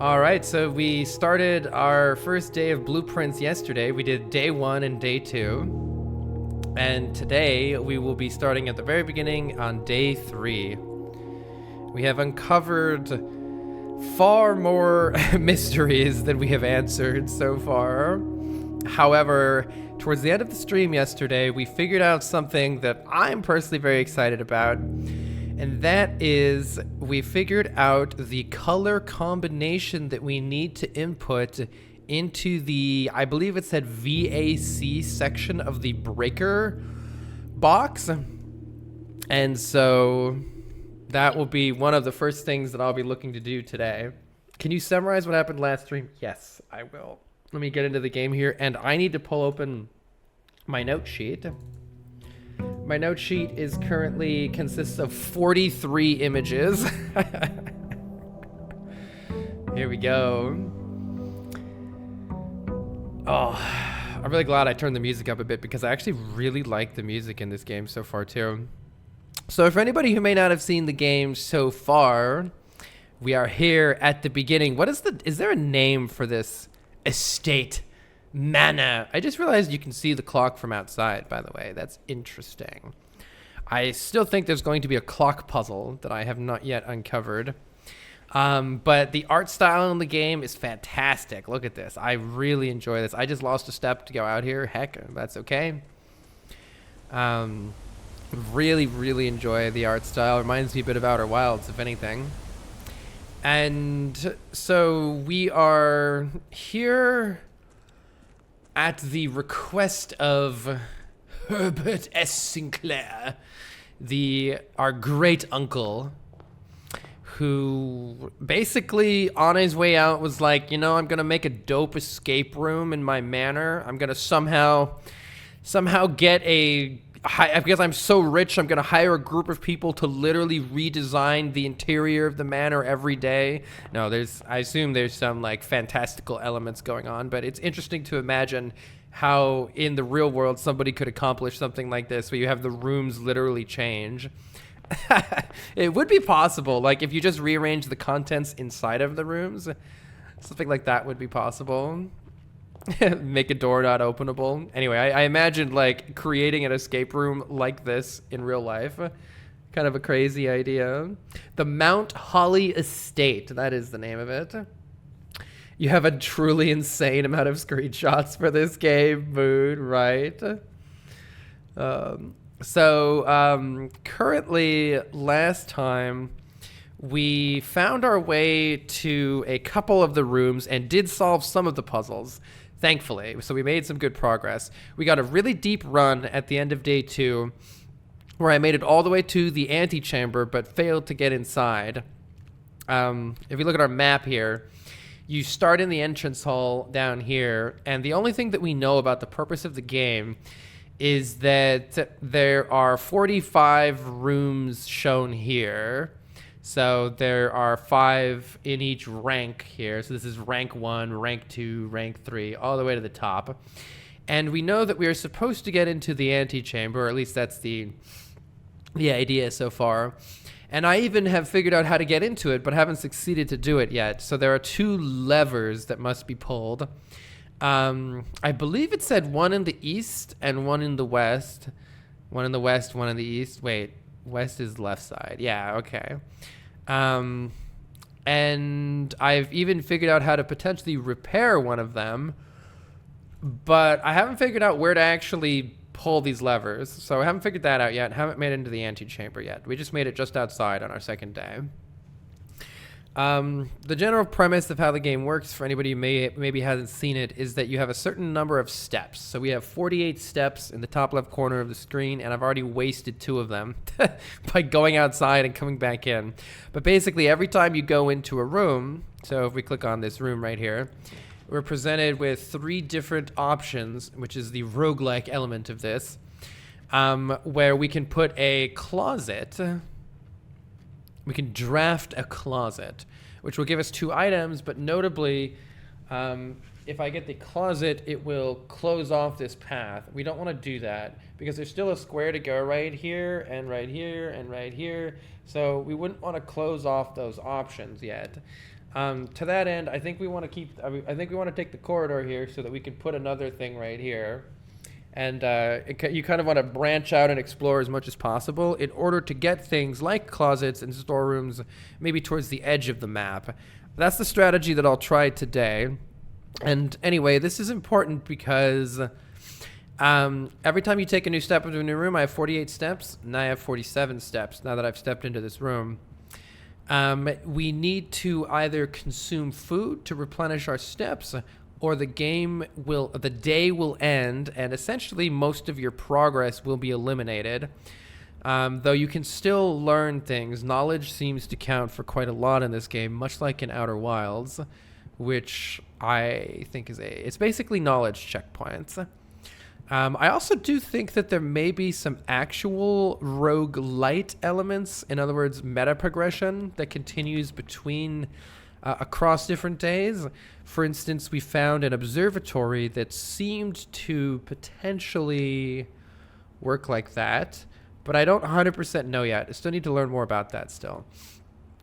All right, so we started our first day of blueprints yesterday. We did day 1 and day 2. And today we will be starting at the very beginning on day 3. We have uncovered far more mysteries than we have answered so far. However, towards the end of the stream yesterday, we figured out something that I'm personally very excited about. And that is, we figured out the color combination that we need to input into the, I believe it said VAC section of the breaker box. And so that will be one of the first things that I'll be looking to do today. Can you summarize what happened last stream? Yes, I will. Let me get into the game here, and I need to pull open my note sheet. My note sheet is currently consists of 43 images. Here we go. Oh, I'm really glad I turned the music up a bit because I actually really like the music in this game so far too. So for anybody who may not have seen the game so far, we are here at the beginning. Is there a name for this estate? Manor. I just realized you can see the clock from outside, by the way. That's interesting. I still think there's going to be a clock puzzle that I have not yet uncovered. But the art style in the game is fantastic. Look at this. I really enjoy this. I just lost a step to go out here. Heck, that's okay. Really, really enjoy the art style. Reminds me a bit of Outer Wilds, if anything. And so we are here at the request of Herbert S. Sinclair, our great uncle, who basically on his way out was like, I'm gonna make a dope escape room in my manor. I'm gonna somehow get because I'm so rich, I'm gonna hire a group of people to literally redesign the interior of the manor every day. No, I assume there's some like fantastical elements going on, but it's interesting to imagine how in the real world somebody could accomplish something like this, where you have the rooms literally change. It would be possible, like if you just rearrange the contents inside of the rooms, something like that would be possible. Make a door not openable. Anyway, I imagined like creating an escape room like this in real life. Kind of a crazy idea. The Mount Holly Estate, that is the name of it. You have a truly insane amount of screenshots for this game, Mood, right? Currently, last time, we found our way to a couple of the rooms and did solve some of the puzzles, thankfully. So we made some good progress. We got a really deep run at the end of day 2, where I made it all the way to the antechamber, but failed to get inside. If you look at our map here, you start in the entrance hall down here, and the only thing that we know about the purpose of the game is that there are 45 rooms shown here. So there are 5 in each rank here. So this is rank 1, rank 2, rank 3, all the way to the top. And we know that we are supposed to get into the antechamber, or at least that's the idea so far. And I even have figured out how to get into it, but haven't succeeded to do it yet. So there are 2 levers that must be pulled. I believe it said 1 in the east and 1 in the west. 1 in the west, 1 in the east. Wait, west is left side. Yeah, okay. And I've even figured out how to potentially repair one of them, but I haven't figured out where to actually pull these levers. So I haven't figured that out yet. Haven't made it into the antechamber yet. We just made it just outside on our second day. The general premise of how the game works, for anybody who maybe hasn't seen it, is that you have a certain number of steps. So we have 48 steps in the top left corner of the screen, and I've already wasted 2 of them by going outside and coming back in. But basically, every time you go into a room, so if we click on this room right here, we're presented with 3 different options, which is the roguelike element of this, where we can put a closet. We can draft a closet, which will give us 2 items, but notably, if I get the closet, it will close off this path. We don't want to do that because there's still a square to go right here and right here and right here. So we wouldn't want to close off those options yet. To that end, I think we want to I think we want to take the corridor here so that we can put another thing right here. And you kind of want to branch out and explore as much as possible in order to get things like closets and storerooms maybe towards the edge of the map. That's the strategy that I'll try today. And anyway, this is important because every time you take a new step into a new room, I have 48 steps. Now I have 47 steps now that I've stepped into this room. We need to either consume food to replenish our steps, or the day will end, and essentially most of your progress will be eliminated. Though you can still learn things. Knowledge seems to count for quite a lot in this game, much like in Outer Wilds, which I think it's basically knowledge checkpoints. I also do think that there may be some actual roguelite elements, in other words, meta progression that continues between across different days. For instance, we found an observatory that seemed to potentially work like that, but I don't 100% know yet. I still need to learn more about that still.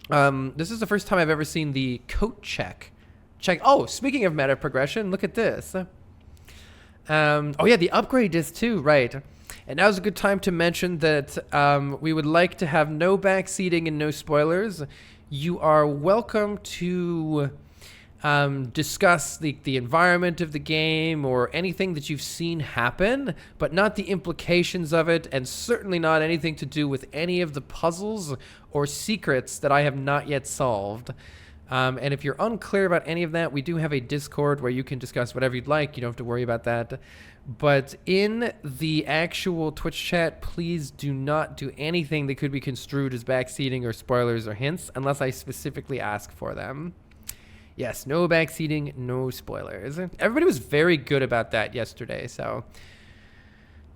This is the first time I've ever seen the coat check. Oh, speaking of meta progression, look at this. Oh yeah, the upgrade disc too, right. And now's a good time to mention that we would like to have no backseating and no spoilers. You are welcome to discuss the environment of the game or anything that you've seen happen, but not the implications of it, and certainly not anything to do with any of the puzzles or secrets that I have not yet solved. And if you're unclear about any of that, we do have a Discord where you can discuss whatever you'd like. You don't have to worry about that. But in the actual Twitch chat, please do not do anything that could be construed as backseating or spoilers or hints unless I specifically ask for them. Yes, no backseating, no spoilers. Everybody was very good about that yesterday, so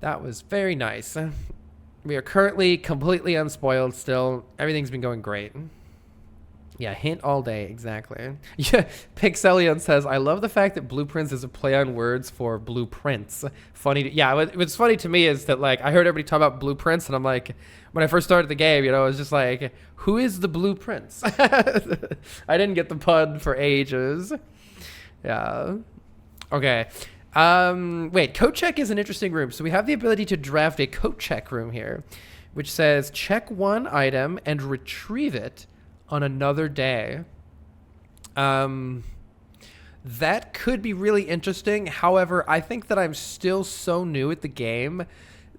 that was very nice. We are currently completely unspoiled still. Everything's been going great. Yeah, hint all day, exactly. Yeah, Pixelion says, I love the fact that blueprints is a play on words for blueprints. Funny. What's funny to me is that, like, I heard everybody talk about blueprints, and I'm like, when I first started the game, I was just like, who is the blueprints? I didn't get the pun for ages. Yeah. Okay. Wait, coat check is an interesting room. So we have the ability to draft a coat check room here, which says check one item and retrieve it on another day. That could be really interesting. However, I think that I'm still so new at the game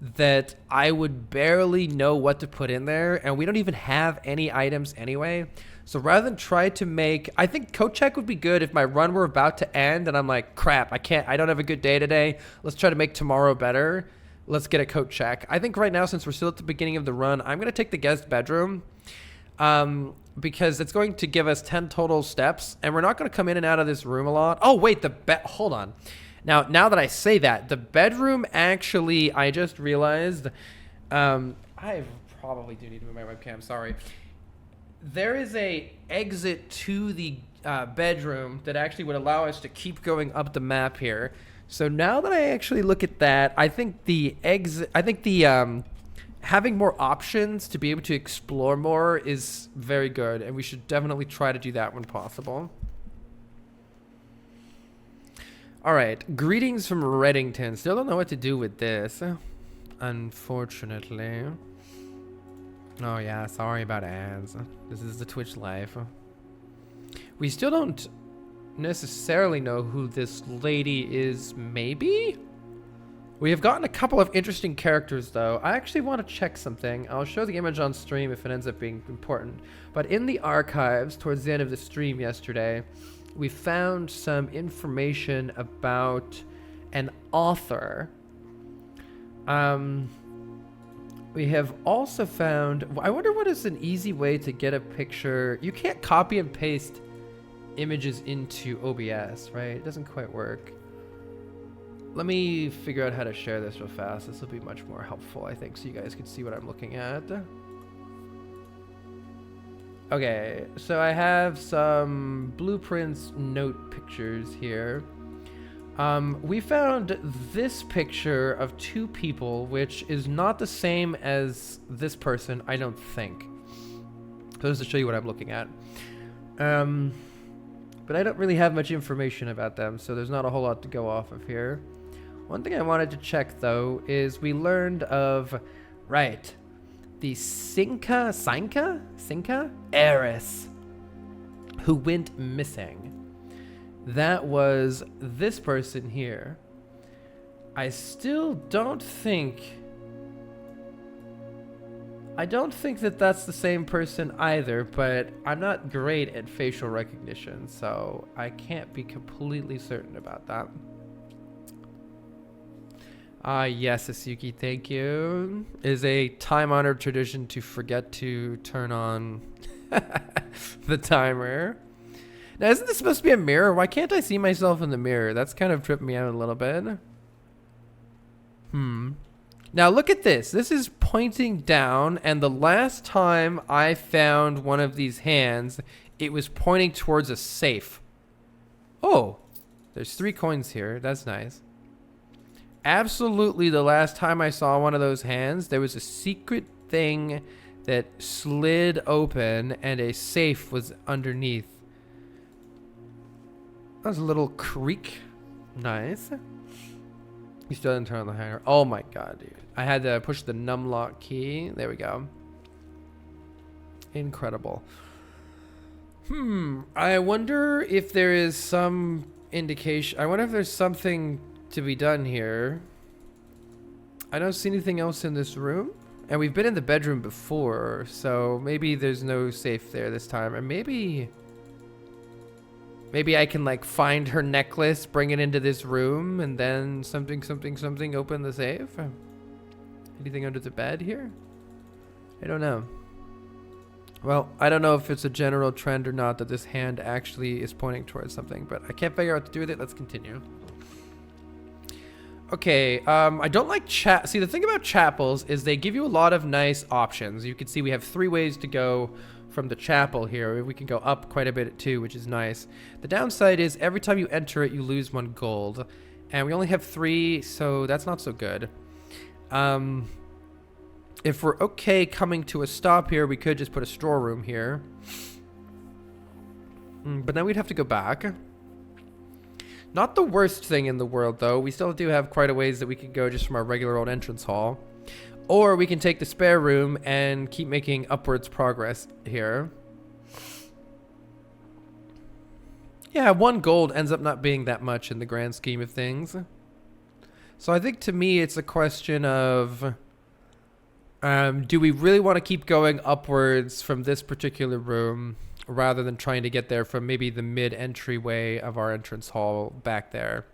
that I would barely know what to put in there, and we don't even have any items anyway. So rather than try to make, I think coat check would be good if my run were about to end and I'm like, crap, I don't have a good day today. Let's try to make tomorrow better. Let's get a coat check. I think right now, since we're still at the beginning of the run, I'm going to take the guest bedroom. Because it's going to give us 10 total steps, and we're not going to come in and out of this room a lot. Oh, wait, hold on. Now that I say that, the bedroom actually, I just realized, I probably do need to move my webcam, sorry. There is a exit to the bedroom that actually would allow us to keep going up the map here. So now that I actually look at that, I think having more options to be able to explore more is very good, and we should definitely try to do that when possible. All right, greetings from Reddington. Still don't know what to do with this, unfortunately. Oh yeah, sorry about ads. This is the Twitch life. We still don't necessarily know who this lady is, maybe? We have gotten a couple of interesting characters, though. I actually want to check something. I'll show the image on stream if it ends up being important. But in the archives, towards the end of the stream yesterday, we found some information about an author. We have also found... I wonder what is an easy way to get a picture... You can't copy and paste images into OBS, right? It doesn't quite work. Let me figure out how to share this real fast. This will be much more helpful, I think, so you guys can see what I'm looking at. Okay, so I have some blueprints note pictures here. We found this picture of two people, which is not the same as this person, I don't think. So just to show you what I'm looking at. But I don't really have much information about them, so there's not a whole lot to go off of here. One thing I wanted to check, though, is we learned of, right, the Sinca heiress who went missing. That was this person here. I still don't think... I don't think that that's the same person either, but I'm not great at facial recognition, so I can't be completely certain about that. Yes, Asuki, thank you. It is a time-honored tradition to forget to turn on the timer. Now, isn't this supposed to be a mirror? Why can't I see myself in the mirror? That's kind of tripping me out a little bit. Now look at this. This is pointing down, and the last time I found one of these hands, it was pointing towards a safe. Oh, there's 3 coins here. That's nice. Absolutely, the last time I saw one of those hands, there was a secret thing that slid open, and a safe was underneath. That was a little creak. Nice. You still didn't turn on the hanger. Oh my god, dude. I had to push the numlock key. There we go. Incredible. I wonder if there is some indication. I wonder if there's something to be done here. I don't see anything else in this room. And we've been in the bedroom before, so maybe there's no safe there this time. Or maybe I can like find her necklace, bring it into this room, and then something, open the safe. Anything under the bed here? I don't know. Well, I don't know if it's a general trend or not that this hand actually is pointing towards something, but I can't figure out what to do with it. Let's continue. Okay, I don't like see, the thing about chapels is they give you a lot of nice options. You can see we have 3 ways to go from the chapel here. We can go up quite a bit too, which is nice. The downside is every time you enter it, you lose 1 gold. And we only have 3, so that's not so good. If we're okay coming to a stop here, we could just put a storeroom here. But then we'd have to go back. Not the worst thing in the world, though. We still do have quite a ways that we could go just from our regular old entrance hall. Or we can take the spare room and keep making upwards progress here. Yeah, 1 gold ends up not being that much in the grand scheme of things. So I think to me it's a question of... do we really want to keep going upwards from this particular room rather than trying to get there from maybe the mid-entryway of our entrance hall back there?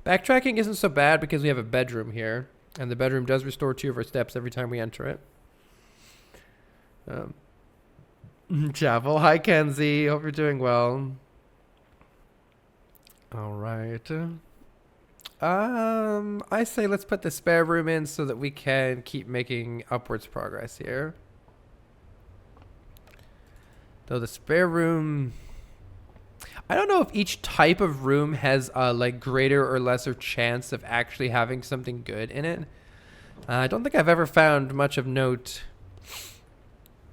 Backtracking isn't so bad because we have a bedroom here, and the bedroom does restore 2 of our steps every time we enter it. Chapel. Hi, Kenzie. Hope you're doing well. All right. I say let's put the spare room in so that we can keep making upwards progress here. Though the spare room... I don't know if each type of room has a like greater or lesser chance of actually having something good in it. I don't think I've ever found much of note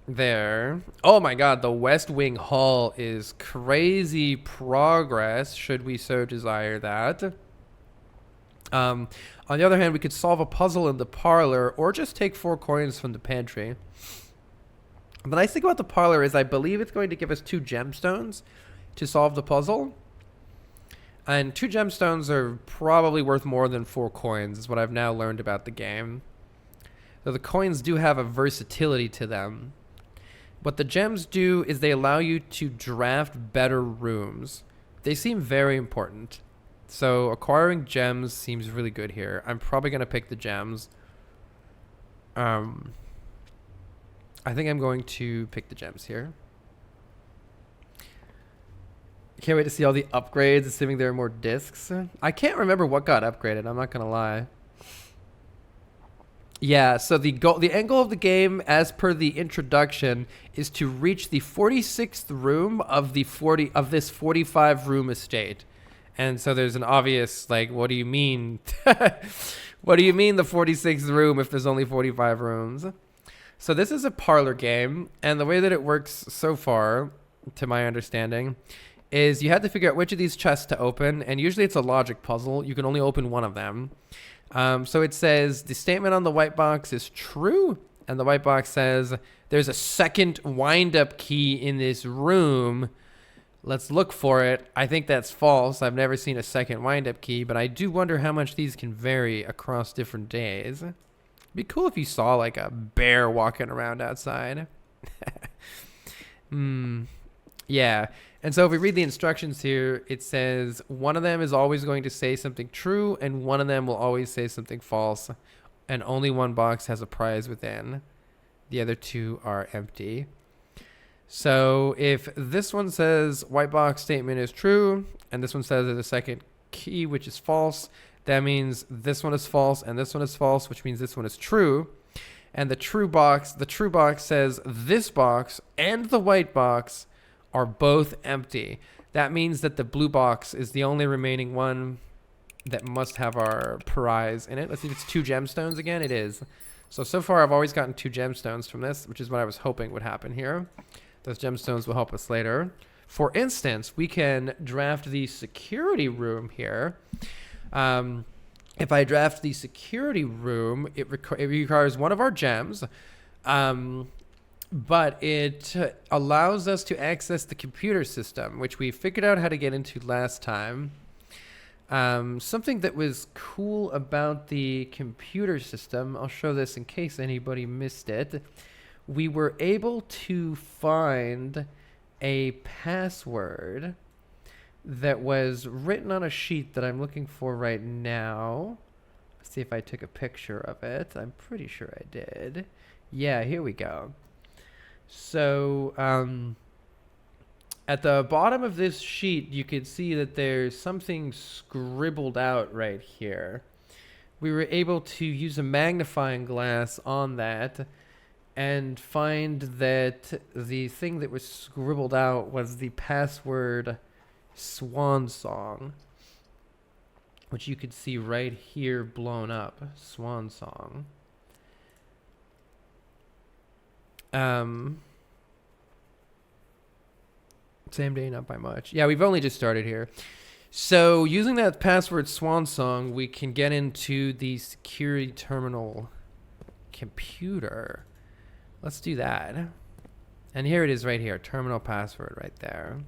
there. Oh my god, the West Wing Hall is crazy progress, should we so desire that. On the other hand, we could solve a puzzle in the parlor or just take 4 coins from the pantry. The nice thing about the parlor is I believe it's going to give us 2 gemstones to solve the puzzle. And 2 gemstones are probably worth more than 4 coins, is what I've now learned about the game. So the coins do have a versatility to them. What the gems do is they allow you to draft better rooms. They seem very important. So acquiring gems seems really good here. I'm probably going to pick the gems. I think I'm going to pick the gems here. Can't wait to see all the upgrades, assuming there are more discs. I can't remember what got upgraded, I'm not going to lie. Yeah, so the angle of the game, as per the introduction, is to reach the 46th room of this 45 room estate. And so there's an obvious, like, what do you mean? What do you mean the 46th room if there's only 45 rooms? So this is a parlor game, and the way that it works so far, to my understanding, is you had to figure out which of these chests to open, and usually it's a logic puzzle. You can only open one of them. So it says the statement on the white box is true, and the white box says there's a second wind-up key in this room. Let's look for it. I think that's false. I've never seen a second wind-up key, but I do wonder how much these can vary across different days. It'd be cool if you saw like a bear walking around outside. Yeah. And so if we read the instructions here, it says one of them is always going to say something true, and one of them will always say something false, and only one box has a prize within. The other two are empty. So if this one says white box statement is true, and this one says there's a second key which is false, that means this one is false and this one is false, which means this one is true. And the true box says this box and the white box are both empty. That means that the blue box is the only remaining one that must have our prize in it. Let's see if it's 2 gemstones again. It is. So far I've always gotten 2 gemstones from this, which is what I was hoping would happen here. Those gemstones will help us later. For instance, we can draft the security room here. If I draft the security room, it requires one of our gems, but it allows us to access the computer system, which we figured out how to get into last time. Something that was cool about the computer system, I'll show this in case anybody missed it. We were able to find a password that was written on a sheet that I'm looking for right now. Let's see if I took a picture of it. I'm pretty sure I did. Yeah, here we go. So at the bottom of this sheet, you can see that there's something scribbled out right here. We were able to use a magnifying glass on that and find that the thing that was scribbled out was the password Swan Song, which you could see right here blown up. Swan Song. Same day, not by much. Yeah, we've only just started here. So using that password Swan Song, we can get into the security terminal computer. Let's do that. And here it is right here, terminal password right there.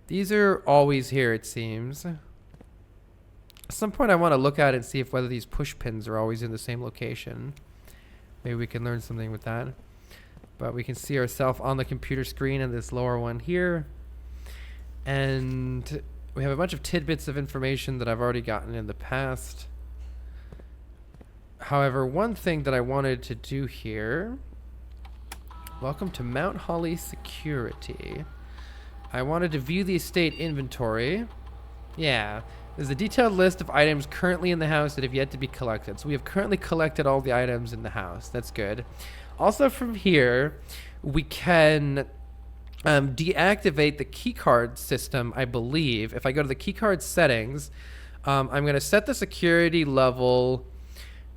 These are always here, it seems. At some point I want to look at it and see if whether these push pins are always in the same location. Maybe we can learn something with that. But we can see ourselves on the computer screen in this lower one here. And we have a bunch of tidbits of information that I've already gotten in the past. However, one thing that I wanted to do here, welcome to Mount Holly Security. I wanted to view the estate inventory. Yeah, there's a detailed list of items currently in the house that have yet to be collected. So we have currently collected all the items in the house. That's good. Also from here, we can deactivate the keycard system, I believe. If I go to the keycard settings, I'm going to set the security level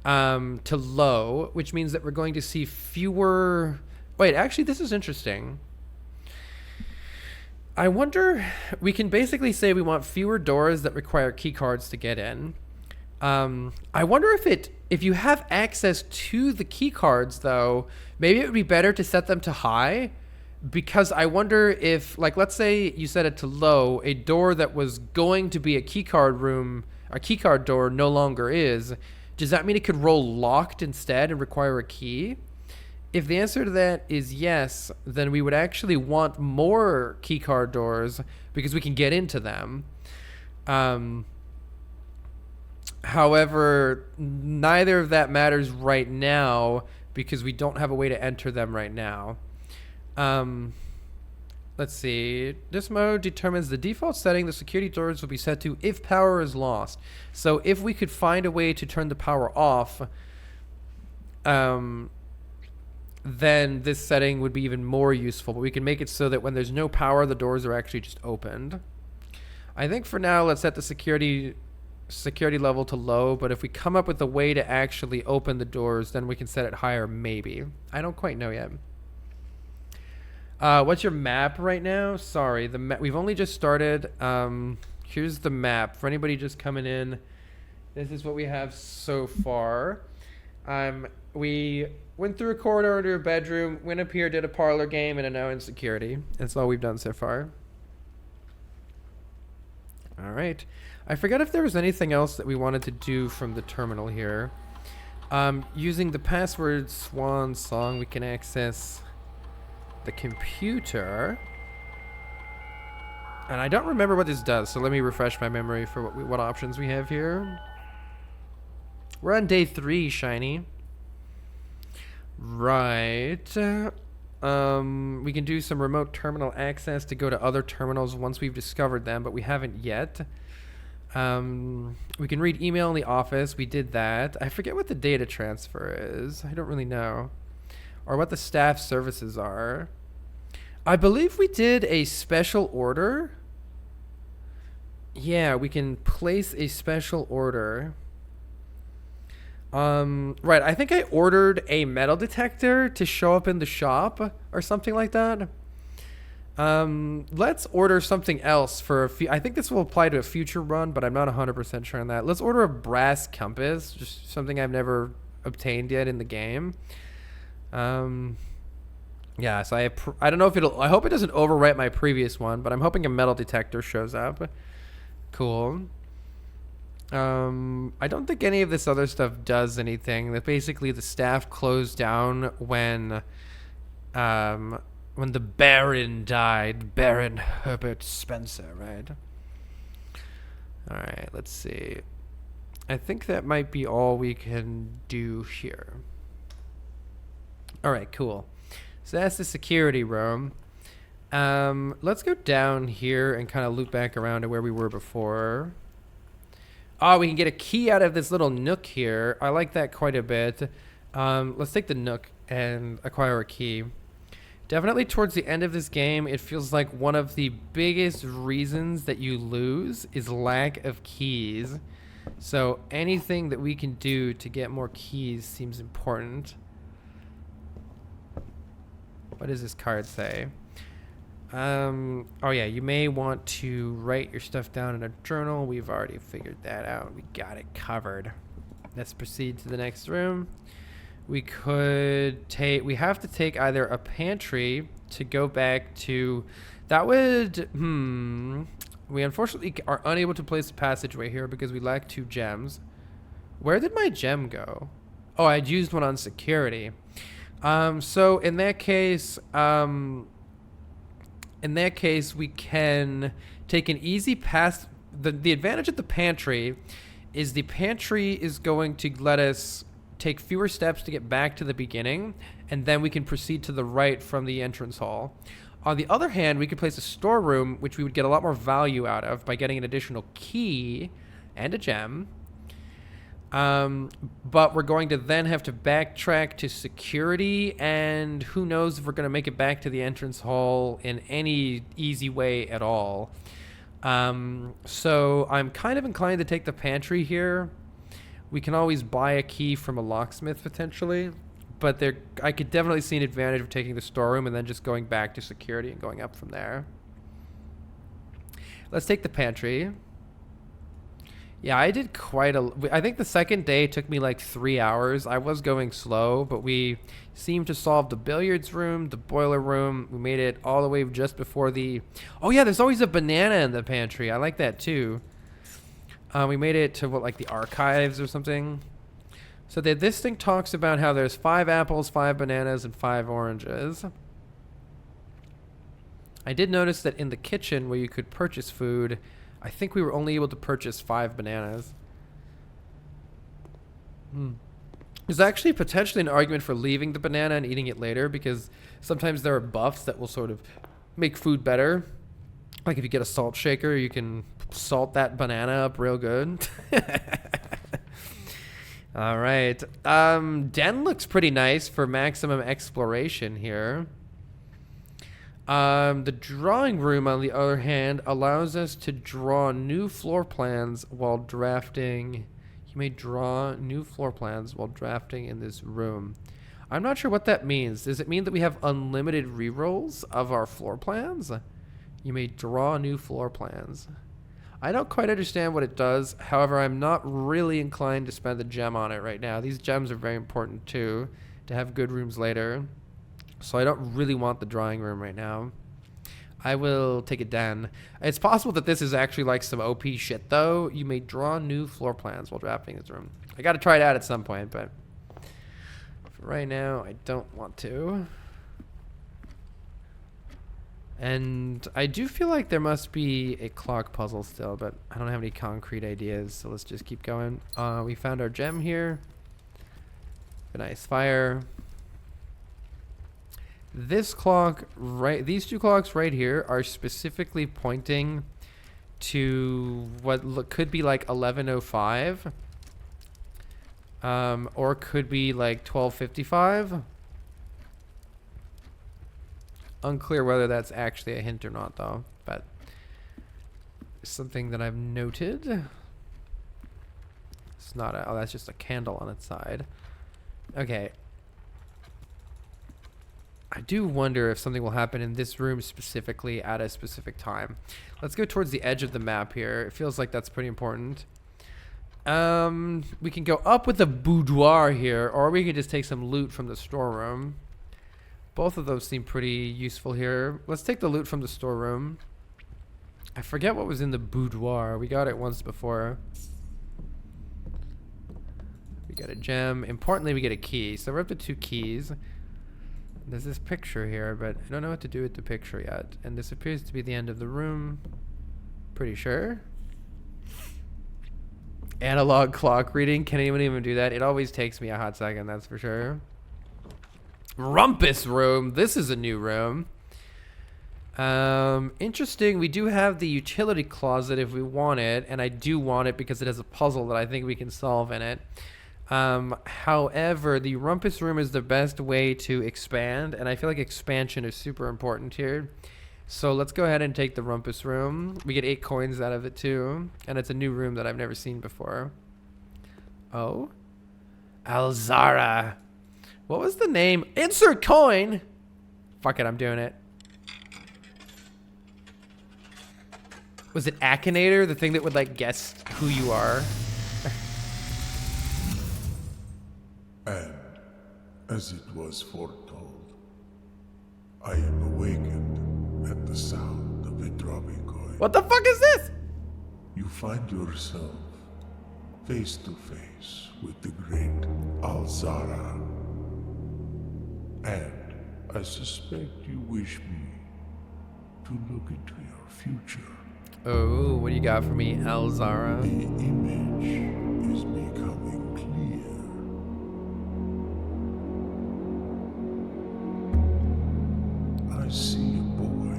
to low, which means that we're going to see fewer... Wait, actually, this is interesting. I wonder... We can basically say we want fewer doors that require keycards to get in. I wonder if you have access to the keycards, though, maybe it would be better to set them to high, because I wonder if, like, let's say you set it to low, a door that was going to be a keycard room, a keycard door no longer is. Does that mean it could roll locked instead and require a key? If the answer to that is yes, then we would actually want more keycard doors because we can get into them. However, neither of that matters right now because we don't have a way to enter them right now. Let's see. This mode determines the default setting the security doors will be set to if power is lost. So if we could find a way to turn the power off, then this setting would be even more useful. But we can make it so that when there's no power, the doors are actually just opened. I think for now, let's set the security level to low. But if we come up with a way to actually open the doors, then we can set it higher, maybe. I don't quite know yet. What's your map right now? Sorry, we've only just started. Here's the map for anybody just coming in. This is what we have so far. We went through a corridor into a bedroom, went up here, did a parlor game, and are now in security. That's all we've done so far. All right. I forgot if there was anything else that we wanted to do from the terminal here. Using the password swan song, we can access the computer. And I don't remember what this does, so let me refresh my memory for what options we have here. We're on day 3, Shiny. Right. We can do some remote terminal access to go to other terminals once we've discovered them, but we haven't yet. We can read email in the office. We did that. I forget what the data transfer is. I don't really know. Or what the staff services are. I believe we did a special order. Yeah, we can place a special order. Right, I think I ordered a metal detector to show up in the shop or something like that. Let's order something else for I think this will apply to a future run, but I'm not 100% sure on that. Let's order a brass compass, just something I've never obtained yet in the game. Yeah, so I don't know if I hope it doesn't overwrite my previous one, but I'm hoping a metal detector shows up. Cool. I don't think any of this other stuff does anything. That basically the staff closed down when the Baron died. Baron Herbert Spencer, right? Alright, let's see. I think that might be all we can do here. Alright, cool. So that's the security room. Let's go down here and kind of loop back around to where we were before. Oh, we can get a key out of this little nook here. I like that quite a bit. Let's take the nook and acquire a key. Definitely towards the end of this game, it feels like one of the biggest reasons that you lose is lack of keys. So anything that we can do to get more keys seems important. What does this card say? Oh yeah, you may want to write your stuff down in a journal. We've already figured that out. We got it covered. Let's proceed to the next room. We have to take either a pantry to go back to, we unfortunately are unable to place a passageway here because we lack 2 gems. Where did my gem go? Oh, I'd used one on security. So in that case, we can take an easy pass. The advantage of the pantry is going to let us take fewer steps to get back to the beginning, and then we can proceed to the right from the entrance hall. On the other hand, we could place a storeroom, which we would get a lot more value out of by getting an additional key and a gem. But we're going to then have to backtrack to security, and who knows if we're going to make it back to the entrance hall in any easy way at all. So I'm kind of inclined to take the pantry here. We can always buy a key from a locksmith potentially, but I could definitely see an advantage of taking the storeroom and then just going back to security and going up from there. Let's take the pantry. Yeah, I did I think the second day took me like 3 hours. I was going slow, but we seemed to solve the billiards room, the boiler room. We made it all the way just before oh yeah, there's always a banana in the pantry. I like that too. We made it to like the archives or something. So this thing talks about how there's 5 apples, 5 bananas, and 5 oranges. I did notice that in the kitchen where you could purchase food, I think we were only able to purchase 5 bananas. There's actually potentially an argument for leaving the banana and eating it later, because sometimes there are buffs that will sort of make food better. Like if you get a salt shaker, you can salt that banana up real good. All right. Den looks pretty nice for maximum exploration here. The drawing room, on the other hand, allows us to draw new floor plans while drafting. You may draw new floor plans while drafting in this room. I'm not sure what that means. Does it mean that we have unlimited rerolls of our floor plans? You may draw new floor plans. I don't quite understand what it does. However, I'm not really inclined to spend the gem on it right now. These gems are very important too, to have good rooms later. So I don't really want the drawing room right now. I will take it down. It's possible that this is actually like some OP shit though. You may draw new floor plans while drafting this room. I gotta try it out at some point, but for right now, I don't want to. And I do feel like there must be a clock puzzle still, but I don't have any concrete ideas, so let's just keep going. We found our gem here. A nice fire. This clock, these two clocks right here are specifically pointing to what could be like 11:05, or could be like 12:55. Unclear whether that's actually a hint or not, though, but something that I've noted. It's not a, oh, that's just a candle on its side. Okay. I do wonder if something will happen in this room specifically at a specific time. Let's go towards the edge of the map here. It feels like that's pretty important. We can go up with the boudoir here, or we could just take some loot from the storeroom. Both of those seem pretty useful here. Let's take the loot from the storeroom. I forget what was in the boudoir. We got it once before. We got a gem. Importantly, we get a key. So we're up to 2 keys. There's this picture here, but I don't know what to do with the picture yet. And this appears to be the end of the room. Pretty sure. Analog clock reading. Can anyone even do that? It always takes me a hot second, that's for sure. Rumpus room. This is a new room. Interesting. We do have the utility closet if we want it, and I do want it because it has a puzzle that I think we can solve in it. However, the rumpus room is the best way to expand, and I feel like expansion is super important here. So let's go ahead and take the rumpus room. We get 8 coins out of it too, and it's a new room that I've never seen before. Oh? Alzara. What was the name? Insert coin! Fuck it, I'm doing it. Was it Akinator, the thing that would like guess who you are? And, as it was foretold, I am awakened at the sound of a dropping coin. What the fuck is this? You find yourself face to face with the great Alzara. And I suspect you wish me to look into your future. Oh, what do you got for me, Alzara? The image is becoming clear. I see a boy.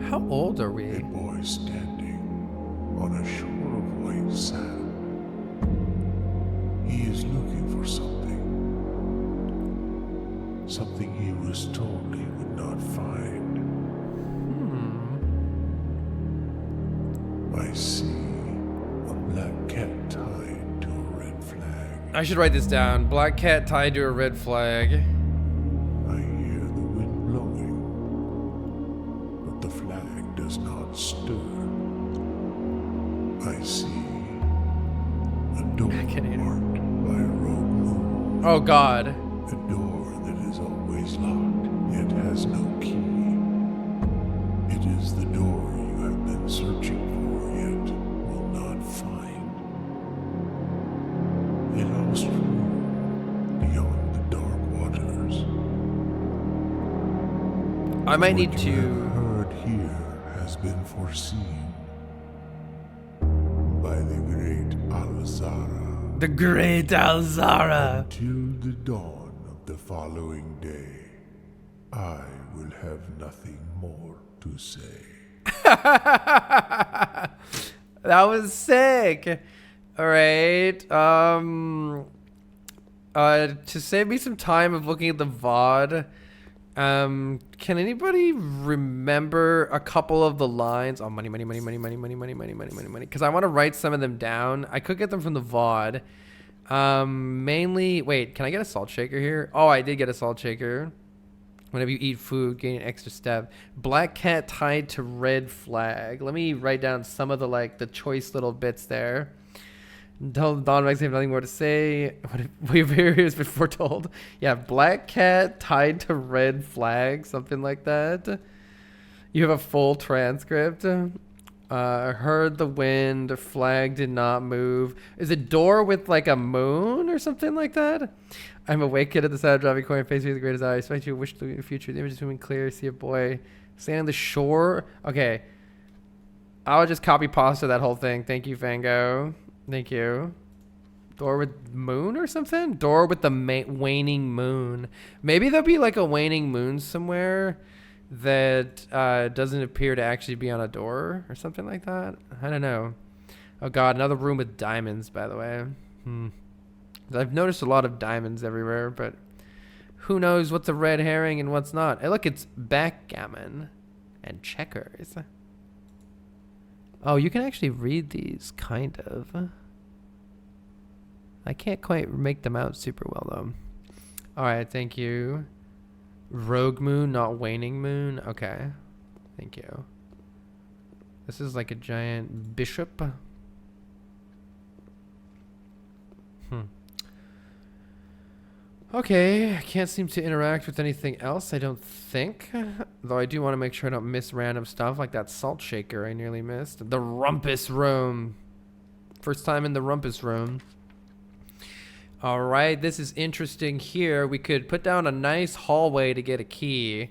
How old are A we? boy standing on a shore of white sand. He is looking for something. Something he was told he would not find. I see a black cat tied to a red flag. I should write this down. Black cat tied to a red flag. I hear the wind blowing, but the flag does not stir. I see a door Akinator. marked by a rogue moon. Oh god. A door that is always locked, yet has no key. It is the door you have been searching for, yet will not find. A lost room beyond the dark waters. I might need What you to... have heard here has been foreseen by the great Alzara. The great Alzara. Till the dawn of the following day, I will have nothing more to say. That was sick. All right. To save me some time of looking at the VOD, can anybody remember a couple of the lines? Oh, money, money, money, money, money, money, money, money, money, money, money. Because I want to write some of them down. I could get them from the VOD. Mainly, wait, can I get a salt shaker here? Oh, I did get a salt shaker. Whenever you eat food, gain an extra step. Black cat tied to red flag. Let me write down some of the like the choice little bits there. Don Max have nothing more to say. What if we've here's been foretold? Yeah, black cat tied to red flag, something like that. You have a full transcript. Heard the wind. Flag did not move. Is it door with like a moon or something like that? I'm a wake kid at the side of driving coin. Face me with the greatest eye. I expect you to wish the future. The image is swimming clear. See a boy standing on the shore. Okay. I'll just copy pasta that whole thing. Thank you, Fango. Thank you. Door with moon or something? Door with the waning moon. Maybe there'll be like a waning moon somewhere that doesn't appear to actually be on a door or something like that. I don't know. Oh god, another room with diamonds, by the way. I've noticed a lot of diamonds everywhere, but who knows what's a red herring and what's not. Hey, look, it's backgammon and checkers. Oh, you can actually read these, kind of. I can't quite make them out super well, though. Alright, thank you. Rogue moon, not waning moon. Okay. Thank you. This is like a giant bishop. Okay, I can't seem to interact with anything else, I don't think. Though I do want to make sure I don't miss random stuff like that salt shaker I nearly missed. The rumpus room. First time in the rumpus room. Alright, this is interesting here. We could put down a nice hallway to get a key.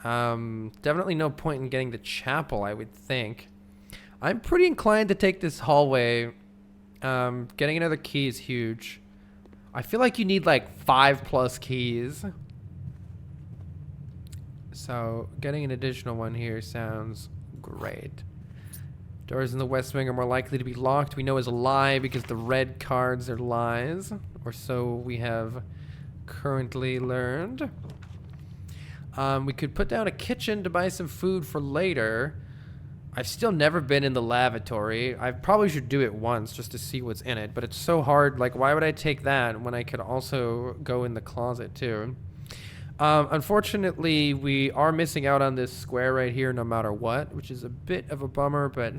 Definitely no point in getting the chapel, I would think. I'm pretty inclined to take this hallway. Getting another key is huge. I feel like you need like 5+ keys. So getting an additional one here sounds great. Doors in the west wing are more likely to be locked. We know is a lie because the red cards are lies. Or so we have currently learned. We could put down a kitchen to buy some food for later. I've still never been in the lavatory. I probably should do it once just to see what's in it, but it's so hard. Like, why would I take that when I could also go in the closet too? Unfortunately, we are missing out on this square right here no matter what, which is a bit of a bummer, but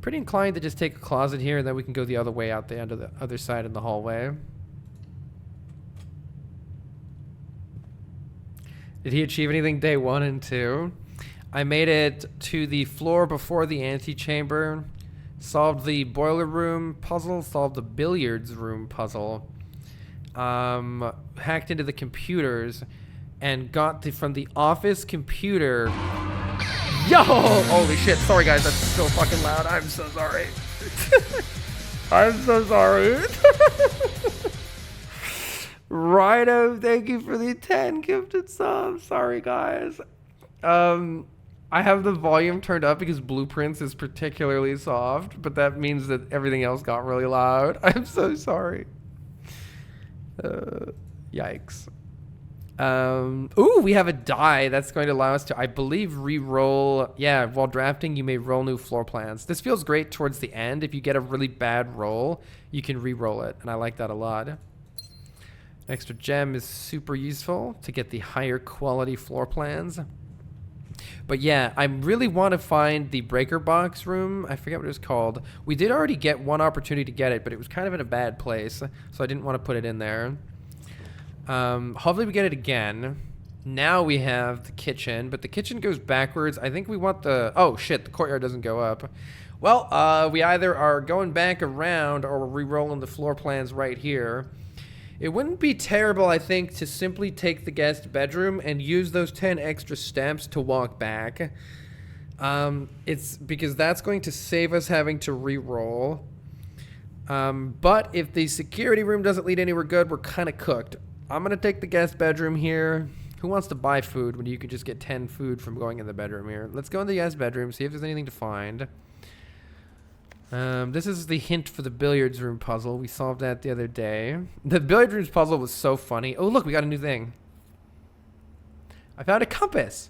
pretty inclined to just take a closet here and then we can go the other way out the end of the other side in the hallway. Did he achieve anything day 1 and 2? I made it to the floor before the antechamber, solved the boiler room puzzle, solved the billiards room puzzle, hacked into the computers, and got from the office computer. Yo! Holy shit, sorry guys, that's so fucking loud. I'm so sorry. I'm so sorry. Righto, thank you for the 10 gifted subs. Sorry guys. I have the volume turned up because Blueprints is particularly soft, but that means that everything else got really loud. I'm so sorry. Yikes. Ooh, we have a die that's going to allow us to, I believe, re-roll. Yeah, while drafting, you may roll new floor plans. This feels great towards the end. If you get a really bad roll, you can re-roll it, and I like that a lot. Extra gem is super useful to get the higher quality floor plans. But yeah, I really want to find the breaker box room. I forget what it was called. We did already get one opportunity to get it, but it was kind of in a bad place, so I didn't want to put it in there. Hopefully we get it again. Now we have the kitchen, but the kitchen goes backwards. I think we want the... Oh, shit, the courtyard doesn't go up. Well, we either are going back around or we're re-rolling the floor plans right here. It wouldn't be terrible, I think, to simply take the guest bedroom and use those 10 extra steps to walk back. It's because that's going to save us having to re-roll. But if the security room doesn't lead anywhere good, we're kind of cooked. I'm going to take the guest bedroom here. Who wants to buy food when you could just get 10 food from going in the bedroom here? Let's go in the guest bedroom, see if there's anything to find. This is the hint for the billiards room puzzle. We solved that the other day. The billiards room puzzle was so funny. Oh, look, we got a new thing. I found a compass.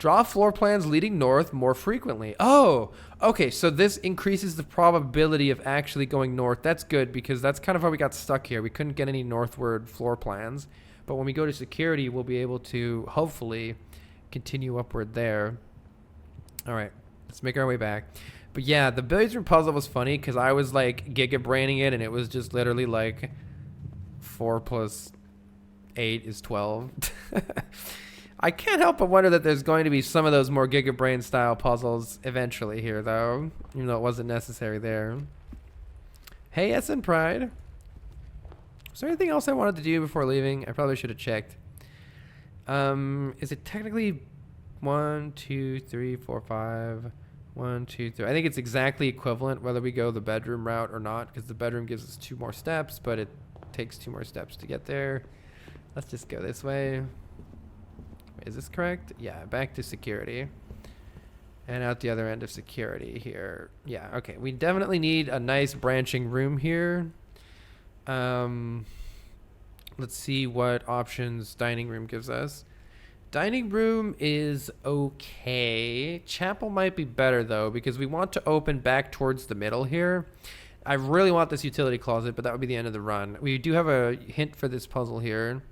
Draw floor plans leading north more frequently. Oh, okay. So this increases the probability of actually going north. That's good because that's kind of how we got stuck here. We couldn't get any northward floor plans. But when we go to security, we'll be able to hopefully continue upward there. All right. Let's make our way back. But yeah, the billiards room puzzle was funny because I was like giga-braining it and it was just literally like 4 plus 8 is 12. I can't help but wonder that there's going to be some of those more Giga Brain style puzzles eventually here, though, even though it wasn't necessary there. Hey, SN Pride. Is there anything else I wanted to do before leaving? I probably should have checked. Is it technically 1, 2, 3, 4, 5? 1, 2, 3. I think it's exactly equivalent whether we go the bedroom route or not, because the bedroom gives us 2 more steps, but it takes 2 more steps to get there. Let's just go this way. Is this correct? Yeah, back to security. And out the other end of security here. Yeah, okay. We definitely need a nice branching room here. Let's see what options dining room gives us. Dining room is okay. Chapel might be better, though, because we want to open back towards the middle here. I really want this utility closet, but that would be the end of the run. We do have a hint for this puzzle here.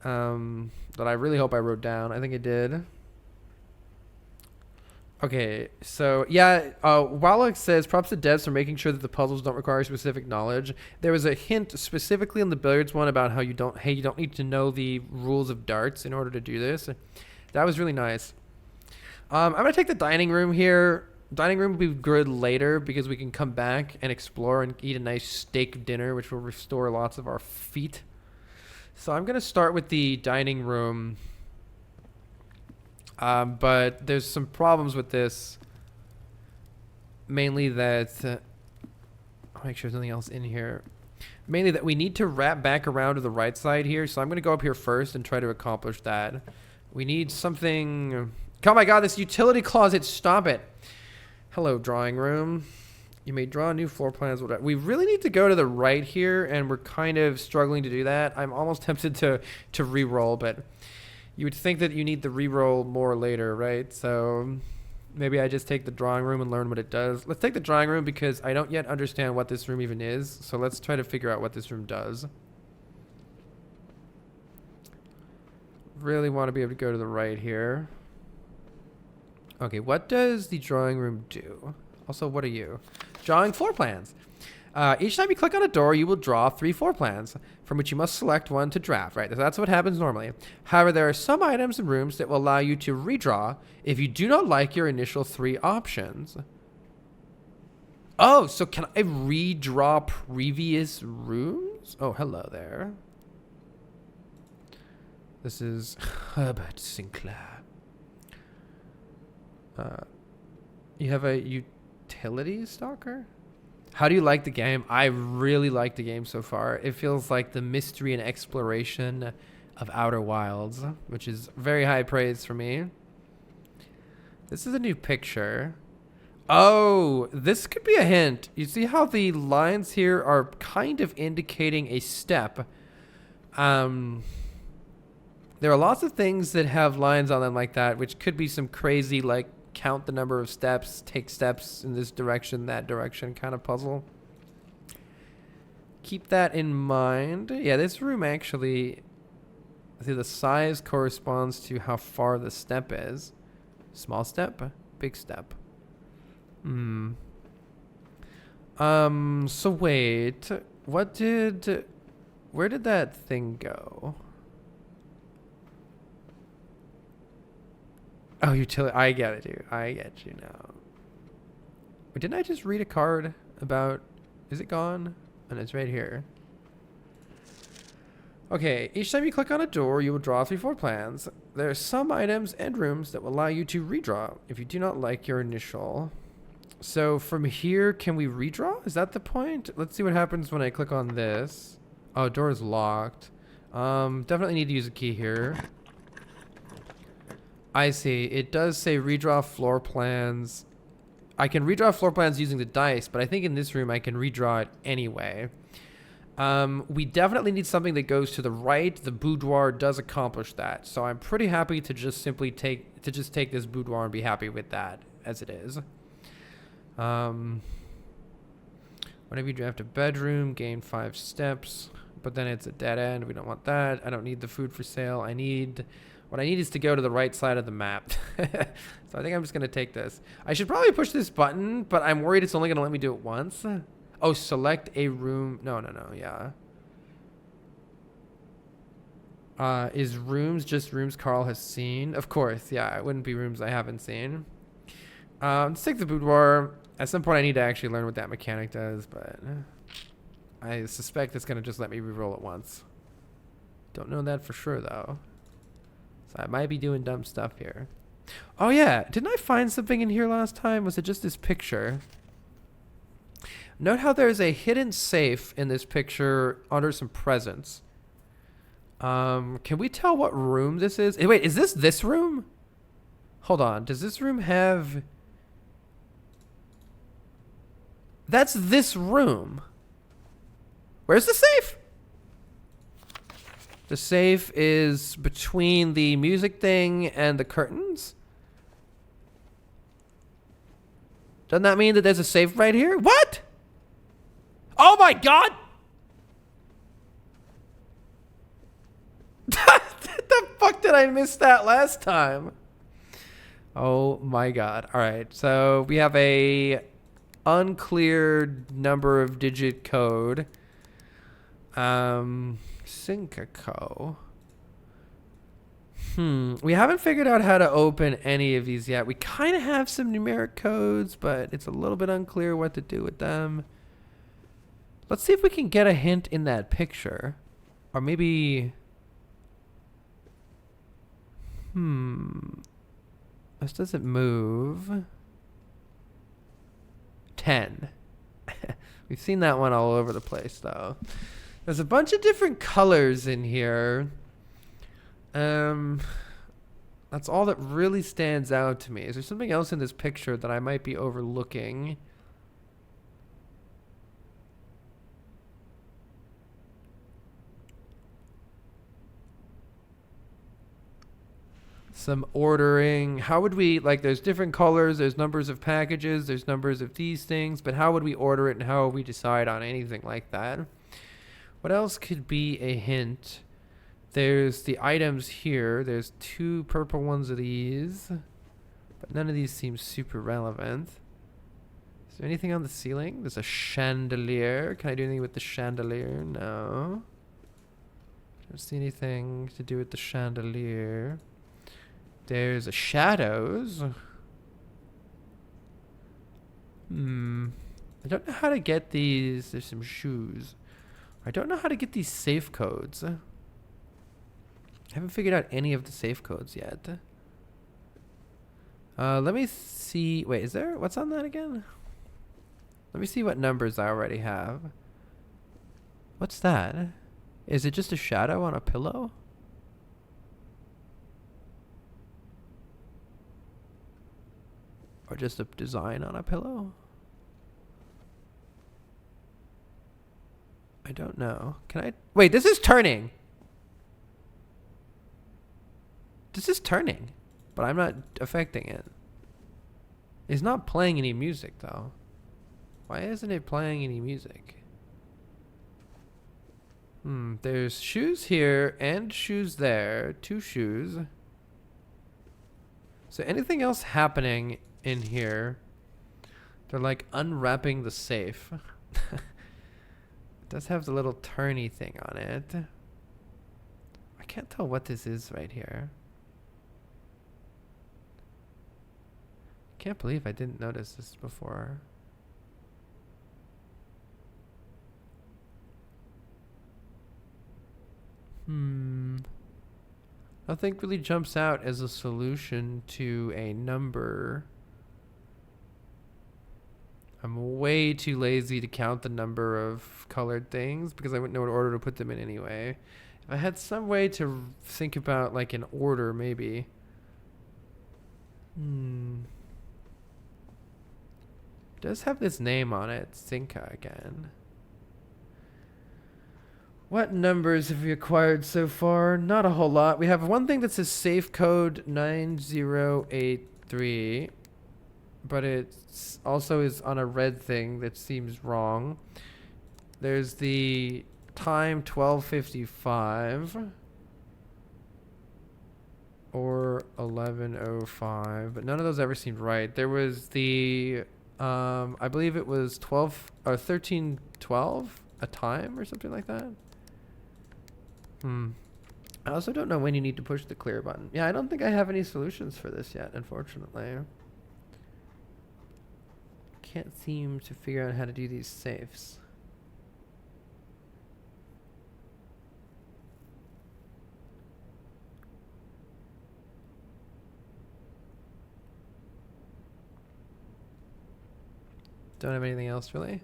That I really hope I wrote down. I think I did. Okay, so yeah, Wallach says, props to devs for making sure that the puzzles don't require specific knowledge. There was a hint specifically in the billiards one about how you don't need to know the rules of darts in order to do this. That was really nice. I'm going to take the dining room here. Dining room will be good later because we can come back and explore and eat a nice steak dinner, which will restore lots of our feet. So I'm going to start with the dining room, but there's some problems with this, mainly that, I'll make sure there's nothing else in here, mainly that we need to wrap back around to the right side here, so I'm going to go up here first and try to accomplish that. We need something, oh my god, this utility closet, stop it. Hello, drawing room. You may draw new floor plans. We really need to go to the right here, and we're kind of struggling to do that. I'm almost tempted to re-roll, but you would think that you need the re-roll more later, right? So maybe I just take the drawing room and learn what it does. Let's take the drawing room because I don't yet understand what this room even is. So let's try to figure out what this room does. Really want to be able to go to the right here. Okay, what does the drawing room do? Also, what are you? Drawing floor plans. Each time you click on a door, you will draw 3 floor plans, from which you must select one to draft, right? That's what happens normally. However, there are some items and rooms that will allow you to redraw if you do not like your initial 3 options. Oh, so can I redraw previous rooms? Oh, hello there. This is Herbert Sinclair. You have a utility stalker? How do you like the game? I really like the game so far. It feels like the mystery and exploration of Outer Wilds, which is very high praise for me. This is a new picture. Oh, this could be a hint. You see how the lines here are kind of indicating a step. There are lots of things that have lines on them like that, which could be some crazy, like, count the number of steps, take steps in this direction, that direction kind of puzzle. Keep that in mind. Yeah, this room actually, the size corresponds to how far the step is. Small step, big step. So wait, where did that thing go? Oh, utility. I get it, dude. I get you now. But didn't I just read a card about... Is it gone? And it's right here. Okay. Each time you click on a door, you will draw 3 floor plans. There are some items and rooms that will allow you to redraw if you do not like your initial. So from here, can we redraw? Is that the point? Let's see what happens when I click on this. Oh, door is locked. Definitely need to use a key here. I see. It does say redraw floor plans. I can redraw floor plans using the dice, but I think in this room I can redraw it anyway. We definitely need something that goes to the right. The boudoir does accomplish that. So I'm pretty happy to just simply take this boudoir and be happy with that as it is. Whenever you draft a bedroom, gain 5 steps, but then it's a dead end. We don't want that. I don't need the food for sale. What I need is to go to the right side of the map. So I think I'm just going to take this. I should probably push this button, but I'm worried it's only going to let me do it once. Oh, select a room. No, yeah. Is rooms just rooms Carl has seen? Of course, yeah. It wouldn't be rooms I haven't seen. Let's take the boudoir. At some point, I need to actually learn what that mechanic does, but I suspect it's going to just let me reroll it once. Don't know that for sure, though. So I might be doing dumb stuff here. Oh, yeah. Didn't I find something in here last time? Was it just this picture? Note how there's a hidden safe in this picture under some presents. Can we tell what room this is? Wait, is this room? Hold on. Does this room have... That's this room. Where's the safe? The safe is between the music thing and the curtains. Doesn't that mean that there's a safe right here? What? Oh my god! The fuck did I miss that last time? Oh my god. Alright, so we have a unclear number of digit code. Syncaco. We haven't figured out how to open any of these yet. We kind of have some numeric codes, but it's a little bit unclear what to do with them. Let's see if we can get a hint in that picture. Or maybe... This doesn't move. 10. We've seen that one all over the place, though. There's a bunch of different colors in here. That's all that really stands out to me. Is there something else in this picture that I might be overlooking? Some ordering. How would we, like, there's different colors, there's numbers of packages, there's numbers of these things, but how would we order it and how would we decide on anything like that? What else could be a hint? There's the items here. There's 2 purple ones of these, but none of these seem super relevant. Is there anything on the ceiling? There's a chandelier. Can I do anything with the chandelier? No. Don't see anything to do with the chandelier. There's a shadows. I don't know how to get these. There's some shoes. I don't know how to get these safe codes. I haven't figured out any of the safe codes yet. Let me see. Wait, is there? What's on that again? Let me see what numbers I already have. What's that? Is it just a shadow on a pillow? Or just a design on a pillow? I don't know. Can I? Wait, this is turning. This is turning, but I'm not affecting it. It's not playing any music, though. Why isn't it playing any music? There's shoes here and shoes there. 2 shoes. So anything else happening in here? They're like unwrapping the safe. It does have the little turny thing on it. I can't tell what this is right here. Can't believe I didn't notice this before. Nothing really jumps out as a solution to a number. I'm way too lazy to count the number of colored things because I wouldn't know what order to put them in anyway. If I had some way to think about like an order, maybe. It does have this name on it, Sinka again. What numbers have we acquired so far? Not a whole lot. We have one thing that says safe code 9083, but it also is on a red thing that seems wrong. There's the time 12:55 or 11:05, but none of those ever seemed right. There was the I believe it was 12 or 13:12 a time or something like that. I also don't know when you need to push the clear button. Yeah, I don't think I have any solutions for this yet, unfortunately. Can't seem to figure out how to do these safes. Don't have anything else really.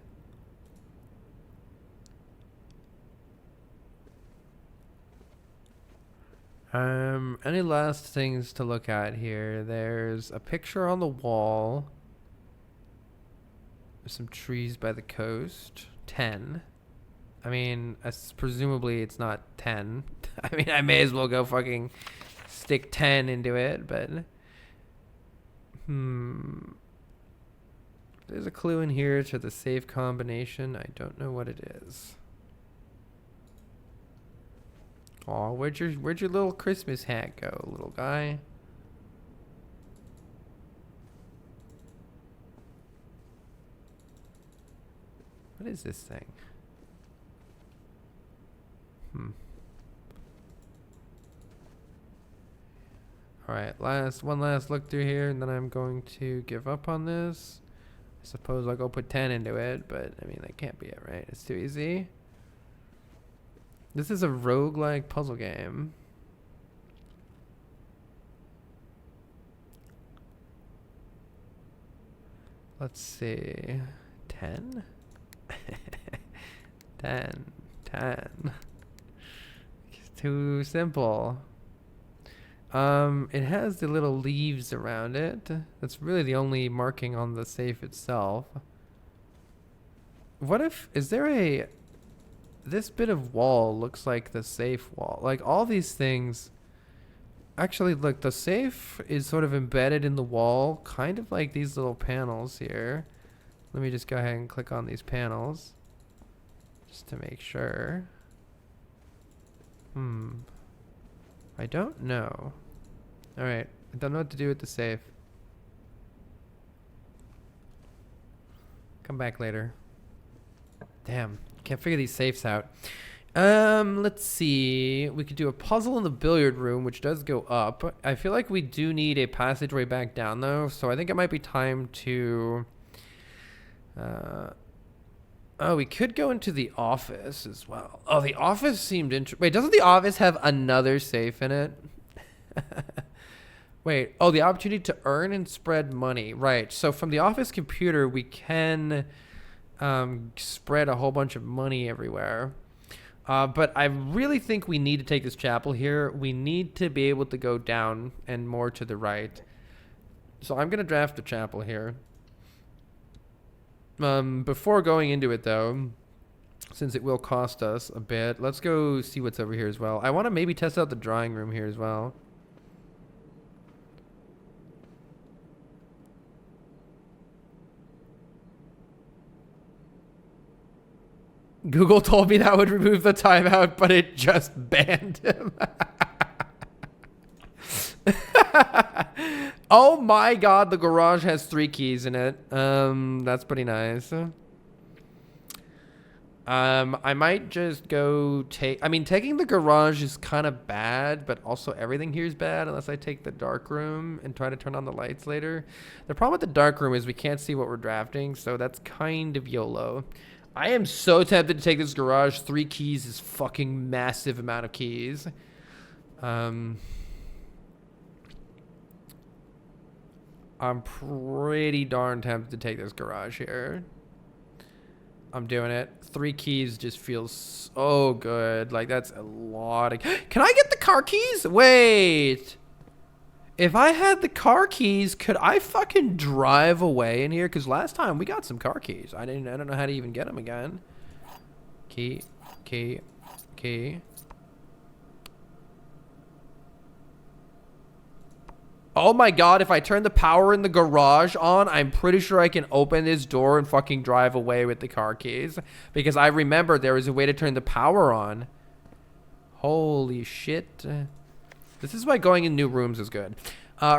Any last things to look at here? There's a picture on the wall. There's some trees by the coast. 10. I mean, presumably it's not 10. I mean, I may as well go fucking stick 10 into it, but... There's a clue in here to the safe combination. I don't know what it is. Aw, where'd your little Christmas hat go, little guy? What is this thing? Alright, one last look through here, and then I'm going to give up on this. I suppose I'll go put 10 into it, but I mean, that can't be it, right? It's too easy. This is a roguelike puzzle game. Let's see. 10? 10. It's too simple. It has the little leaves around it. That's really the only marking on the safe itself. What if, this bit of wall looks like the safe wall. Like all these things, actually look, the safe is sort of embedded in the wall, kind of like these little panels here. Let me just go ahead and click on these panels, just to make sure. I don't know. Alright, I don't know what to do with the safe. Come back later. Damn, can't figure these safes out. Let's see. We could do a puzzle in the billiard room, which does go up. I feel like we do need a passageway back down, though, so I think it might be time to... Oh, we could go into the office as well. Oh, the office seemed interesting. Wait, doesn't the office have another safe in it? Wait, oh, the opportunity to earn and spread money. Right, so from the office computer, we can spread a whole bunch of money everywhere. But I really think we need to take this chapel here. We need to be able to go down and more to the right. So I'm going to draft the chapel here. Before going into it, though, since it will cost us a bit, let's go see what's over here as well. I want to maybe test out the drawing room here as well. Google told me that would remove the timeout, but it just banned him. Oh my god, the garage has 3 keys in it. That's pretty nice. I might just go I mean, taking the garage is kind of bad, but also everything here is bad unless I take the dark room and try to turn on the lights later. The problem with the dark room is we can't see what we're drafting, so that's kind of YOLO. I am so tempted to take this garage. 3 keys is fucking massive amount of keys. I'm pretty darn tempted to take this garage here. I'm doing it. 3 keys just feels so good. Like, that's a lot of... Can I get the car keys? Wait. If I had the car keys, could I fucking drive away in here? Because last time we got some car keys. I don't know how to even get them again. Key. key. Oh my god, if I turn the power in the garage on, I'm pretty sure I can open this door and fucking drive away with the car keys. Because I remember there was a way to turn the power on. Holy shit. This is why going in new rooms is good.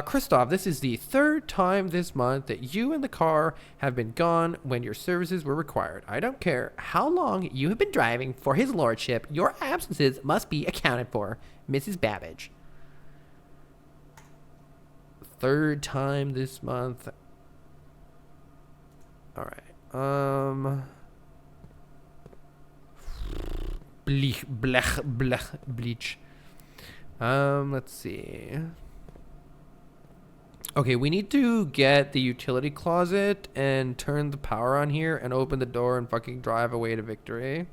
Christoph, this is the 3rd time this month that you and the car have been gone when your services were required. I don't care how long you have been driving for his lordship. Your absences must be accounted for. Mrs. Babbage. 3rd time this month. All right. Bleach. Let's see. Okay, we need to get the utility closet and turn the power on here and open the door and fucking drive away to victory.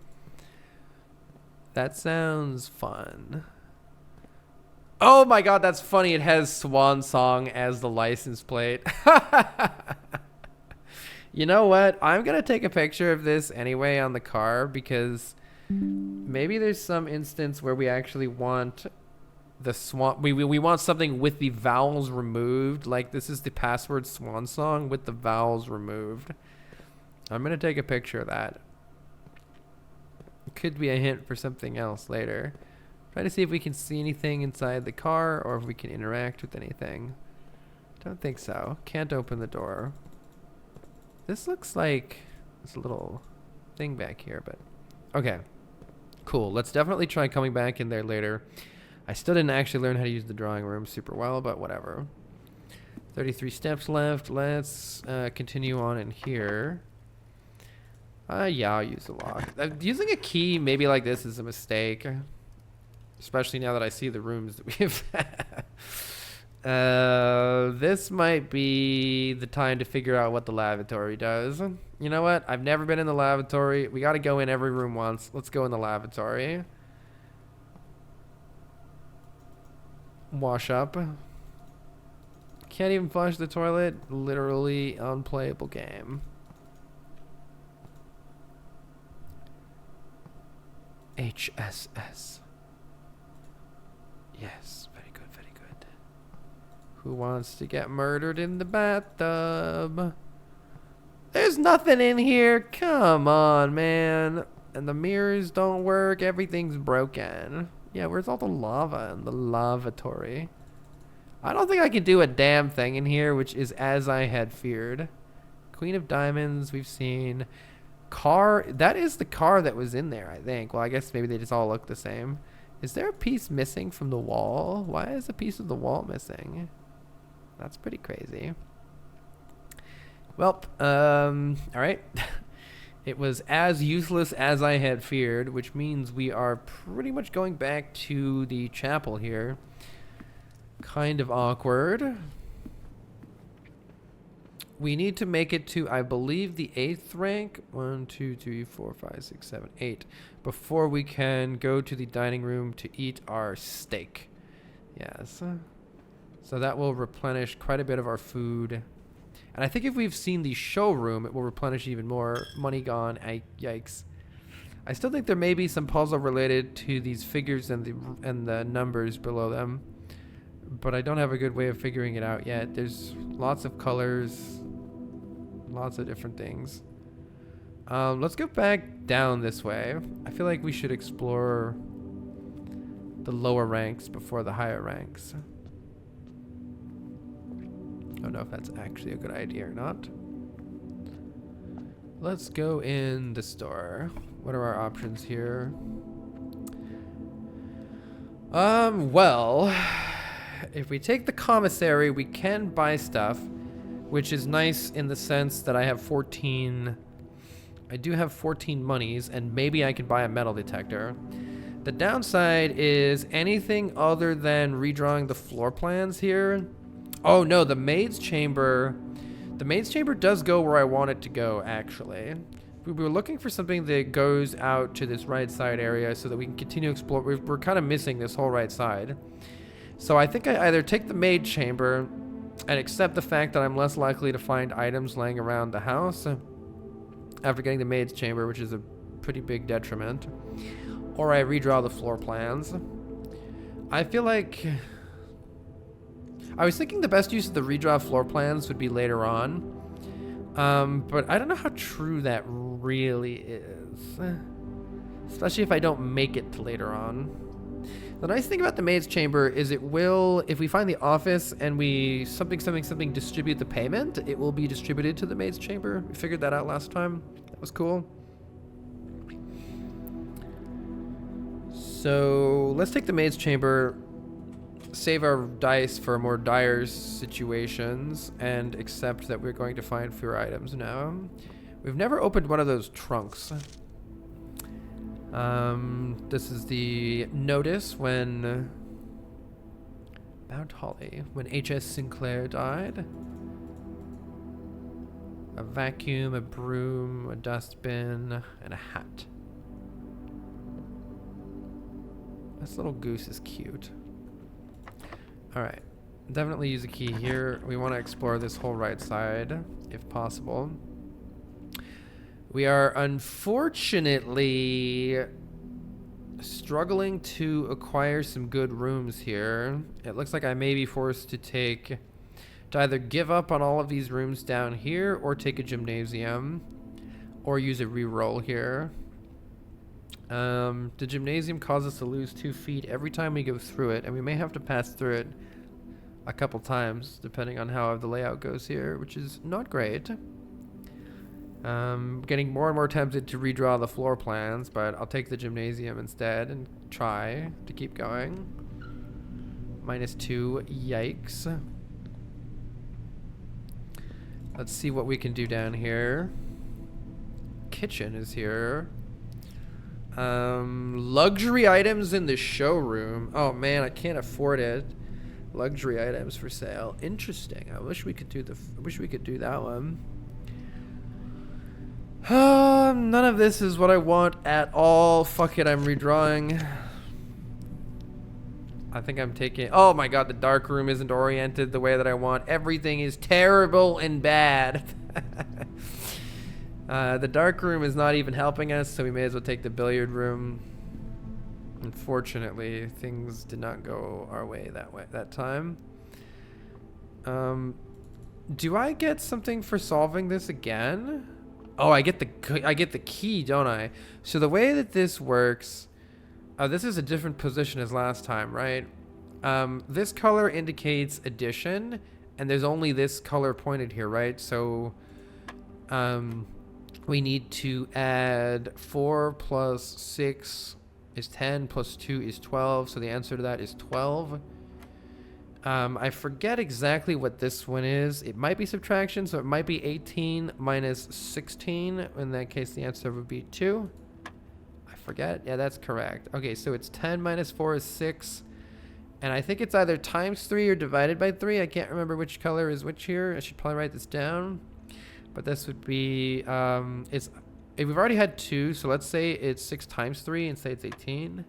That sounds fun. Oh my god, that's funny. It has Swan Song as the license plate. You know what? I'm going to take a picture of this anyway on the car because maybe there's some instance where we actually want the swan. We want something with the vowels removed. Like this is the password Swan Song with the vowels removed. I'm going to take a picture of that. It could be a hint for something else later. Try to see if we can see anything inside the car or if we can interact with anything. Don't think so. Can't open the door. This looks like there's a little thing back here, but okay. Cool. Let's definitely try coming back in there later. I still didn't actually learn how to use the drawing room super well, but whatever. 33 steps left. Let's continue on in here. Yeah, I'll use the lock. Using a key maybe like this is a mistake. Especially now that I see the rooms that we have. This might be the time to figure out what the lavatory does. You know what? I've never been in the lavatory. We got to go in every room once. Let's go in the lavatory. Wash up. Can't even flush the toilet. Literally unplayable game. HSS. Yes, very good, very good. Who wants to get murdered in the bathtub? There's nothing in here. Come on, man. And the mirrors don't work. Everything's broken. Yeah, where's all the lava in the lavatory? I don't think I can do a damn thing in here, which is as I had feared. Queen of Diamonds, we've seen. Car, that is the car that was in there, I think. Well, I guess maybe they just all look the same. Is there a piece missing from the wall? Why is a piece of the wall missing? That's pretty crazy. Well, all right. It was as useless as I had feared, which means we are pretty much going back to the chapel here. Kind of awkward. We need to make it to, I believe, the 8th rank. 1, 2, 3, 4, 5, 6, 7, 8. Before we can go to the dining room to eat our steak. Yes. So that will replenish quite a bit of our food. And I think if we've seen the showroom, it will replenish even more. Money gone. Yikes. I still think there may be some puzzle related to these figures and the numbers below them. But I don't have a good way of figuring it out yet. There's lots of colors. Lots of different things. Let's go back down this way. I feel like we should explore the lower ranks before the higher ranks. I don't know if that's actually a good idea or not. Let's go in the store. What are our options here? Well, if we take the commissary, we can buy stuff, which is nice in the sense that I have 14... I do have 14 monies, and maybe I can buy a metal detector. The downside is anything other than redrawing the floor plans here. Oh no, the maid's chamber. The maid's chamber does go where I want it to go, actually. We were looking for something that goes out to this right side area so that we can continue to explore. We're kind of missing this whole right side. So I think I either take the maid chamber and accept the fact that I'm less likely to find items laying around the house after getting the maid's chamber, which is a pretty big detriment. or I redraw the floor plans. I feel like... I was thinking the best use of the redraw floor plans would be later on. But I don't know how true that really is. Especially if I don't make it to later on. The nice thing about the maid's chamber is it will, if we find the office and we something distribute the payment, it will be distributed to the maid's chamber. We figured that out last time. That was cool. So let's take the maid's chamber, save our dice for more dire situations, and accept that we're going to find fewer items now. We've never opened one of those trunks. This is the notice when Mount Holly, when H.S. Sinclair died. A vacuum, a broom, a dustbin, and a hat. This little goose is cute. Alright, definitely use a key here. We want to explore this whole right side, if possible. We are unfortunately struggling to acquire some good rooms here. It looks like I may be forced to either give up on all of these rooms down here or take a gymnasium or use a reroll here. The gymnasium causes us to lose 2 feet every time we go through it, and we may have to pass through it a couple times depending on how the layout goes here, which is not great. Getting more and more tempted to redraw the floor plans, but I'll take the gymnasium instead and try to keep going. -2, yikes. Let's see what we can do down here. Kitchen is here. Luxury items in the showroom. Oh man, I can't afford it. Luxury items for sale. Interesting. I wish we could do that one. None of this is what I want at all. Fuck it, I'm redrawing. I think I'm taking... Oh my god, the dark room isn't oriented the way that I want. Everything is terrible and bad. The dark room is not even helping us, so we may as well take the billiard room. Unfortunately, things did not go our way that time. Do I get something for solving this again? Oh, I get the key, don't I? So the way that this works, this is a different position as last time, right? This color indicates addition, and there's only this color pointed here, right? So we need to add 4 plus 6 is 10, plus 2 is 12, so the answer to that is 12. I forget exactly what this one is. It might be subtraction, so it might be 18 minus 16. In that case, the answer would be 2. I forget. Yeah, that's correct. Okay, so it's 10 minus 4 is 6. And I think it's either times 3 or divided by 3. I can't remember which color is which here. I should probably write this down. But this would be... we've already had 2, so let's say it's 6 times 3 and say it's 18.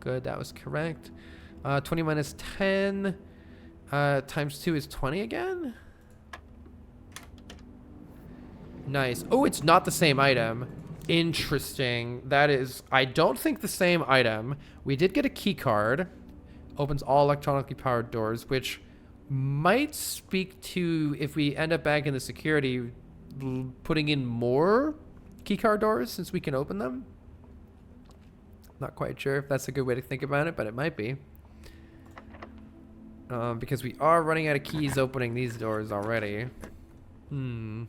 Good, that was correct. 20 minus 10 times 2 is 20 again? Nice. Oh, it's not the same item. Interesting. That is, I don't think the same item. We did get a key card. Opens all electronically powered doors, which might speak to if we end up back in the security, putting in more keycard doors since we can open them. Not quite sure if that's a good way to think about it, but it might be. Because we are running out of keys opening these doors already. We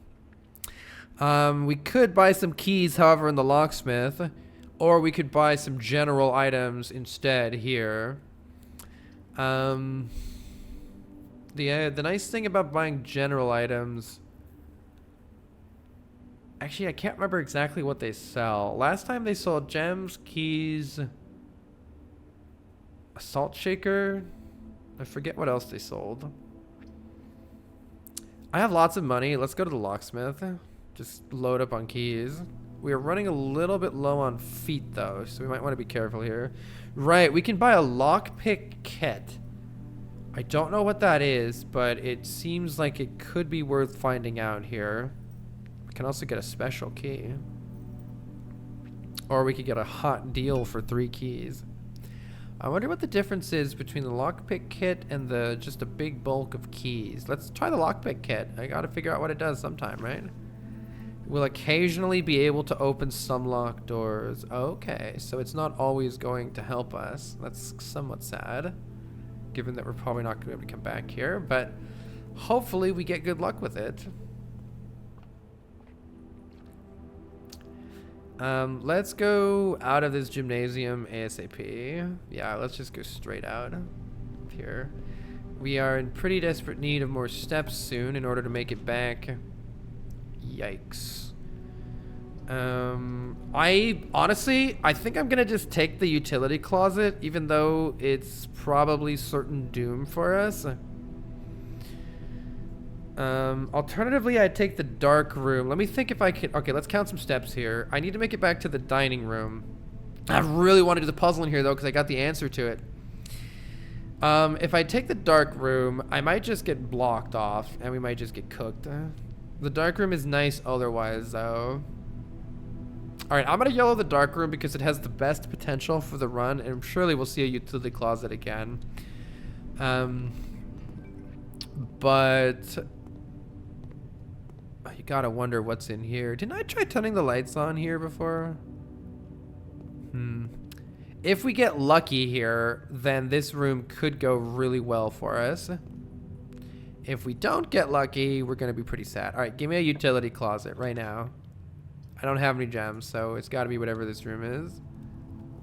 could buy some keys, however, in the locksmith. Or we could buy some general items instead here. The nice thing about buying general items... Actually, I can't remember exactly what they sell. Last time they sold gems, keys, a salt shaker. I forget what else they sold. I have lots of money. Let's go to the locksmith. Just load up on keys. We are running a little bit low on feet, though, so we might want to be careful here. Right, we can buy a lockpick kit. I don't know what that is, but it seems like it could be worth finding out here. We can also get a special key. Or we could get a hot deal for 3 keys. I wonder what the difference is between the lockpick kit and the just a big bulk of keys. Let's try the lockpick kit. I gotta figure out what it does sometime, right? We'll occasionally be able to open some locked doors. Okay, so it's not always going to help us. That's somewhat sad, given that we're probably not going to be able to come back here, but hopefully we get good luck with it. Let's go out of this gymnasium ASAP. Yeah, let's just go straight out here. We are in pretty desperate need of more steps soon in order to make it back. Yikes. I think I'm gonna just take the utility closet, even though it's probably certain doom for us. Alternatively, I'd take the dark room. Let me think if I can. Okay, let's count some steps here. I need to make it back to the dining room. I really want to do the puzzle in here though, because I got the answer to it. If I take the dark room, I might just get blocked off, and we might just get cooked. The dark room is nice otherwise, though. Alright, I'm gonna yellow the dark room because it has the best potential for the run, and surely we'll see a utility closet again. But you gotta wonder what's in here. Didn't I try turning the lights on here before? If we get lucky here, then this room could go really well for us. If we don't get lucky, we're gonna be pretty sad. Alright, give me a utility closet right now. I don't have any gems, so it's gotta be whatever this room is.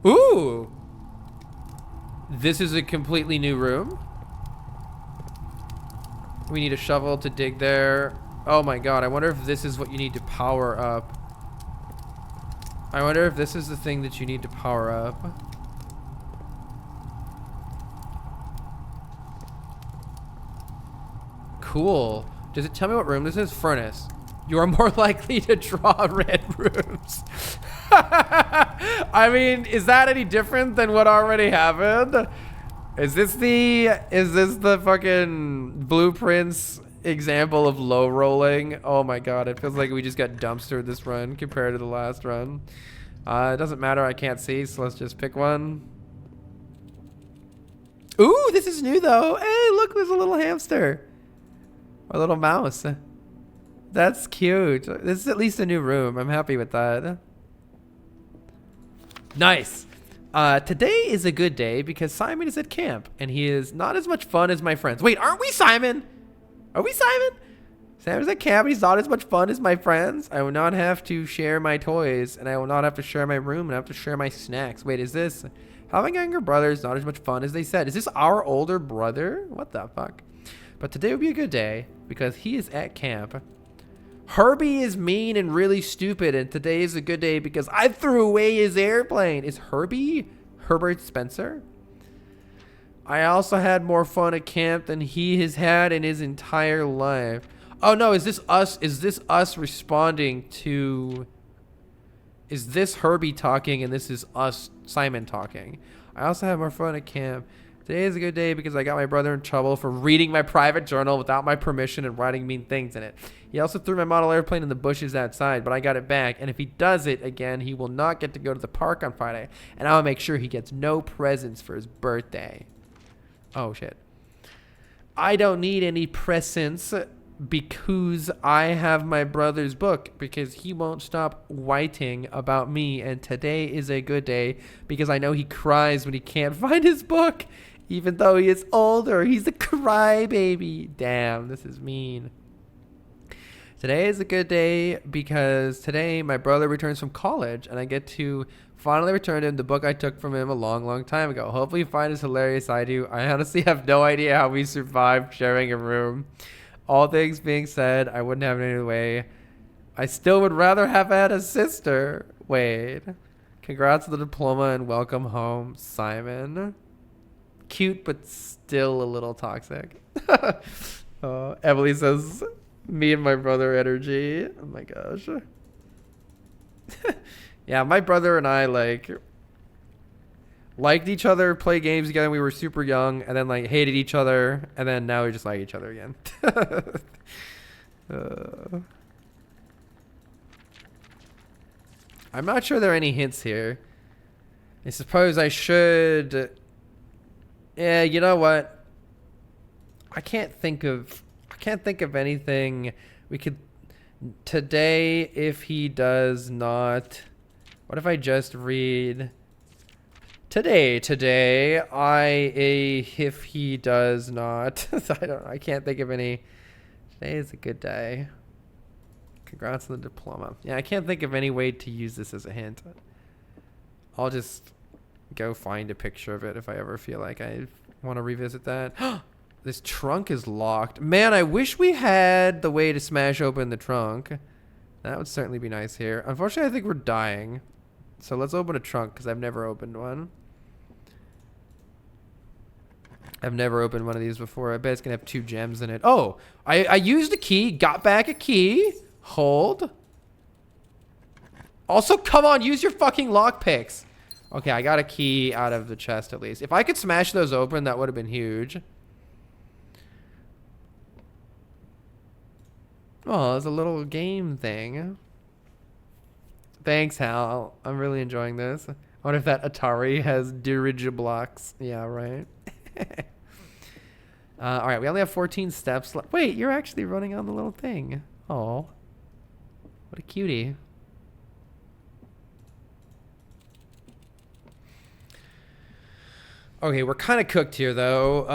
Ooh! This is a completely new room. We need a shovel to dig there. Oh my god, I wonder if this is what you need to power up. I wonder if this is the thing that you need to power up. Cool. Does it tell me what room this is? Furnace. You are more likely to draw red rooms. I mean, is that any different than what already happened? Is this the fucking blueprints example of low rolling? Oh my god, it feels like we just got dumpstered this run compared to the last run. It doesn't matter, I can't see, so let's just pick one. Ooh, this is new though. Hey, look, there's a little hamster. Or a little mouse. That's cute. This is at least a new room. I'm happy with that. Nice. Today is a good day because Simon is at camp and he is not as much fun as my friends. Wait, aren't we Simon? Are we Simon? Simon's at camp and he's not as much fun as my friends. I will not have to share my toys and I will not have to share my room and I have to share my snacks. Wait, is this having younger brother is not as much fun as they said? Is this our older brother? What the fuck? But today would be a good day because he is at camp. Herbie is mean and really stupid, and today is a good day because I threw away his airplane. Is Herbie Herbert Spencer? I also had more fun at camp than he has had in his entire life. Oh no, is this us? Is this us responding to... Is this Herbie talking and this is us, Simon, talking? I also had more fun at camp. Today is a good day because I got my brother in trouble for reading my private journal without my permission and writing mean things in it. He also threw my model airplane in the bushes outside, but I got it back. And if he does it again, he will not get to go to the park on Friday. And I'll make sure he gets no presents for his birthday. Oh, shit. I don't need any presents because I have my brother's book because he won't stop whiting about me. And today is a good day because I know he cries when he can't find his book. Even though he is older, he's a crybaby. Damn, this is mean. Today is a good day because today my brother returns from college and I get to finally return him the book I took from him a long, long time ago. Hopefully you find it as hilarious as I do. I honestly have no idea how we survived sharing a room. All things being said, I wouldn't have it any way. I still would rather have had a sister. Wait. Congrats on the diploma and welcome home, Simon. Cute, but still a little toxic. Emily says, me and my brother energy. Oh my gosh. Yeah, my brother and I liked each other, play games together when we were super young, and then hated each other, and then now we just like each other again. I'm not sure there are any hints here. I suppose I should... Yeah, you know what? I can't think of anything we could... Today, if he does not... What if I just read... Today, if he does not... I can't think of any... Today is a good day. Congrats on the diploma. Yeah, I can't think of any way to use this as a hint. I'll just go find a picture of it if I ever feel like I want to revisit that. This trunk is locked. Man, I wish we had the way to smash open the trunk. That would certainly be nice here. Unfortunately, I think we're dying. So let's open a trunk because I've never opened one. I've never opened one of these before. I bet it's going to have 2 gems in it. Oh, I used a key, got back a key. Hold. Also, come on, use your fucking lockpicks. Okay, I got a key out of the chest at least. If I could smash those open, that would have been huge. Oh, there's a little game thing. Thanks, Hal. I'm really enjoying this. I wonder if that Atari has dirigiblocks. Yeah, right. All right, we only have 14 steps left. Wait, you're actually running on the little thing. Oh. What a cutie. Okay, we're kind of cooked here, though.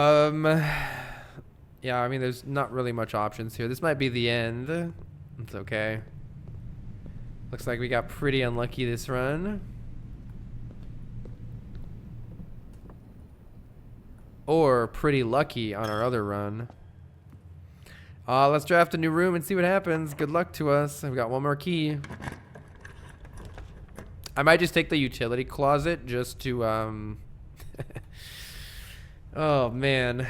Yeah, I mean, there's not really much options here. This might be the end. It's okay. Looks like we got pretty unlucky this run. Or pretty lucky on our other run. Let's draft a new room and see what happens. Good luck to us. We've got one more key. I might just take the utility closet just to, oh, man.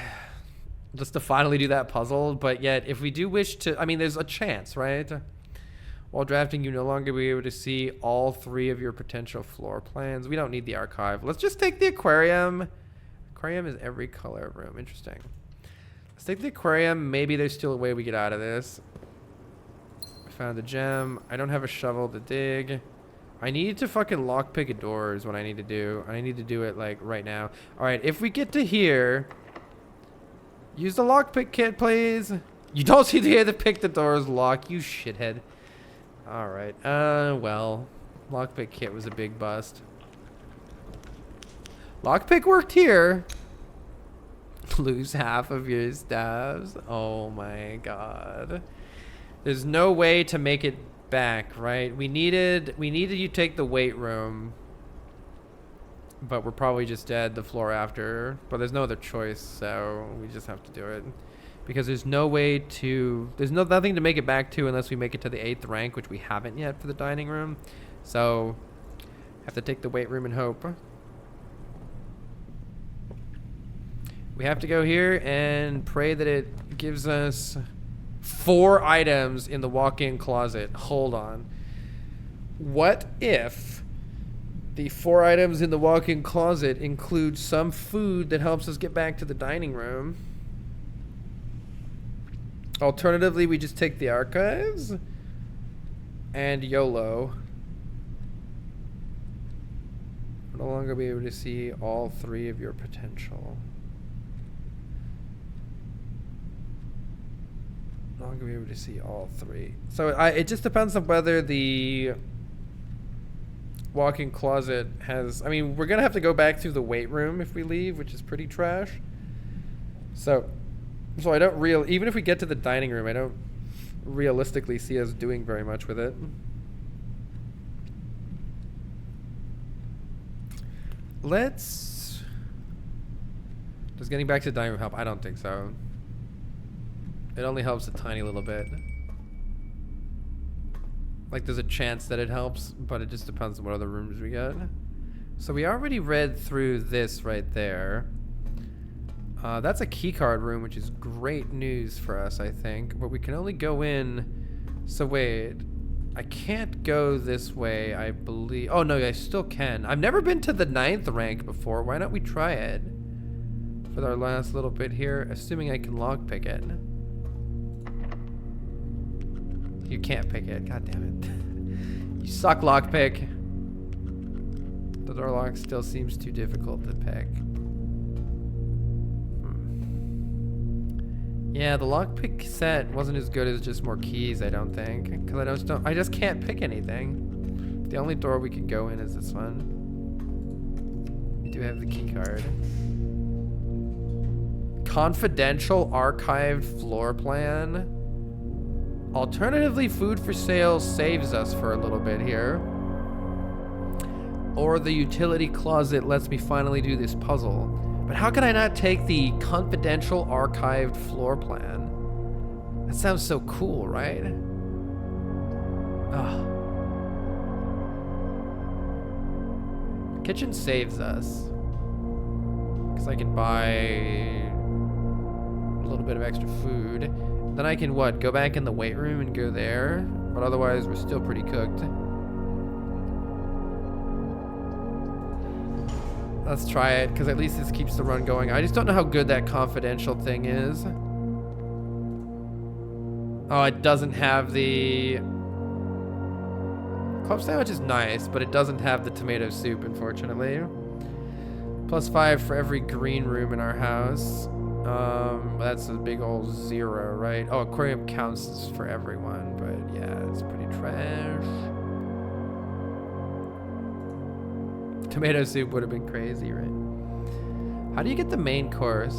Just to finally do that puzzle. But yet, if we do wish to... I mean, there's a chance, right? While drafting, you no longer be able to see all 3 of your potential floor plans. We don't need the archive. Let's just take the aquarium. Aquarium is every color room. Interesting. Let's take the aquarium. Maybe there's still a way we get out of this. I found a gem. I don't have a shovel to dig. I need to fucking lockpick a door is what I need to do. I need to do it like right now. All right, if we get to here, use the lockpick kit, please. You don't see here to pick the doors lock, you shithead. All right. Well, lockpick kit was a big bust. Lockpick worked here. Lose half of your stabs. Oh my god. There's no way to make it back, right? We needed you to take the weight room. But we're probably just dead the floor after. But there's no other choice, so we just have to do it. Because there's no way to... There's nothing to make it back to unless we make it to the 8th rank, which we haven't yet for the dining room. So, have to take the weight room and hope. We have to go here and pray that it gives us 4 items in the walk-in closet. Hold on. What if the 4 items in the walk-in closet include some food that helps us get back to the dining room? Alternatively, we just take the archives and YOLO. No longer be able to see all 3 of your potential. No longer be able to see all 3. So it just depends on whether the walk-in closet has... I mean, we're gonna have to go back through the weight room if we leave, which is pretty trash. So I don't even if we get to the dining room, I don't realistically see us doing very much with it. Does getting back to the dining room help? I don't think so. It only helps a tiny little bit. Like there's a chance that it helps, but it just depends on what other rooms we get. So we already read through this right there. That's a keycard room, which is great news for us, I think. But we can only go in... So wait, I can't go this way, I believe. Oh no, I still can. I've never been to the 9th rank before. Why don't we try it? For our last little bit here, assuming I can lockpick it. You can't pick it, god damn it. You suck, lockpick. The door lock still seems too difficult to pick. Yeah, the lockpick set wasn't as good as just more keys, I don't think. Because I just can't pick anything. The only door we can go in is this one. We do have the key card. Confidential archived floor plan. Alternatively, food for sale saves us for a little bit here. Or the utility closet lets me finally do this puzzle. But how can I not take the confidential archived floor plan? That sounds so cool, right? Ugh. Kitchen saves us. Because I can buy a little bit of extra food. Then I can, what, go back in the weight room and go there? But otherwise, we're still pretty cooked. Let's try it, because at least this keeps the run going. I just don't know how good that confidential thing is. Oh, it doesn't have the... Club sandwich is nice, but it doesn't have the tomato soup, unfortunately. +5 for every green room in our house. That's a big old 0, right? Oh, aquarium counts for everyone, but yeah, it's pretty trash. Tomato soup would have been crazy, right? How do you get the main course?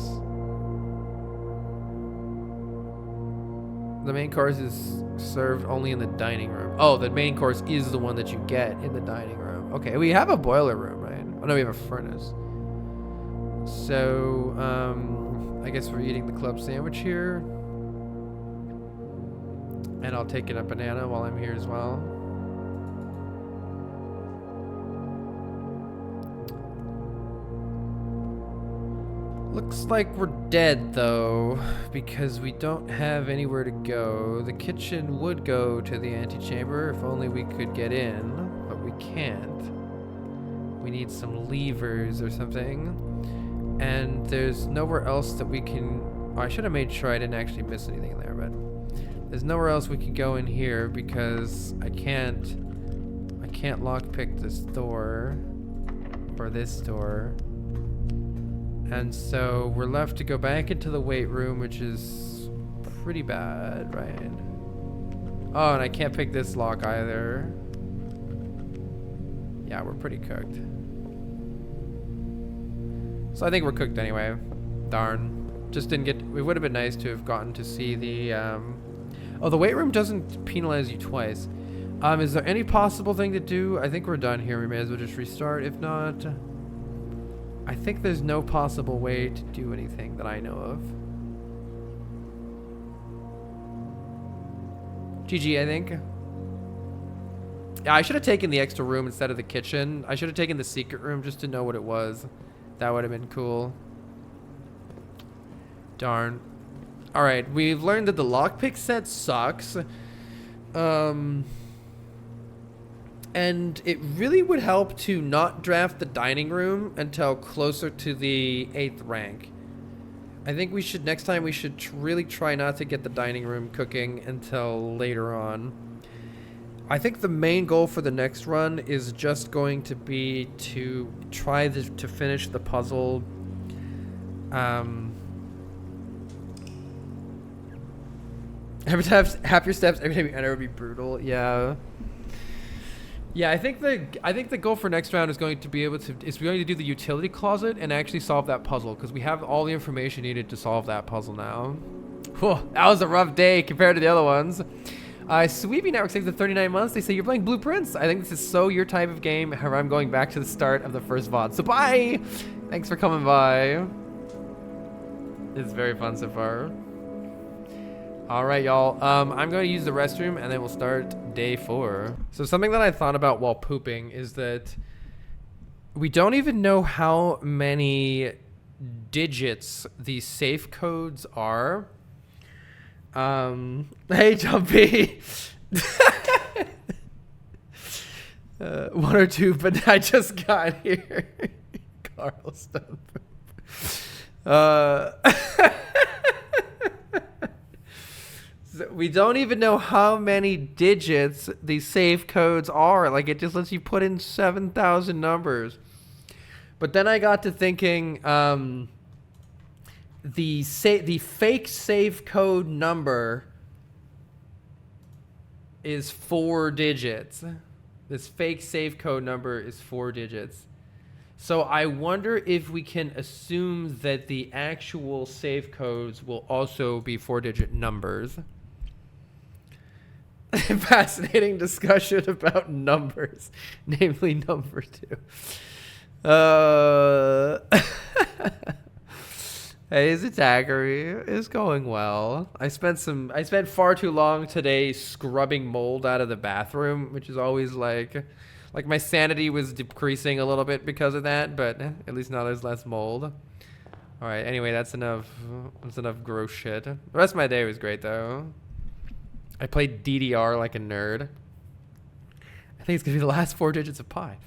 The main course is served only in the dining room. Oh, the main course is the one that you get in the dining room. Okay, we have a boiler room, right? Oh no, we have a furnace. So, I guess we're eating the club sandwich here. And I'll take in a banana while I'm here as well. Looks like we're dead though, because we don't have anywhere to go. The kitchen would go to the antechamber if only we could get in, but we can't. We need some levers or something. And there's nowhere else that we can... Oh, I should have made sure I didn't actually miss anything there, but... There's nowhere else we can go in here because I can't lockpick this door. Or this door. And so we're left to go back into the weight room, which is pretty bad, right? Oh, and I can't pick this lock either. Yeah, we're pretty cooked. So I think we're cooked anyway. Darn. Just didn't get... It would have been nice to have gotten to see the... Oh, the weight room doesn't penalize you twice. Is there any possible thing to do? I think we're done here. We may as well just restart. If not... I think there's no possible way to do anything that I know of. GG, I think. Yeah, I should have taken the extra room instead of the kitchen. I should have taken the secret room just to know what it was. That would have been cool. Darn. Alright, we've learned that the lockpick set sucks. And it really would help to not draft the dining room until closer to the 8th rank. I think we should, next time we should really try not to get the dining room cooking until later on. I think the main goal for the next run is just going to be to try to finish the puzzle. Every time, half your steps every time you enter would be brutal. Yeah. Yeah, I think the goal for next round is going to be do the utility closet and actually solve that puzzle, because we have all the information needed to solve that puzzle now. Whew, that was a rough day compared to the other ones. Sweepy Network says the 39 months. They say you're playing Blueprints. I think this is so your type of game. However, I'm going back to the start of the first VOD. So bye. Thanks for coming by. It's very fun so far. All right, y'all. I'm going to use the restroom and then we'll start day 4. So something that I thought about while pooping is that we don't even know how many digits these safe codes are. Hey, Jumpy. 1 or 2, but I just got here. Carl, stop. We don't even know how many digits these safe codes are. Like, it just lets you put in 7,000 numbers. But then I got to thinking, the fake safe code number is 4 digits. This fake safe code number is 4 digits. So I wonder if we can assume that the actual safe codes will also be 4-digit numbers. Fascinating discussion about numbers, namely number 2. His attackery is going well. I spent far too long today scrubbing mold out of the bathroom, which is always like my sanity was decreasing a little bit because of that, but at least now there's less mold. All right, anyway, that's enough gross shit. The rest of my day was great though. I played DDR like a nerd. I think it's gonna be the last 4 digits of pi.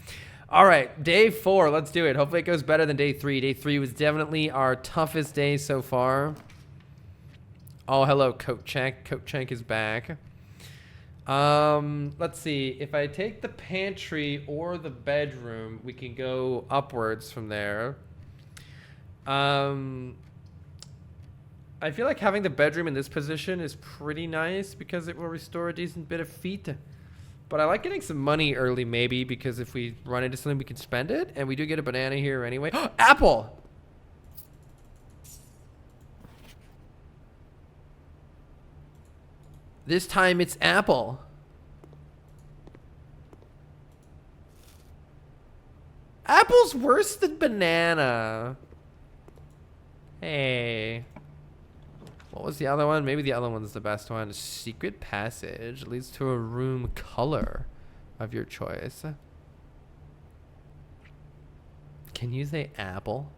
All right, day 4, let's do it. Hopefully it goes better than day 3. Day 3 was definitely our toughest day so far. Oh, hello, Coatchank. Coatchank is back. Let's see. If I take the pantry or the bedroom, we can go upwards from there. I feel like having the bedroom in this position is pretty nice because it will restore a decent bit of feet. But I like getting some money early maybe because if we run into something we can spend it. And we do get a banana here anyway. Apple! This time it's apple. Apple's worse than banana. Hey. What was the other one? Maybe the other one's the best one. Secret passage leads to a room color of your choice. Can you say apple?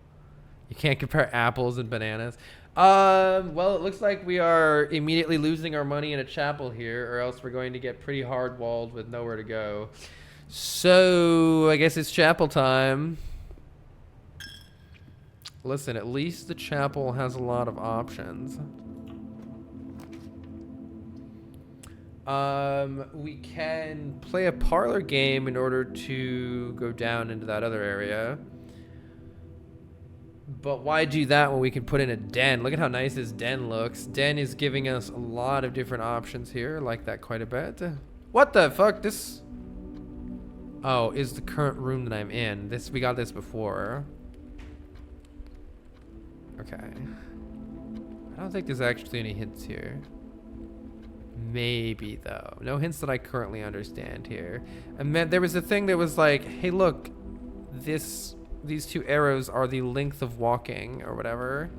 You can't compare apples and bananas. Well, it looks like we are immediately losing our money in a chapel here, or else we're going to get pretty hard walled with nowhere to go. So I guess it's chapel time. Listen, at least the chapel has a lot of options. We can play a parlor game in order to go down into that other area. But why do that when we can put in a den? Look at how nice this den looks. Den is giving us a lot of different options here. I like that quite a bit. What the fuck? This... Oh, is the current room that I'm in. We got this before. Okay. I don't think there's actually any hints here. Maybe though. No hints that I currently understand here. And then there was a thing that was like, hey look, these 2 arrows are the length of walking or whatever.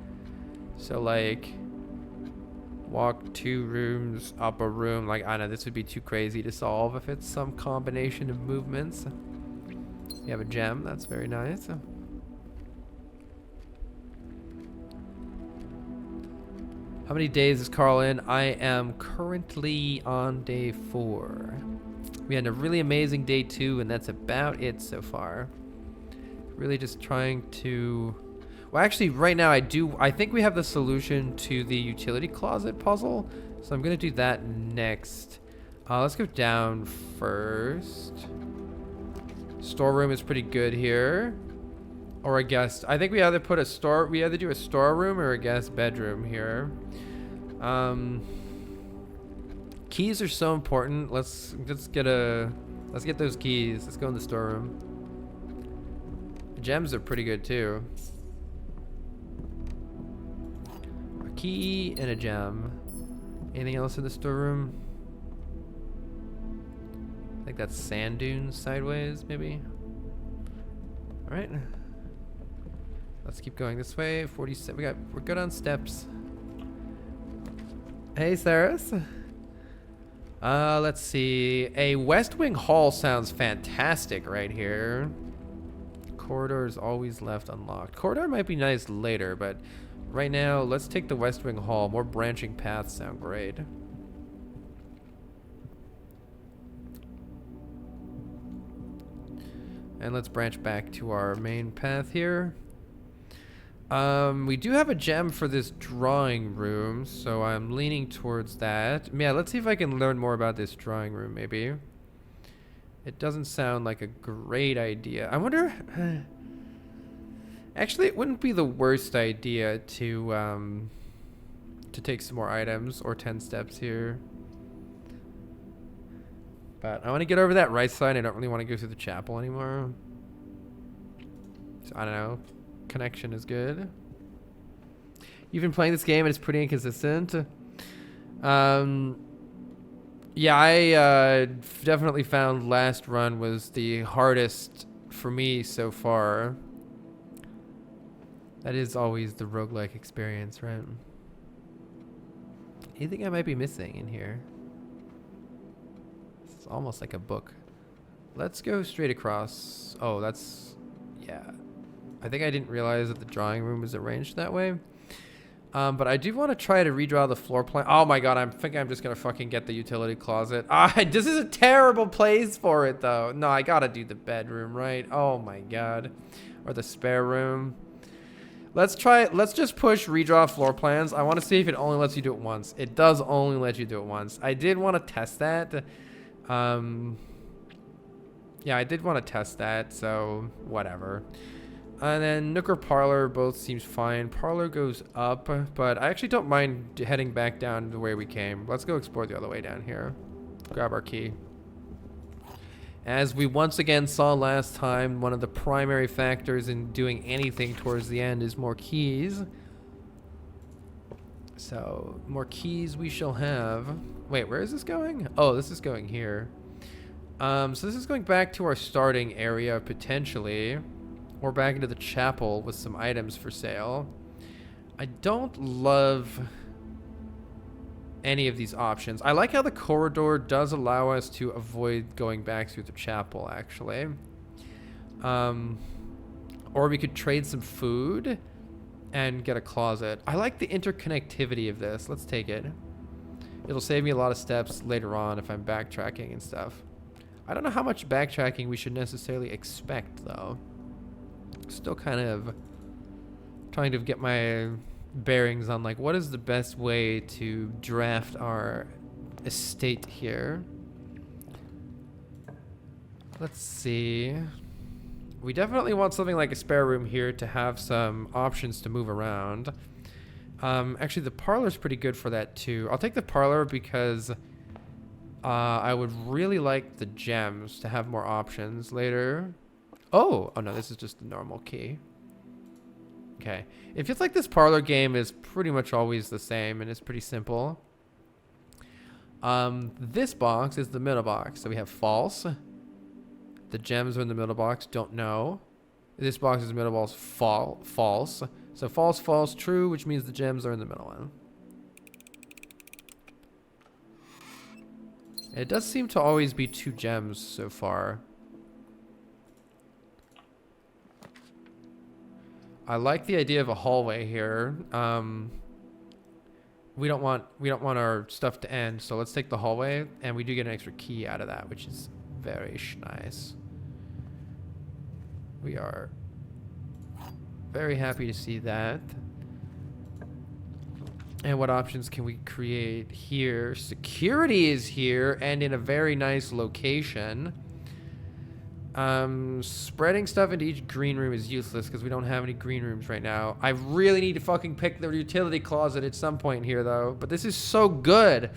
So like walk 2 rooms up a room. Like I know this would be too crazy to solve if it's some combination of movements. You have a gem, that's very nice. How many days is Carl in? I am currently on day 4. We had a really amazing day 2, and that's about it so far. Really just trying to... Well, actually, right now I think we have the solution to the utility closet puzzle, so I'm going to do that next. Let's go down first. Storeroom is pretty good here. Or a guest. I think we either do a storeroom or a guest bedroom here. Keys are so important. Let's get those keys. Let's go in the storeroom. The gems are pretty good too. A key and a gem. Anything else in the storeroom? I think that's sand dunes sideways, maybe. All right. Let's keep going this way. 47. We're good on steps. Hey, Saris. Let's see. A West Wing hall sounds fantastic right here. Corridor is always left unlocked. Corridor might be nice later, but right now, let's take the West Wing hall. More branching paths sound great. And let's branch back to our main path here. We do have a gem for this drawing room, so I'm leaning towards that. Yeah, let's see if I can learn more about this drawing room, maybe. It doesn't sound like a great idea. I wonder... Actually, it wouldn't be the worst idea to take some more items or 10 steps here. But I want to get over that right side. I don't really want to go through the chapel anymore. So, I don't know. Connection is good. You've been playing this game and it's pretty inconsistent. Yeah, I definitely found last run was the hardest for me so far. That is always the roguelike experience, right? Anything I might be missing in here? It's almost like a book. Let's go straight across. Oh, that's... yeah. I think I didn't realize that the drawing room was arranged that way. But I do want to try to redraw the floor plan. Oh my god, I'm thinking I'm just going to fucking get the utility closet. This is a terrible place for it, though. No, I got to do the bedroom, right? Oh my god. Or the spare room. Let's just push redraw floor plans. I want to see if it only lets you do it once. It does only let you do it once. I did want to test that. Yeah, I did want to test that, so whatever. And then Nook or Parlor both seems fine. Parlor goes up, but I actually don't mind heading back down the way we came. Let's go explore the other way down here. Grab our key. As we once again saw last time, one of the primary factors in doing anything towards the end is more keys. So, more keys we shall have. Wait, where is this going? Oh, this is going here. So this is going back to our starting area, potentially. Or back into the chapel with some items for sale. I don't love any of these options. I like how the corridor does allow us to avoid going back through the chapel, actually. Or we could trade some food and get a closet. I like the interconnectivity of this. Let's take it. It'll save me a lot of steps later on if I'm backtracking and stuff. I don't know how much backtracking we should necessarily expect, though. Still kind of trying to get my bearings on, like, what is the best way to draft our estate here. Let's see. We definitely want something like a spare room here to have some options to move around. Actually, the parlor's pretty good for that, too. I'll take the parlor because I would really like the gems to have more options later. Oh no, this is just the normal key. Okay. It feels like this parlor game is pretty much always the same and it's pretty simple. This box is the middle box. So we have false. The gems are in the middle box. Don't know. This box is the middle box. False. So false, false, true, which means the gems are in the middle one. It does seem to always be 2 gems so far. I like the idea of a hallway here. We don't want our stuff to end, so let's take the hallway, and we do get an extra key out of that, which is very nice. We are very happy to see that. And what options can we create here? Security is here and in a very nice location. Spreading stuff into each green room is useless because we don't have any green rooms right now. I really need to fucking pick the utility closet at some point here, though. But this is so good.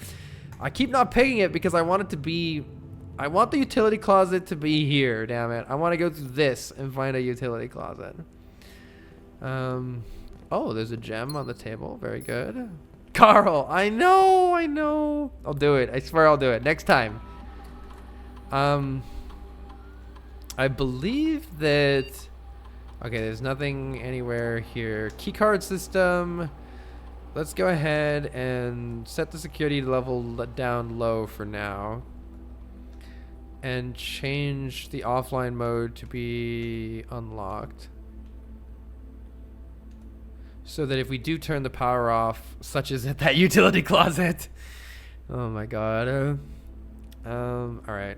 I keep not picking it because I want it to be... I want the utility closet to be here, damn it. I want to go through this and find a utility closet. Oh, there's a gem on the table. Very good. Carl, I know. I'll do it. I swear I'll do it. Next time. I believe that... Okay, there's nothing anywhere here. Keycard system. Let's go ahead and set the security level down low for now. And change the offline mode to be unlocked. So that if we do turn the power off, such as at that utility closet. Oh my god. Alright.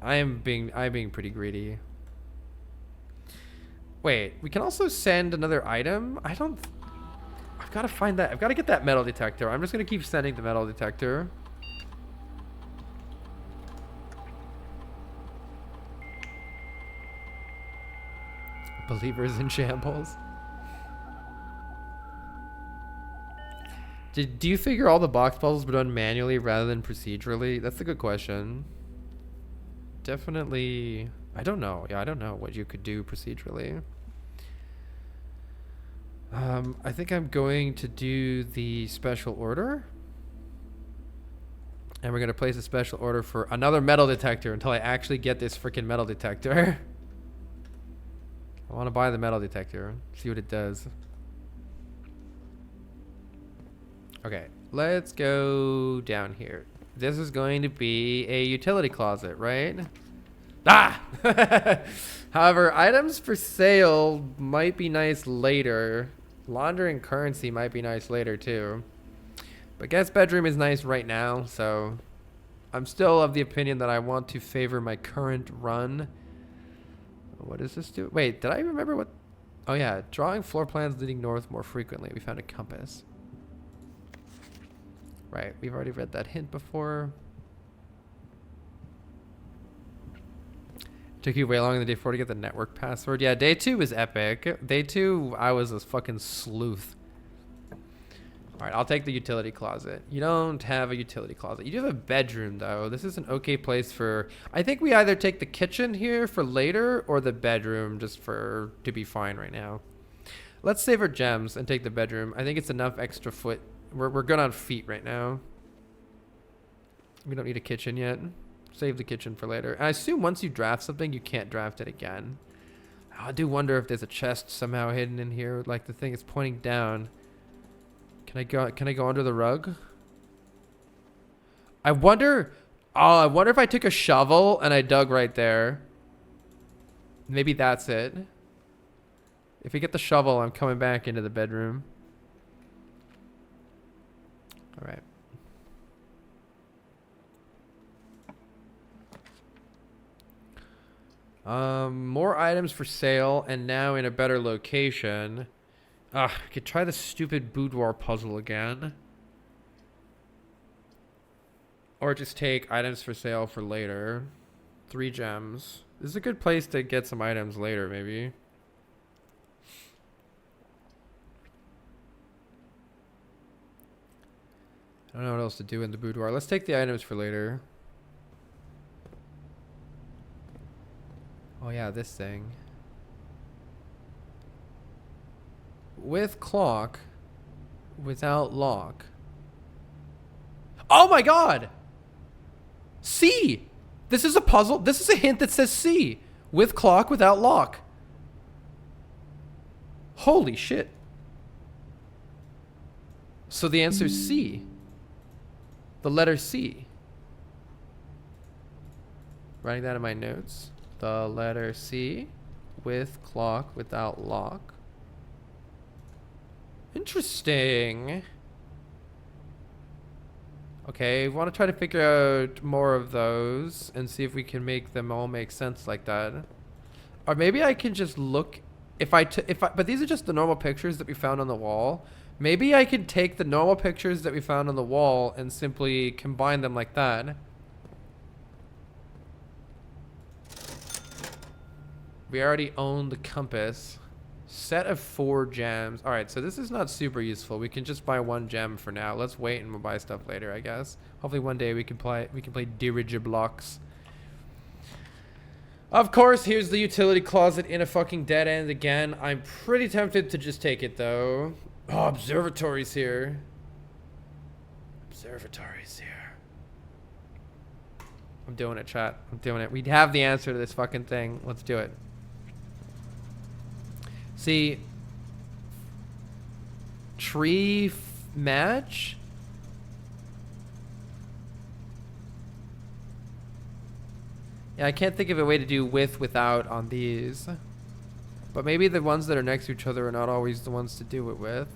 I'm being pretty greedy. Wait, we can also send another item? I don't... I've got to find that. I've got to get that metal detector. I'm just going to keep sending the metal detector. Believers in shambles. Do you figure all the box puzzles were done manually rather than procedurally? That's a good question. Definitely... I don't know. Yeah, I don't know what you could do procedurally. I think I'm going to do the special order. And we're going to place a special order for another metal detector until I actually get this freaking metal detector. I want to buy the metal detector. See what it does. Okay, let's go down here. This is going to be a utility closet, right? Ah! However, items for sale might be nice later. Laundering currency might be nice later too. But guest bedroom is nice right now, so I'm still of the opinion that I want to favor my current run. What does this do? Wait, did I remember what? Oh yeah, drawing floor plans leading north more frequently. We found a compass. Right, we've already read that hint before. Took you way longer than day 4 to get the network password. Yeah, day 2 was epic. Day 2, I was a fucking sleuth. Alright, I'll take the utility closet. You don't have a utility closet. You do have a bedroom, though. This is an okay place for... I think we either take the kitchen here for later or the bedroom just for... to be fine right now. Let's save our gems and take the bedroom. I think it's enough extra foot. We're good on feet right now. We don't need a kitchen yet. Save the kitchen for later. I assume once you draft something, you can't draft it again. I do wonder if there's a chest somehow hidden in here. Like the thing is pointing down. Can I go under the rug? I wonder if I took a shovel and I dug right there. Maybe that's it. If we get the shovel, I'm coming back into the bedroom. All right. More items for sale and now in a better location. I could try the stupid boudoir puzzle again. Or just take items for sale for later. 3 gems. This is a good place to get some items later, maybe. I don't know what else to do in the boudoir. Let's take the items for later. Oh yeah, this thing. With clock, without lock. Oh my god! C! This is a puzzle. This is a hint that says C. With clock, without lock. Holy shit. So the answer is C. The letter C. Writing that in my notes. The letter C. With clock, without lock. Interesting. Okay, we want to try to figure out more of those and see if we can make them all make sense like that. Or maybe I can just look but these are just the normal pictures that we found on the wall. Maybe I could take the normal pictures that we found on the wall and simply combine them like that. We already own the compass. Set of 4 gems. Alright, so this is not super useful. We can just buy 1 gem for now. Let's wait and we'll buy stuff later, I guess. Hopefully one day we can play dirigiblocks. Of course, here's the utility closet in a fucking dead end again. I'm pretty tempted to just take it though. Oh, observatory's here. Observatory's here. I'm doing it, chat. I'm doing it. We have the answer to this fucking thing. Let's do it. See, tree match. Yeah, I can't think of a way to do with without on these. But maybe the ones that are next to each other are not always the ones to do it with.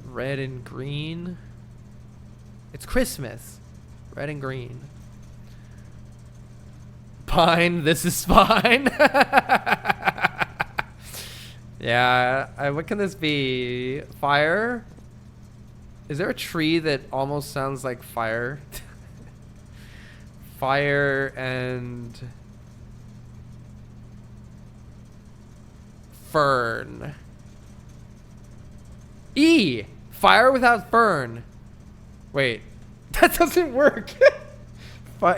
Red and green. It's Christmas. Red and green. fine. This is fine. Yeah, what can this be? Fire? Is there a tree that almost sounds like fire? Fire and fern. E! Fire without fern. Wait, that doesn't work.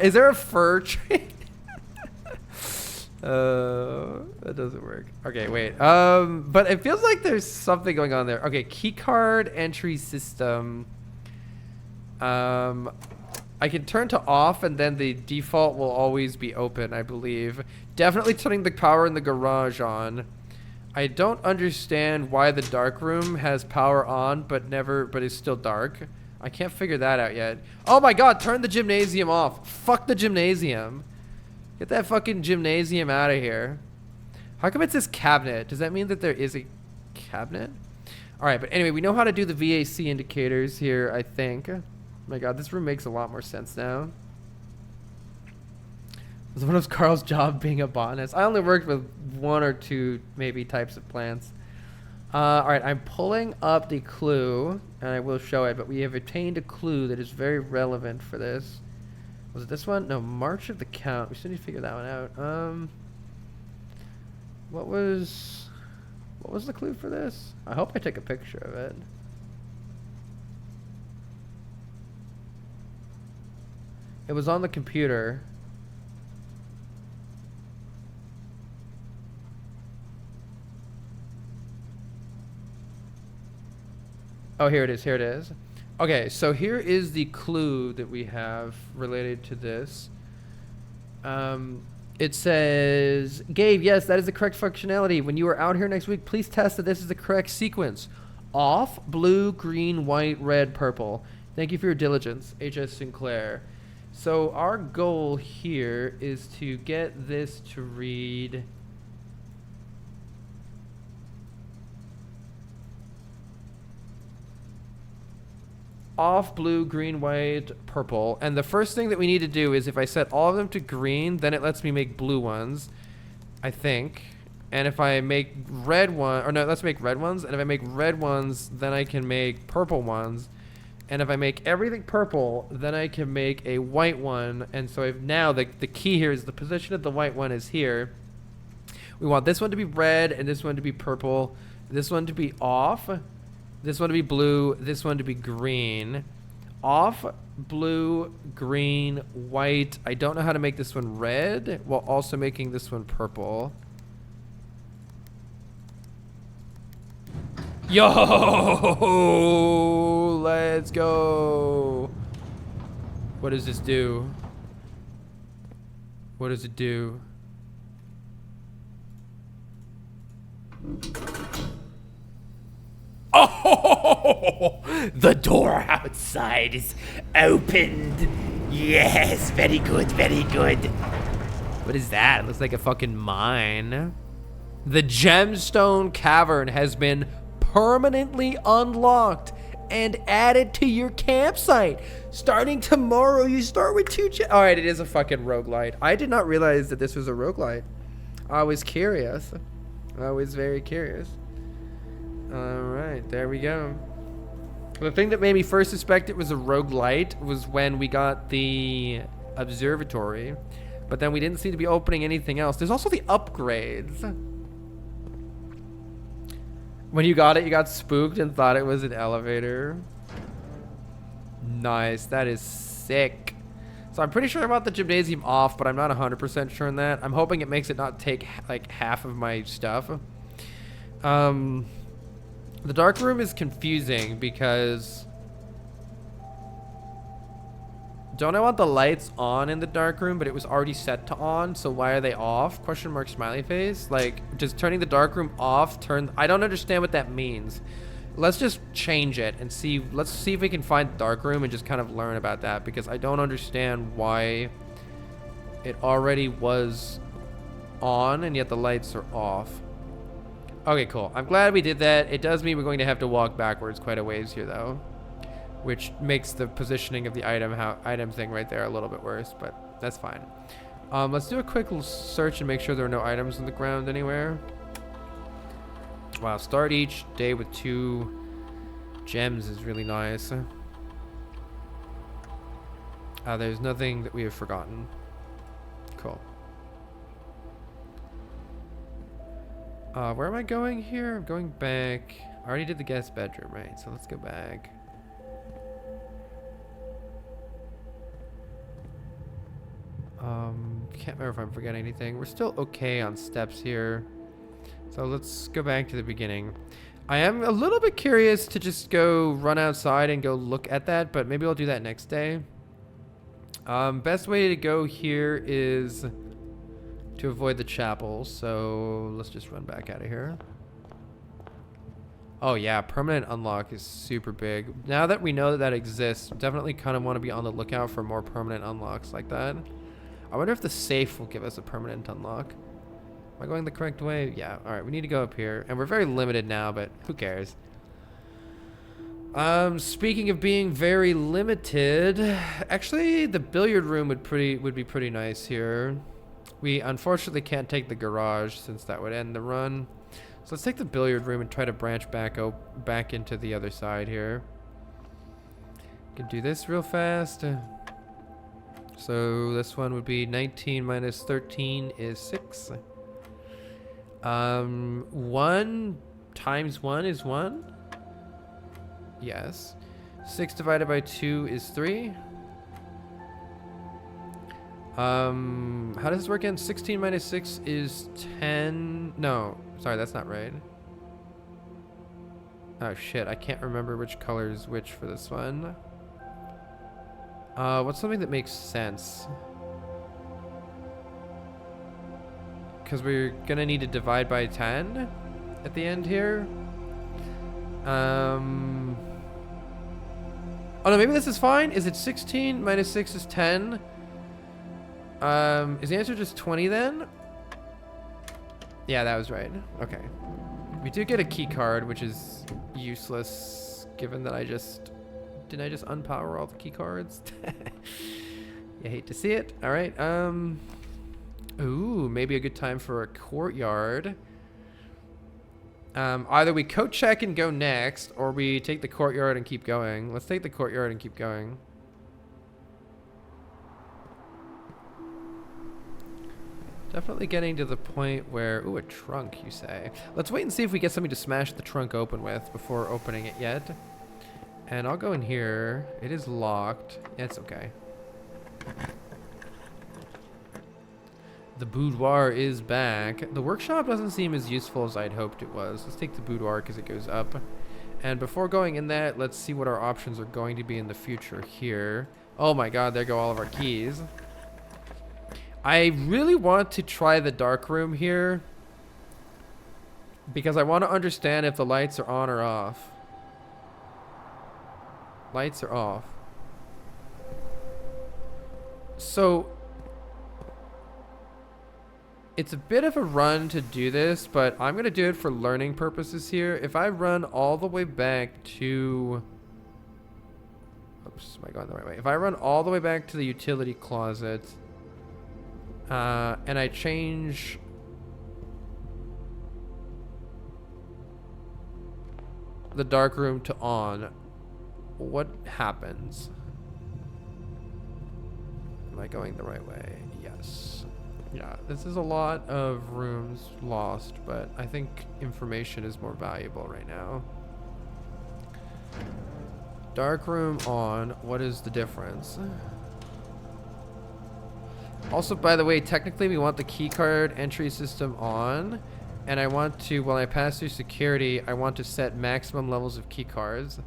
Is there a fir tree? That doesn't work. Okay, wait. But it feels like there's something going on there. Okay, keycard entry system. I can turn to off and then the default will always be open, I believe. Definitely turning the power in the garage on. I don't understand why the dark room has power on but is still dark. I can't figure that out yet. Oh my god, turn the gymnasium off. Fuck the gymnasium. Get that fucking gymnasium out of here. How come it says cabinet? Does that mean that there is a cabinet? Alright, but anyway, we know how to do the VAC indicators here, I think. Oh my god, this room makes a lot more sense now. Was one of Carl's job being a botanist? I only worked with 1 or 2 maybe types of plants. Alright, I'm pulling up the clue, and I will show it, but we have obtained a clue that is very relevant for this. Was it this one? No, March of the Count. We still need to figure that one out. What was the clue for this? I hope I took a picture of it. It was on the computer. Oh, here it is. Here it is. Okay, so here is the clue that we have related to this. It says, Gabe, yes, that is the correct functionality. When you are out here next week, please test that this is the correct sequence. Off, blue, green, white, red, purple. Thank you for your diligence, H.S. Sinclair. So our goal here is to get this to read... off, blue, green, white, purple. And the first thing that we need to do is if I set all of them to green, then it lets me make blue ones, I think. And if I make red one, or no, let's make red ones. And if I make red ones, then I can make purple ones. And if I make everything purple, then I can make a white one. And so I've now, the key here is the position of the white one is here. We want this one to be red and this one to be purple. This one to be off. This one to be blue, this one to be green. Off, blue, green, white. I don't know how to make this one red while also making this one purple. Yo, let's go. What does this do? What does it do? Oh, the door outside is opened. Yes, very good, very good. What is that? It looks like a fucking mine. The gemstone cavern has been permanently unlocked and added to your campsite. Starting tomorrow, you start with 2 Alright, it is a fucking roguelite. I did not realize that this was a roguelite. I was curious. I was very curious. Alright, there we go. The thing that made me first suspect it was a roguelite was when we got the observatory. But then we didn't seem to be opening anything else. There's also the upgrades. When you got it, you got spooked and thought it was an elevator. Nice, that is sick. So I'm pretty sure about the gymnasium off, but I'm not 100% sure on that. I'm hoping it makes it not take like half of my stuff. The dark room is confusing because don't I want the lights on in the dark room, but it was already set to on, so why are they off? Question mark smiley face. Like, just turning the dark room off, I don't understand what that means. Let's just change it and see. Let's see if we can find the dark room and just kind of learn about that, because I don't understand why it already was on and yet the lights are off. Okay, cool. I'm glad we did that. It does mean we're going to have to walk backwards quite a ways here, though, which makes the positioning of the item thing right there a little bit worse, but that's fine. Let's do a quick search and make sure there are no items on the ground anywhere. Wow, start each day with 2 gems is really nice. There's nothing that we have forgotten. Cool. Where am I going here? I'm going back. I already did the guest bedroom, right? So let's go back. Can't remember if I'm forgetting anything. We're still okay on steps here. So let's go back to the beginning. I am a little bit curious to just go run outside and go look at that, but maybe I'll do that next day. Best way to go here is to avoid the chapel, so let's just run back out of here. Oh yeah, permanent unlock is super big. Now that we know that that exists, definitely kind of want to be on the lookout for more permanent unlocks like that. I wonder if the safe will give us a permanent unlock. Am I going the correct way? Yeah, alright, we need to go up here. And we're very limited now, but who cares? Speaking of being very limited, actually the billiard room would be pretty nice here. We unfortunately can't take the garage since that would end the run. So let's take the billiard room and try to branch back into the other side here. Can do this real fast. So this one would be 19 minus 13 is 6. 1 times 1 is 1. Yes. 6 divided by 2 is 3. How does this work again? 16 minus 6 is 10. No, sorry, that's not right. Oh shit, I can't remember which color is which for this one. What's something that makes sense? Because we're gonna need to divide by 10 at the end here. Oh no, maybe this is fine. Is it 16 minus 6 is 10? Is the answer just 20 then? Yeah, that was right. Okay. We do get a key card, which is useless given that didn't I just unpower all the key cards? You hate to see it. All right. Ooh, maybe a good time for a courtyard. Either we coat check and go next, or we take the courtyard and keep going. Let's take the courtyard and keep going. Definitely getting to the point where... Ooh, a trunk, you say. Let's wait and see if we get something to smash the trunk open with before opening it yet. And I'll go in here. It is locked. It's okay. The boudoir is back. The workshop doesn't seem as useful as I'd hoped it was. Let's take the boudoir because it goes up. And before going in that, let's see what our options are going to be in the future here. Oh my god, there go all of our keys. I really want to try the dark room here because I want to understand if the lights are on or off. Lights are off. So it's a bit of a run to do this, but I'm going to do it for learning purposes here. If I run all the way back to... Oops, am I going the right way? If I run all the way back to the utility closet... and I change the dark room to on, what happens? Am I going the right way? Yes. Yeah, this is a lot of rooms lost, but I think information is more valuable right now. Dark room on, what is the difference? Also, by the way, technically we want the keycard entry system on, and I want to, while I pass through security, I want to set maximum levels of keycards,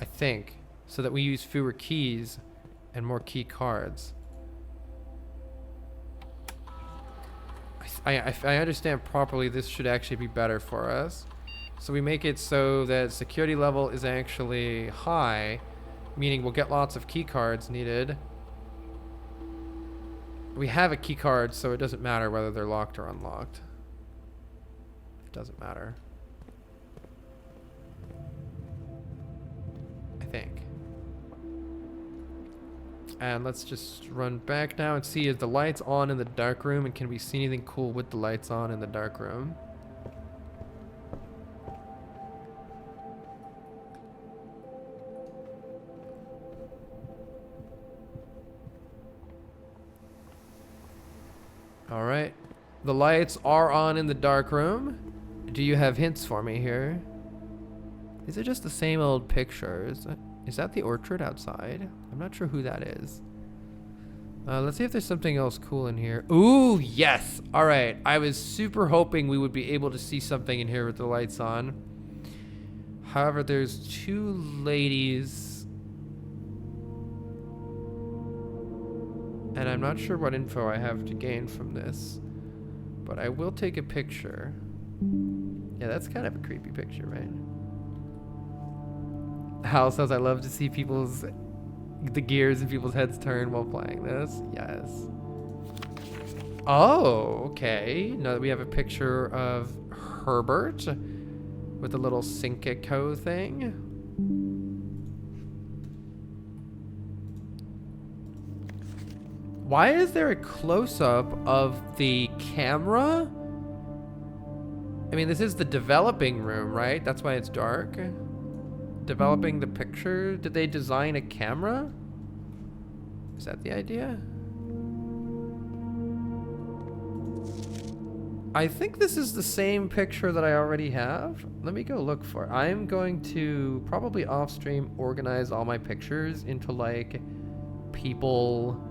I think, so that we use fewer keys and more key cards. If I understand properly, this should actually be better for us. So we make it so that security level is actually high, meaning we'll get lots of key cards needed. We have a key card, so it doesn't matter whether they're locked or unlocked. It doesn't matter. I think. And let's just run back now and see, is the lights on in the dark room, and can we see anything cool with the lights on in the dark room? All right. The lights are on in the dark room. Do you have hints for me here? These are just the same old pictures. Is that the orchard outside? I'm not sure who that is. Let's see if there's something else cool in here. Ooh, yes. All right. I was super hoping we would be able to see something in here with the lights on. However, there's two ladies. And I'm not sure what info I have to gain from this. But I will take a picture. Yeah, that's kind of a creepy picture, right? Hal says, I love to see the gears in people's heads turn while playing this. Yes. Oh, okay. Now that we have a picture of Herbert with a little Sync-A-Co thing. Why is there a close-up of the camera? I mean, this is the developing room, right? That's why it's dark. Developing the picture. Did they design a camera? Is that the idea? I think this is the same picture that I already have. Let me go look for it. I'm going to probably off stream organize all my pictures into like people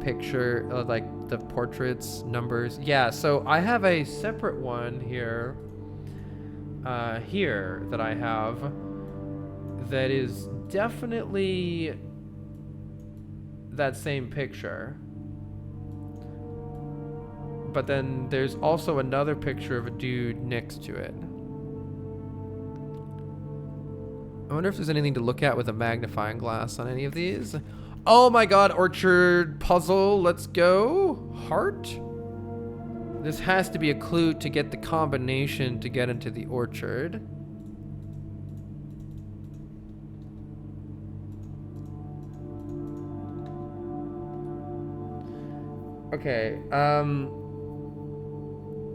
picture, like the portraits, numbers. Yeah, so I have a separate one here, that I have that is definitely that same picture. But then there's also another picture of a dude next to it. I wonder if there's anything to look at with a magnifying glass on any of these. Oh my god, orchard puzzle, let's go. Heart? This has to be a clue to get the combination to get into the orchard. Okay,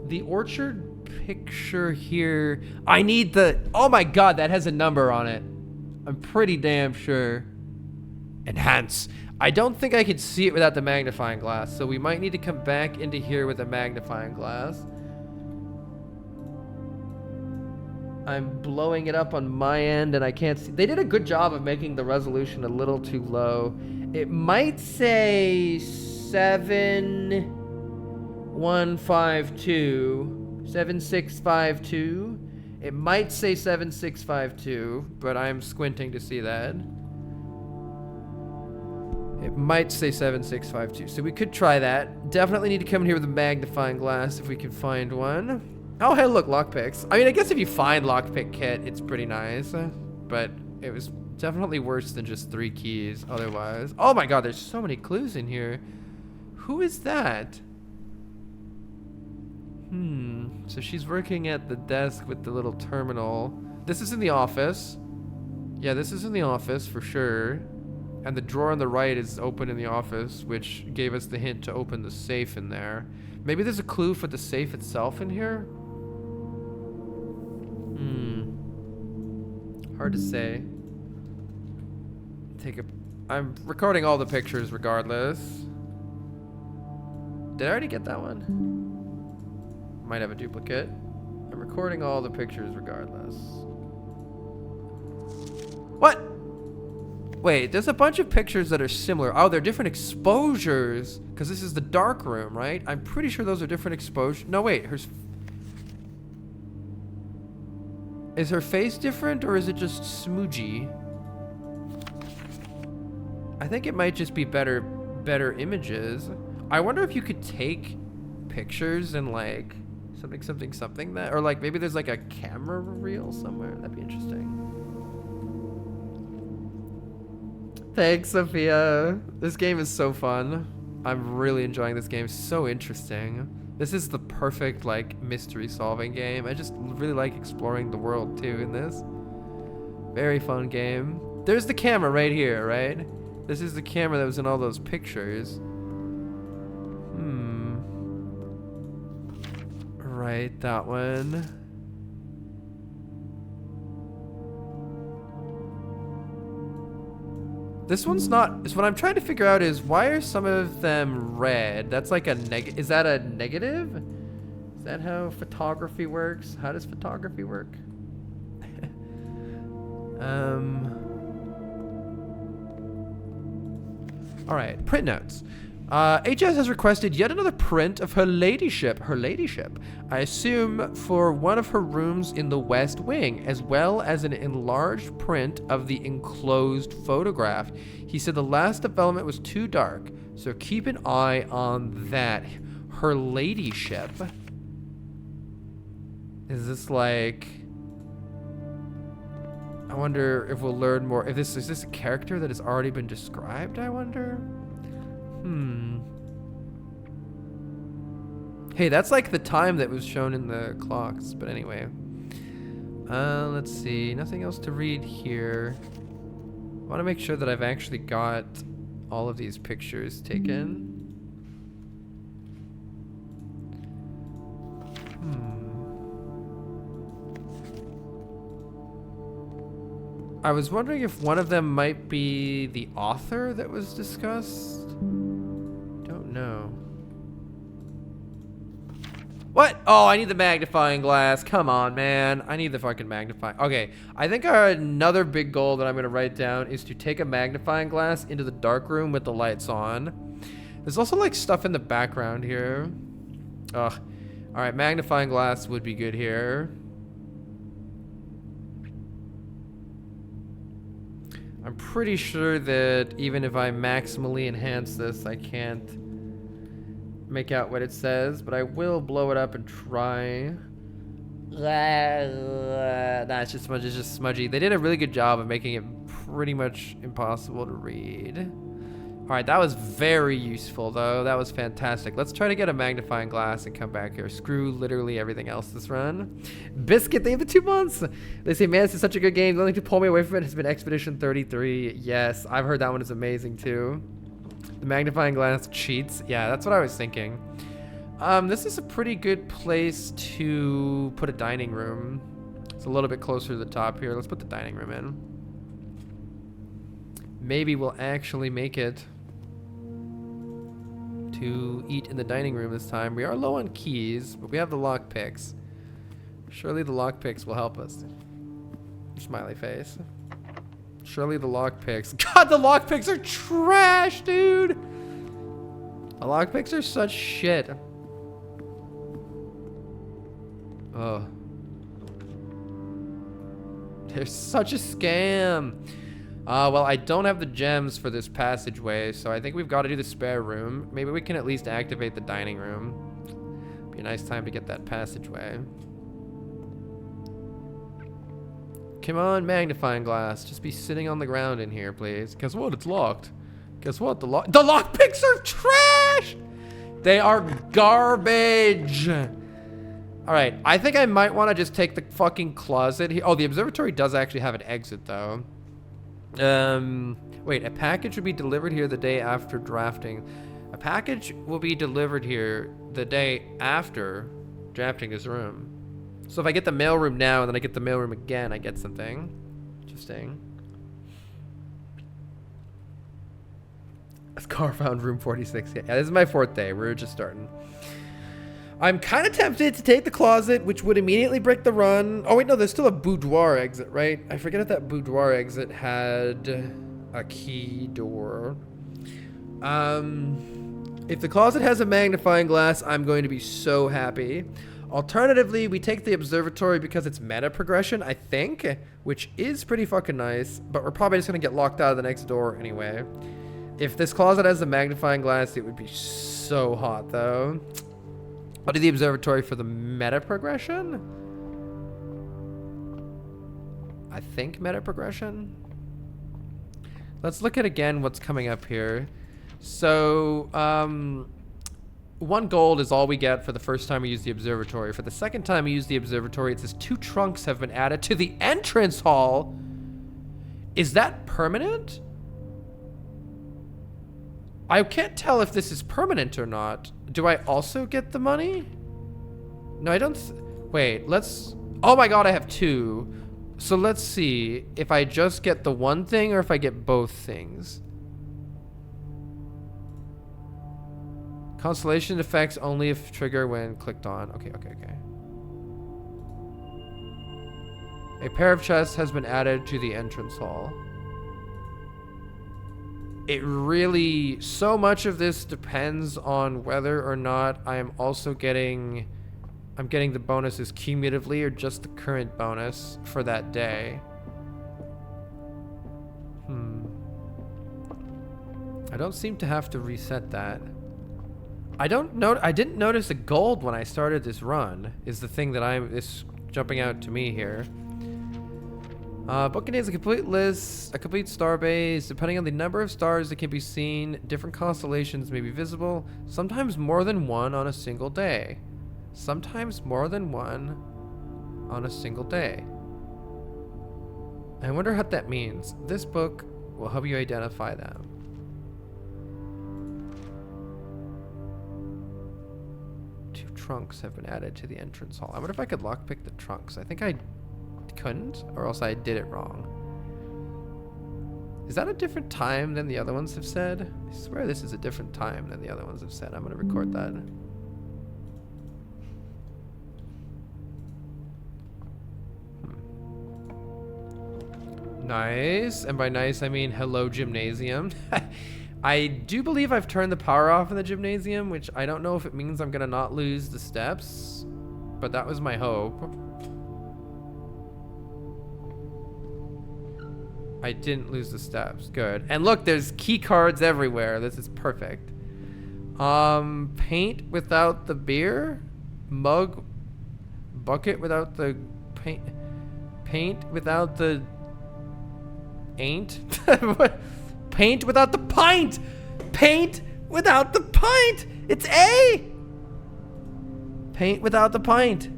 the orchard picture here, I need the, oh my god, that has a number on it. I'm pretty damn sure. Enhance. I don't think I could see it without the magnifying glass, so we might need to come back into here with a magnifying glass. I'm blowing it up on my end and I can't see. They did a good job of making the resolution a little too low. It might say 7652. It might say 7652, but I'm squinting to see that. It might say 7652, so we could try that. Definitely need to come in here with a magnifying glass if we can find one. Oh, hey, look, lockpicks. I mean, I guess if you find lockpick kit, it's pretty nice, but it was definitely worse than just 3 keys otherwise. Oh my god, there's so many clues in here. Who is that? So she's working at the desk with the little terminal. This is in the office. Yeah, this is in the office for sure. And the drawer on the right is open in the office, which gave us the hint to open the safe in there. Maybe there's a clue for the safe itself in here? Hard to say. I'm recording all the pictures regardless. Did I already get that one? Might have a duplicate. I'm recording all the pictures regardless. What? Wait, there's a bunch of pictures that are similar. Oh, they're different exposures. Because this is the dark room, right? I'm pretty sure those are different exposures. No, wait. Is her face different or is it just smoochy? I think it might just be better images. I wonder if you could take pictures and like something that, or like maybe there's like a camera reel somewhere. That'd be interesting. Thanks, Sophia. This game is so fun. I'm really enjoying this game. So interesting. This is the perfect like mystery solving game. I just really like exploring the world too in this. Very fun game. There's the camera right here, right? This is the camera that was in all those pictures. Right, that one. This one's not. Is what I'm trying to figure out is why are some of them red? That's like a negative. Is that a negative? Is that how photography works? How does photography work? All right, print notes. HS has requested yet another print of her ladyship. Her ladyship. I assume for one of her rooms in the West Wing, as well as an enlarged print of the enclosed photograph. He said the last development was too dark, so keep an eye on that. Her ladyship. Is this like... I wonder if we'll learn more. If is this a character that has already been described, I wonder? Hey, that's like the time that was shown in the clocks. But anyway. Let's see. Nothing else to read here. I want to make sure that I've actually got all of these pictures taken. I was wondering if one of them might be the author that was discussed. Don't know. What? Oh, I need the magnifying glass. Come on, man. I need the fucking magnifying. Okay, I think another big goal that I'm going to write down is to take a magnifying glass into the dark room with the lights on. There's also like stuff in the background here. Ugh. All right, magnifying glass would be good here. I'm pretty sure that even if I maximally enhance this, I can't make out what it says, but I will blow it up and try. Nah, it's just smudgy. It's just smudgy. They did a really good job of making it pretty much impossible to read. All right, that was very useful, though. That was fantastic. Let's try to get a magnifying glass and come back here. Screw literally everything else this run. Biscuit, they have the 2 months. They say, man, this is such a good game. The only thing to pull me away from it has been Expedition 33. Yes, I've heard that one is amazing, too. The magnifying glass cheats. Yeah, that's what I was thinking. This is a pretty good place to put a dining room. It's a little bit closer to the top here. Let's put the dining room in. Maybe we'll actually make it to eat in the dining room this time. We are low on keys, but we have the lockpicks. Surely the lockpicks will help us. Smiley face. Surely the lockpicks. God, the lockpicks are trash, dude! The lockpicks are such shit. Oh. They're such a scam. Well, I don't have the gems for this passageway, so I think we've got to do the spare room. Maybe we can at least activate the dining room. Be a nice time to get that passageway. Come on, magnifying glass. Just be sitting on the ground in here, please. Guess what? It's locked. Guess what? The lockpicks are trash! They are garbage! Alright, I think I might want to just take the fucking closet here. Oh, the observatory does actually have an exit, though. Wait, a package will be delivered here the day after drafting. A package will be delivered here the day after drafting this room. So if I get the mailroom now and then I get the mailroom again, I get something. Interesting. A car found room 46. Yeah, this is my 4th day. We're just starting. I'm kind of tempted to take the closet, which would immediately break the run. Oh, wait, no, there's still a boudoir exit, right? I forget if that boudoir exit had a key door. If the closet has a magnifying glass, I'm going to be so happy. Alternatively, we take the observatory because it's meta progression, I think, which is pretty fucking nice, but we're probably just going to get locked out of the next door anyway. If this closet has a magnifying glass, it would be so hot, though. I'll do the observatory for the meta progression. I think meta progression. Let's look at again what's coming up here. So, 1 gold is all we get for the first time we use the observatory. For the second time we use the observatory, it says 2 trunks have been added to the entrance hall. Is that permanent? I can't tell if this is permanent or not. Do I also get the money? No, I don't. Wait, let's. Oh my god, I have 2. So let's see if I just get the one thing or if I get both things. Constellation effects only if trigger when clicked on. Okay. A pair of chests has been added to the entrance hall. It really, so much of this depends on whether or not I am also getting, I'm getting the bonuses cumulatively or just the current bonus for that day. I don't seem to have to reset that. I didn't notice a gold when I started this run, is the thing that is jumping out to me here. Book contains a complete list, a complete star base. Depending on the number of stars that can be seen, different constellations may be visible, sometimes more than one on a single day. Sometimes more than one on a single day. I wonder what that means. This book will help you identify them. Trunks have been added to the entrance hall. I wonder if I could lockpick the trunks. I think I couldn't, or else I did it wrong. Is that a different time than the other ones have said? I swear this is a different time than the other ones have said. I'm going to record that. Nice. And by nice, I mean hello, gymnasium. I do believe I've turned the power off in the gymnasium, which I don't know if it means I'm going to not lose the steps, but that was my hope. I didn't lose the steps. Good. And look, there's key cards everywhere. This is perfect. Paint without the beer? Mug? Bucket without the paint? Paint without the... Ain't? What? Paint without the pint! Paint without the pint! It's A! Paint without the pint.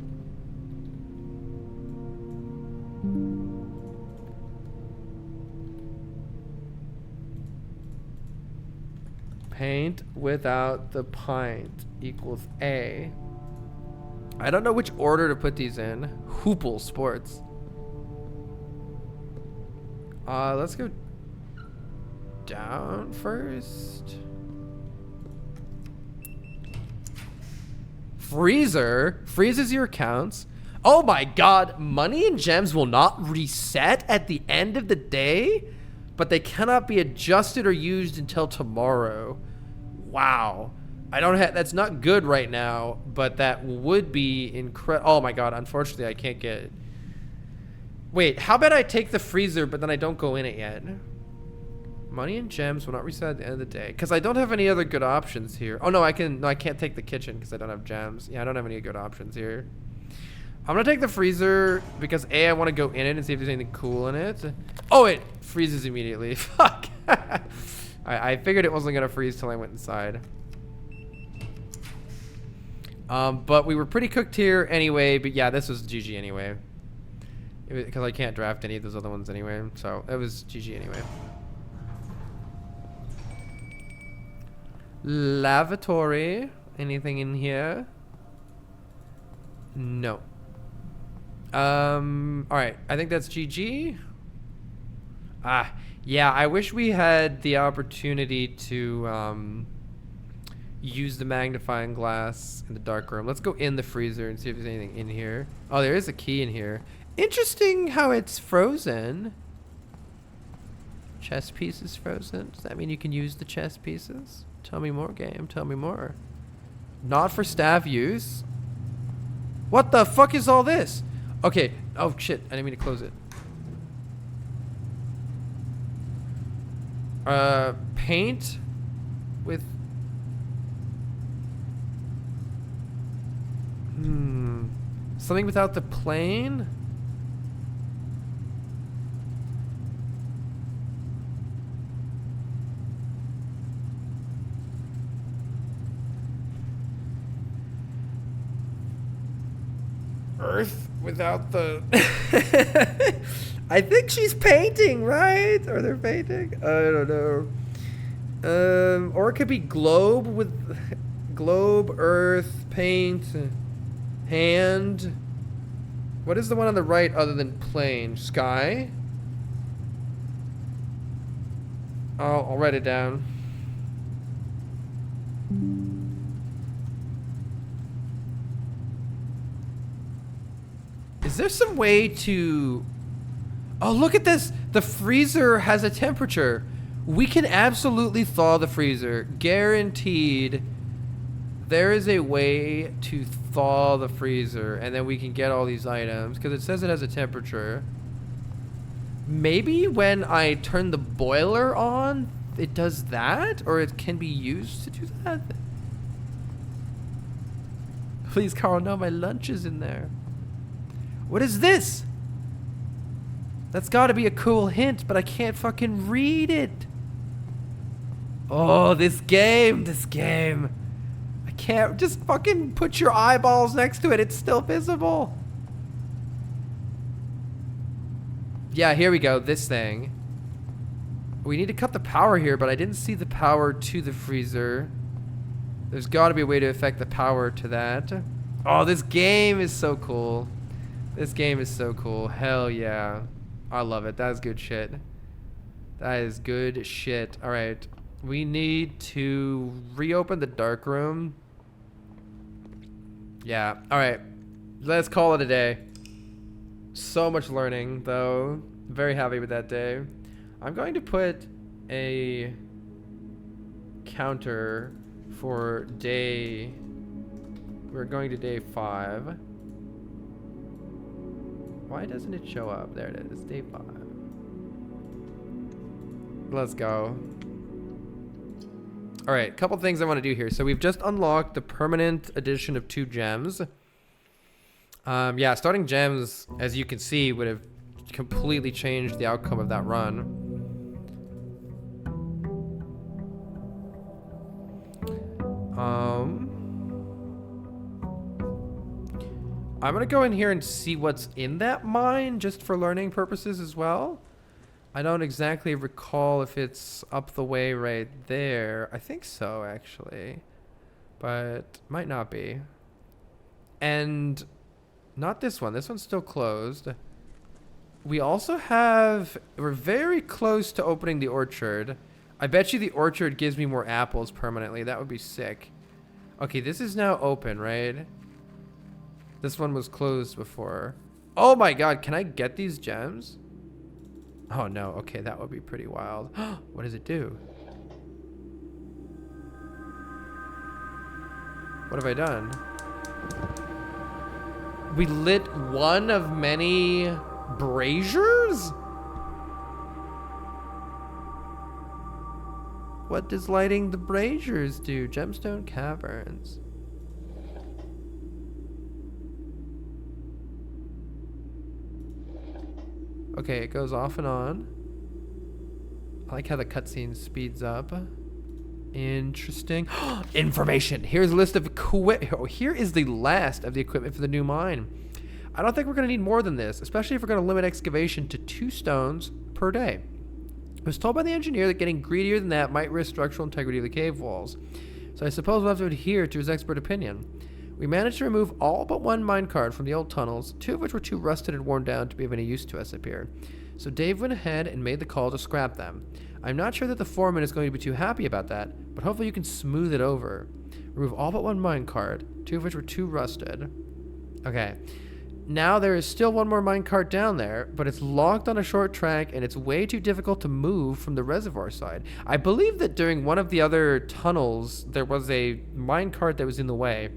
Paint without the pint equals A. I don't know which order to put these in. Hoople Sports. Let's go down first. Freezer freezes your accounts. Oh my god, money and gems will not reset at the end of the day, but they cannot be adjusted or used until tomorrow. Wow. I don't have, that's not good right now, but that would be incredible. Oh my god, unfortunately I can't get it. Wait, how about I take the freezer, but then I don't go in it yet? Money and gems will not reset at the end of the day. Because I don't have any other good options here. Oh, no, I can't take the kitchen because I don't have gems. Yeah, I don't have any good options here. I'm going to take the freezer because, A, I want to go in it and see if there's anything cool in it. Oh, it freezes immediately. Fuck. I figured it wasn't going to freeze till I went inside. But we were pretty cooked here anyway. But, yeah, this was GG anyway. Because I can't draft any of those other ones anyway. So, it was GG anyway. Lavatory. Anything in here? No. Alright. I think that's GG. Yeah, I wish we had the opportunity to use the magnifying glass in the dark room. Let's go in the freezer and see if there's anything in here. Oh, there is a key in here. Interesting how it's frozen. Chess pieces frozen. Does that mean you can use the chess pieces? Tell me more, game. Tell me more. Not for staff use. What the fuck is all this? Okay. Oh, shit. I didn't mean to close it. Paint with... Something without the plane? Earth without the... I think she's painting, right? Or they're painting? I don't know. Or it could be globe with globe, earth, paint, hand. What is the one on the right other than plane? Sky? I'll write it down. Is there some way to... Oh, look at this! The freezer has a temperature. We can absolutely thaw the freezer. Guaranteed. There is a way to thaw the freezer, and then we can get all these items, because it says it has a temperature. Maybe when I turn the boiler on, it does that? Or it can be used to do that? Please, Carl, no, my lunch is in there. What is this? That's gotta be a cool hint, but I can't fucking read it. Oh, this game. I can't, just fucking put your eyeballs next to it. It's still visible. Yeah, here we go, this thing. We need to cut the power here, but I didn't see the power to the freezer. There's gotta be a way to affect the power to that. Oh, this game is so cool. This game is so cool. Hell yeah. I love it. That is good shit. That is good shit. All right. We need to reopen the dark room. Yeah. All right. Let's call it a day. So much learning, though. Very happy with that day. I'm going to put a counter for day... We're going to day 5. Why doesn't it show up? There it is, day 5. Let's go. All right, couple things I want to do here. So we've just unlocked the permanent addition of 2 gems. Yeah, starting gems, as you can see, would have completely changed the outcome of that run. I'm gonna go in here and see what's in that mine, just for learning purposes as well. I don't exactly recall if it's up the way right there. I think so, actually. But might not be. And not this one. This one's still closed. We also have... We're very close to opening the orchard. I bet you the orchard gives me more apples permanently. That would be sick. Okay, this is now open, right? This one was closed before. Oh my god, can I get these gems? Oh no, okay, that would be pretty wild. What does it do? What have I done? We lit one of many braziers? What does lighting the braziers do? Gemstone caverns. Okay, it goes off and on. I like how the cutscene speeds up. Interesting. Information. Here's a list of equipment. Oh, here is the last of the equipment for the new mine. I don't think we're going to need more than this, especially if we're going to limit excavation to 2 stones per day. I was told by the engineer that getting greedier than that might risk structural integrity of the cave walls. So I suppose we'll have to adhere to his expert opinion. We managed to remove all but 1 minecart from the old tunnels, 2 of which were too rusted and worn down to be of any use to us up here. So Dave went ahead and made the call to scrap them. I'm not sure that the foreman is going to be too happy about that, but hopefully you can smooth it over. Remove all but 1 minecart, 2 of which were too rusted. Okay. Now there is still 1 more minecart down there, but it's locked on a short track and it's way too difficult to move from the reservoir side. I believe that during one of the other tunnels, there was a minecart that was in the way.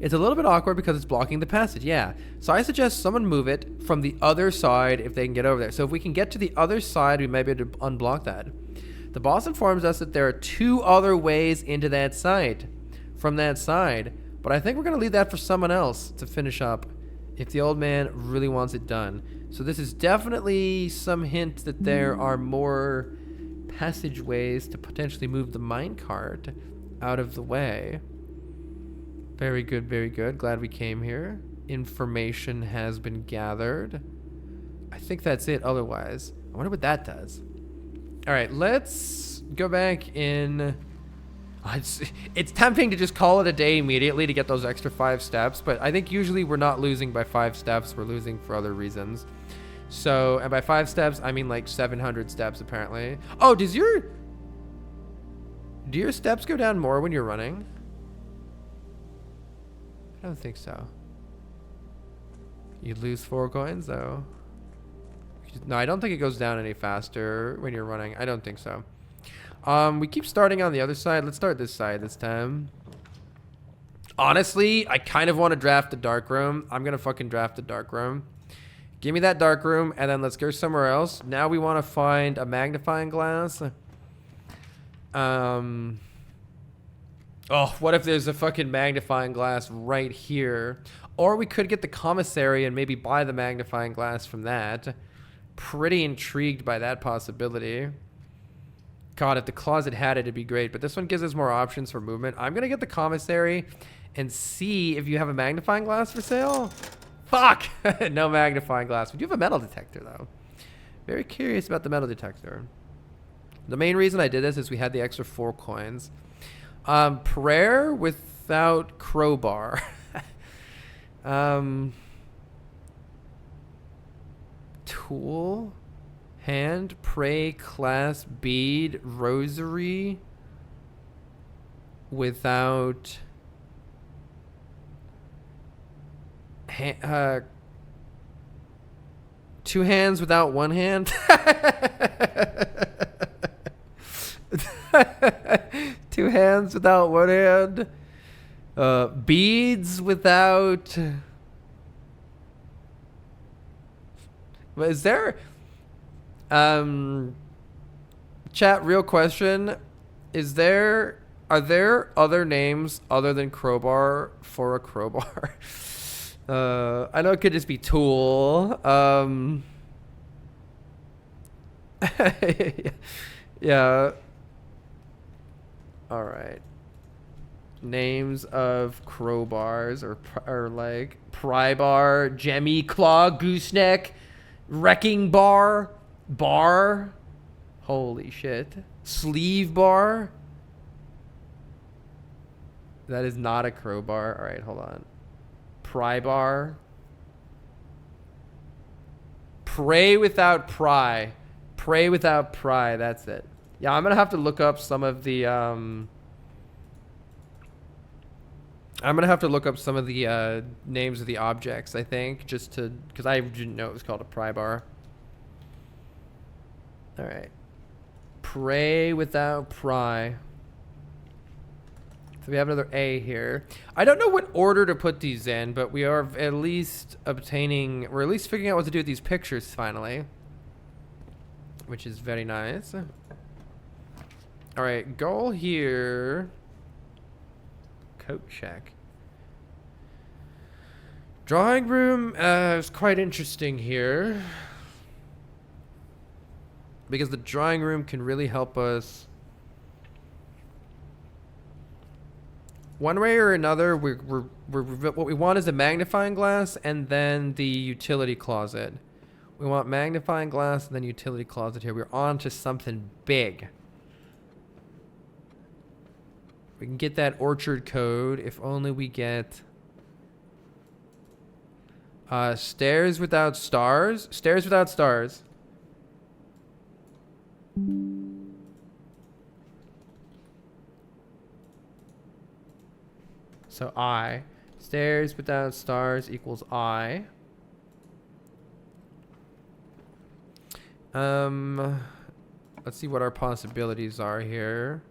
It's a little bit awkward because it's blocking the passage, yeah. So I suggest someone move it from the other side if they can get over there. So if we can get to the other side, we might be able to unblock that. The boss informs us that there are 2 other ways into that site, from that side. But I think we're going to leave that for someone else to finish up if the old man really wants it done. So this is definitely some hint that there are more passageways to potentially move the minecart out of the way. Very good, very good. Glad we came here. Information has been gathered. I think that's it otherwise. I wonder what that does. All right, let's go back in. It's tempting to just call it a day immediately to get those extra 5 steps, but I think usually we're not losing by 5 steps. We're losing for other reasons. So, and by 5 steps, I mean like 700 steps apparently. Oh, do your steps go down more when you're running? I don't think so. You lose 4 coins though. No, I don't think it goes down any faster when you're running. I don't think so. We keep starting on the other side. Let's start this side this time. Honestly, I kind of want to draft the dark room. I'm gonna fucking draft the dark room. Give me that dark room, and then let's go somewhere else. Now we want to find a magnifying glass. Oh, what if there's a fucking magnifying glass right here? Or we could get the commissary and maybe buy the magnifying glass from that. Pretty intrigued by that possibility. God, if the closet had it, it'd be great. But this one gives us more options for movement. I'm going to get the commissary and see if you have a magnifying glass for sale. Fuck! No magnifying glass. We do have a metal detector, though. Very curious about the metal detector. The main reason I did this is we had the extra 4 coins. Prayer without crowbar. Tool, hand, pray, clasp, bead, rosary without two hands without one hand. 2 hands without one hand. Beads without. Is there chat, real question, are there other names other than crowbar for a crowbar? I know it could just be tool. Yeah. All right. Names of crowbars or like pry bar, jemmy claw, gooseneck, wrecking bar, holy shit, sleeve bar. That is not a crowbar. All right, hold on. Pry bar. Pray without pry. Pray without pry. That's it. Yeah, I'm gonna have to look up some of the names of the objects, I think, just to, because I didn't know it was called a pry bar. All right. Pray without pry. So we have another A here. I don't know what order to put these in, but we are at least we're at least figuring out what to do with these pictures finally, which is very nice. All right, goal here. Coat check. Drawing room is quite interesting here, because the drawing room can really help us one way or another. What we want is a magnifying glass and then the utility closet. We want magnifying glass and then utility closet here. We're on to something big. We can get that orchard code if only we get stairs without stars. Stairs without stars. So I. Stairs without stars equals I. Let's see what our possibilities are here.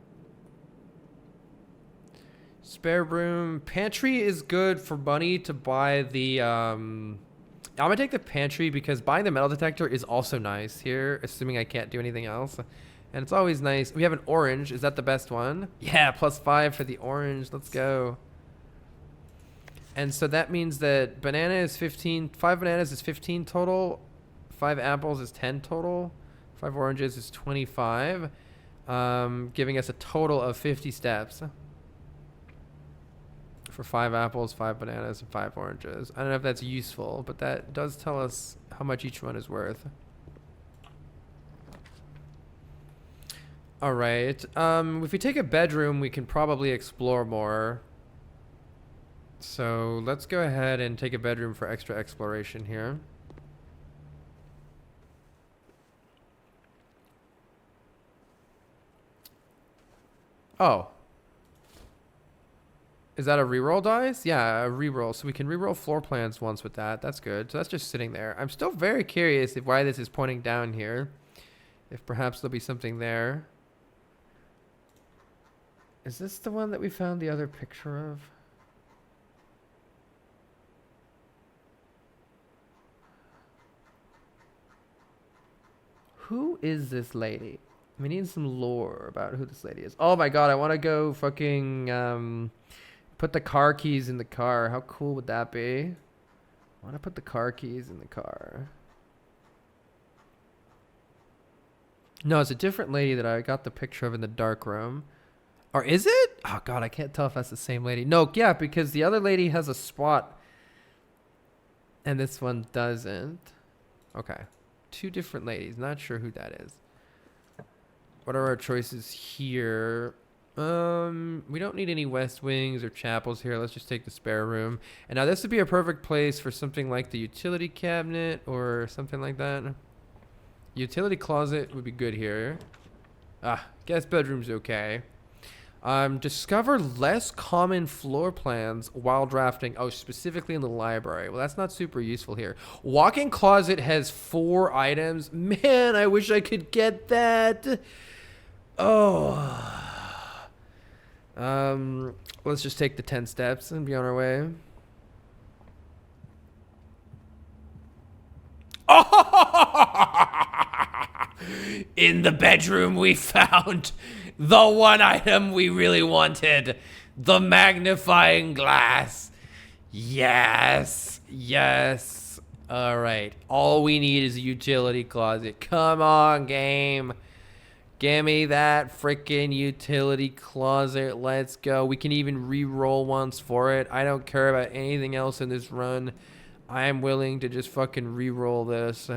Spare room. Pantry is good for money to buy the, I'm gonna take the pantry because buying the metal detector is also nice here, assuming I can't do anything else. And it's always nice. We have an orange. Is that the best one? Yeah, +5 for the orange. Let's go. And so that means that banana is 15. 5 bananas is 15 total. 5 apples is 10 total. 5 oranges is 25. Giving us a total of 50 steps. For 5 apples, 5 bananas, and 5 oranges. I don't know if that's useful, but that does tell us how much each one is worth. All right. If we take a bedroom, we can probably explore more. So let's go ahead and take a bedroom for extra exploration here. Oh. Is that a reroll dice? Yeah, a reroll. So we can reroll floor plans once with that. That's good. So that's just sitting there. I'm still very curious if why this is pointing down here. If perhaps there'll be something there. Is this the one that we found the other picture of? Who is this lady? We need some lore about who this lady is. Oh my god, I want to go fucking put the car keys in the car. How cool would that be? I want to put the car keys in the car. No, it's a different lady that I got the picture of in the dark room. Or is it? Oh god, I can't tell if that's the same lady. No, yeah, because the other lady has a spot and this one doesn't. Okay. Two different ladies. Not sure who that is. What are our choices here? We don't need any west wings or chapels here. Let's just take the spare room. And now this would be a perfect place for something like the utility cabinet or something like that. Utility closet would be good here. Guest bedroom's okay. Discover less common floor plans while drafting. Oh, specifically in the library. Well, that's not super useful here. Walk-in closet has 4 items. Man, I wish I could get that. Oh. Let's just take the 10 steps and be on our way. In the bedroom, we found the one item we really wanted, the magnifying glass. Yes, yes. All right. All we need is a utility closet. Come on, game. Give me that freaking utility closet. Let's go. We can even re-roll once for it. I don't care about anything else in this run. I am willing to just fucking re-roll this.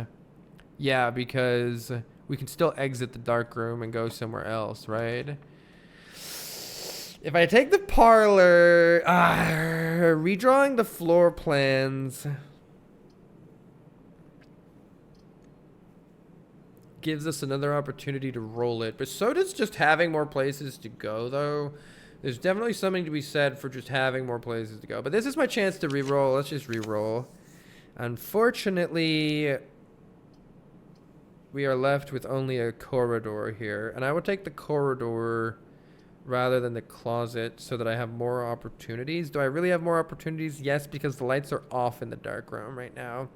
Yeah, because we can still exit the dark room and go somewhere else, right? If I take the parlor, redrawing the floor plans gives us another opportunity to roll it. But so does just having more places to go, though. There's definitely something to be said for just having more places to go. But this is my chance to re-roll. Let's just re-roll. Unfortunately, we are left with only a corridor here. And I would take the corridor rather than the closet so that I have more opportunities. Do I really have more opportunities? Yes, because the lights are off in the dark room right now.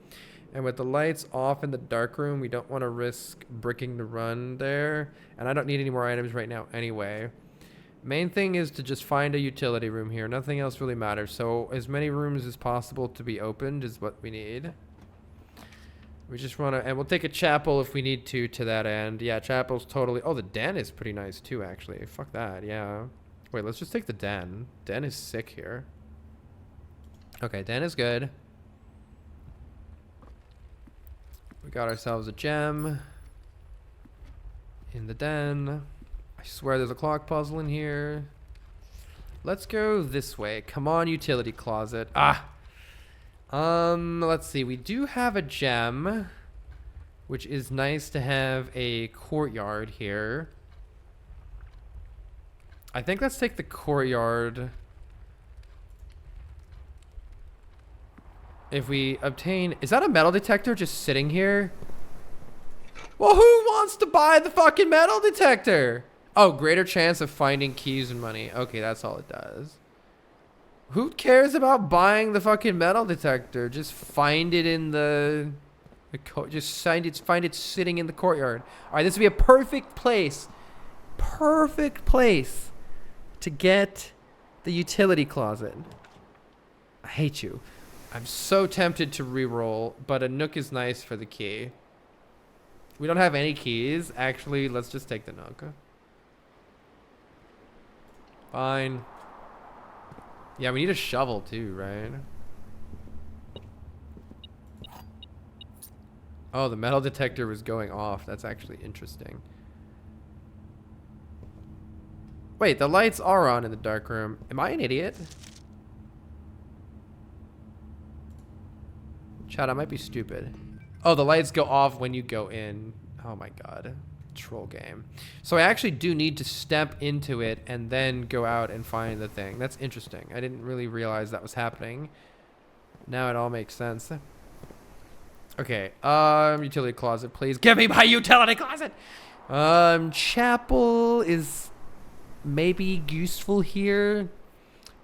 And with the lights off in the dark room, we don't want to risk bricking the run there. And I don't need any more items right now anyway. Main thing is to just find a utility room here. Nothing else really matters. So as many rooms as possible to be opened is what we need. We just want to... And we'll take a chapel if we need to that end. Yeah, chapel's totally... Oh, the den is pretty nice too, actually. Fuck that, yeah. Wait, let's just take the den. Den is sick here. Okay, den is good. We got ourselves a gem in the den. I swear there's a clock puzzle in here. Let's go this way. Come on, utility closet. Let's see. We do have a gem, which is nice to have a courtyard here. I think let's take the courtyard. If we obtain... Is that a metal detector just sitting here? Well, who wants to buy the fucking metal detector? Oh, greater chance of finding keys and money. Okay, that's all it does. Who cares about buying the fucking metal detector? Just find it in the just find it sitting in the courtyard. All right, this would be a perfect place. Perfect place to get the utility closet. I hate you. I'm so tempted to re-roll, but a nook is nice for the key. We don't have any keys. Actually, let's just take the nook. Fine. Yeah, we need a shovel too, right? Oh, the metal detector was going off. That's actually interesting. Wait, the lights are on in the dark room. Am I an idiot? Chad, I might be stupid. Oh, the lights go off when you go in. Oh my god. Troll game. So I actually do need to step into it and then go out and find the thing. That's interesting. I didn't really realize that was happening. Now it all makes sense. Okay, utility closet, please. Give me my utility closet! Chapel is maybe useful here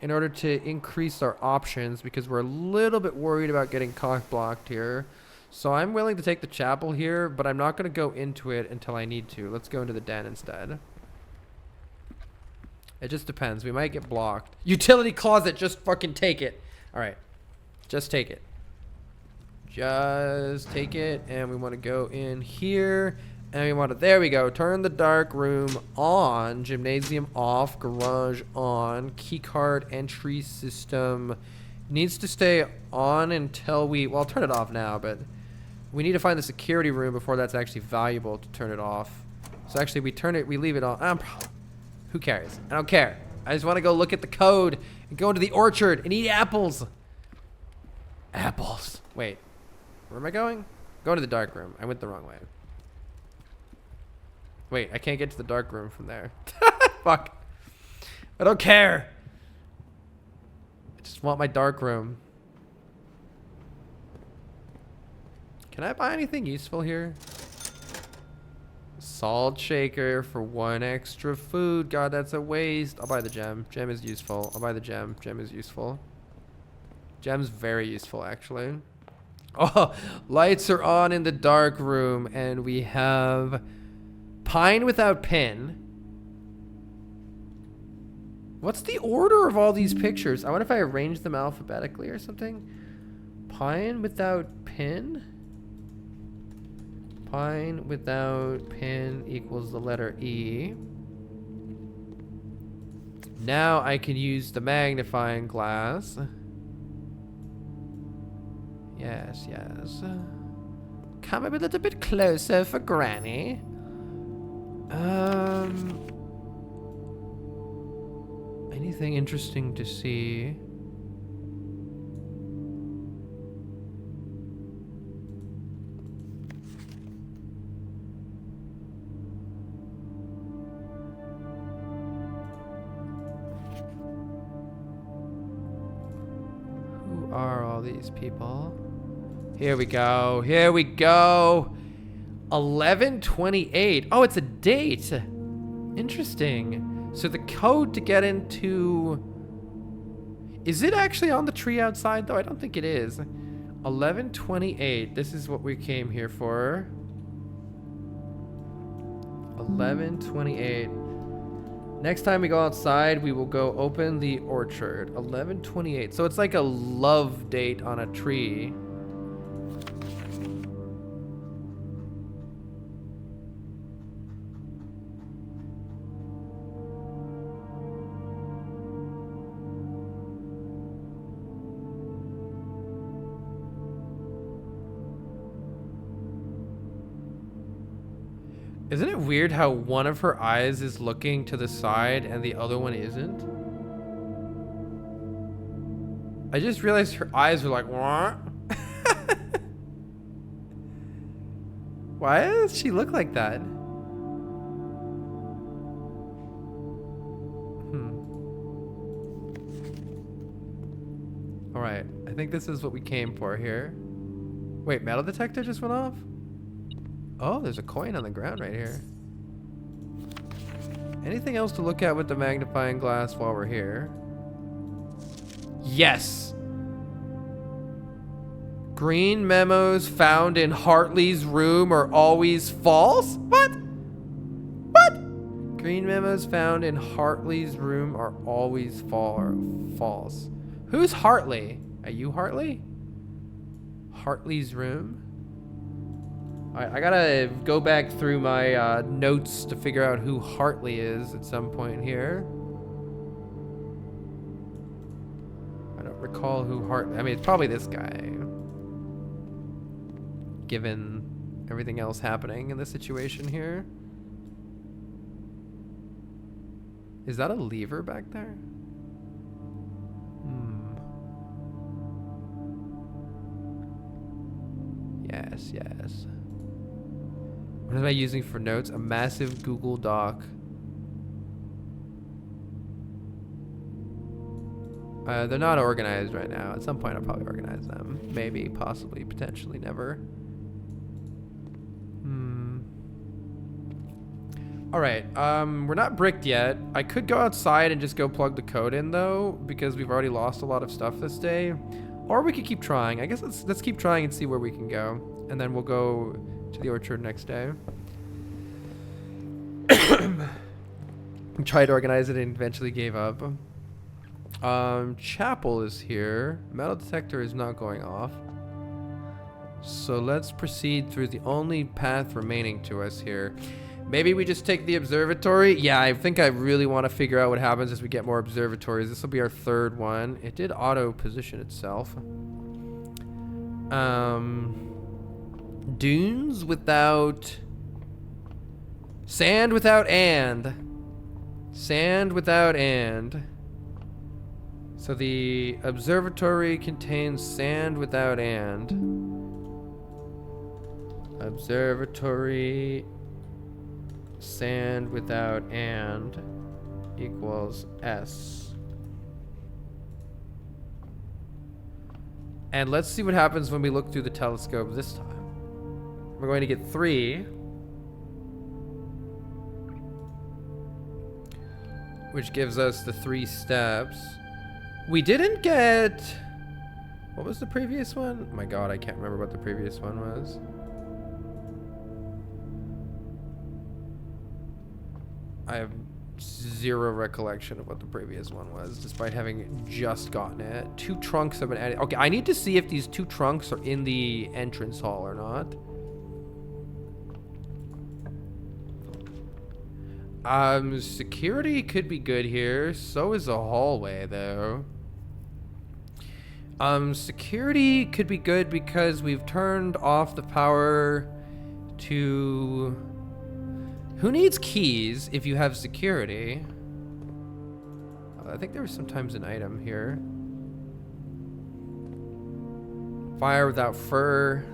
in order to increase our options because we're a little bit worried about getting cock blocked here. So I'm willing to take the chapel here, but I'm not going to go into it until I need to. Let's go into the den instead. It just depends. We might get blocked. Utility closet, just fucking take it. All right, just take it. Just take it, and we want to go in here, and we want to, there we go, turn the dark room on, gymnasium off, garage on, keycard entry system needs to stay on until we, well, I'll turn it off now, but we need to find the security room before that's actually valuable to turn it off. So actually we turn it, we leave it on, who cares? I don't care. I just want to go look at the code and go into the orchard and eat apples. Apples. Wait. Where am I going? Going to the dark room. I went the wrong way. Wait, I can't get to the dark room from there. Fuck. I don't care. I just want my dark room. Can I buy anything useful here? Salt shaker for 1 extra food. God, that's a waste. I'll buy the gem. Gem is useful. I'll buy the gem. Gem is useful. Gem's very useful, actually. Oh, lights are on in the dark room, and we have pine without pin. What's the order of all these pictures? I wonder if I arrange them alphabetically or something. Pine without pin? Pine without pin equals the letter E. Now I can use the magnifying glass. Yes, yes. Come a little bit closer for Granny. Anything interesting to see? Who are all these people? Here we go. Here we go. 11/28. Oh, it's a date. Interesting. So the code to get into... Is it actually on the tree outside, though? I don't think it is. 11/28. This is what we came here for. 11/28. Next time we go outside, we will go open the orchard. 11/28. So it's like a love date on a tree. Isn't it weird how one of her eyes is looking to the side and the other one isn't? I just realized her eyes were like, what? Why does she look like that? Alright, I think this is what we came for here. Wait, metal detector just went off? Oh, there's a coin on the ground right here. Anything else to look at with the magnifying glass while we're here? Yes! Green memos found in Hartley's room are always false? What? What? Green memos found in Hartley's room are always false. Who's Hartley? Are you Hartley? Hartley's room? Alright, I gotta go back through my notes to figure out who Hartley is at some point here. I don't recall who Hartley... I mean, it's probably this guy. Given everything else happening in the situation here. Is that a lever back there? Yes, yes. What am I using for notes? A massive Google Doc. They're not organized right now. At some point I'll probably organize them. Maybe, possibly, potentially, never. Alright, we're not bricked yet. I could go outside and just go plug the code in though, because we've already lost a lot of stuff this day. Or we could keep trying. I guess let's keep trying and see where we can go. And then we'll go to the orchard next day. Tried to organize it and eventually gave up. Chapel is here. Metal detector is not going off. So let's proceed through the only path remaining to us here. Maybe we just take the observatory. Yeah, I think I really want to figure out what happens as we get more observatories. This will be our third one. It did auto position itself. Dunes without... Sand without and. Sand without and. So the observatory contains sand without and. Observatory sand without and equals S. And let's see what happens when we look through the telescope this time. We're going to get 3. Which gives us the 3 steps. We didn't get... What was the previous one? Oh my god, I can't remember what the previous one was. I have 0 recollection of what the previous one was, despite having just gotten it. 2 trunks have been added. Okay, I need to see if these 2 trunks are in the entrance hall or not. Security could be good here. So is a hallway, though. Security could be good because we've turned off the power to... Who needs keys if you have security? I think there was sometimes an item here. Fire without fur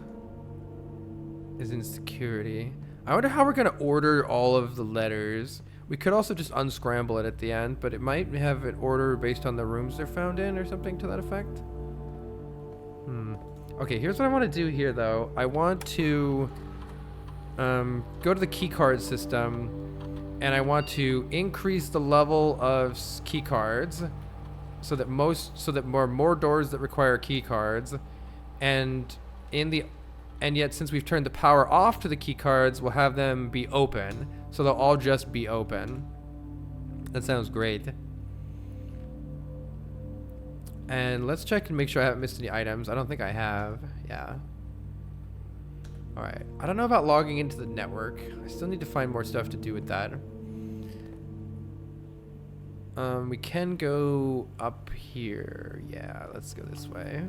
is in security. I wonder how we're gonna order all of the letters. We could also just unscramble it at the end, but it might have an order based on the rooms they're found in or something to that effect. Okay, here's what I want to do here though. I want to go to the keycard system, and I want to increase the level of keycards so that more doors that require keycards, and yet since we've turned the power off to the keycards, we'll have them be open, so they'll all just be open. That sounds great. And let's check and make sure I haven't missed any items. I don't think I have. Yeah. Alright, I don't know about logging into the network. I still need to find more stuff to do with that. We can go up here. Yeah, let's go this way.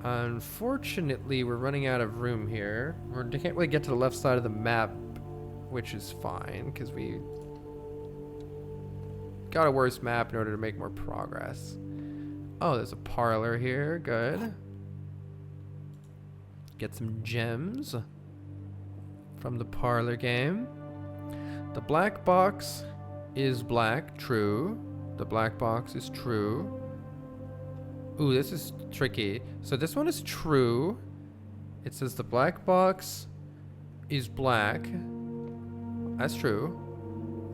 Unfortunately, we're running out of room here. We can't really get to the left side of the map, which is fine, because we got a worse map in order to make more progress. Oh, there's a parlor here. Good. Get some gems from the parlor game. The black box is black. True. The black box is true. Ooh, this is tricky. So this one is true. It says the black box is black. That's true.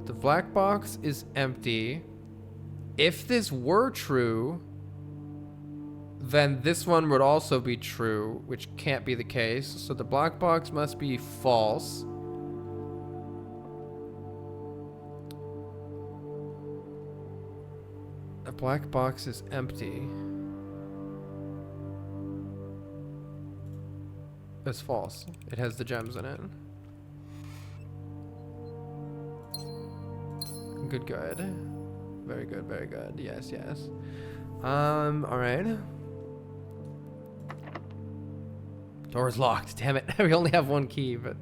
The black box is empty. If this were true, then this one would also be true, which can't be the case. So the black box must be false. The black box is empty. It's false. It has the gems in it. Good, good. Very good, very good. Yes, yes. Alright. Door's locked. Damn it. We only have 1 key, but...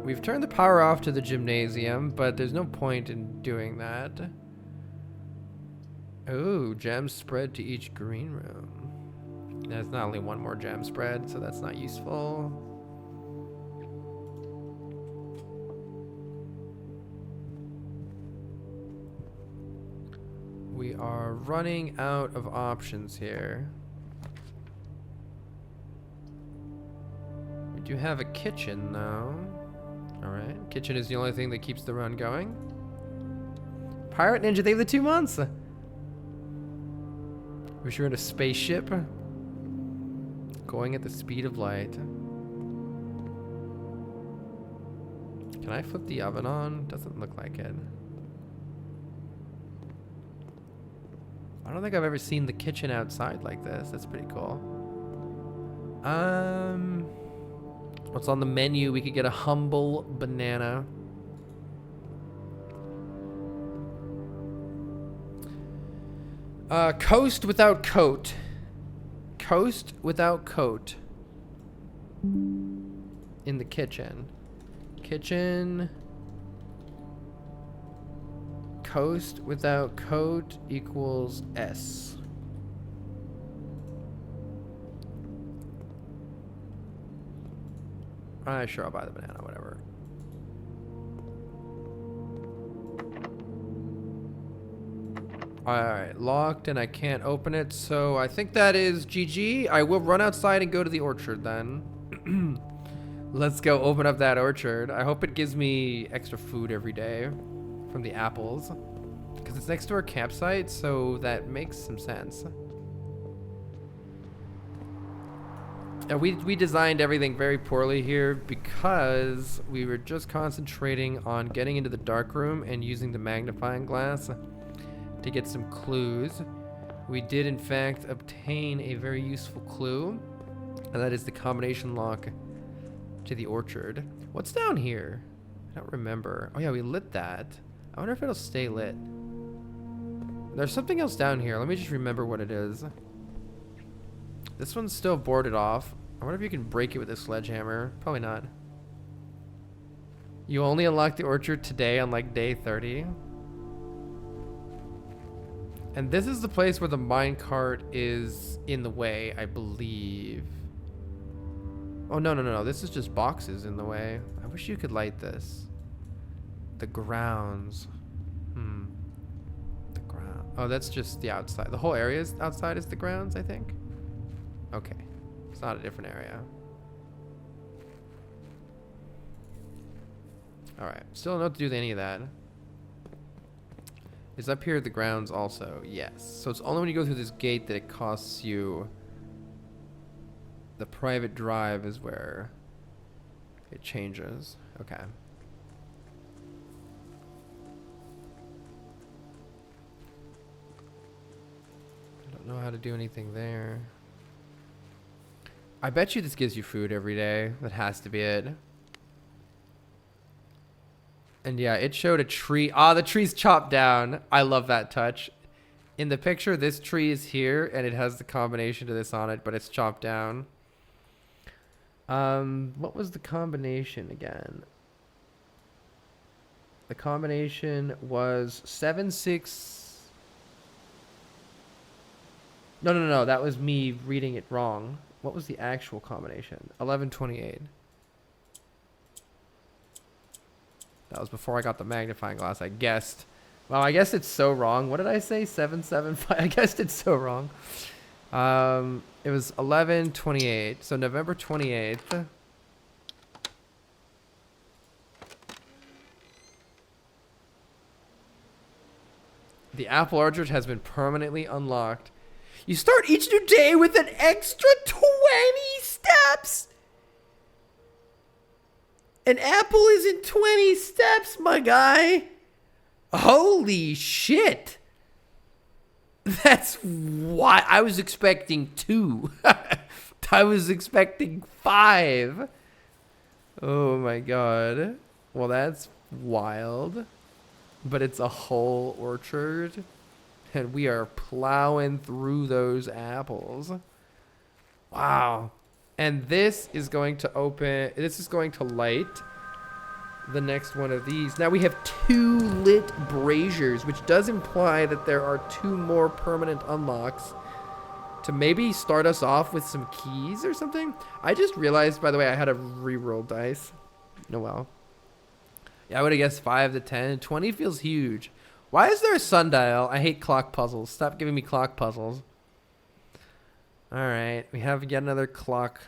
We've turned the power off to the gymnasium, but there's no point in doing that. Oh, gems spread to each green room. There's not only one more gem spread, so that's not useful. We are running out of options here. We do have a kitchen, though. Alright, kitchen is the only thing that keeps the run going. Pirate Ninja, they have the 2 months! Wish you were in a spaceship. Going at the speed of light. Can I flip the oven on? Doesn't look like it. I don't think I've ever seen the kitchen outside like this. That's pretty cool. What's on the menu? We could get a humble banana. Coast without coat. Coast without coat. In the kitchen. Kitchen. Coast without coat equals S. Sure, I'll buy the banana, whatever. Alright, locked and I can't open it, so I think that is GG. I will run outside and go to the orchard then. Let's go open up that orchard. I hope it gives me extra food every day from the apples. Because it's next to our campsite, so that makes some sense. And we designed everything very poorly here because we were just concentrating on getting into the dark room and using the magnifying glass to get some clues. We did in fact obtain a very useful clue, and that is the combination lock to the orchard. What's down here? I don't remember. Oh yeah, we lit that. I wonder if it'll stay lit. There's something else down here. Let me just remember what it is. This one's still boarded off. I wonder if you can break it with a sledgehammer. Probably not. You only unlocked the orchard today on like day 30. And this is the place where the minecart is in the way, I believe. Oh, no. This is just boxes in the way. I wish you could light this. The grounds. The ground. Oh, that's just the outside. The whole area outside is the grounds, I think. Okay. It's not a different area. Alright. Still don't know what to do with any of that. Is up here the grounds also? Yes. So it's only when you go through this gate that it costs you. The private drive is where it changes. Okay. I don't know how to do anything there. I bet you this gives you food every day. That has to be it. And yeah, it showed a tree. Ah, the tree's chopped down. I love that touch. In the picture, this tree is here, and it has the combination to this on it, but it's chopped down. What was the combination again? The combination was 7, 6... No. That was me reading it wrong. What was the actual combination? 11, 28. That was before I got the magnifying glass, I guessed. Well, I guess it's so wrong. What did I say? 7, 7, 5. I guessed it's so wrong. It was 11, 28. So November 28th. The apple orchard has been permanently unlocked. You start each new day with an extra 20 steps. An apple is in 20 steps, my guy. Holy shit. That's why I was expecting 2. I was expecting 5. Oh my god. Well, that's wild. But it's a whole orchard. And we are plowing through those apples. Wow. And this is going to open. This is going to light the next one of these. Now we have 2 lit braziers, which does imply that there are 2 more permanent unlocks to maybe start us off with some keys or something. I just realized, by the way, I had a reroll dice. Oh well. Yeah, I would have guessed 5 to 10. 20 feels huge. Why is there a sundial? I hate clock puzzles. Stop giving me clock puzzles. Alright, we have yet another clock.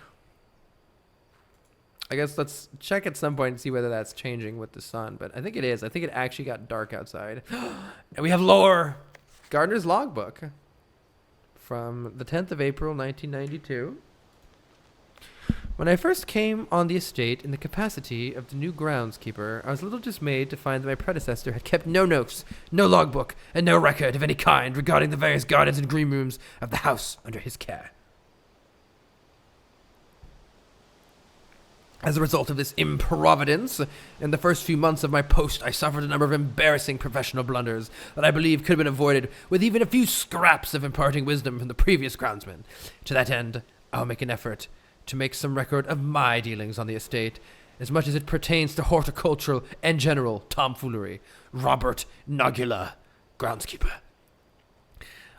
I guess let's check at some point and see whether that's changing with the sun. But I think it is. I think it actually got dark outside. And we have lore. Gardner's logbook from the 10th of April, 1992. When I first came on the estate in the capacity of the new groundskeeper, I was a little dismayed to find that my predecessor had kept no notes, no logbook, and no record of any kind regarding the various gardens and green rooms of the house under his care. As a result of this improvidence, in the first few months of my post, I suffered a number of embarrassing professional blunders that I believe could have been avoided with even a few scraps of imparting wisdom from the previous groundsman. To that end, I'll make an effort to make some record of my dealings on the estate, as much as it pertains to horticultural and general tomfoolery. Robert Nogula, groundskeeper.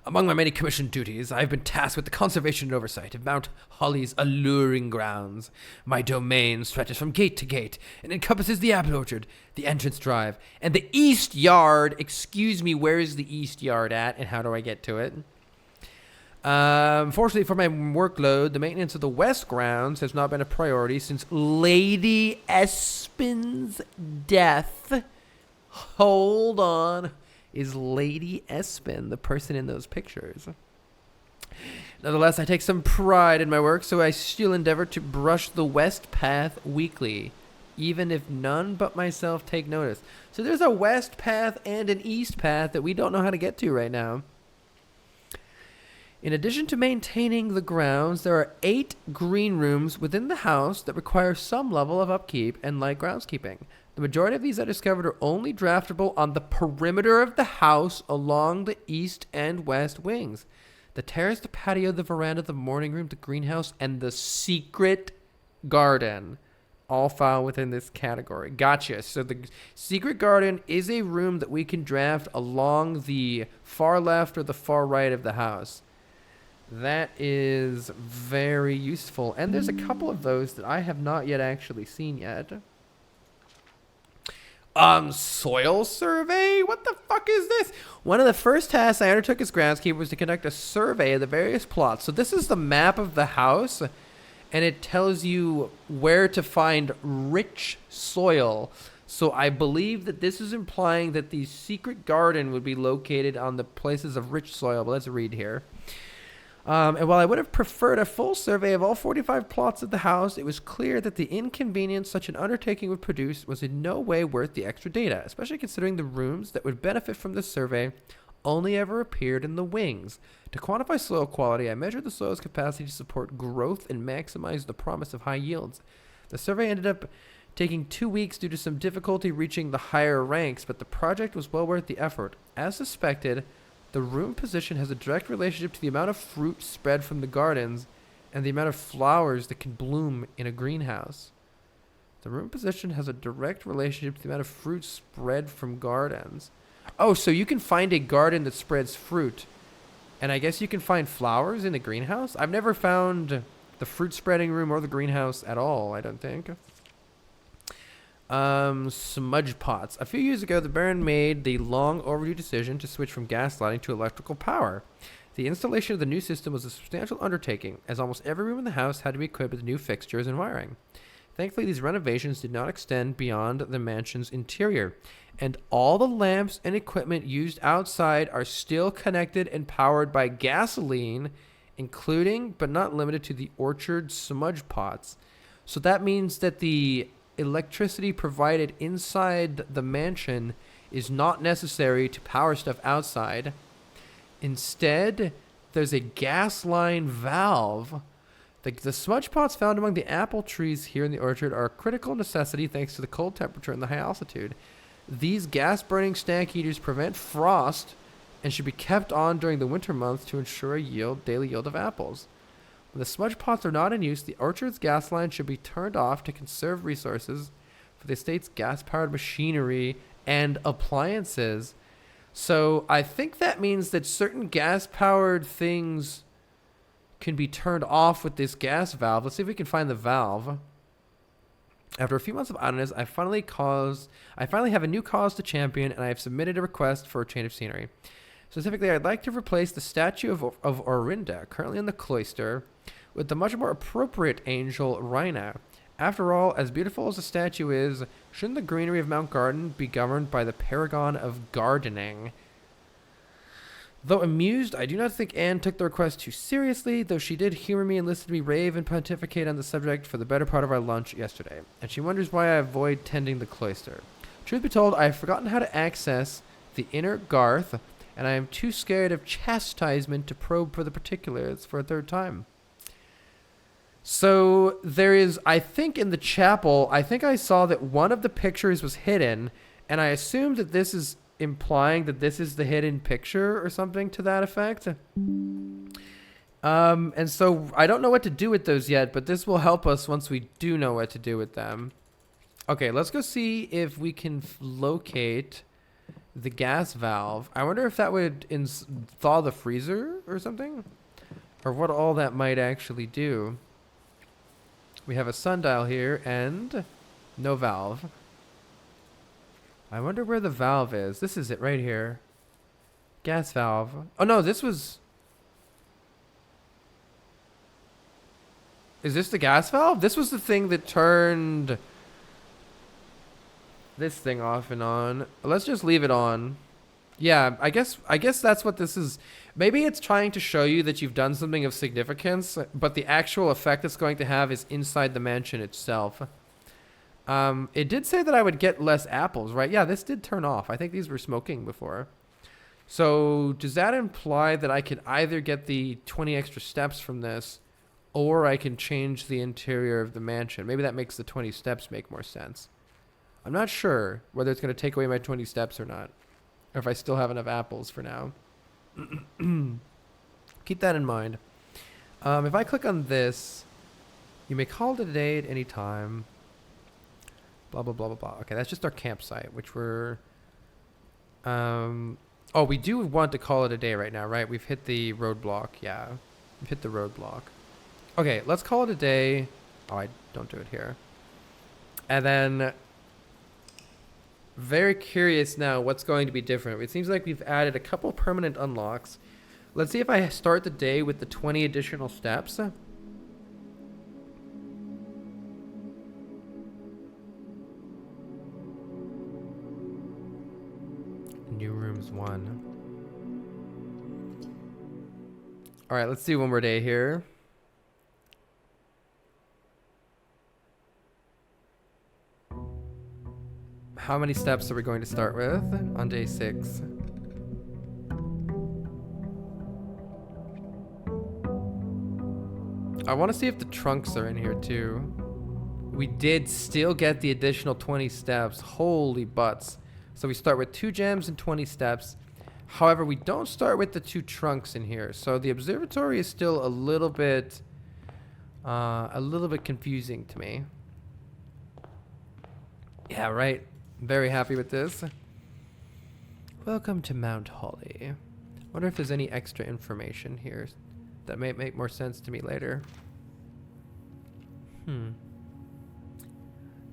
Among my many commissioned duties, I have been tasked with the conservation and oversight of Mount Holly's alluring grounds. My domain stretches from gate to gate and encompasses the apple orchard, the entrance drive, and the east yard. Excuse me, where is the east yard at, and how do I get to it? Fortunately for my workload, the maintenance of the west grounds has not been a priority since Lady Espin's death. Hold on. Is Lady Espin the person in those pictures? Nonetheless, I take some pride in my work, so I still endeavor to brush the west path weekly, even if none but myself take notice. So there's a west path and an east path that we don't know how to get to right now. In addition to maintaining the grounds, there are 8 green rooms within the house that require some level of upkeep and light groundskeeping. The majority of these I discovered are only draftable on the perimeter of the house along the east and west wings. The terrace, the patio, the veranda, the morning room, the greenhouse, and the secret garden all fall within this category. Gotcha. So the secret garden is a room that we can draft along the far left or the far right of the house. That is very useful. And there's a couple of those that I have not yet actually seen yet. Soil survey? What the fuck is this? One of the first tasks I undertook as groundskeeper was to conduct a survey of the various plots. So this is the map of the house, and it tells you where to find rich soil. So I believe that this is implying that the secret garden would be located on the places of rich soil. But let's read here. And while I would have preferred a full survey of all 45 plots of the house, it was clear that the inconvenience such an undertaking would produce was in no way worth the extra data, especially considering the rooms that would benefit from this survey only ever appeared in the wings. To quantify soil quality, I measured the soil's capacity to support growth and maximize the promise of high yields. The survey ended up taking 2 weeks due to some difficulty reaching the higher ranks, but the project was well worth the effort. As suspected, the room position has a direct relationship to the amount of fruit spread from the gardens and the amount of flowers that can bloom in a greenhouse. The room position has a direct relationship to the amount of fruit spread from gardens. Oh, so you can find a garden that spreads fruit, and I guess you can find flowers in the greenhouse? I've never found the fruit spreading room or the greenhouse at all, I don't think. Smudge pots. A few years ago, the Baron made the long overdue decision to switch from gas lighting to electrical power. The installation of the new system was a substantial undertaking, as almost every room in the house had to be equipped with new fixtures and wiring. Thankfully, these renovations did not extend beyond the mansion's interior, and all the lamps and equipment used outside are still connected and powered by gasoline, including, but not limited to, the orchard smudge pots. So that means that the electricity provided inside the mansion is not necessary to power stuff outside. Instead, there's a gas line valve. The smudge pots found among the apple trees here in the orchard are a critical necessity thanks to the cold temperature and the high altitude. These gas-burning stank heaters prevent frost and should be kept on during the winter months to ensure a daily yield of apples. When the smudge pots are not in use, the orchard's gas line should be turned off to conserve resources. for the estate's gas-powered machinery and appliances. So I think that means that certain gas-powered things can be turned off with this gas valve. Let's see if we can find the valve. After a few months of idleness, I finally have a new cause to champion, and I have submitted a request for a change of scenery. Specifically, I'd like to replace the statue of Orinda, currently in the cloister, with the much more appropriate angel Rhina. After all, as beautiful as the statue is, shouldn't the greenery of Mount Garden be governed by the paragon of gardening? Though amused, I do not think Anne took the request too seriously, though she did humor me and listen to me rave and pontificate on the subject for the better part of our lunch yesterday, and she wonders why I avoid tending the cloister. Truth be told, I have forgotten how to access the inner garth, and I am too scared of chastisement to probe for the particulars for a third time. So there is, I think in the chapel, I think I saw that one of the pictures was hidden, and I assumed that this is implying that this is the hidden picture or something to that effect. And so I don't know what to do with those yet, but this will help us once we do know what to do with them. Okay, let's go see if we can locate the gas valve. I wonder if that would thaw the freezer or something, or what all that might actually do. We have a sundial here and no valve. I wonder where the valve is. This is it right here. Gas valve. Oh no, this was... Is this the gas valve? This was the thing that turned this thing off and on. Let's just leave it on. Yeah, I guess that's what this is. Maybe it's trying to show you that you've done something of significance, but the actual effect it's going to have is inside the mansion itself. It did say that I would get less apples, right? Yeah, this did turn off. I think these were smoking before. So does that imply that I could either get the 20 extra steps from this, or I can change the interior of the mansion? Maybe that makes the 20 steps make more sense. I'm not sure whether it's going to take away my 20 steps or not, or if I still have enough apples for now. Keep that in mind. If I click on this, you may call it a day at any time. Blah, blah, blah, blah, blah. Okay, that's just our campsite, which we're... oh, we do want to call it a day right now, right? We've hit the roadblock. Yeah, we've hit the roadblock. Okay, let's call it a day. Oh, I don't do it here. And then... Very curious now what's going to be different. It seems like we've added a couple permanent unlocks. Let's see if I start the day with the 20 additional steps. New rooms 1. All right, let's do one more day here. How many steps are we going to start with on day 6? I want to see if the trunks are in here too. We did still get the additional 20 steps. Holy butts. So we start with 2 gems and 20 steps. However, we don't start with the 2 trunks in here. So the observatory is still a little bit confusing to me. Yeah, right. Very happy with this. Welcome to Mount Holly. Wonder if there's any extra information here that may make more sense to me later.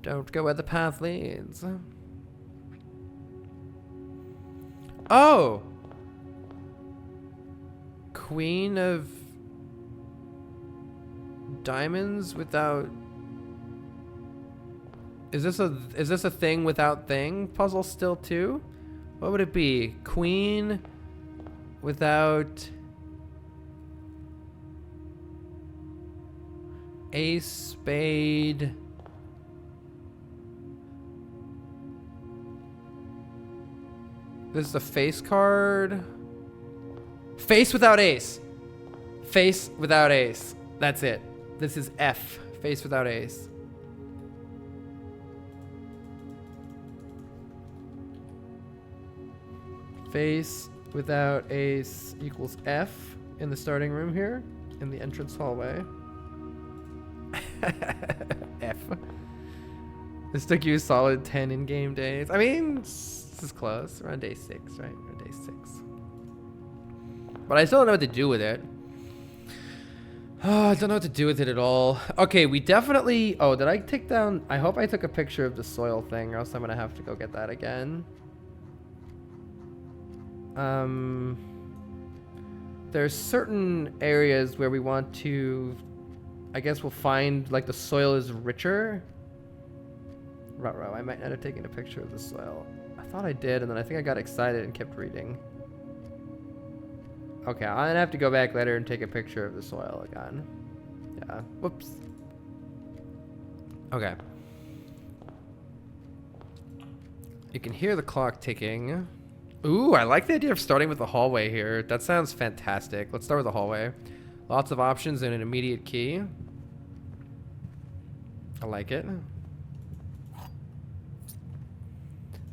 Don't go where the path leads. Oh! Queen of Diamonds without... Is this a thing without thing puzzle still too? What would it be? Queen without ace, spade. This is a face card. Face without ace. Face without ace. That's it. This is F. Face without ace. Face without ace equals F in the starting room here, in the entrance hallway. F. This took you a solid 10 in-game days. I mean, this is close. We're on day 6, right? We're on day 6. But I still don't know what to do with it. Oh, I don't know what to do with it at all. Okay, we definitely... Oh, did I take down... I hope I took a picture of the soil thing, or else I'm going to have to go get that again. There's certain areas where we want to... I guess we'll find, like, the soil is richer. Ruh-roh, I might not have taken a picture of the soil. I thought I did, and then I think I got excited and kept reading. Okay, I'm gonna have to go back later and take a picture of the soil again. Yeah, whoops. Okay. You can hear the clock ticking. Ooh, I like the idea of starting with the hallway here. That sounds fantastic. Let's start with the hallway. Lots of options and an immediate key. I like it.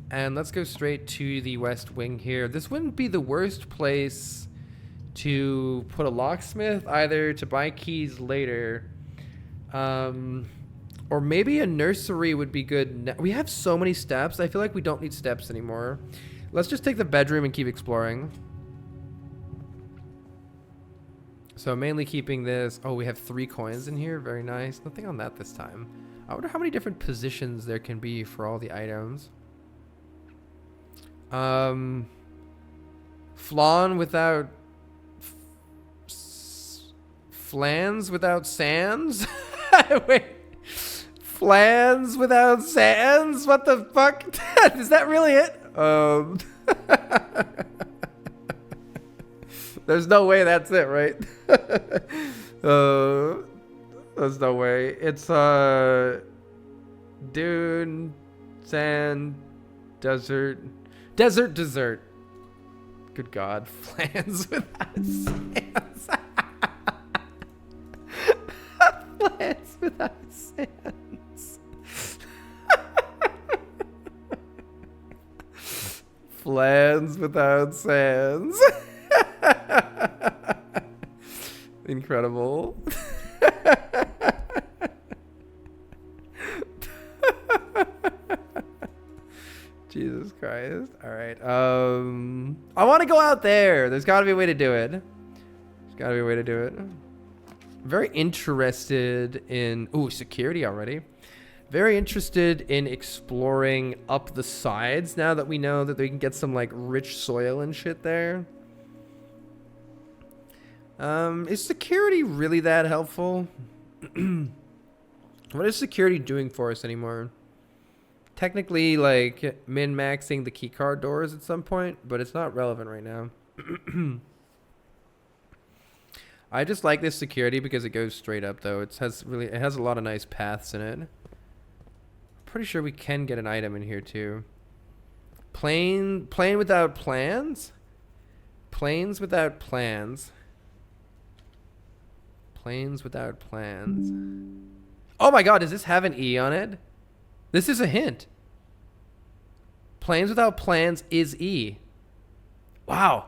And let's go straight to the west wing here. This wouldn't be the worst place to put a locksmith, either to buy keys later, or maybe a nursery would be good. We have so many steps. I feel like we don't need steps anymore. Let's just take the bedroom and keep exploring. So mainly keeping this. Oh, we have 3 coins in here. Very nice. Nothing on that this time. I wonder how many different positions there can be for all the items. Flan without flans without sands? Wait. Flans without sands? What the fuck? Is that really it? There's no way that's it, right? There's no way. It's dune, sand, desert, dessert. Good God, flans without sands. Flans without sands. Flans without sands. Incredible. Jesus Christ. All right. I want to go out there. There's got to be a way to do it. There's got to be a way to do it. Very interested in... Ooh, security already. Very interested in exploring up the sides now that we know that we can get some, like, rich soil and shit there. Is security really that helpful? What is security doing for us anymore? Technically, like, min-maxing the keycard doors at some point, but it's not relevant right now. I just like this security because it goes straight up, though. It has a lot of nice paths in it. Pretty sure we can get an item in here too. Plane without plans? Planes without plans. Planes without plans. Oh my God, does this have an E on it? This is a hint. Planes without plans is E. Wow.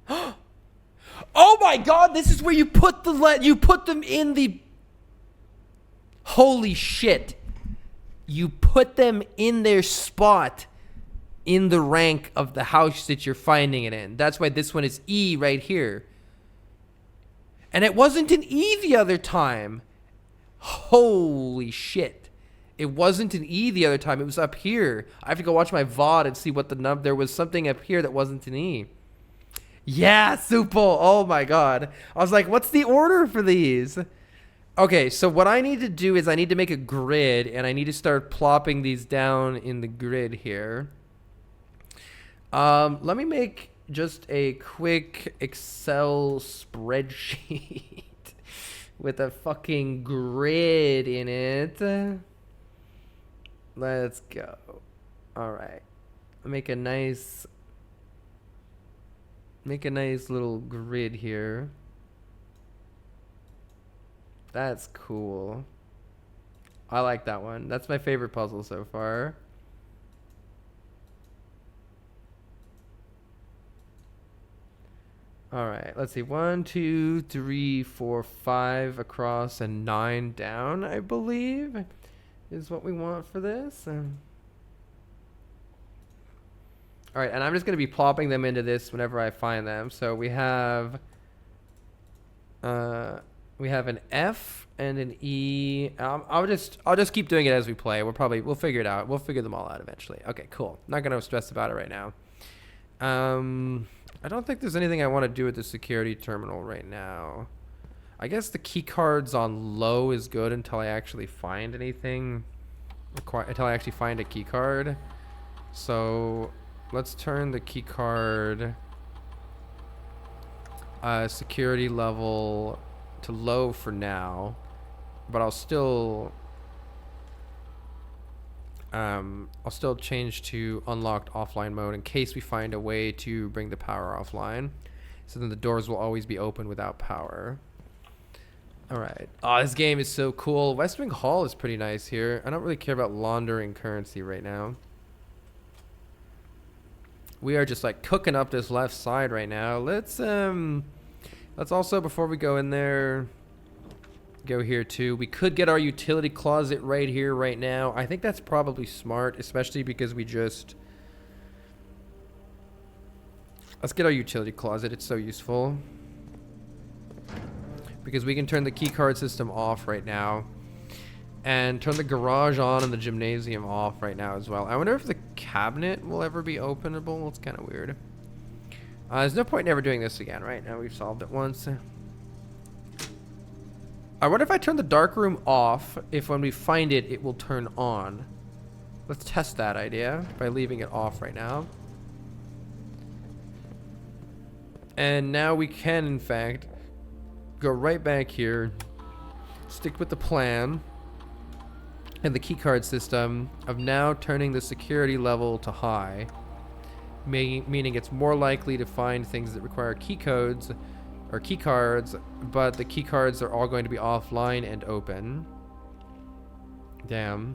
Oh my God, this is where you put you put them in the... Holy shit. You put them in their spot in the rank of the house that you're finding it in. That's why this one is E right here. And it wasn't an E the other time. Holy shit. It wasn't an E the other time. It was up here. I have to go watch my VOD and see what the number... There was something up here that wasn't an E. Yeah, super. Oh my God. I was like, what's the order for these? Okay, so what I need to do is I need to make a grid, and I need to start plopping these down in the grid here. Let me make just a quick Excel spreadsheet with a fucking grid in it. Let's go. All right. Make a nice little grid here. That's cool. I like that one. That's my favorite puzzle so far. All right, let's see. 1, 2, 3, 4, 5 across and 9 down, I believe. is what we want for this. All right, and I'm just going to be plopping them into this whenever I find them. So we have an F and an E. I'll just keep doing it as we play. We'll figure it out. We'll figure them all out eventually. Okay, cool. Not going to stress about it right now. I don't think there's anything I want to do with the security terminal right now. I guess the key cards on low is good until I actually find anything. Until I actually find a key card. So let's turn the key card security level to low for now, but I'll still change to unlocked offline mode in case we find a way to bring the power offline. So then the doors will always be open without power. All right. Oh, this game is so cool. West Wing Hall is pretty nice here. I don't really care about laundering currency right now. We are just like cooking up this left side right now. Let's also, before we go in there, go here too. We could get our utility closet right here right now. I think that's probably smart, especially because let's get our utility closet. It's so useful. Because we can turn the key card system off right now. And turn the garage on and the gymnasium off right now as well. I wonder if the cabinet will ever be openable. It's kind of weird. There's no point in ever doing this again, right? Now we've solved it once. I wonder if I turn the dark room off, if when we find it, it will turn on. Let's test that idea by leaving it off right now. And now we can, in fact, go right back here, stick with the plan and the keycard system of now turning the security level to high, meaning it's more likely to find things that require key codes or key cards, but the key cards are all going to be offline and open. Damn.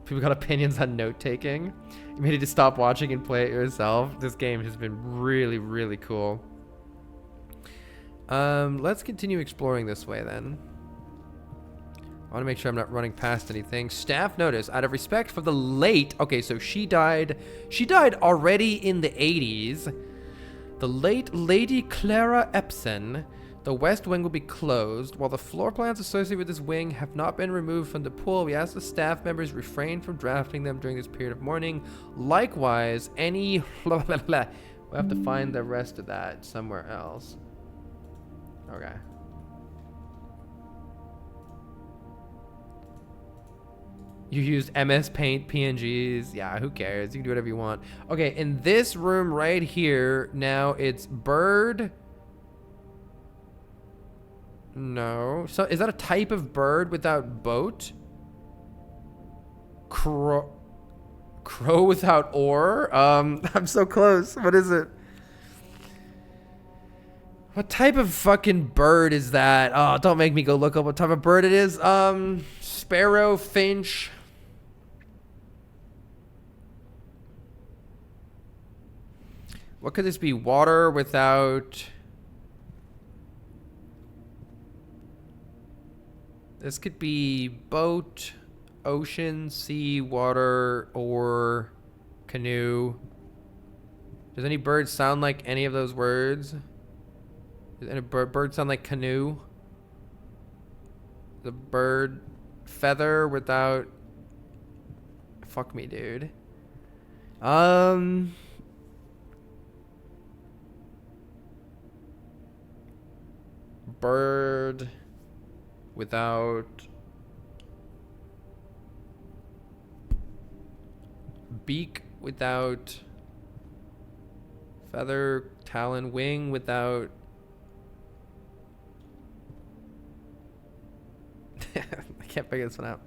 People got opinions on note taking. You may need to stop watching and play it yourself. This game has been really, really cool. Let's continue exploring this way then. I want to make sure I'm not running past anything. Staff notice, out of respect for the late... Okay, so she died already in the 80s. The late Lady Clara Epson. The west wing will be closed. While the floor plans associated with this wing have not been removed from the pool, we ask the staff members refrain from drafting them during this period of mourning. Likewise, any... We'll have to find the rest of that somewhere else. Okay. You used MS Paint PNGs. Yeah, who cares? You can do whatever you want. Okay, in this room right here, now it's bird. No. So is that a type of bird without boat? Crow without oar? I'm so close. What is it? What type of fucking bird is that? Oh, don't make me go look up what type of bird it is. Sparrow, finch. What could this be? Water without... This could be boat, ocean, sea, water, or canoe. Does any bird sound like any of those words? Does any bird sound like canoe? The bird feather without... Fuck me, dude. Bird without beak, without feather, talon, wing, without... I can't figure this one out.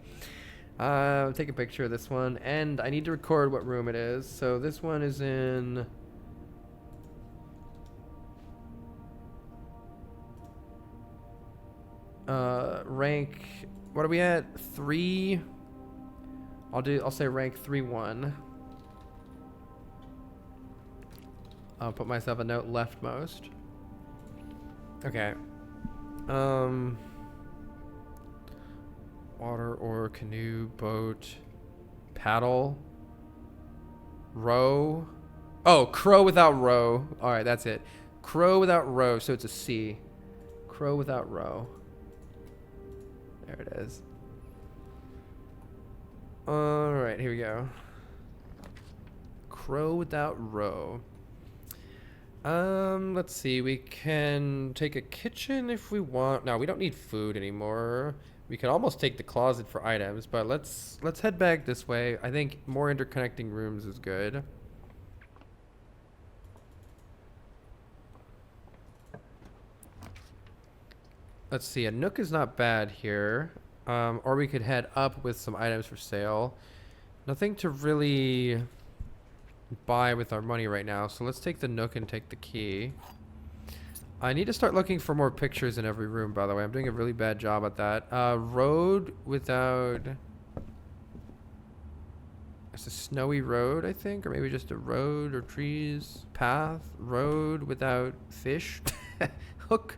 Take a picture of this one, and I need to record what room it is. So this one is in... rank, what are we at? 3. I'll say rank 3-1. I'll put myself a note leftmost. Okay. water or canoe, boat, paddle, row. Oh, crow without row. All right, that's it. Crow without row, so it's a C. Crow without row. There it is. All right, here we go. Crow without row. Let's see. We can take a kitchen if we want. No, we don't need food anymore. We could almost take the closet for items, but let's head back this way. I think more interconnecting rooms is good. Let's see. A nook is not bad here. Or we could head up with some items for sale. Nothing to really buy with our money right now, so let's take the nook and take the key. I need to start looking for more pictures in every room, by the way. I'm doing a really bad job at that. Road without... It's a snowy road, I think, or maybe just a road or trees. Path, road without fish. Hook.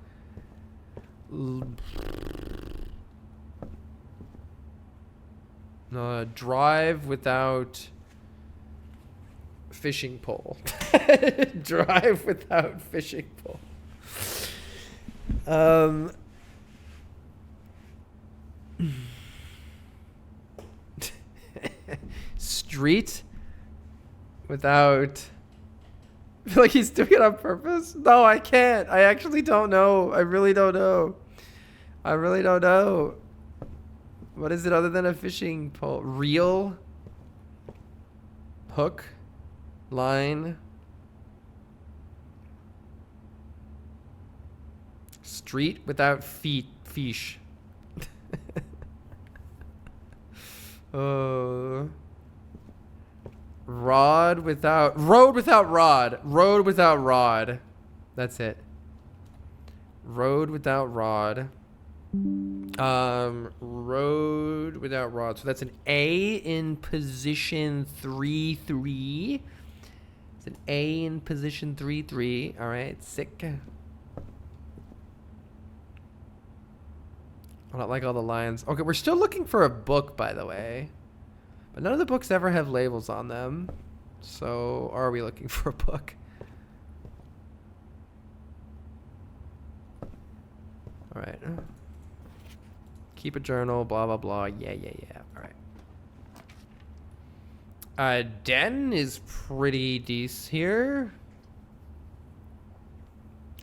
Drive without fishing pole. Drive without fishing pole. Street without... I feel like he's doing it on purpose. No, I can't. I actually don't know. I really don't know. I really don't know. What is it other than a fishing pole? Reel? Hook? Line? Street without feet? Fish. Rod without... Road without rod. Road without rod. That's it. Road without rod. Road without rod. So that's an A in position 3-3. It's an A in position 3-3. All right, sick. I don't like all the lines. Okay, we're still looking for a book, by the way. But none of the books ever have labels on them. So are we looking for a book? All right. Keep a journal, blah, blah, blah. Yeah. All right. Den is pretty decent here.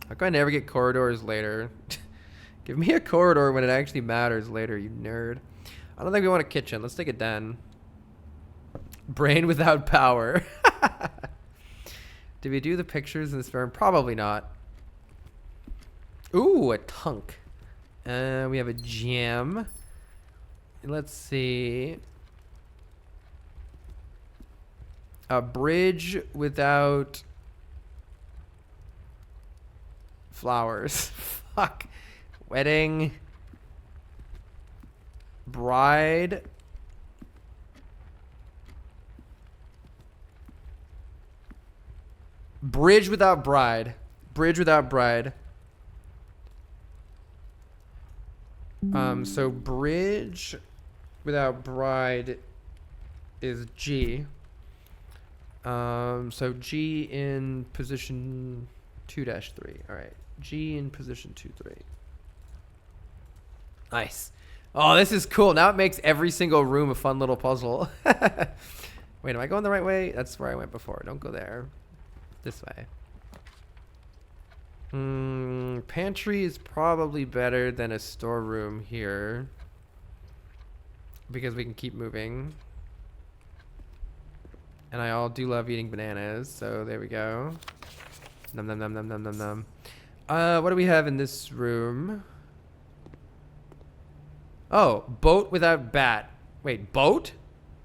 How come I never get corridors later? Give me a corridor when it actually matters later, you nerd. I don't think we want a kitchen. Let's take a den. Brain without power. Did we do the pictures in this room? Probably not. Ooh, a tunk. We have a gem. Let's see. A bridge without flowers. Fuck. Wedding. Bride. Bridge without bride. Bridge without bride. So bridge without bride is G. So G in position 2-3. All right. G in position 2-3. Nice. Oh, this is cool. Now it makes every single room a fun little puzzle. Wait, am I going the right way? That's where I went before. Don't go there. This way. Pantry is probably better than a storeroom here. Because we can keep moving. And I all do love eating bananas, so there we go. Nom nom nom nom nom nom nom. What do we have in this room? Oh, boat without bat. Wait, boat?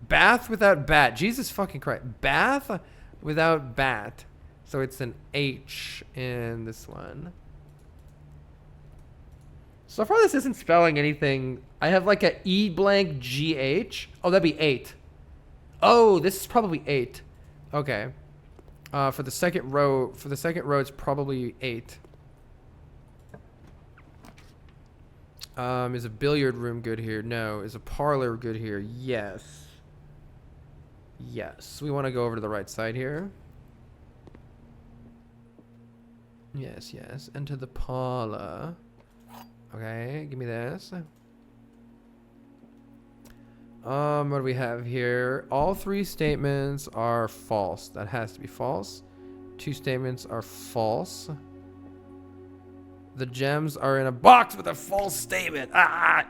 Bath without bat. Jesus fucking Christ. Bath without bat. So it's an H in this one. So far this isn't spelling anything. I have like a E blank GH. Oh, that'd be 8. Oh, this is probably 8. Okay. For the second row, it's probably 8. Is a billiard room good here? No. Is a parlor good here? Yes. Yes. We want to go over to the right side here. Yes, yes. Enter the parlor. Okay, give me this. What do we have here? All 3 statements are false. That has to be false. 2 statements are false. The gems are in a box with a false statement. Ah!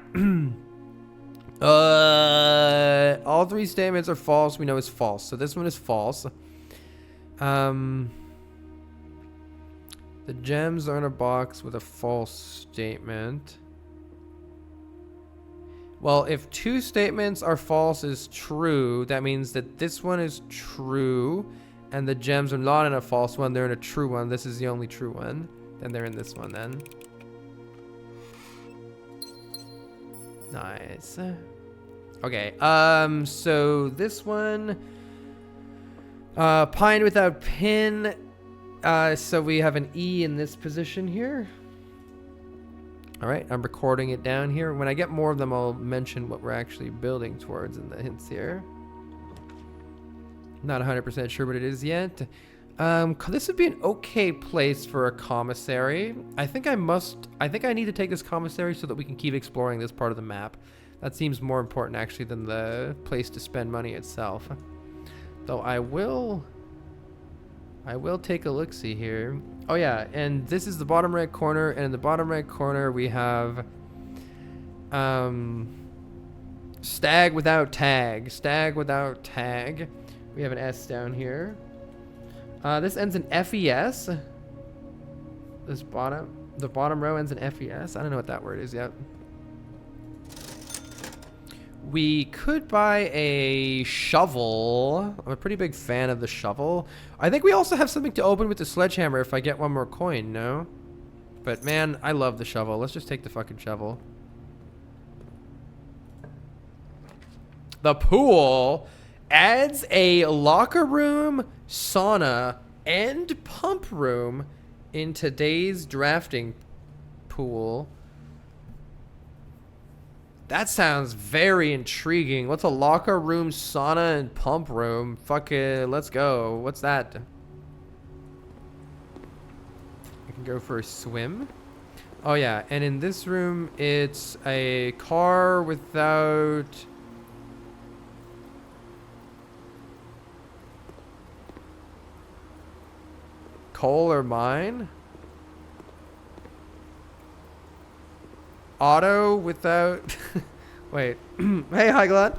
All 3 statements are false. We know it's false. So this one is false. The gems are in a box with a false statement. Well, if 2 statements are false is true, that means that this one is true, and the gems are not in a false one, they're in a true one. This is the only true one. Then they're in this one then. Nice. Okay, so this one, pine without pin. So we have an E in this position here. All right, I'm recording it down here. When I get more of them, I'll mention what we're actually building towards in the hints here. Not 100% sure what it is yet. This would be an okay place for a commissary. I think I need to take this commissary so that we can keep exploring this part of the map. That seems more important actually than the place to spend money itself. Though I will take a look-see here. Oh yeah, and this is the bottom right corner, and in the bottom right corner we have stag without tag. Stag without tag. We have an S down here. This ends in FES. The bottom row ends in FES. I don't know what that word is yet. We could buy a shovel. I'm a pretty big fan of the shovel. I think we also have something to open with the sledgehammer if I get one more coin, no? But man, I love the shovel. Let's just take the fucking shovel. The pool adds a locker room, sauna, and pump room in today's drafting pool. That sounds very intriguing. What's a locker room, sauna, and pump room? Fuck it, let's go. What's that? I can go for a swim. Oh yeah, and in this room, it's a car without... coal or mine? Auto without... Wait. Hey, Higlot.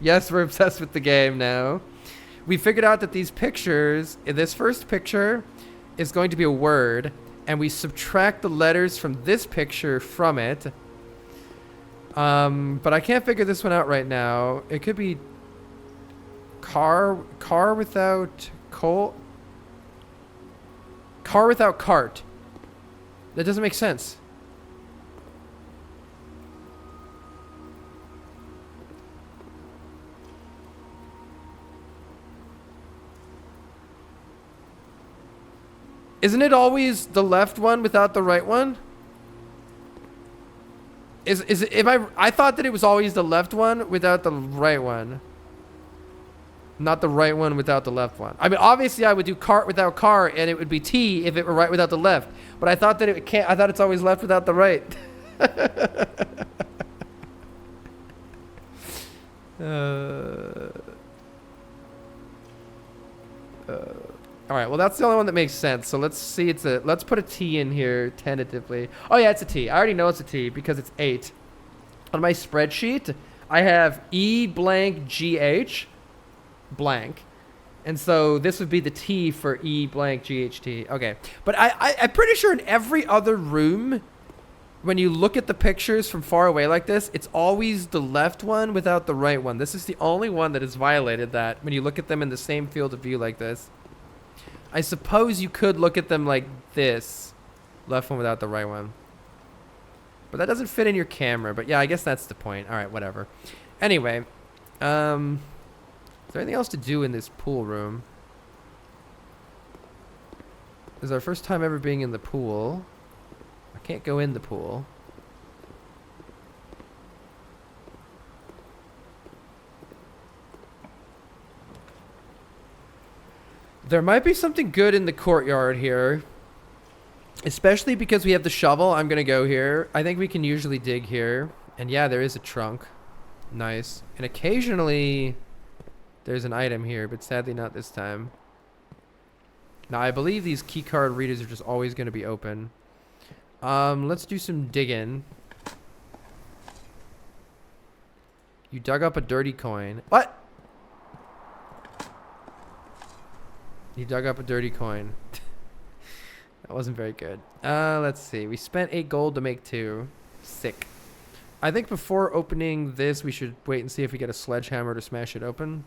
Yes, we're obsessed with the game now. We figured out that these pictures... This first picture is going to be a word, and we subtract the letters from this picture from it. But I can't figure this one out right now. It could be... Car without coal... Car without cart. That doesn't make sense. Isn't it always the left one without the right one? Is it, I thought that it was always the left one without the right one. Not the right one without the left one. I mean, obviously I would do cart without car and it would be T if it were right without the left. But I thought that I thought it's always left without the right. All right, well that's the only one that makes sense. So let's see. Let's put a T in here tentatively. Oh yeah, it's a T. I already know it's a T because it's 8. On my spreadsheet, I have E blank GH blank, and so this would be the T for E blank GHT. Okay, but I'm pretty sure in every other room, when you look at the pictures from far away like this, it's always the left one without the right one. This is the only one that has violated that when you look at them in the same field of view like this. I suppose you could look at them like this, left one without the right one, but that doesn't fit in your camera. But yeah, I guess that's the point. All right, whatever. Anyway, is there anything else to do in this pool room? This is our first time ever being in the pool. I can't go in the pool. There might be something good in the courtyard here. Especially because we have the shovel, I'm going to go here. I think we can usually dig here. And yeah, there is a trunk. Nice. And occasionally, there's an item here, but sadly not this time. Now, I believe these keycard readers are just always going to be open. Let's do some digging. You dug up a dirty coin. What? You dug up a dirty coin. That wasn't very good. Let's see. We spent 8 gold to make 2. Sick. I think before opening this, we should wait and see if we get a sledgehammer to smash it open.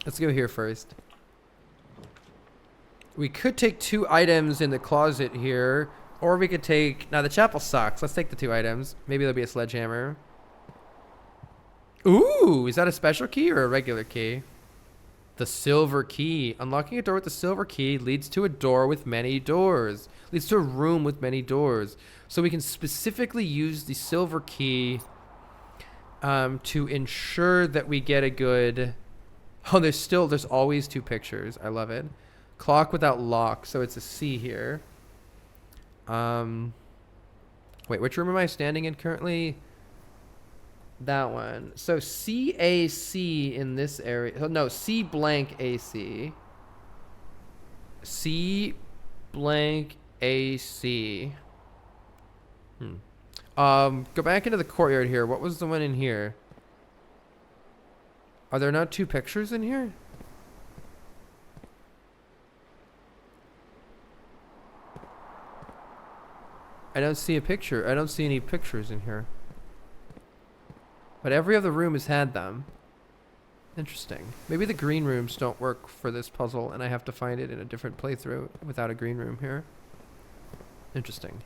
Let's go here first. We could take 2 items in the closet here. Or we could take... Now, the chapel sucks. Let's take the 2 items. Maybe there'll be a sledgehammer. Ooh! Is that a special key or a regular key? The silver key. Unlocking a door with the silver key leads to a door with many doors. Leads to a room with many doors. So we can specifically use the silver key to ensure that we get a good... Oh, there's always 2 pictures. I love it. Clock without lock. So it's a C here. Wait, which room am I standing in currently? That one. So CAC in this area. Oh, no, C blank AC. C blank AC. Go back into the courtyard here. What was the one in here? Are there not 2 pictures in here? I don't see a picture. I don't see any pictures in here. But every other room has had them. Interesting. Maybe the green rooms don't work for this puzzle and I have to find it in a different playthrough without a green room here. Interesting.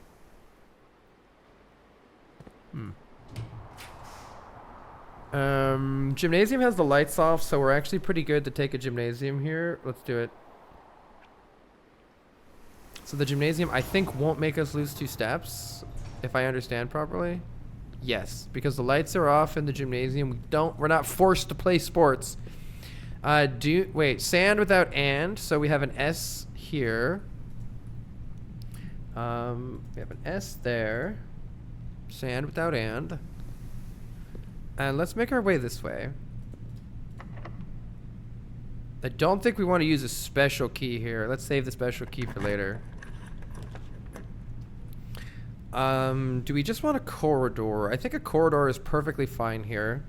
Gymnasium has the lights off, so we're actually pretty good to take a gymnasium here. Let's do it. So the gymnasium, I think, won't make us lose 2 steps, if I understand properly. Yes, because the lights are off in the gymnasium. We're not forced to play sports. Wait, sand without and, so we have an S here. We have an S there. Sand without and. And let's make our way this way. I don't think we want to use a special key here. Let's save the special key for later. Do we just want a corridor? I think a corridor is perfectly fine here.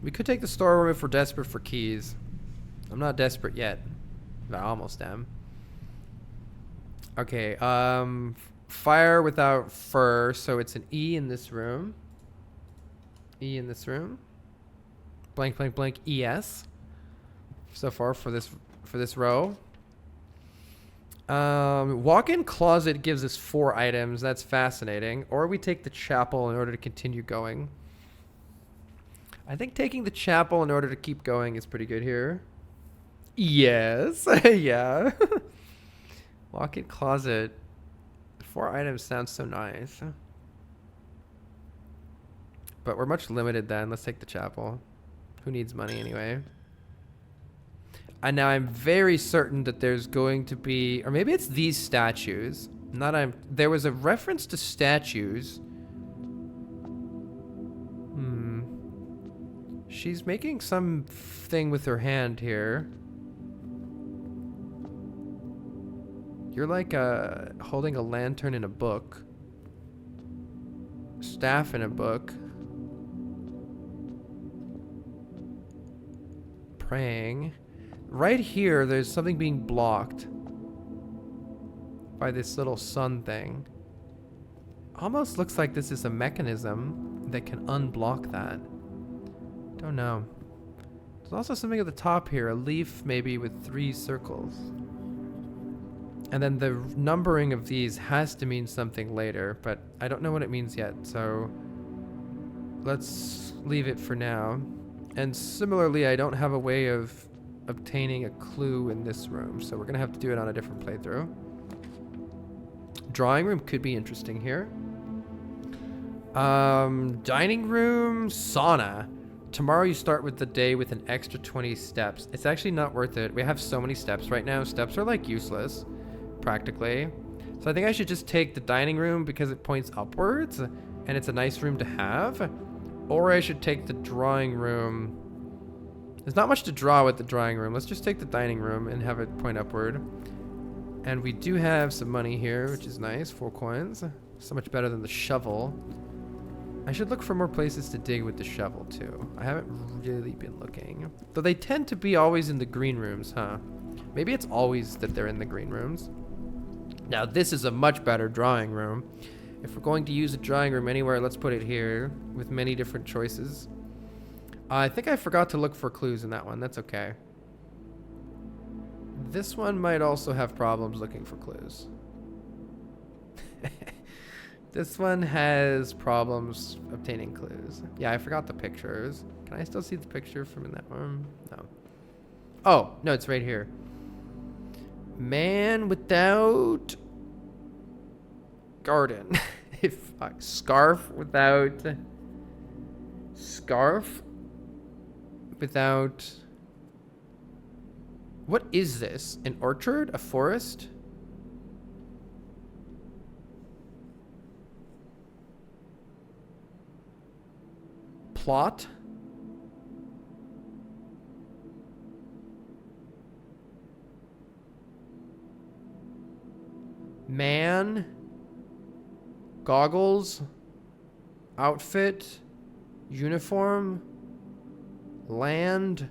We could take the storeroom if we're desperate for keys. I'm not desperate yet. I almost am. Okay, fire without fur, so it's an E in this room. E in this room. Blank, blank, blank, ES. So far for this row. Walk-in closet gives us 4 items. That's fascinating. Or we take the chapel in order to continue going. I think taking the chapel in order to keep going is pretty good here. Yes. Yeah. Walk-in closet. 4 items sounds so nice. But we're much limited then. Let's take the chapel. Who needs money anyway? And now I'm very certain that there's going to be, or maybe it's these statues. There was a reference to statues. She's making something with her hand here. You're like holding a lantern in a book. Staff in a book. Praying. Right here, there's something being blocked by this little sun thing. Almost looks like this is a mechanism that can unblock that. Don't know. There's also something at the top here, a leaf maybe with 3 circles. And then the numbering of these has to mean something later, but I don't know what it means yet, so let's leave it for now. And similarly, I don't have a way of obtaining a clue in this room, so we're gonna have to do it on a different playthrough. Drawing room could be interesting here. Dining room, sauna. Tomorrow you start with the day with an extra 20 steps. It's actually not worth it. We have so many steps right now. Steps are like useless, practically. So I think I should just take the dining room because it points upwards and it's a nice room to have. Or I should take the drawing room. There's not much to draw with the drawing room. Let's just take the dining room and have it point upward. And we do have some money here, which is nice. 4 coins. So much better than the shovel. I should look for more places to dig with the shovel too. I haven't really been looking. Though they tend to be always in the green rooms, huh? Maybe it's always that they're in the green rooms. Now this is a much better drawing room. If we're going to use a drawing room anywhere, let's put it here with many different choices. I think I forgot to look for clues in that one. That's okay. This one might also have problems looking for clues. This one has problems obtaining clues. Yeah, I forgot the pictures. Can I still see the picture from in that one? No. Oh, no, it's right here. Man without garden. If scarf without what is this? An orchard? A forest? Plot? Man? Goggles? Outfit? Uniform? Land?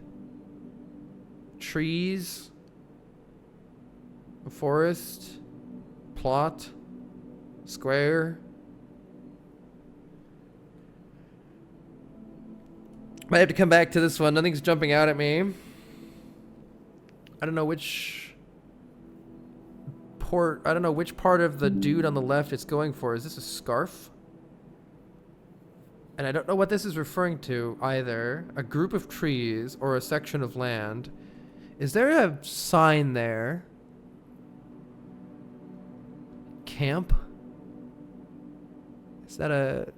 Trees? A forest? Plot? Square? Might have to come back to this one. Nothing's jumping out at me. I don't know which part of the dude on the left it's going for. Is this a scarf? And I don't know what this is referring to either. A group of trees or a section of land. Is there a sign there? Camp? Is that a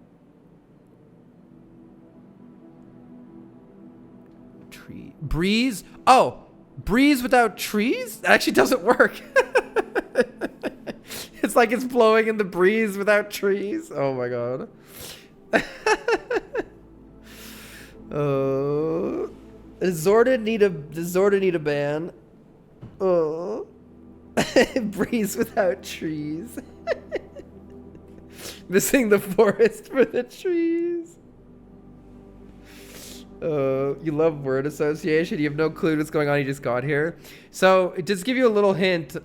tree? Breeze? Oh, breeze without trees? That actually doesn't work. It's like it's blowing in the breeze without trees. Oh my god. Oh. Does Zorda need a ban? Oh. Breeze without trees. Missing the forest for the trees. You love word association. You have no clue what's going on. You just got here. So, just give you a little hint.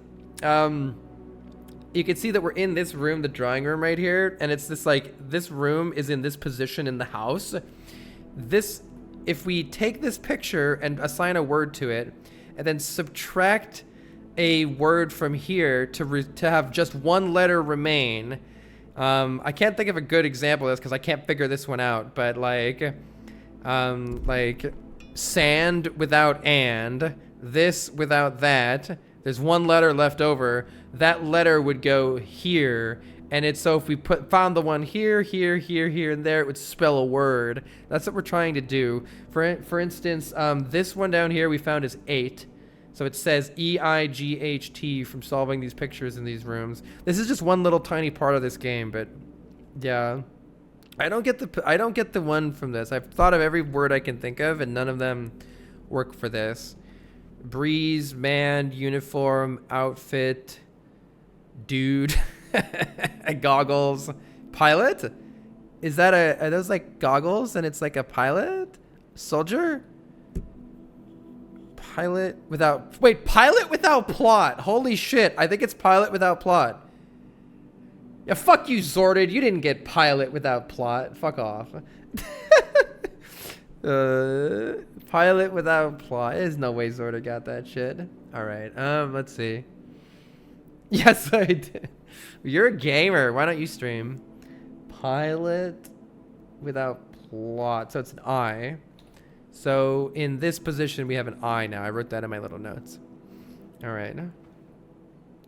You can see that we're in this room, the drawing room right here. And it's this this room is in this position in the house. If we take this picture and assign a word to it, and then subtract a word from here to have just one letter remain. I can't think of a good example of this because I can't figure this one out. But like sand without and, this without that. There's one letter left over. That letter would go here. And it's so if we found the one here, here, here, here, and there, it would spell a word. That's what we're trying to do. For instance, this one down here we found is 8. So it says EIGHT from solving these pictures in these rooms. This is just one little tiny part of this game, but yeah. I don't get the one from this. I've thought of every word I can think of, and none of them work for this. Breeze, man, uniform, outfit, dude. Goggles, pilot. Is that are those like goggles and it's like a pilot, soldier, pilot without plot. Holy shit, I think it's pilot without plot. Yeah, fuck you, Zorded. You didn't get pilot without plot. Fuck off. Pilot without plot. There's no way Zorded got that shit. All right. Let's see. Yes, I did. You're a gamer. Why don't you stream? Pilot without plot. So it's an I. So in this position, we have an I now. I wrote that in my little notes. All right. I'm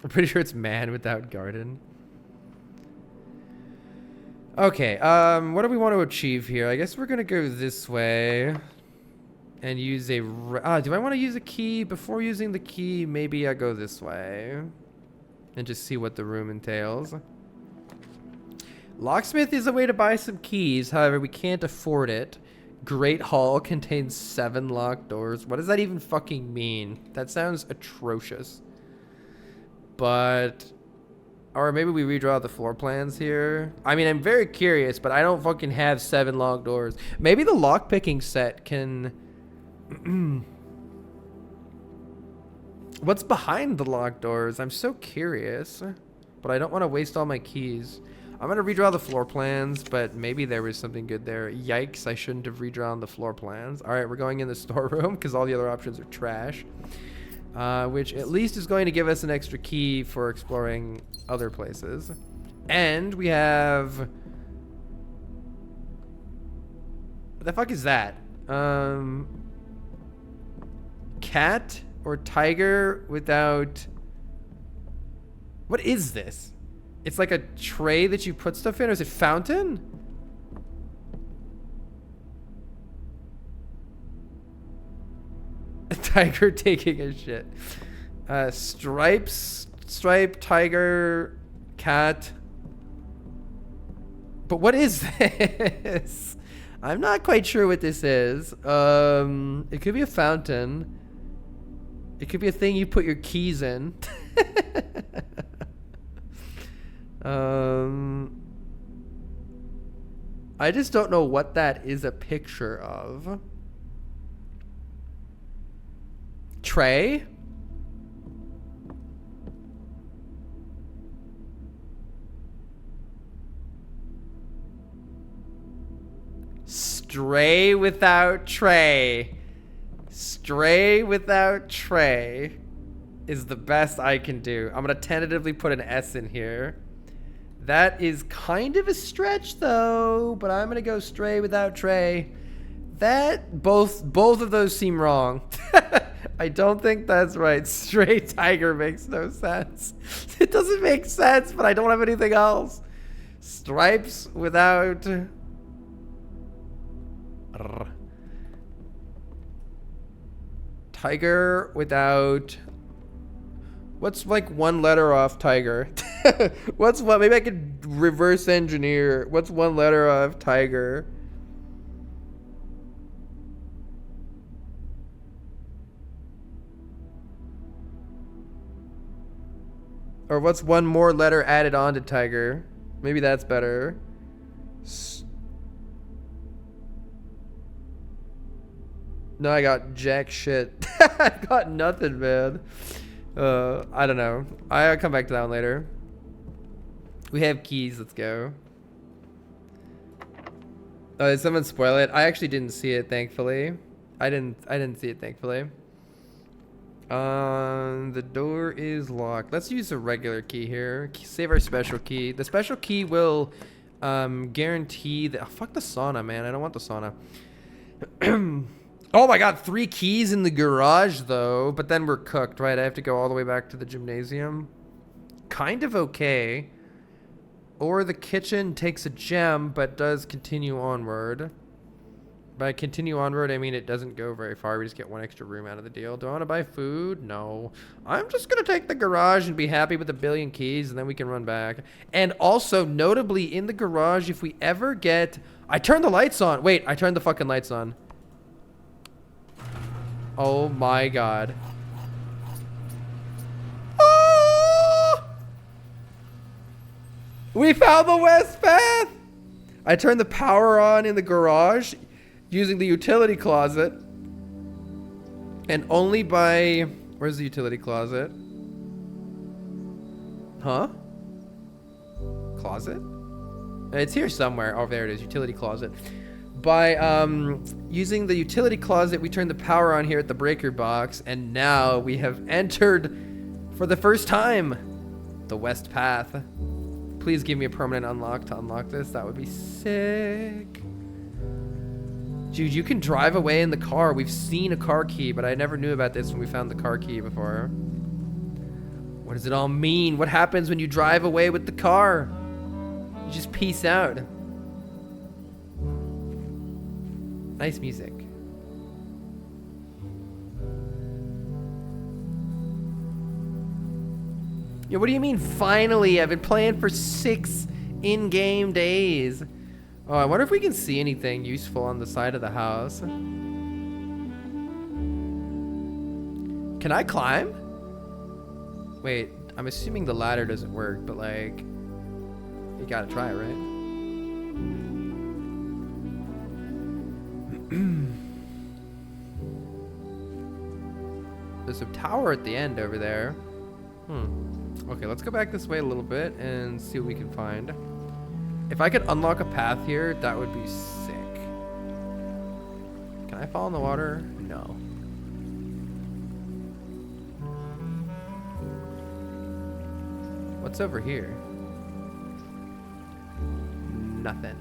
pretty sure it's man without garden. Okay, what do we want to achieve here? I guess we're gonna go this way and use a... do I want to use a key? Before using the key, maybe I go this way and just see what the room entails. Locksmith is a way to buy some keys, however, we can't afford it. Great Hall contains 7 locked doors. What does that even fucking mean? That sounds atrocious. But... Or maybe we redraw the floor plans here. I mean, I'm very curious, but I don't fucking have 7 locked doors. Maybe the lockpicking set can... What's behind the locked doors? I'm so curious. But I don't want to waste all my keys. I'm going to redraw the floor plans, but maybe there was something good there. Yikes, I shouldn't have redrawn the floor plans. All right, we're going in the storeroom because all the other options are trash. Which at least is going to give us an extra key for exploring other places. And we have... What the fuck is that? Cat or tiger without... What is this? It's like a tray that you put stuff in, or is it fountain? A tiger taking a shit. Stripe, tiger, cat. But what is this? I'm not quite sure what this is. It could be a fountain. It could be a thing you put your keys in. I just don't know what that is a picture of. Tray? Stray without tray. Stray without tray is the best I can do. I'm gonna tentatively put an S in here. That is kind of a stretch though, but I'm gonna go stray without tray. That both of those seem wrong. I don't think that's right. Stray tiger makes no sense. It doesn't make sense, but I don't have anything else. Stripes without... Tiger without... What's like one letter off tiger? What's what? Maybe I could reverse engineer. What's one letter off tiger? Or what's one more letter added on to tiger? Maybe that's better. No, I got jack shit. I got nothing, man. I don't know. I'll come back to that one later. We have keys. Let's go. Oh, did someone spoil it? I actually didn't see it, thankfully. I didn't see it, thankfully. The door is locked. Let's use a regular key here. Save our special key. The special key will guarantee that... Oh, fuck the sauna, man. I don't want the sauna. Oh my god, 3 keys in the garage, though. But then we're cooked, right? I have to go all the way back to the gymnasium. Kind of okay. Or the kitchen takes a gem, but does continue onward. By continue onward, I mean it doesn't go very far. We just get 1 extra room out of the deal. Do I want to buy food? No. I'm just going to take the garage and be happy with 1 billion keys, and then we can run back. And also, notably, in the garage, if we ever get... I turned the lights on. Wait, I turned the fucking lights on. Oh my god. Oh! We found the west path! I turned the power on in the garage using the utility closet. And only by... Where's the utility closet? Huh? Closet? It's here somewhere. Oh, there it is. Utility closet. By using the utility closet, we turned the power on here at the breaker box, and now we have entered, for the first time, the west path. Please give me a permanent unlock to unlock this. That would be sick. Dude, you can drive away in the car. We've seen a car key, but I never knew about this when we found the car key before. What does it all mean? What happens when you drive away with the car? You just peace out. Nice music. Yeah, what do you mean finally? I've been playing for 6 in-game days. Oh, I wonder if we can see anything useful on the side of the house. Can I climb? Wait, I'm assuming the ladder doesn't work, but like, you gotta try it, right? There's a tower at the end over there. Okay, let's go back this way a little bit and see what we can find. If I could unlock a path here, that would be sick. Can I fall in the water? No. What's over here? Nothing.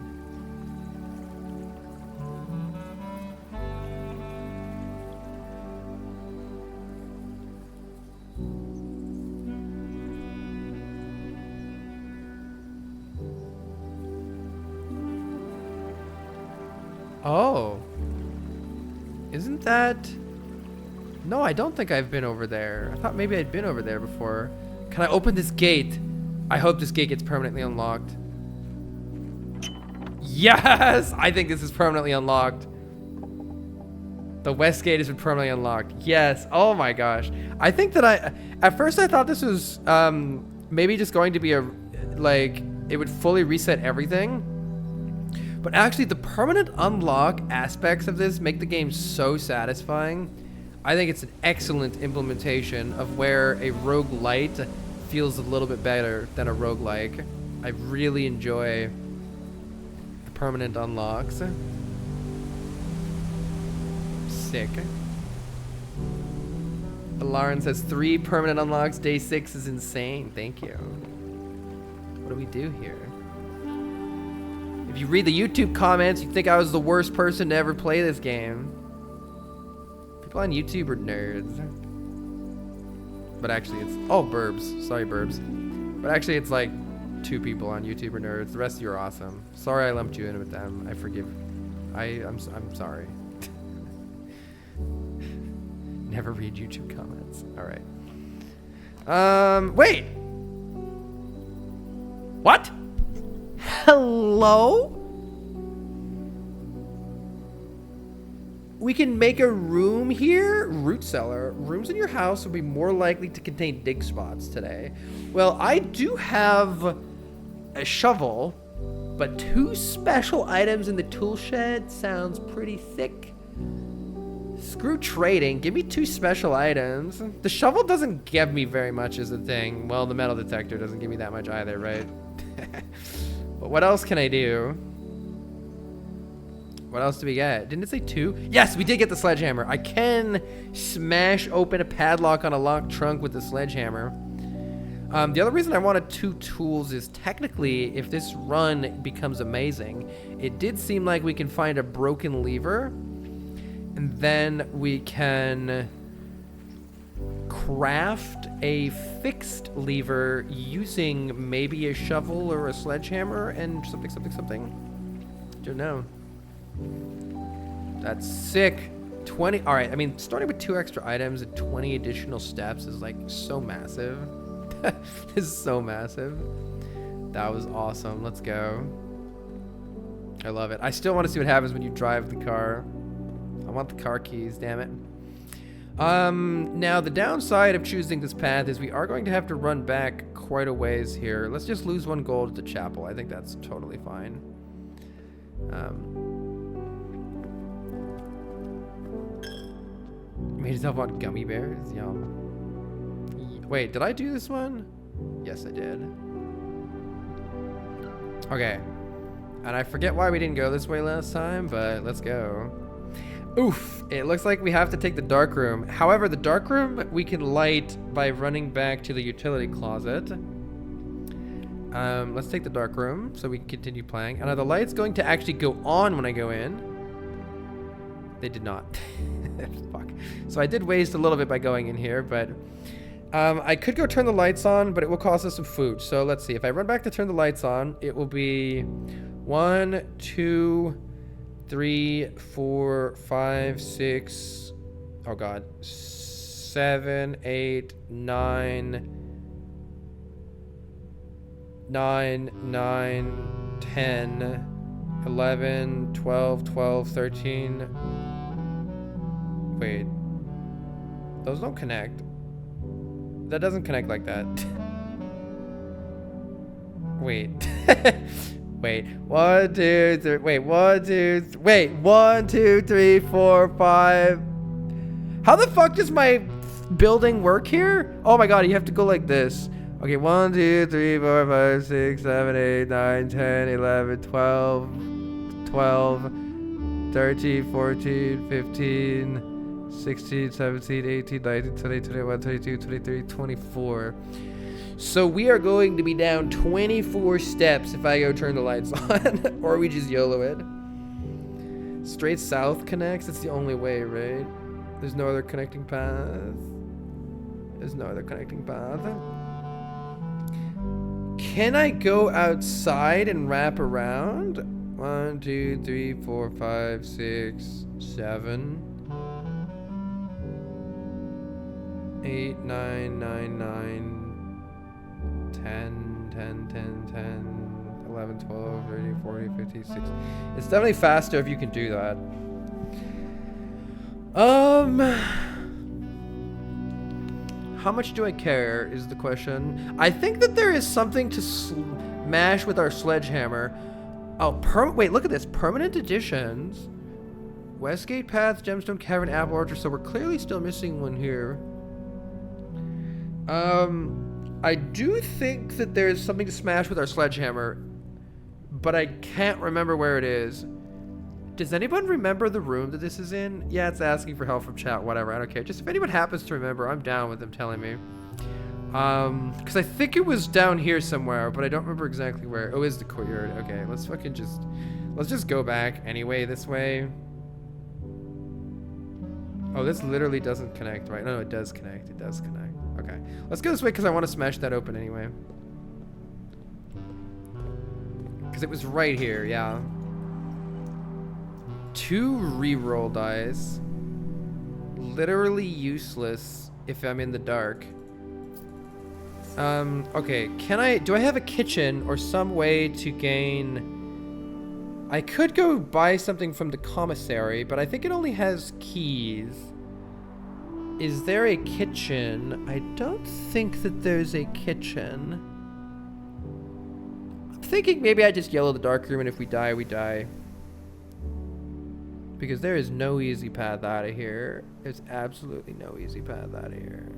Oh. Isn't that... No, I don't think I've been over there. I thought maybe I'd been over there before. Can I open this gate? I hope this gate gets permanently unlocked. Yes! I think this is permanently unlocked. The west gate has been permanently unlocked. Yes. Oh my gosh. I think that at first I thought this was maybe just going to be a, like, it would fully reset everything. But actually the permanent unlock aspects of this make the game so satisfying. I think it's an excellent implementation of where a roguelite feels a little bit better than a roguelike. I really enjoy the permanent unlocks. Sick. Lauren says 3 permanent unlocks, day 6 is insane. Thank you. What do we do here? If you read the YouTube comments, you think I was the worst person to ever play this game. People on YouTube are nerds. But actually it's... Oh, Burbs. Sorry, Burbs. But actually it's like 2 people on YouTube are nerds. The rest of you are awesome. Sorry I lumped you in with them. I forgive. I'm sorry. Never read YouTube comments. Alright. Wait! What? Hello? We can make a room here? Root cellar. Rooms in your house will be more likely to contain dig spots today. Well, I do have a shovel, but 2 special items in the tool shed sounds pretty thick. Screw trading. Give me 2 special items. The shovel doesn't give me very much as a thing. Well, the metal detector doesn't give me that much either, right? But what else can I do? What else do we get? Didn't it say 2? Yes, we did get the sledgehammer. I can smash open a padlock on a locked trunk with the sledgehammer. The other reason I wanted 2 tools is technically, if this run becomes amazing, it did seem like we can find a broken lever, and then we can craft a fixed lever using maybe a shovel or a sledgehammer and something. Don't know. That's sick. 20. All right. I mean, starting with 2 extra items and 20 additional steps is like so massive. This is so massive. That was awesome. Let's go. I love it. I still want to see what happens when you drive the car. I want the car keys, damn it. Now the downside of choosing this path is we are going to have to run back quite a ways here. Let's just lose 1 gold at the chapel. I think that's totally fine. Made yourself want gummy bears? Yum. Wait, did I do this one? Yes, I did. Okay. And I forget why we didn't go this way last time, but let's go. Oof, it looks like we have to take the dark room. However, the dark room we can light by running back to the utility closet. Let's take the dark room so we can continue playing. And are the lights going to actually go on when I go in? They did not. Fuck. So I did waste a little bit by going in here, but I could go turn the lights on, but it will cost us some food. So let's see. If I run back to turn the lights on, it will be 1, 2, 3, 4, 5, 6. Oh god. 7, 8, 9. 9, 10, 11, 12, 12, 13. Wait. Those don't connect. That doesn't connect like that. Wait. Wait. 1, 2, 3. Wait. 1, 2, wait. 1, 2, 3, 4, 5. How the fuck does my building work here? Oh my god, you have to go like this. Okay, 1, 2, 3, 4, 5, 6, 7, 8, 9, 10, 11, 12, 12, 13, 14, 15, 16, 17, 18, 19, 20, 21, 22, 23, 24. So we are going to be down 24 steps if I go turn the lights on. Or we just YOLO it. Straight south connects. It's the only way, right? There's no other connecting path. There's no other connecting path. Can I go outside and wrap around? 1, 2, 3, 4, 5, 6, 7, 8, 9, 9, 9, 10, 10, 10, 10, 11, 12, 13, 14, 15, 16. It's definitely faster if you can do that. How much do I care is the question. I think that there is something to smash with our sledgehammer. Oh, wait, look at this. Permanent additions. Westgate Path, Gemstone Cavern, Apple Orchard. So we're clearly still missing one here. I do think that there's something to smash with our sledgehammer, but I can't remember where it is. Does anyone remember the room that this is in? Yeah, it's asking for help from chat, whatever, I don't care. Just if anyone happens to remember, I'm down with them telling me. Because I think it was down here somewhere, but I don't remember exactly where. Oh, it's the courtyard. Okay, let's just go back anyway this way. Oh, this literally doesn't connect, right? No, it does connect. It does connect. Okay, let's go this way because I want to smash that open anyway. Because it was right here, yeah. 2 reroll dice. Literally useless if I'm in the dark. Okay, do I have a kitchen or some way to gain... I could go buy something from the commissary, but I think it only has keys. Is there a kitchen? I don't think that there's a kitchen. I'm thinking maybe I just yellow the dark room and if we die, we die. Because there is no easy path out of here. There's absolutely no easy path out of here.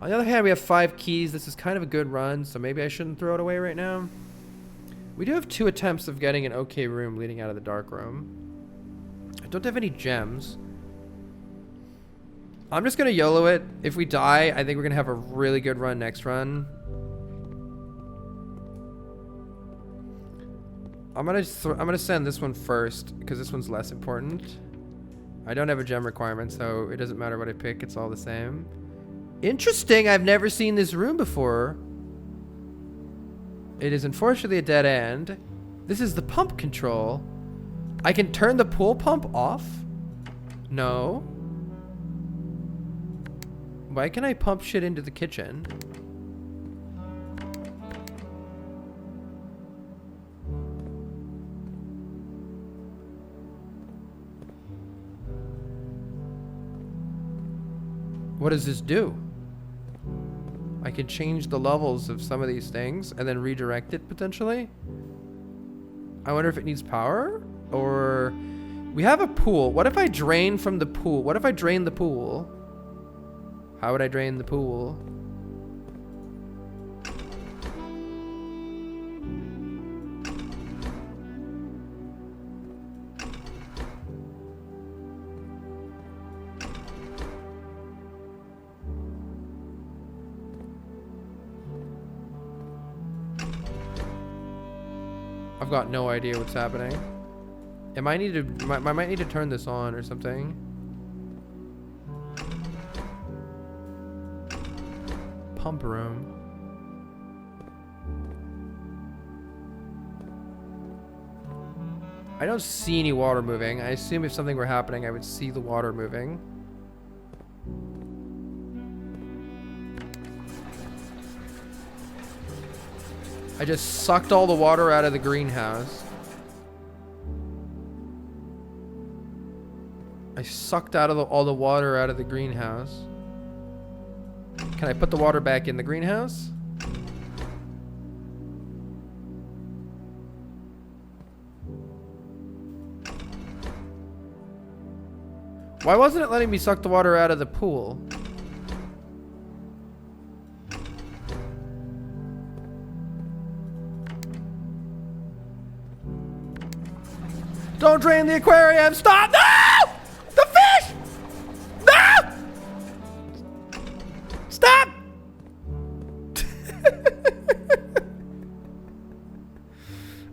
On the other hand, we have 5 keys. This is kind of a good run, so maybe I shouldn't throw it away right now. We do have 2 attempts of getting an okay room leading out of the dark room. I don't have any gems. I'm just gonna YOLO it. If we die, I think we're gonna have a really good run next run. I'm gonna send this one first because this one's less important. I don't have a gem requirement, so it doesn't matter what I pick. It's all the same. Interesting. I've never seen this room before. It is unfortunately a dead end. This is the pump control. I can turn the pool pump off? No. Why can I pump shit into the kitchen? What does this do? I can change the levels of some of these things and then redirect it potentially. I wonder if it needs power or... We have a pool. What if I drain from the pool? What if I drain the pool? How would I drain the pool? I've got no idea what's happening. I might need to turn this on or something. pump room. I don't see any water moving. I assume if something were happening, I would see the water moving. I just sucked all the water out of the greenhouse. I sucked out of all the water out of the greenhouse. Can I put the water back in the greenhouse? Why wasn't it letting me suck the water out of the pool? Don't drain the aquarium! Stop! No! The fish! No! Stop!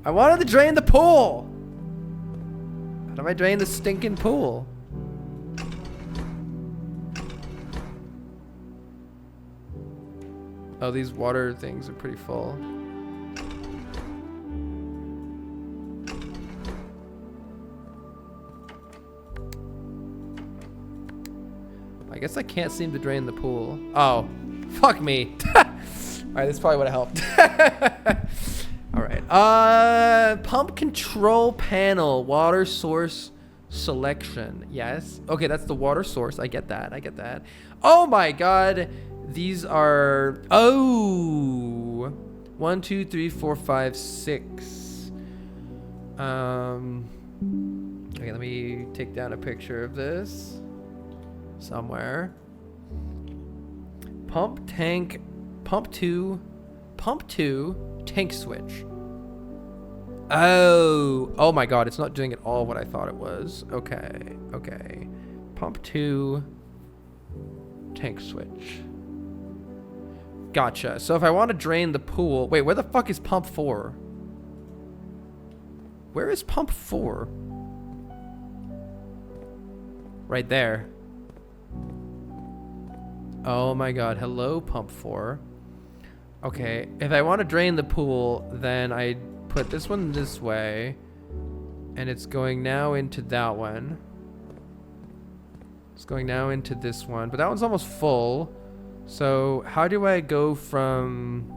I wanted to drain the pool. How do I drain the stinking pool? Oh, these water things are pretty full. I guess I can't seem to drain the pool. Oh, fuck me. Alright, this probably would have helped. Alright. Pump control panel. Water source selection. Yes. Okay, that's the water source. I get that. I get that. Oh my god. These are... Oh! 1, 2, 3, 4, 5, 6. Okay, let me take down a picture of this. Somewhere. Pump 2, tank switch. Oh my god, it's not doing at all what I thought it was. Okay. Pump 2, tank switch. Gotcha. So if I want to drain the pool... Wait, where the fuck is pump 4? Where is pump 4? Right there. Oh my god. Hello, pump 4. Okay. If I want to drain the pool, then I put this one this way. And it's going now into that one. It's going now into this one. But that one's almost full. So how do I go from...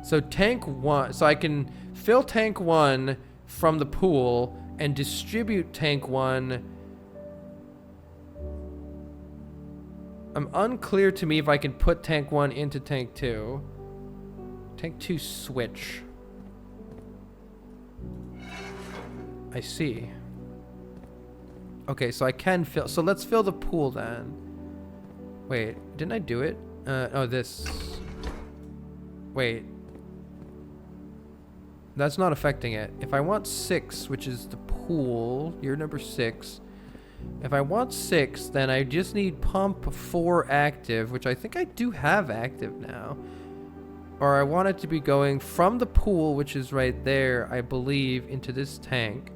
So tank 1... So I can fill tank 1 from the pool and distribute tank 1... I'm unclear to me if I can put tank 1 into tank 2. Tank 2 switch. I see. Okay, so I can fill... So let's fill the pool then. Wait, didn't I do it? Oh, this. Wait. That's not affecting it. If I want 6, which is the pool, you're number 6. If I want 6, then I just need pump 4 active, which I think I do have active now. Or I want it to be going from the pool, which is right there, I believe, into this tank.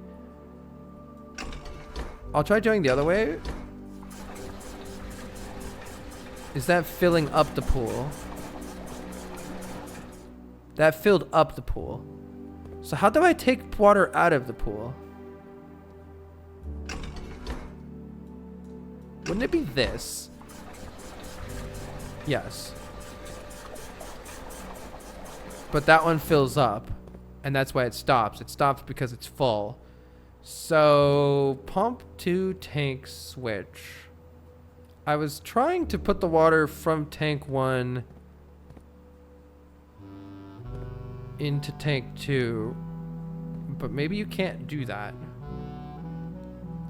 I'll try doing the other way. Is that filling up the pool? That filled up the pool. So how do I take water out of the pool? Wouldn't it be this? Yes. But that one fills up. And that's why it stops. It stops because it's full. So pump 2 tank switch. I was trying to put the water from tank 1 into tank 2, but maybe you can't do that.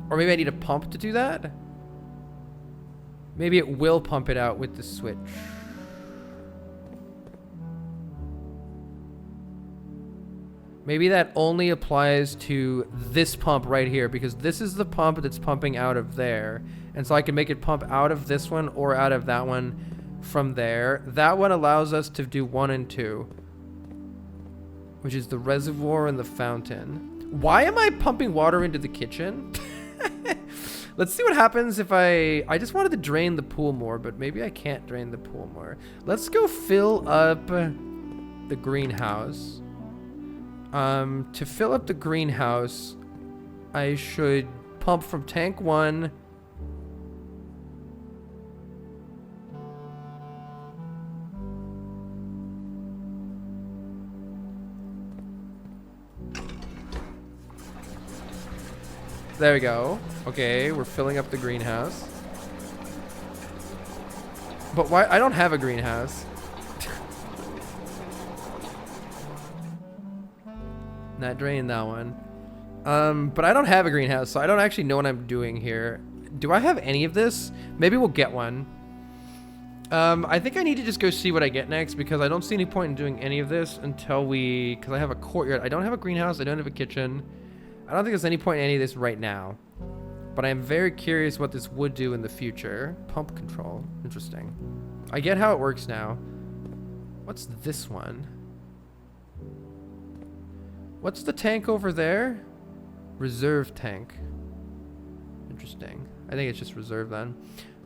Or maybe I need a pump to do that? Maybe it will pump it out with the switch. Maybe that only applies to this pump right here, because this is the pump that's pumping out of there. And so I can make it pump out of this one or out of that one from there. That one allows us to do 1 and 2, which is the reservoir and the fountain. Why am I pumping water into the kitchen? Let's see what happens if I just wanted to drain the pool more, but maybe I can't drain the pool more. Let's go fill up the greenhouse. To fill up the greenhouse, I should pump from tank 1. There we go. Okay, we're filling up the greenhouse. But why? I don't have a greenhouse. Not drain that one. But I don't have a greenhouse, so I don't actually know what I'm doing here. Do I have any of this? Maybe we'll get one. I think I need to just go see what I get next, because I don't see any point in doing any of this until because I have a courtyard. I don't have a greenhouse. I don't have a kitchen. I don't think there's any point in any of this right now. But I'm very curious what this would do in the future. Pump control. Interesting. I get how it works now. What's this one? What's the tank over there? Reserve tank. Interesting. I think it's just reserve then.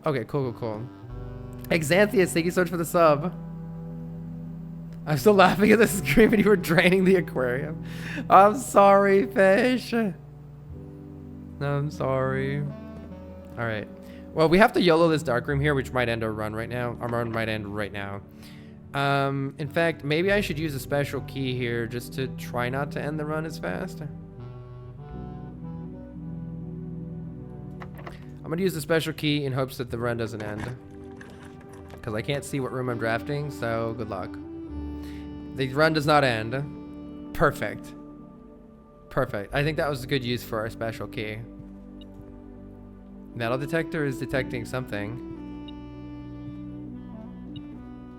Okay, cool. Exanthius, thank you so much for the sub. I'm still laughing at the scream when you were draining the aquarium. I'm sorry, fish. I'm sorry. All right. Well, we have to YOLO this dark room here, which might end our run right now. Our run might end right now. In fact, maybe I should use a special key here just to try not to end the run as fast. I'm going to use the special key in hopes that the run doesn't end. Because I can't see what room I'm drafting, so good luck. The run does not end. Perfect. I think that was a good use for our special key. Metal detector is detecting something.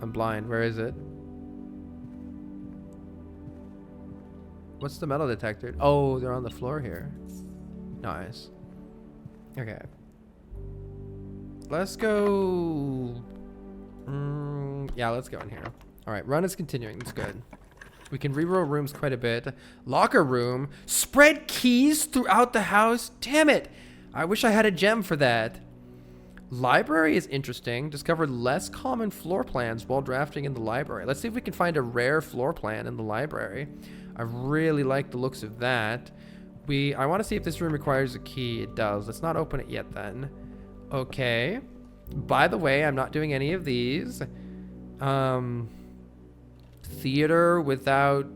I'm blind. Where is it? What's the metal detector? Oh, they're on the floor here. Nice. Okay. Let's go. Yeah, let's go in here. All right, run is continuing. That's good. We can reroll rooms quite a bit. Locker room. Spread keys throughout the house. Damn it. I wish I had a gem for that. Library is interesting. Discovered less common floor plans while drafting in the library. Let's see if we can find a rare floor plan in the library. I really like the looks of that. I want to see if this room requires a key. It does. Let's not open it yet then. Okay. By the way, I'm not doing any of these. Theater without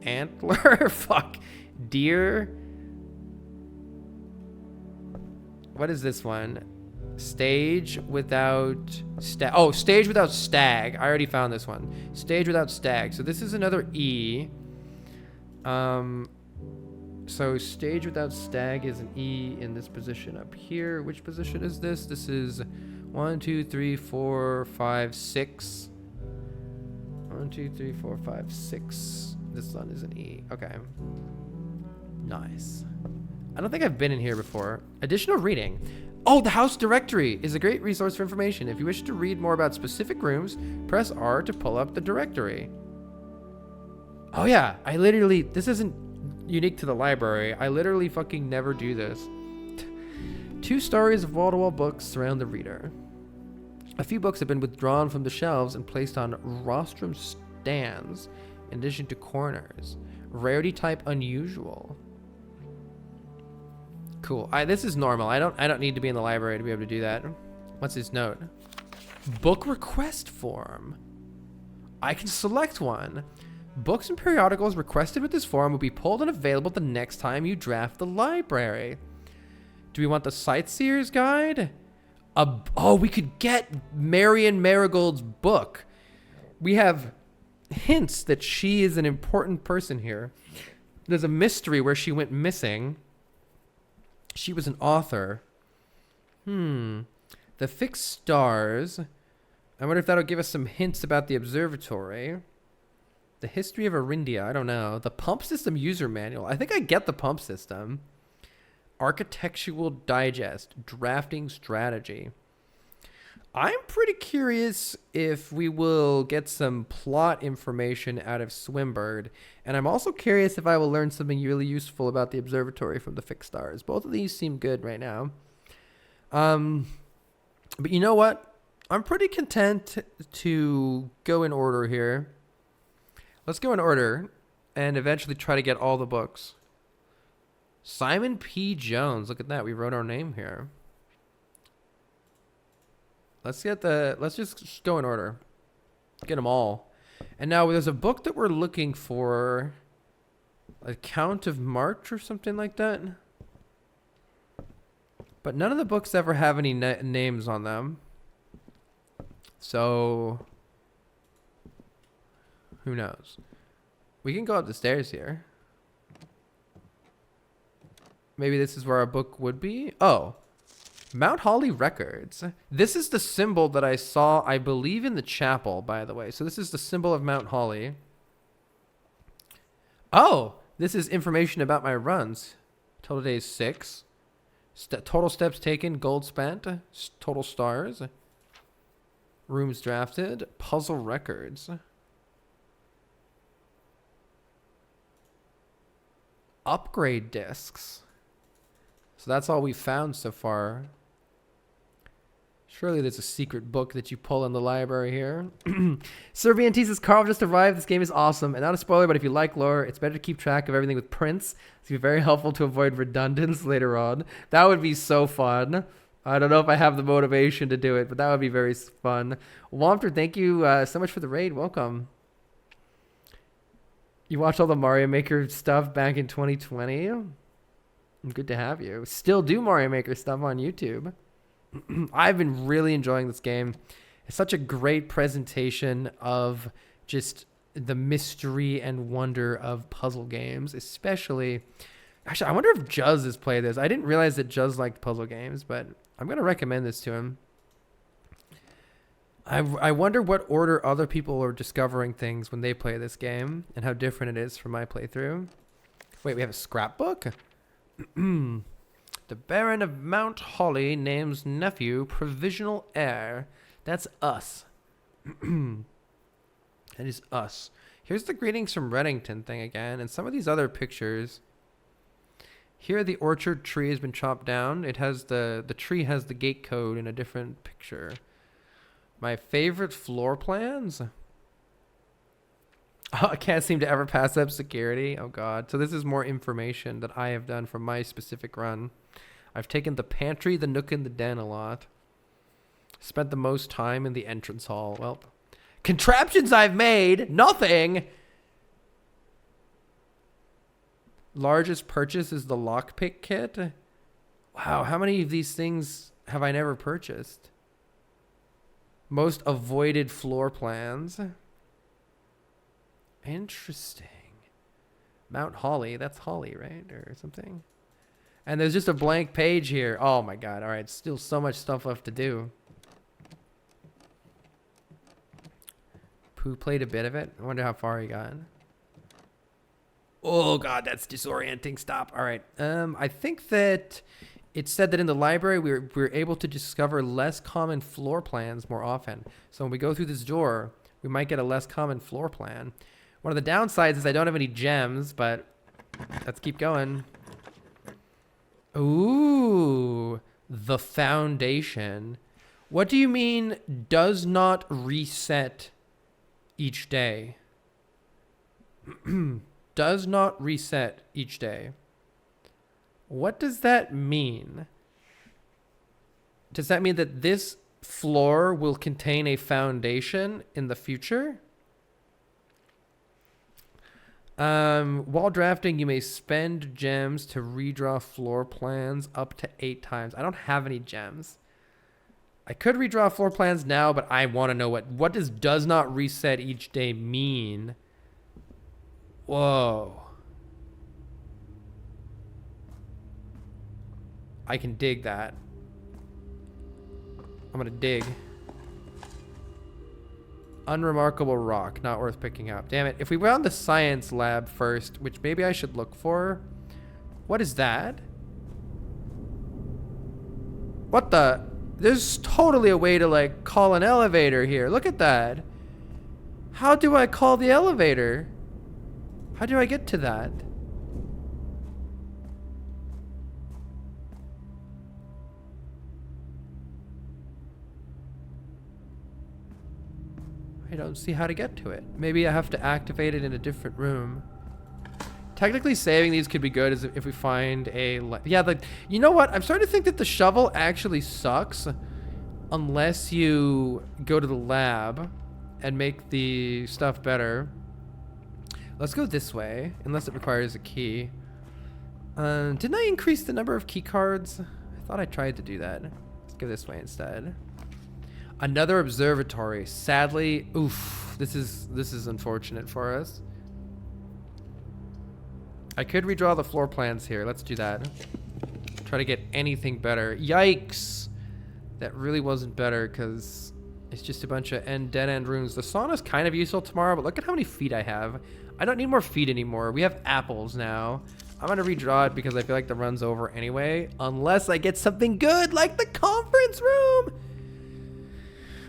antler. Fuck. Deer. What is this one? Stage without stag. Oh, stage without stag. I already found this one. Stage without stag. So this is another E. So stage without stag is an E in this position up here. Which position is this? This is 1, 2, 3, 4, 5, 6. 1, 2, 3, 4, 5, 6. This one is an E. Okay. Nice. I don't think I've been in here before. Additional reading. Oh, the house directory is a great resource for information. If you wish to read more about specific rooms, press R to pull up the directory. Oh yeah, this isn't unique to the library. I literally fucking never do this. 2 stories of wall-to-wall books surround the reader. A few books have been withdrawn from the shelves and placed on rostrum stands, in addition to corners. Rarity type unusual. Cool. This is normal. I don't need to be in the library to be able to do that. What's this note? Book request form. I can select one. Books and periodicals requested with this form will be pulled and available the next time you draft the library. Do we want the Sightseer's Guide? Oh, we could get Marion Marigold's book. We have hints that she is an important person here. There's a mystery where she went missing. She was an author. The fixed stars. I wonder if that'll give us some hints about the observatory. The history of Arindia. I don't know. The pump system user manual. I think I get the pump system. Architectural digest. Drafting strategy. I'm pretty curious if we will get some plot information out of Swimbird, and I'm also curious if I will learn something really useful about the observatory from the fixed stars. Both of these seem good right now. But you know what? I'm pretty content to go in order here. Let's go in order and eventually try to get all the books. Simon P. Jones. Look at that. We wrote our name here. Let's just go in order. Get them all. And now there's a book that we're looking for. Account of March or something like that. But none of the books ever have any names on them. So, who knows? We can go up the stairs here. Maybe this is where our book would be. Oh. Mount Holly Records. This is the symbol that I saw, I believe, in the chapel, by the way. So this is the symbol of Mount Holly. Oh, this is information about my runs. Total days 6. Total steps taken, gold spent. Total stars. Rooms drafted. Puzzle records. Upgrade discs. So that's all we found so far. Surely there's a secret book that you pull in the library here. Serbian says, Carl just arrived. This game is awesome. And not a spoiler, but if you like lore, it's better to keep track of everything with prints. It's going to be very helpful to avoid redundance later on. That would be so fun. I don't know if I have the motivation to do it, but that would be very fun. Wampter, thank you so much for the raid. Welcome. You watched all the Mario Maker stuff back in 2020? Good to have you. Still do Mario Maker stuff on YouTube. I've been really enjoying this game. It's such a great presentation of just the mystery and wonder of puzzle games, especially... Actually, I wonder if Juz has played this. I didn't realize that Juz liked puzzle games, but I'm going to recommend this to him. I wonder what order other people are discovering things when they play this game and how different it is from my playthrough. Wait, we have a scrapbook? The Baron of Mount Holly names nephew provisional heir. That's us. That is us. Here's the greetings from Reddington thing again, and some of these other pictures. Here the orchard tree has been chopped down. It has the tree has the gate code in a different picture. My favorite floor plans. Oh, I can't seem to ever pass up security. Oh god. So this is more information that I have done from my specific run. I've taken the pantry, the nook, and the den a lot. Spent the most time in the entrance hall. Well, contraptions I've made. Nothing. Largest purchase is the lockpick kit. Wow, how many of these things have I never purchased? Most avoided floor plans. Interesting. Mount Holly. That's Holly, right? Or something. And there's just a blank page here. Oh my god. All right. Still so much stuff left to do. Pooh played a bit of it. I wonder how far he got. Oh god, that's disorienting. Stop. All right. I think that it said that in the library we're able to discover less common floor plans more often. So when we go through this door, we might get a less common floor plan. One of the downsides is I don't have any gems, but let's keep going. Ooh, the foundation. What do you mean does not reset each day? Does not reset each day. What does that mean? Does that mean that this floor will contain a foundation in the future? While drafting, you may spend gems to redraw floor plans up to 8 times. I don't have any gems. I could redraw floor plans now, but I want to know what does not reset each day mean? Whoa. I can dig that. I'm gonna dig. Unremarkable rock, not worth picking up. Damn it. If we went on the science lab first, which maybe I should look for. What is that? What the? There's totally a way to like call an elevator here. Look at that. How do I call the elevator? How do I get to that? I don't see how to get to it. Maybe I have to activate it in a different room. Technically, saving these could be good as if we find a... Yeah, you know what? I'm starting to think that the shovel actually sucks unless you go to the lab and make the stuff better. Let's go this way, unless it requires a key. Didn't I increase the number of key cards? I thought I tried to do that. Let's go this way instead. Another observatory. Sadly, oof, this is unfortunate for us. I could redraw the floor plans here. Let's do that. Try to get anything better. Yikes! That really wasn't better because it's just a bunch of dead-end rooms. The sauna's kind of useful tomorrow, but look at how many feet I have. I don't need more feet anymore. We have apples now. I'm gonna redraw it because I feel like the run's over anyway, unless I get something good like the conference room.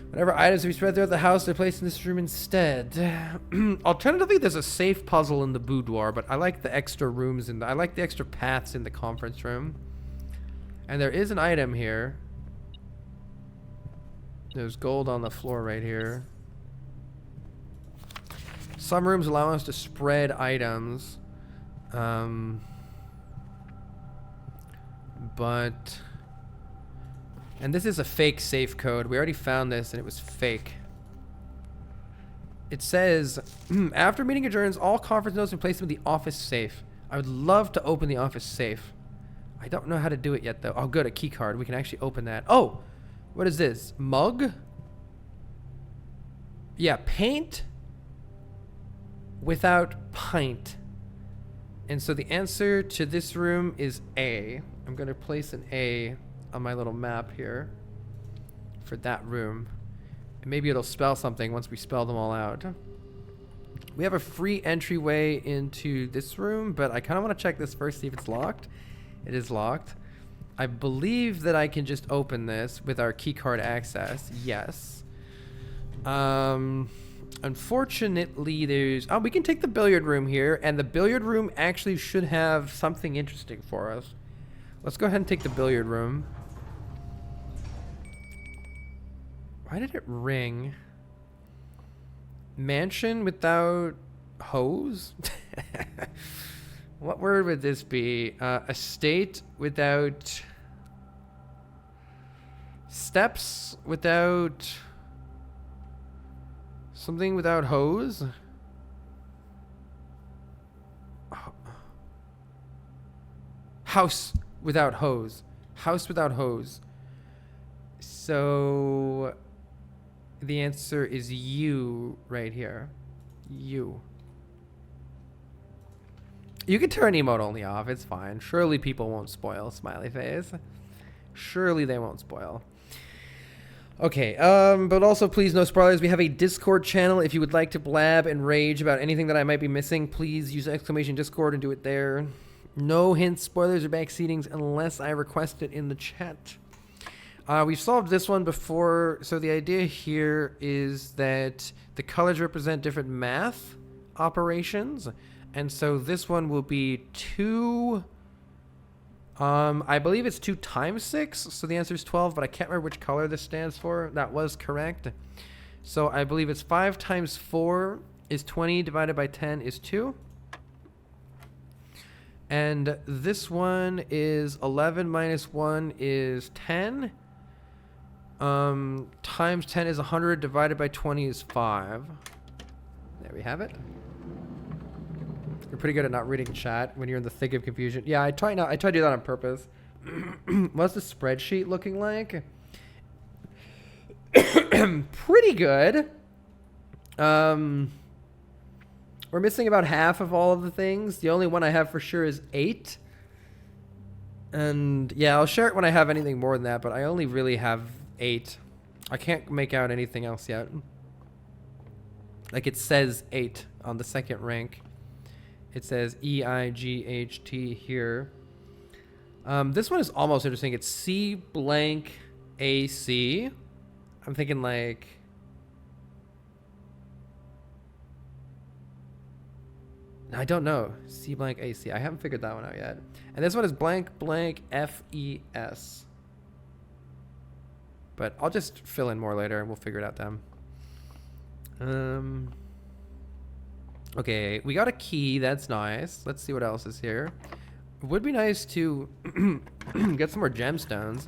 Whatever items we spread throughout the house, they're placed in this room instead. Alternatively, there's a safe puzzle in the boudoir, but I like the extra rooms I like the extra paths in the conference room. And there is an item here. There's gold on the floor right here. Some rooms allow us to spread items. And this is a fake safe code. We already found this and it was fake. It says, after meeting adjourns, all conference notes are placed in the office safe. I would love to open the office safe. I don't know how to do it yet though. Oh good, a key card. We can actually open that. Oh, what is this? Mug? Yeah, paint without pint. And so the answer to this room is A. I'm gonna place an A on my little map here for that room. And maybe it'll spell something once we spell them all out. We have a free entryway into this room, but I kind of want to check this first, see if it's locked. It is locked. I believe that I can just open this with our keycard access. Yes. Unfortunately, there's... Oh, we can take the billiard room here, and the billiard room actually should have something interesting for us. Let's go ahead and take the billiard room. Why did it ring? Mansion without hose? What word would this be? Estate without... Steps without... Something without hose? House without hose. House without hose. So... The answer is U right here. U. You can turn emote only off. It's fine. Surely people won't spoil. Smiley face. Surely they won't spoil. Okay, but also please no spoilers. We have a Discord channel. If you would like to blab and rage about anything that I might be missing, please use exclamation Discord and do it there. No hints, spoilers, or backseatings unless I request it in the chat. We've solved this one before, so the idea here is that the colors represent different math operations, and so this one will be 2, I believe it's 2 times 6, so the answer is 12, but I can't remember which color this stands for. That was correct. So I believe it's 5 times 4 is 20, divided by 10 is 2. And this one is 11 minus 1 is 10. Times 10 is 100, divided by 20 is 5. There we have it. You're pretty good at not reading chat when you're in the thick of confusion. Yeah, I try to do that on purpose. What's the spreadsheet looking like? Pretty good. We're missing about half of all of the things. The only one I have for sure is 8. And yeah, I'll share it when I have anything more than that, but I only really have 8. I can't make out anything else yet. Like it says 8 on the second rank. It says EIGHT here. This one is almost interesting. It's C blank AC. I'm thinking like... I don't know. C blank AC. I haven't figured that one out yet. And this one is blank blank FES. But I'll just fill in more later and we'll figure it out then. Okay, we got a key. That's nice. Let's see what else is here. It would be nice to get some more gemstones.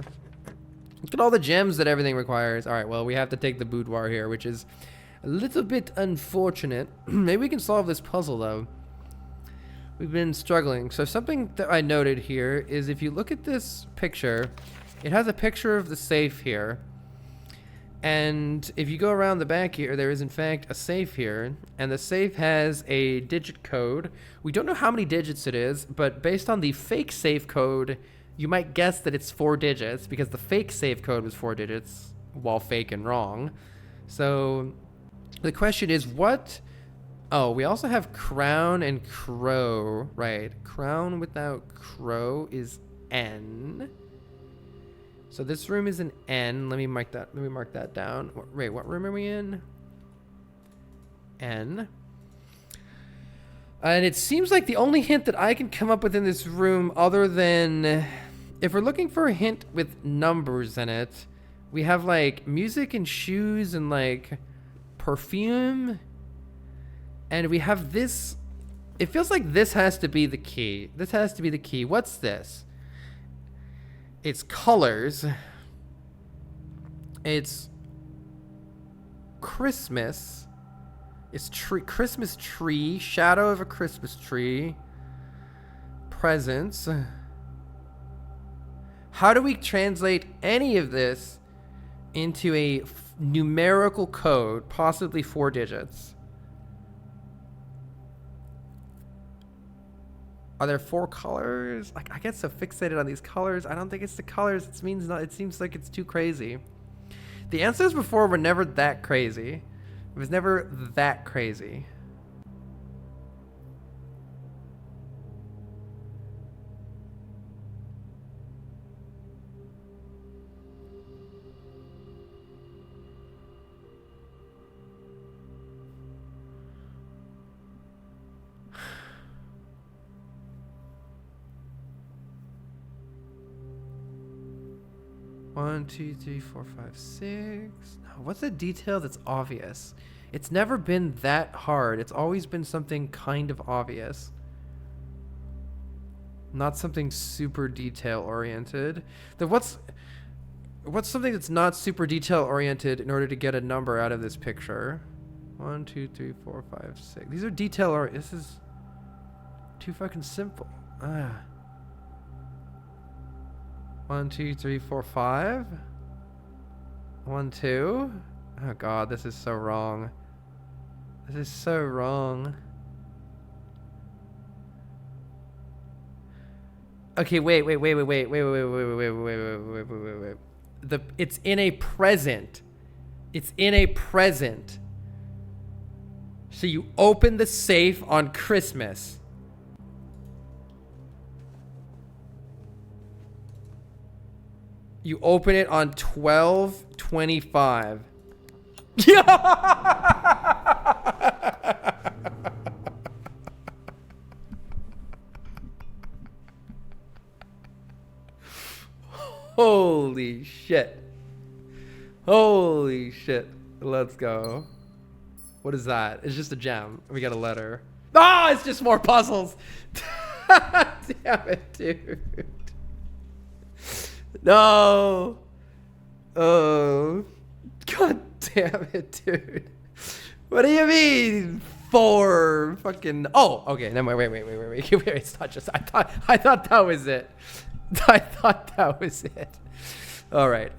Look at all the gems that everything requires. All right, well, we have to take the boudoir here, which is a little bit unfortunate. Maybe we can solve this puzzle, though. We've been struggling. So something that I noted here is if you look at this picture, it has a picture of the safe here. And if you go around the back here, there is in fact a safe here. And the safe has a digit code. We don't know how many digits it is, but based on the fake safe code, you might guess that it's 4 digits because the fake safe code was 4 digits, while fake and wrong. So the question is what... Oh, we also have crown and crow. Right. Crown without crow is N. So this room is an N. Let me mark that down. Wait, what room are we in? N. And it seems like the only hint that I can come up with in this room, other than if we're looking for a hint with numbers in it, we have like music and shoes and like perfume. And we have this. It feels like this has to be the key. This has to be the key. What's this? It's colors. It's Christmas. It's Christmas tree. Shadow of a Christmas tree. Presents. How do we translate any of this into a numerical code, possibly 4 digits? Are there 4 colors? Like, I get so fixated on these colors. I don't think it's the colors. It seems like it's too crazy. The answers before were never that crazy. It was never that crazy. One, two, three, four, five, six. No, what's a detail that's obvious? It's never been that hard. It's always been something kind of obvious. Not something super detail oriented. Then what's something that's not super detail oriented in order to get a number out of this picture? 1, 2, 3, 4, 5, 6. These are detail oriented. This is too fucking simple. 1, 2, 3, 4, 5. 1, 2. Oh god, this is so wrong. This is so wrong. Okay, wait. It's in a present. It's in a present. So you open the safe on Christmas. You open it on 12/25. Holy shit. Holy shit. Let's go. What is that? It's just a gem. We got a letter. Ah, it's just more puzzles. Damn it, dude. No. Oh. God damn it, dude. What do you mean? 4 fucking... Oh, okay. No, wait. It's not just... I thought that was it. I thought that was it. All right.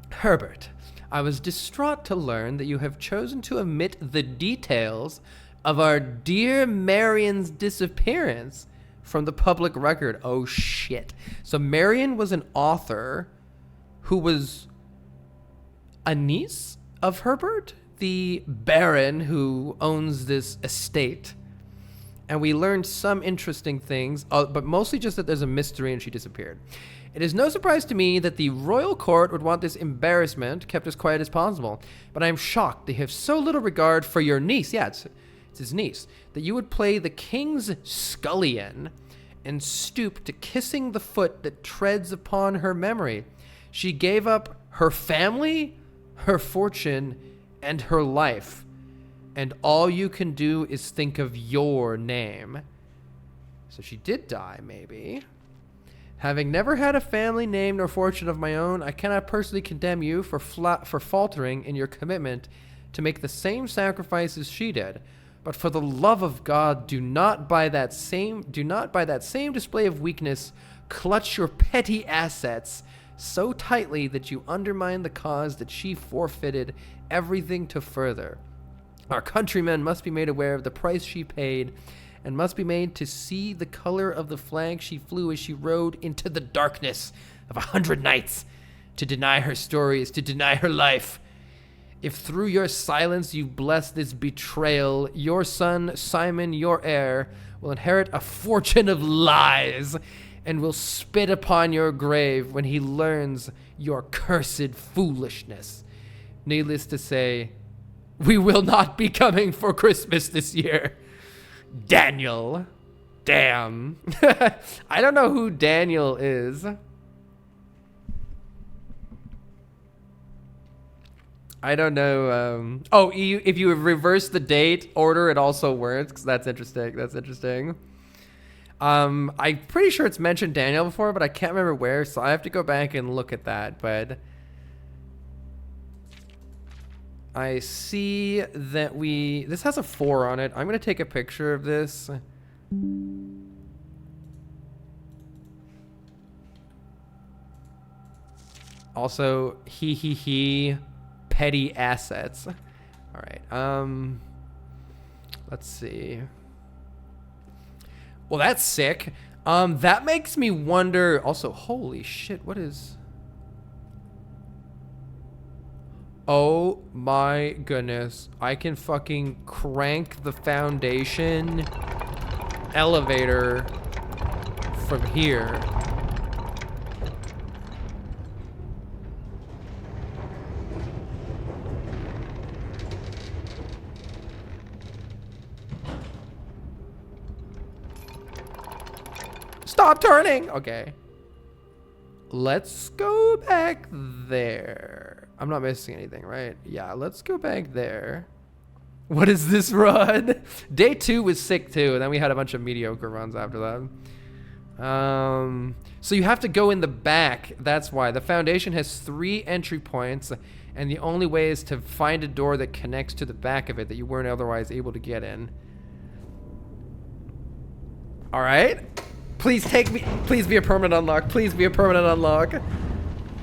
Herbert, I was distraught to learn that you have chosen to omit the details of our dear Marion's disappearance from the public record. Oh, shit. So Marion was an author who was a niece of Herbert, the baron who owns this estate. and we learned some interesting things, but mostly just that there's a mystery and she disappeared. It is no surprise to me that the royal court would want this embarrassment kept as quiet as possible, but I am shocked they have so little regard for your niece, yeah, it's his niece, that you would play the king's scullion and stoop to kissing the foot that treads upon her memory. She gave up her family, her fortune, and her life, and all you can do is think of your name. So she did die, maybe. Having never had a family name nor fortune of my own, I cannot personally condemn you for faltering in your commitment to make the same sacrifices she did. But for the love of God, do not by that same display of weakness clutch your petty assets so tightly that you undermine the cause that she forfeited everything to further. Our countrymen must be made aware of the price she paid, and must be made to see the color of the flag she flew as she rode into the darkness of 100 nights. To deny her story is to deny her life. If through your silence you bless this betrayal, your son, Simon, your heir, will inherit a fortune of lies and will spit upon your grave when he learns your cursed foolishness. Needless to say, we will not be coming for Christmas this year. Daniel. Damn. I don't know who Daniel is. I don't know. If you reverse the date order, it also works. That's interesting. I'm pretty sure it's mentioned Daniel before, but I can't remember where, so I have to go back and look at that. But I see that this has a 4 on it. I'm going to take a picture of this. Also, petty assets. All right. Let's see. Well, that's sick. That makes me wonder. Also, holy shit, what is... Oh my goodness. I can fucking crank the foundation elevator from here. Stop turning! Okay. Let's go back there. I'm not missing anything, right? Yeah, let's go back there. What is this run? Day 2 was sick too, and then we had a bunch of mediocre runs after that. So you have to go in the back. That's why. The foundation has 3 entry points, and the only way is to find a door that connects to the back of it that you weren't otherwise able to get in. All right. Please take me. Please be a permanent unlock. Please be a permanent unlock.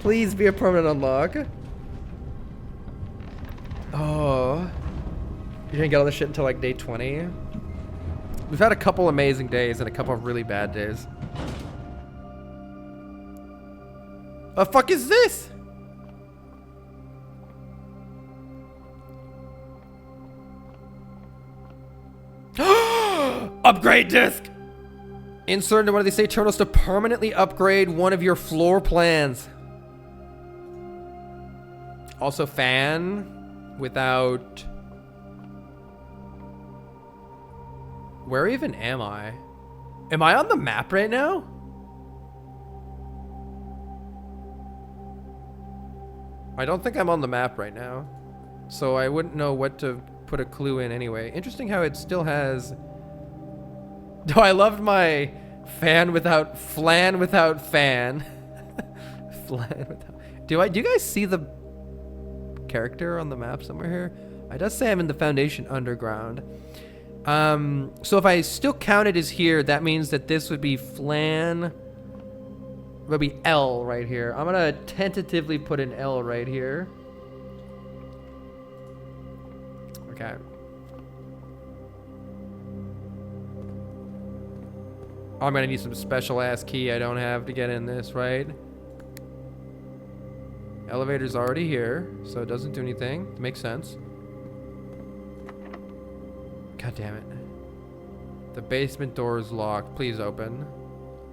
Please be a permanent unlock. Oh. You're gonna get all this shit until like day 20? We've had a couple amazing days and a couple of really bad days. The fuck is this? Upgrade disc! Insert into one of these Saturnals to permanently upgrade one of your floor plans. Also fan without... Where even am I? Am I on the map right now? I don't think I'm on the map right now. So I wouldn't know what to put a clue in anyway. Interesting how it still has... Oh, I loved my flan without fan. Flan without... Do you guys see the character on the map somewhere here? It does say I'm in the Foundation Underground. So if I still count it as here, that means that this would be flan. Would be L right here. I'm gonna tentatively put an L right here. Okay. I'm gonna need some special ass key I don't have to get in this, right? Elevator's already here, so it doesn't do anything. It makes sense. God damn it. The basement door is locked. Please open.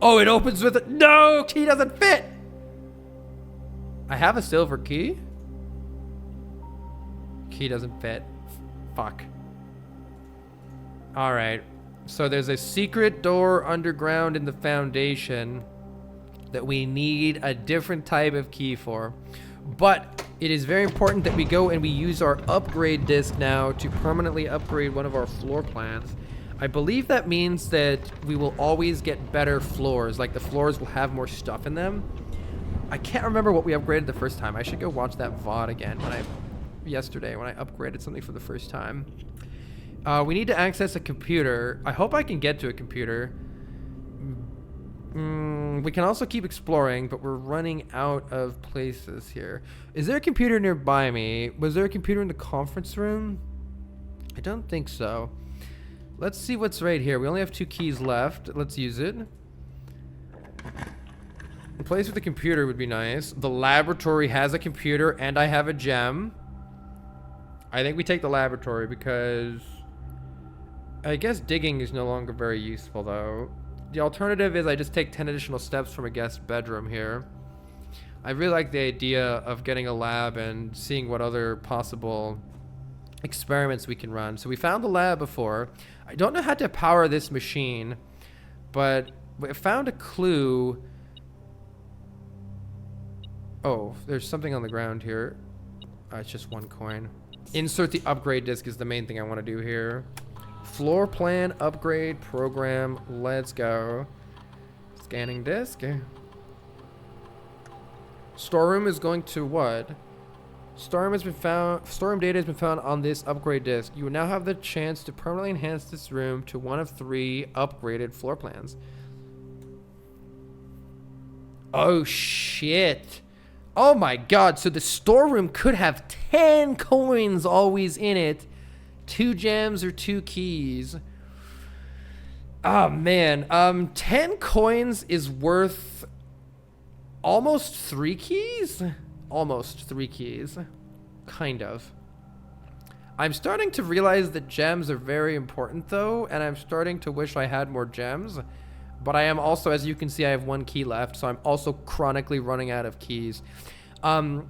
Oh, it opens with it. No, key doesn't fit. I have a silver key. Key doesn't fit. Fuck. All right. So there's a secret door underground in the foundation that we need a different type of key for. But it is very important that we go and we use our upgrade disc now to permanently upgrade one of our floor plans. I believe that means that we will always get better floors. Like the floors will have more stuff in them. I can't remember what we upgraded the first time. I should go watch that VOD again yesterday when I upgraded something for the first time. We need to access a computer. I hope I can get to a computer. We can also keep exploring, but we're running out of places here. Is there a computer nearby me? Was there a computer in the conference room? I don't think so. Let's see what's right here. We only have 2 keys left. Let's use it. A place with a computer would be nice. The laboratory has a computer and I have a gem. I think we take the laboratory because I guess digging is no longer very useful though. The alternative is I just take 10 additional steps from a guest bedroom here. I really like the idea of getting a lab and seeing what other possible experiments we can run. So we found the lab before. I don't know how to power this machine, but we found a clue. Oh, there's something on the ground here. It's just 1 coin. Insert the upgrade disc is the main thing I want to do here. Floor plan upgrade program. Let's go. Scanning disk. Storeroom is going to what? Storeroom has been found. Storeroom data has been found on this upgrade disk. You will now have the chance to permanently enhance this room to one of 3 upgraded floor plans. Oh shit. Oh my god. So the storeroom could have 10 coins always in it. 2 gems or 2 keys. Oh man. 10 coins is worth almost 3 keys? Almost 3 keys. Kind of. I'm starting to realize that gems are very important though, and I'm starting to wish I had more gems. But I am also, as you can see, I have 1 key left, so I'm also chronically running out of keys. 10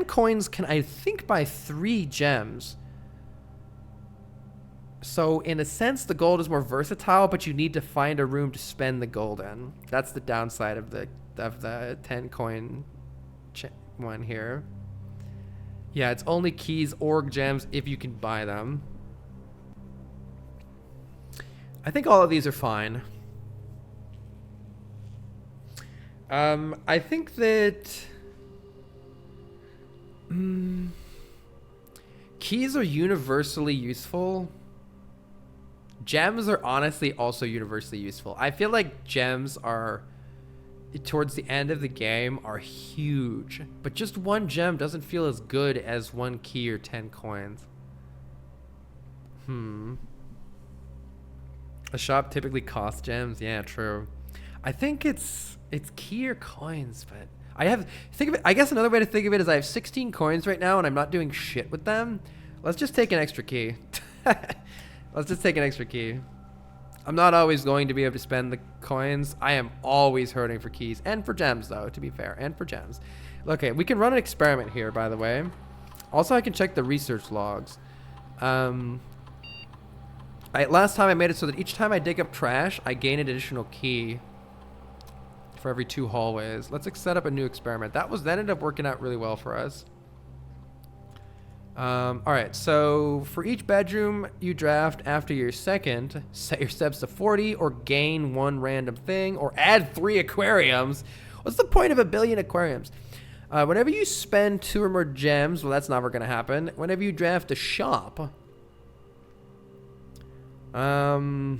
coins can, I think, buy 3 gems. So in a sense, the gold is more versatile, but you need to find a room to spend the gold in. That's the downside of the 10 coin one here. Yeah, it's only keys or gems if you can buy them. I think all of these are fine. I think that keys are universally useful. Gems are honestly also universally useful. I feel like gems are, towards the end of the game, are huge. But just 1 gem doesn't feel as good as 1 key or 10 coins. A shop typically costs gems. Yeah, true. I think it's key or coins, but think of it. I guess another way to think of it is I have 16 coins right now and I'm not doing shit with them. Let's just take an extra key. Let's just take an extra key. I'm not always going to be able to spend the coins. I am always hurting for keys and for gems though, to be fair, and for gems. Okay, we can run an experiment here, by the way. Also, I can check the research logs. Last time I made it so that each time I dig up trash, I gain an additional key for every 2 hallways. Let's set up a new experiment. That ended up working out really well for us. Alright, so for each bedroom you draft after your second, set your steps to 40 or gain 1 random thing or add 3 aquariums. What's the point of 1 billion aquariums? Whenever you spend 2 or more gems, well, that's never going to happen. Whenever you draft a shop, I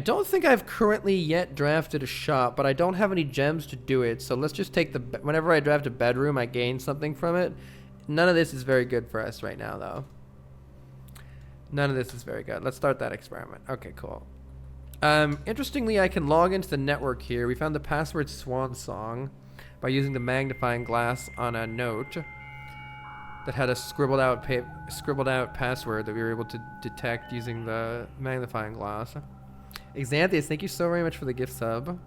don't think I've currently yet drafted a shop, but I don't have any gems to do it. So let's just take whenever I draft a bedroom, I gain something from it. None of this is very good for us right now, though. None of this is very good. Let's start that experiment. Okay, cool. Interestingly, I can log into the network here. We found the password swan song by using the magnifying glass on a note. that had a scribbled out password that we were able to detect using the magnifying glass. Xanthius, thank you so very much for the gift sub.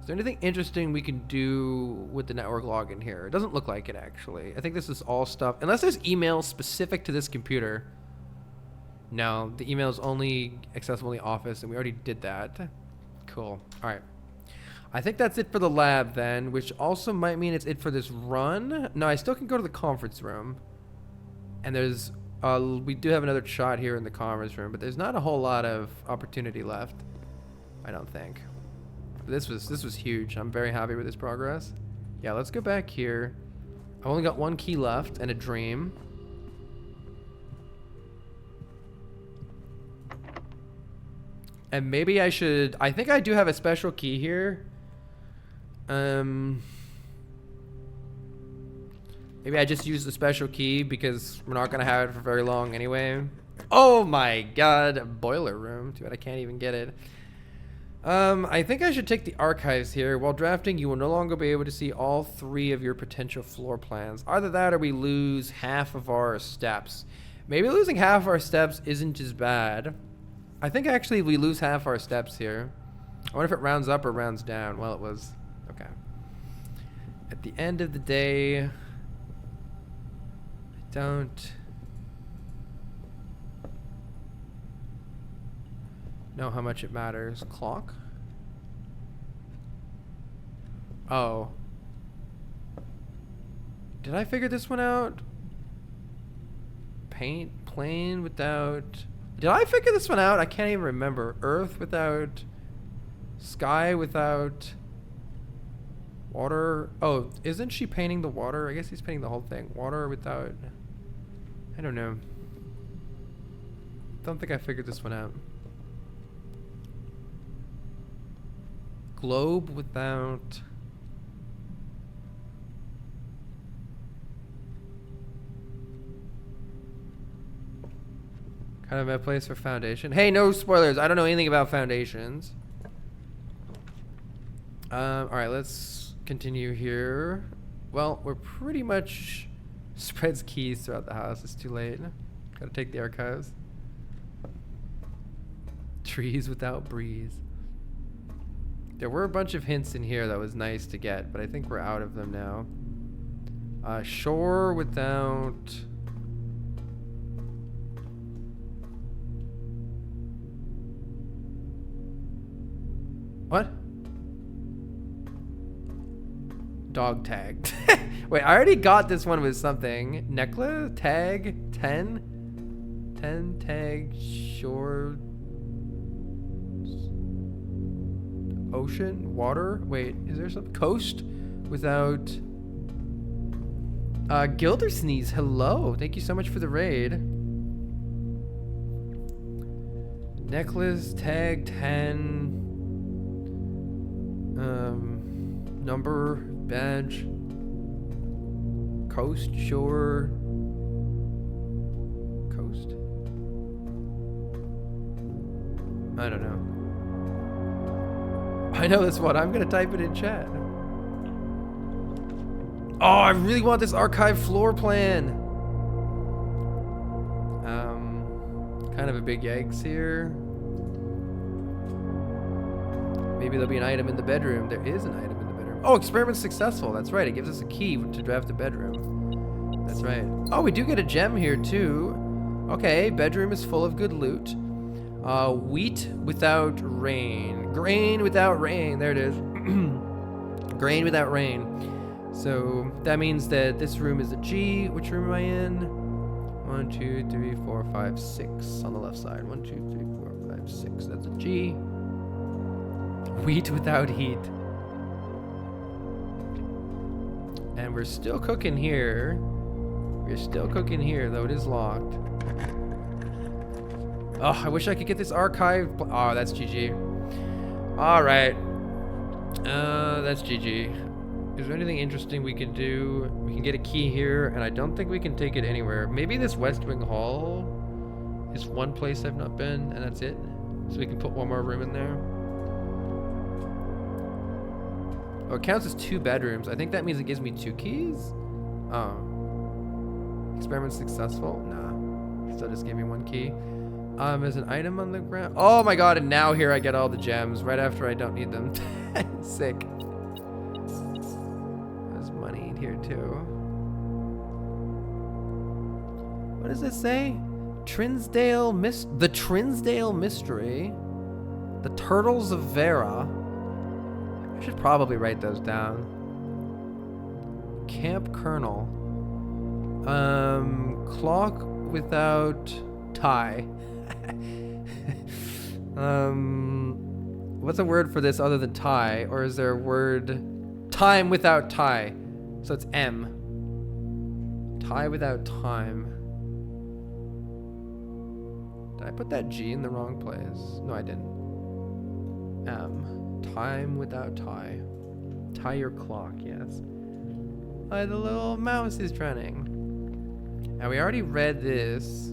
Is there anything interesting we can do with the network login here? It doesn't look like it, actually. I think this is all stuff, unless there's emails specific to this computer. No, the email is only accessible in the office, and we already did that. Cool. All right. I think that's it for the lab then, which also might mean it's it for this run. No, I still can go to the conference room. And there's, we do have another shot here in the conference room, but there's not a whole lot of opportunity left, I don't think. This was huge. I'm very happy with this progress. Yeah, let's go back here. I've only got one key left and a dream. And maybe I should, I think I do have a special key here. Maybe I just use the special key because we're not gonna have it for very long anyway. Oh my god, boiler room. Too bad I can't even get it. I think I should take the archives here. While drafting, you will no longer be able to see all 3 of your potential floor plans. Either that or we lose half of our steps. Maybe losing half of our steps isn't as bad. I think actually we lose half our steps here. I wonder if it rounds up or rounds down. Well, it was. Okay. At the end of the day, I don't know how much it matters. Clock? Oh. Did I figure this one out? Paint plane without... Did I figure this one out? I can't even remember. Earth without... Sky without... Water... Oh, isn't she painting the water? I guess he's painting the whole thing. Water without... I don't know. Don't think I figured this one out. Globe without... Kind of a place for foundation. Hey, no spoilers. I don't know anything about foundations. Alright, let's continue here. Well, we're pretty much spreads keys throughout the house. It's too late. Gotta take the archives. Trees without breeze. There were a bunch of hints in here that was nice to get, but I think we're out of them now. Shore without... What? Dog tag. Wait, I already got this one with something. Necklace? Tag? 10? 10 tag shore... Ocean? Water? Wait, is there some... Coast? Without... Gildersneeze, hello. Thank you so much for the raid. Necklace, tag, 10... number, badge, coast, shore, coast. I don't know. I know this one. I'm gonna type it in chat. Oh, I really want this archive floor plan. Kind of a big yikes here. Maybe there'll be an item in the bedroom. There is an item in the bedroom. Oh, experiment successful. That's right. It gives us a key to draft the bedroom. That's right. Oh, we do get a gem here too. Okay, bedroom is full of good loot. Wheat without rain. Grain without rain. There it is. Grain without rain. So that means that this room is a G. Which room am I in? 1, 2, 3, 4, 5, 6 on the left side. 1, 2, 3, 4, 5, 6. That's a G. Wheat without heat. And we're still cooking here. We're still cooking here, though it is locked. Oh, I wish I could get this archive. Oh, that's GG. Alright. That's GG. Is there anything interesting we can do? We can get a key here, and I don't think we can take it anywhere. Maybe this West Wing Hall is one place I've not been, and that's it. So we can put one more room in there. Oh, it counts as 2 bedrooms. I think that means it gives me 2 keys? Oh. Experiment successful? Nah. Still just gave me 1 key. There's an item on the ground. Oh my god, and now here I get all the gems right after I don't need them. Sick. There's money in here too. What does it say? The Trinsdale Mystery. The Turtles of Vera. I should probably write those down. Camp Colonel. Clock without tie. What's a word for this other than tie? Or is there a word? Time without tie. So it's M. Tie without time. Did I put that G in the wrong place? No, I didn't. M. Time without tie. Tie your clock, yes. Oh, the little mouse is running. And we already read this.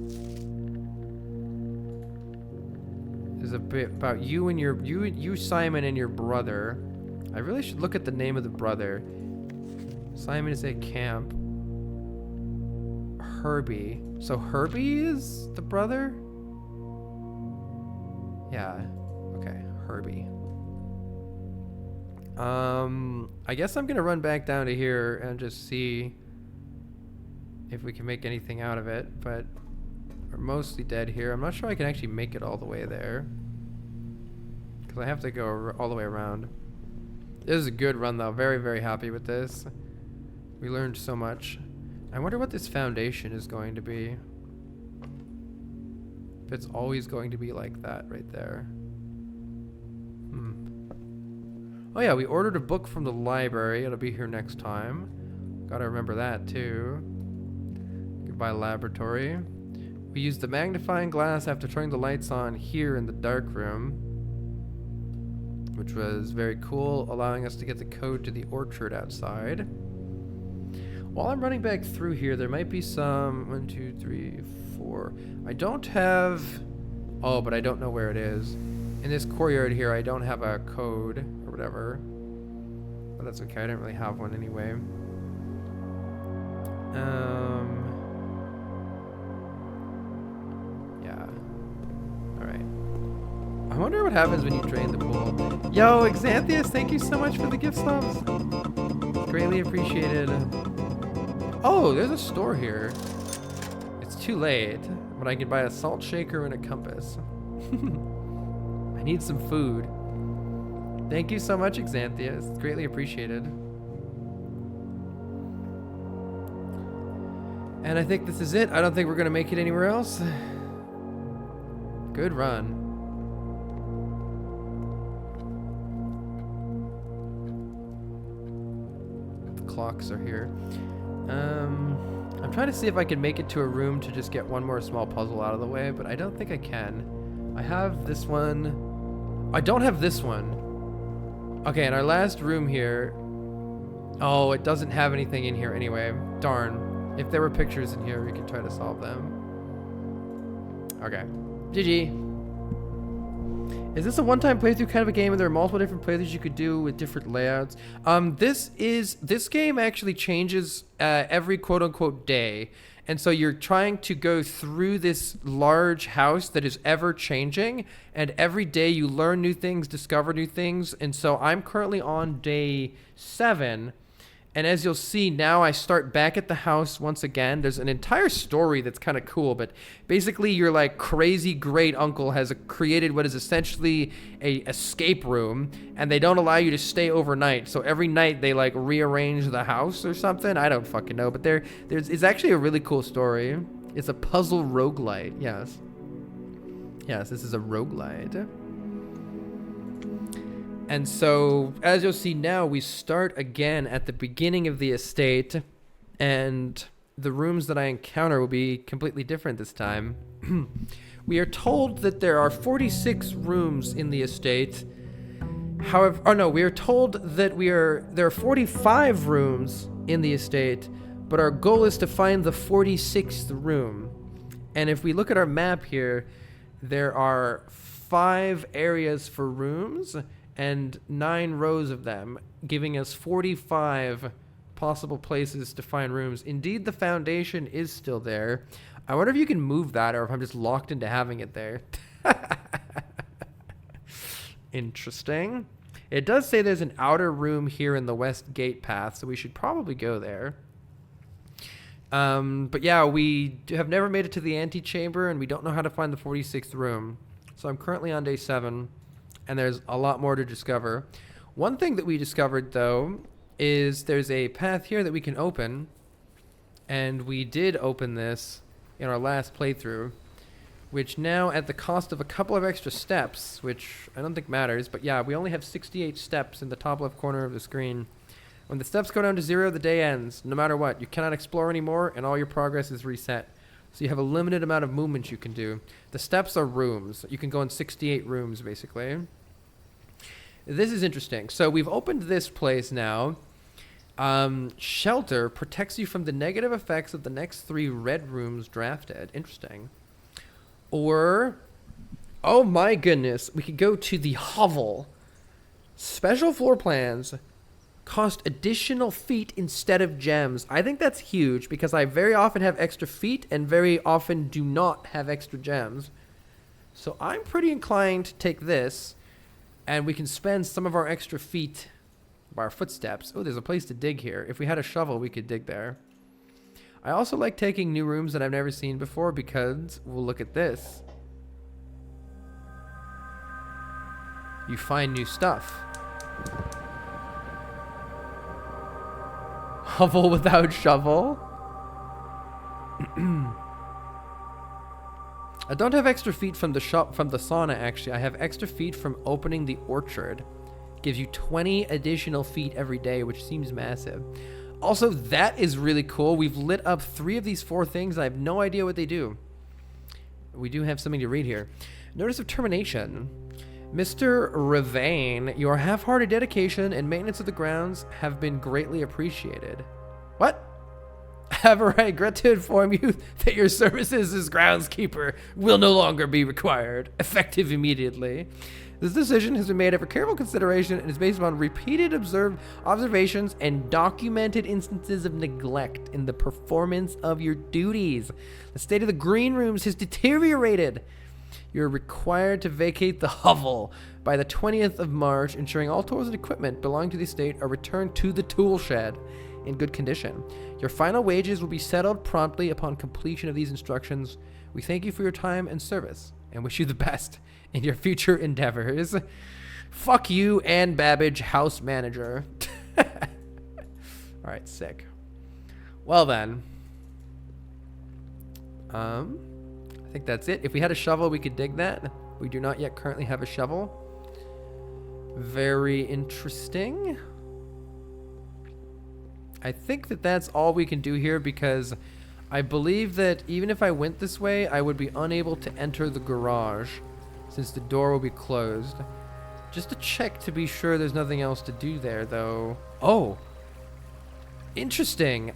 There's a bit about you and you Simon and your brother. I really should look at the name of the brother. Simon is at camp. Herbie. So Herbie is the brother? Yeah. Okay, Herbie. I guess I'm gonna run back down to here and just see if we can make anything out of it, but we're mostly dead here. I'm not sure I can actually make it all the way there, because I have to go all the way around. This is a good run though. Very, very happy with this. We learned so much. I wonder what this foundation is going to be. If it's always going to be like that right there. Oh yeah, we ordered a book from the library. It'll be here next time. Gotta remember that too. Goodbye laboratory. We used the magnifying glass after turning the lights on here in the dark room, which was very cool, allowing us to get the code to the orchard outside. While I'm running back through here, there might be some 1, 2, 3, 4. I don't have, oh, but I don't know where it is. In this courtyard here, I don't have a code or whatever, but that's okay. I didn't really have one anyway. Yeah. All right. I wonder what happens when you drain the pool. Yo, Xanthius, thank you so much for the gift subs. Greatly appreciated. Oh, there's a store here. It's too late, but I can buy a salt shaker and a compass. I need some food. Thank you so much, Xanthius. Greatly appreciated. And I think this is it. I don't think we're going to make it anywhere else. Good run. The clocks are here. I'm trying to see if I can make it to a room to just get one more small puzzle out of the way, but I don't think I can. I have this one. I don't have this one. Okay, in our last room here. Oh, it doesn't have anything in here anyway. Darn. If there were pictures in here, we could try to solve them. Okay. GG. Is this a one-time playthrough kind of a game and there are multiple different playthroughs you could do with different layouts? This game actually changes every quote-unquote day. And so you're trying to go through this large house that is ever changing, and every day you learn new things, discover new things. And so I'm currently on day 7. And as you'll see, now I start back at the house once again. There's an entire story that's kind of cool, but basically your like crazy great uncle has created what is essentially a escape room, and they don't allow you to stay overnight. So every night they like rearrange the house or something. I don't fucking know, but it's actually a really cool story. It's a puzzle roguelite. Yes. Yes, this is a roguelite. And so, as you'll see now, we start again at the beginning of the estate, and the rooms that I encounter will be completely different this time. We are told that there are 46 rooms in the estate. However, oh no, we are told that there are 45 rooms in the estate, but our goal is to find the 46th room. And if we look at our map here, there are 5 areas for rooms and 9 rows of them, giving us 45 possible places to find rooms. Indeed, the foundation is still there. I wonder if you can move that or if I'm just locked into having it there. Interesting. It does say there's an outer room here in the west gate path, so we should probably go there. But yeah, we have never made it to the antechamber, and we don't know how to find the 46th room. So I'm currently on day 7, and there's a lot more to discover. One thing that we discovered, though, is there's a path here that we can open, and we did open this in our last playthrough, which now at the cost of a couple of extra steps, which I don't think matters, but yeah, we only have 68 steps in the top left corner of the screen. When the steps go down to 0, the day ends. No matter what, you cannot explore anymore, and all your progress is reset. So you have a limited amount of movement you can do. The steps are rooms. You can go in 68 rooms, basically. This is interesting. So we've opened this place now. Shelter protects you from the negative effects of the next 3 red rooms drafted. Interesting. Or, oh my goodness, we could go to the hovel. Special floor plans cost additional feet instead of gems. I think that's huge because I very often have extra feet and very often do not have extra gems. So I'm pretty inclined to take this, and we can spend some of our extra feet by our footsteps. Oh, there's a place to dig here. If we had a shovel, we could dig there. I also like taking new rooms that I've never seen before because we'll look at this. You find new stuff. Hovel without shovel. I don't have extra feet from the sauna, actually. I have extra feet from opening the orchard. Gives you 20 additional feet every day, which seems massive. Also, that is really cool. We've lit up 3 of these 4 things. I have no idea what they do. We do have something to read here. Notice of termination. Mr. Ravain, your half-hearted dedication and maintenance of the grounds have been greatly appreciated. What? However, I regret to inform you that your services as groundskeeper will no longer be required, effective immediately. This decision has been made after careful consideration and is based upon repeated observations and documented instances of neglect in the performance of your duties. The state of the green rooms has deteriorated. You're required to vacate the hovel by the 20th of March, ensuring all tools and equipment belonging to the estate are returned to the tool shed in good condition. Your final wages will be settled promptly upon completion of these instructions. We thank you for your time and service and wish you the best in your future endeavors. Fuck you, Ann Babbage, house manager. All right, sick. Well then. I think that's it. If we had a shovel, we could dig that. We do not yet currently have a shovel. Very interesting. I think that that's all we can do here because I believe that even if I went this way, I would be unable to enter the garage since the door will be closed. Just to check to be sure there's nothing else to do there, though. Oh. Interesting.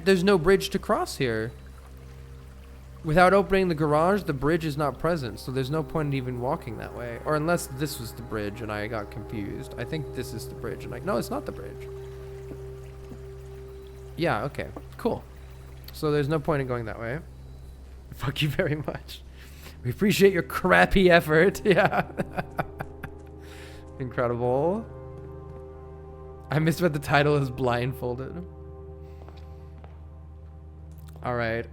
There's no bridge to cross here. Without opening the garage, the bridge is not present, so there's no point in even walking that way. Or unless this was the bridge and I got confused. I think this is the bridge. And no, it's not the bridge. Yeah, okay. Cool. So there's no point in going that way. Fuck you very much. We appreciate your crappy effort. Yeah. Incredible. I misread the title as blindfolded. Alright,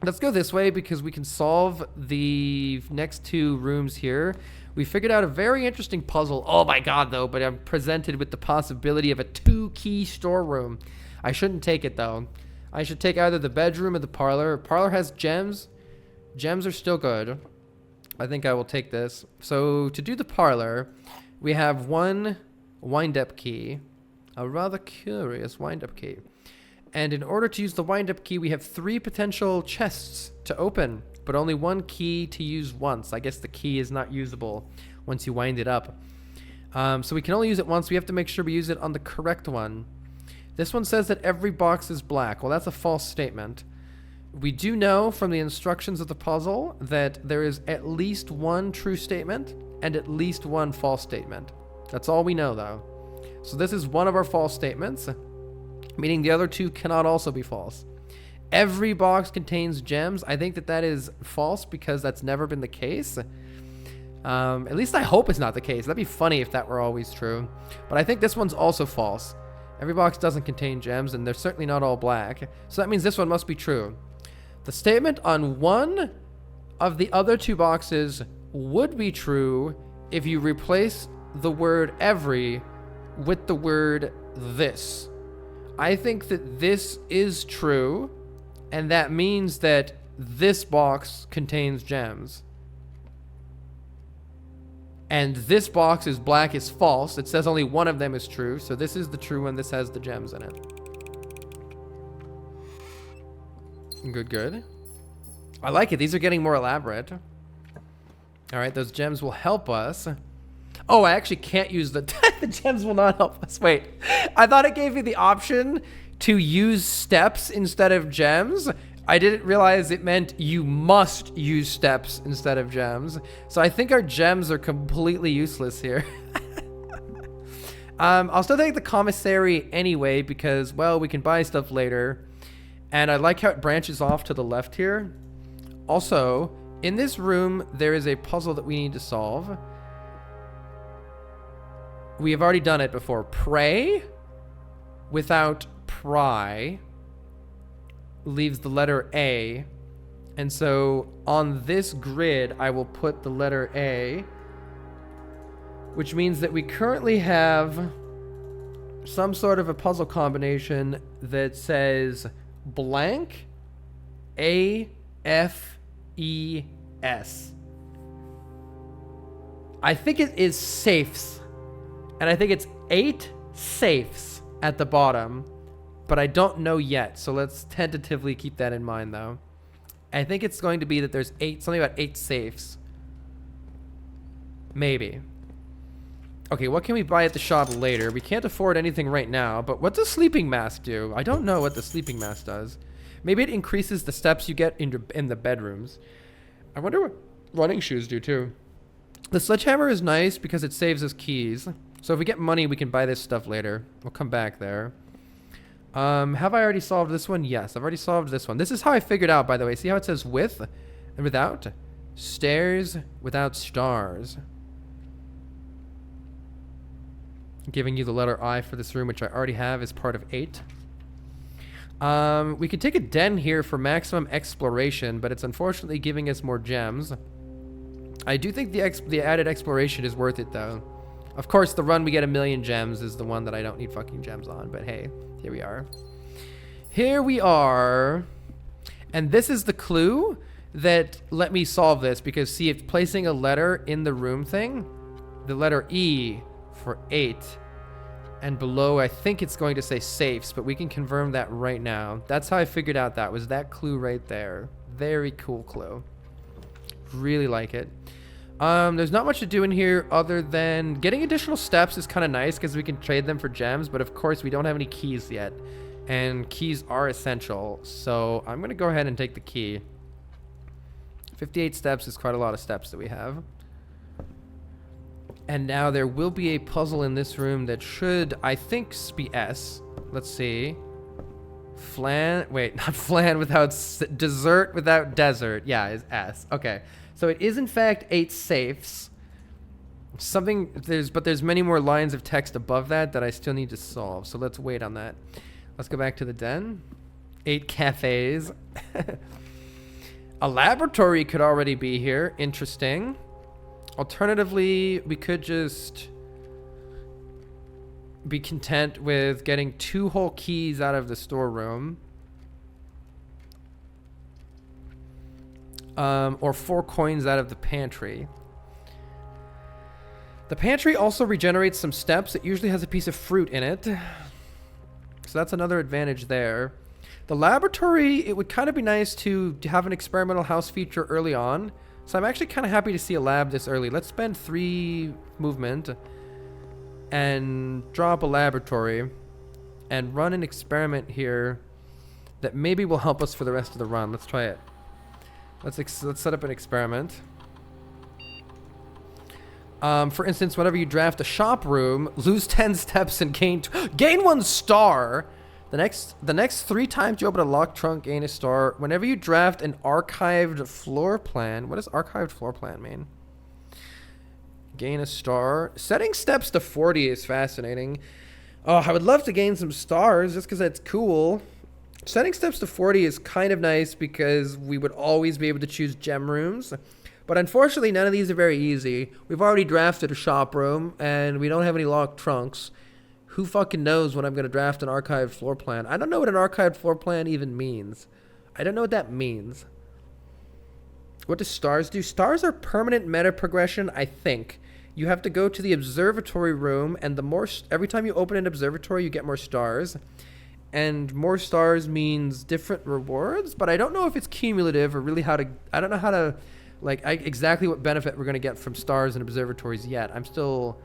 let's go this way because we can solve the next 2 rooms here. We figured out a very interesting puzzle. Oh my god, though, but I'm presented with the possibility of a 2-key storeroom. I shouldn't take it, though. I should take either the bedroom or the parlor. Parlor has gems. Gems are still good. I think I will take this. So to do the parlor, we have 1 wind-up key. A rather curious wind-up key. And in order to use the wind-up key, we have 3 potential chests to open, but only 1 key to use once. I guess the key is not usable once you wind it up. So we can only use it once. We have to make sure we use it on the correct one. This one says that every box is black. Well, that's a false statement. We do know from the instructions of the puzzle that there is at least 1 true statement and at least 1 false statement. That's all we know, though. So this is one of our false statements. meaning the other two cannot also be false. Every box contains gems. I think that that is false because that's never been the case. At least I hope it's not the case. That'd be funny if that were always true. But I think this one's also false. Every box doesn't contain gems, and they're certainly not all black. So that means this one must be true. The statement on one of the other two boxes would be true if you replace the word every with the word this. I think that this is true, and that means that this box contains gems. And this box is black is false. It says only one of them is true, so this is the true one. This has the gems in it. Good, good. I like it. These are getting more elaborate. All right, those gems will help us. Oh, I actually can't use the the gems will not help us. Wait, I thought it gave me the option to use steps instead of gems. I didn't realize it meant you must use steps instead of gems. So I think our gems are completely useless here. I'll still take the commissary anyway because, well, we can buy stuff later. And I like how it branches off to the left here. Also, in this room, there is a puzzle that we need to solve. We have already done it before. Pray without pry leaves the letter A. And so on this grid, I will put the letter A, which means that we currently have some sort of a puzzle combination that says blank A F E S. I think it is safes, and I think it's 8 safes at the bottom, but I don't know yet, so let's tentatively keep that in mind though. I think it's going to be that there's something about 8 safes. Maybe. Okay, what can we buy at the shop later? We can't afford anything right now, but what does sleeping mask do? I don't know what the sleeping mask does. Maybe it increases the steps you get in the bedrooms. I wonder what running shoes do too. The sledgehammer is nice because it saves us keys. So if we get money, we can buy this stuff later. We'll come back there. Have I already solved this one? Yes, I've already solved this one. This is how I figured out, by the way. See how it says with and without? Stairs without stars. Giving you the letter I for this room, which I already have as part of 8. We could take a den here for maximum exploration, but it's unfortunately giving us more gems. I do think the added exploration is worth it, though. Of course, the run we get 1,000,000 gems is the one that I don't need fucking gems on, but hey, here we are. Here we are. And this is the clue that let me solve this, because see, it's placing a letter in the room thing. The letter E for 8. And below, I think it's going to say safes, but we can confirm that right now. That's how I figured out that was that clue right there. Very cool clue. Really like it. There's not much to do in here other than getting additional steps is kind of nice because we can trade them for gems, but of course we don't have any keys yet. And keys are essential, so I'm going to go ahead and take the key. 58 steps is quite a lot of steps that we have. And now there will be a puzzle in this room that should, I think, be S. Let's see. Wait, not flan without dessert without desert. Yeah, is S. Okay. So it is in fact 8 safes. But there's many more lines of text above that I still need to solve. So let's wait on that. Let's go back to the den. 8 cafes. A laboratory could already be here. Interesting. Alternatively, we could just be content with getting 2 whole keys out of the storeroom. Or 4 coins out of the pantry. The pantry also regenerates some steps. It usually has a piece of fruit in it. So that's another advantage there. The laboratory, it would kind of be nice to have an experimental house feature early on. So I'm actually kind of happy to see a lab this early. Let's spend 3 movement and drop a laboratory and run an experiment here that maybe will help us for the rest of the run. Let's try it. Let's set up an experiment. For instance, whenever you draft a shop room, lose 10 steps and gain 1 star The next 3 times you open a locked trunk, gain a star. Whenever you draft an archived floor plan. What does archived floor plan mean? Gain a star. Setting steps to 40 is fascinating. Oh, I would love to gain some stars just because that's cool. Setting steps to 40 is kind of nice because we would always be able to choose gem rooms. But unfortunately, none of these are very easy. We've already drafted a shop room, and we don't have any locked trunks. Who fucking knows when I'm going to draft an archived floor plan? I don't know what an archived floor plan even means. I don't know what that means. What do stars do? Stars are permanent meta progression, I think. You have to go to the observatory room, and every time you open an observatory, you get more stars. And more stars means different rewards, but I don't know if it's cumulative or really I don't know how to, exactly what benefit we're going to get from stars and observatories yet. I'm still...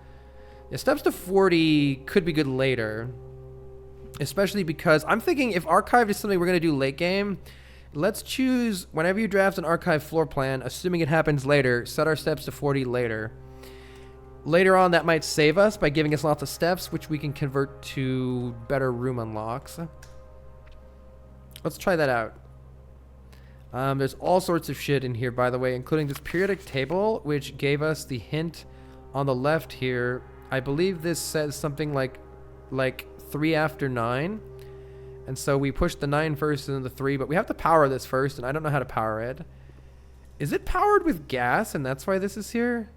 Yeah, steps to 40 could be good later, especially because I'm thinking if archived is something we're going to do late game, let's choose whenever you draft an archived floor plan, assuming it happens later, set our steps to 40 later. Later on, that might save us by giving us lots of steps, which we can convert to better room unlocks. Let's try that out. There's all sorts of shit in here, by the way, including this periodic table, which gave us the hint on the left here. I believe this says something like 3 after 9. And so we push the 9 first and then the 3, but we have to power this first, and I don't know how to power it. Is it powered with gas, and that's why this is here?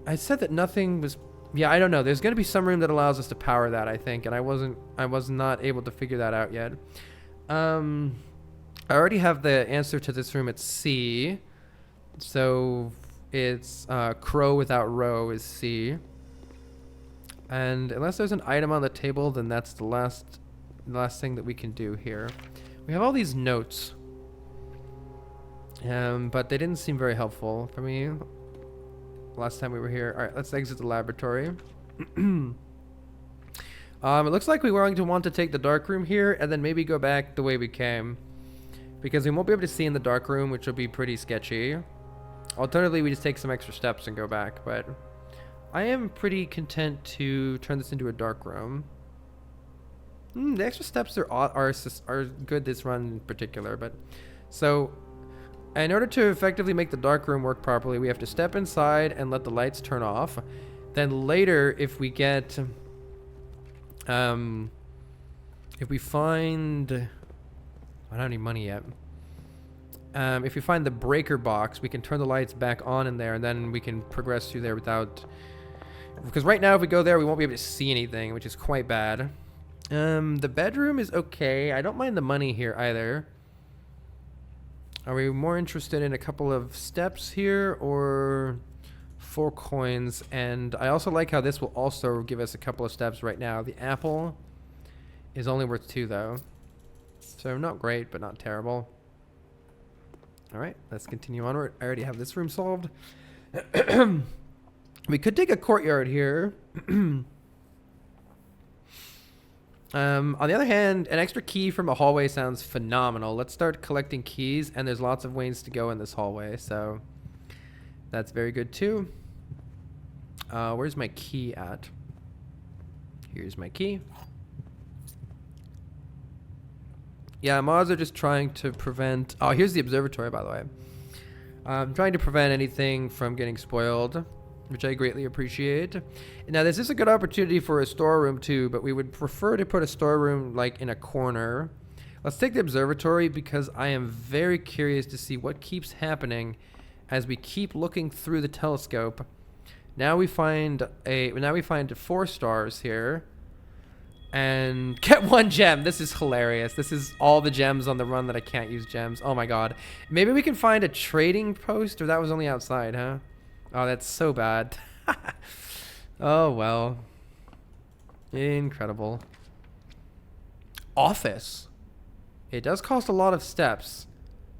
I said that nothing was... Yeah, I don't know. There's going to be some room that allows us to power that, I think, and I was not able to figure that out yet. I already have the answer to this room at C. So it's crow without row is C. And unless there's an item on the table, then that's the last thing that we can do here. We have all these notes. But they didn't seem very helpful for me last time we were here. All right, let's exit the laboratory. It looks like we were going to want to take the dark room here and then maybe go back the way we came, because we won't be able to see in the dark room, which will be pretty sketchy. Alternatively, we just take some extra steps and go back, but I am pretty content to turn this into a dark room. The extra steps are good this run in particular, but so in order to effectively make the dark room work properly, we have to step inside and let the lights turn off. Then later, if we get, if we find, I don't have any money yet. If we find the breaker box, we can turn the lights back on in there, and then we can progress through there without, because right now if we go there, we won't be able to see anything, which is quite bad. The bedroom is okay. I don't mind the money here either. Are we more interested in a couple of steps here or 4 coins? And I also like how this will also give us a couple of steps right now. The apple is only worth 2 though. So not great, but not terrible. All right, let's continue onward. I already have this room solved. We could take a courtyard here. On the other hand, an extra key from a hallway sounds phenomenal. Let's start collecting keys, and there's lots of ways to go in this hallway, so that's very good too. Where's my key at? Here's my key. Yeah, mods are just trying to prevent... Oh, here's the observatory, by the way. I'm trying to prevent anything from getting spoiled, which I greatly appreciate. Now, this is a good opportunity for a storeroom too, but we would prefer to put a storeroom like in a corner. Let's take the observatory because I am very curious to see what keeps happening as we keep looking through the telescope. Now we find 4 stars here and get 1 gem. This is hilarious. This is all the gems on the run that I can't use gems. Oh my god. Maybe we can find a trading post, or that was only outside, huh? Oh, that's so bad. Oh, well. Incredible. Office. It does cost a lot of steps.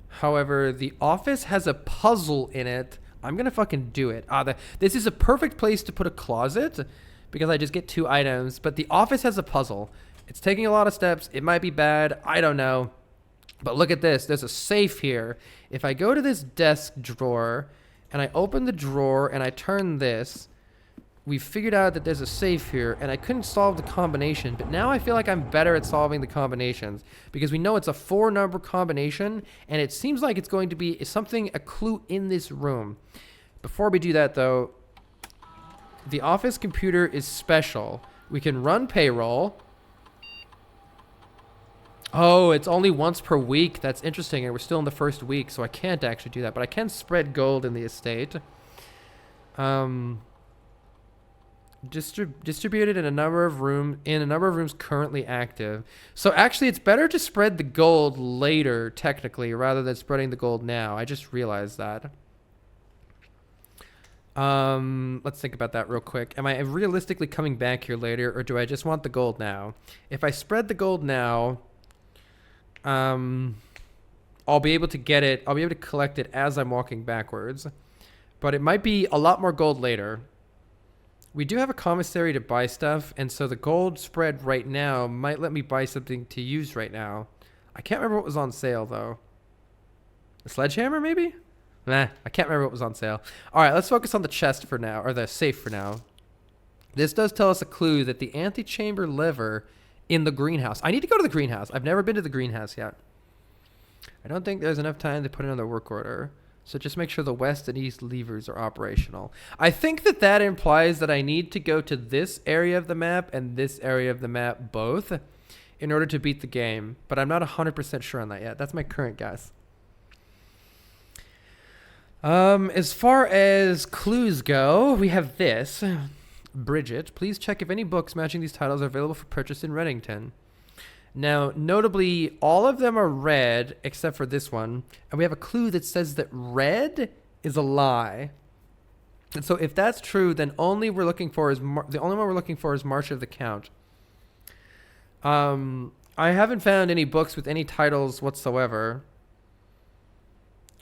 However, the office has a puzzle in it. I'm going to fucking do it. This is a perfect place to put a closet because I just get 2 items. But the office has a puzzle. It's taking a lot of steps. It might be bad. I don't know. But look at this. There's a safe here. If I go to this desk drawer... and I open the drawer and I turn this, we figured out that there's a safe here, and I couldn't solve the combination, but now I feel like I'm better at solving the combinations because we know it's a 4-number combination, and it seems like it's going to be a clue in this room. Before we do that, though, the office computer is special. We can run payroll. Oh, it's only once per week. That's interesting, and we're still in the first week, so I can't actually do that, but I can spread gold in the estate. Distributed in a number of rooms currently active. So actually, it's better to spread the gold later, technically, rather than spreading the gold now. I just realized that. Let's think about that real quick. Am I realistically coming back here later, or do I just want the gold now? If I spread the gold now, I'll be able to get it. I'll be able to collect it as I'm walking backwards, but it might be a lot more gold later. We do have a commissary to buy stuff, and so the gold spread right now might let me buy something to use right now. I can't remember what was on sale, though. A sledgehammer, maybe? Nah, I can't remember what was on sale. All right, let's focus on the chest for now, or the safe for now. This does tell us a clue that the antechamber lever in the greenhouse. I need to go to the greenhouse. I've never been to the greenhouse yet. I don't think there's enough time to put it on the work order. So just make sure the west and east levers are operational. I think that implies that I need to go to this area of the map and this area of the map both in order to beat the game. But I'm not 100% sure on that yet. That's my current guess. As far as clues go, we have this. Bridget, please check if any books matching these titles are available for purchase in Reddington. Now, notably, all of them are red except for this one, and we have a clue that says that red is a lie. And so, if that's true, then the only one we're looking for is March of the Count. I haven't found any books with any titles whatsoever.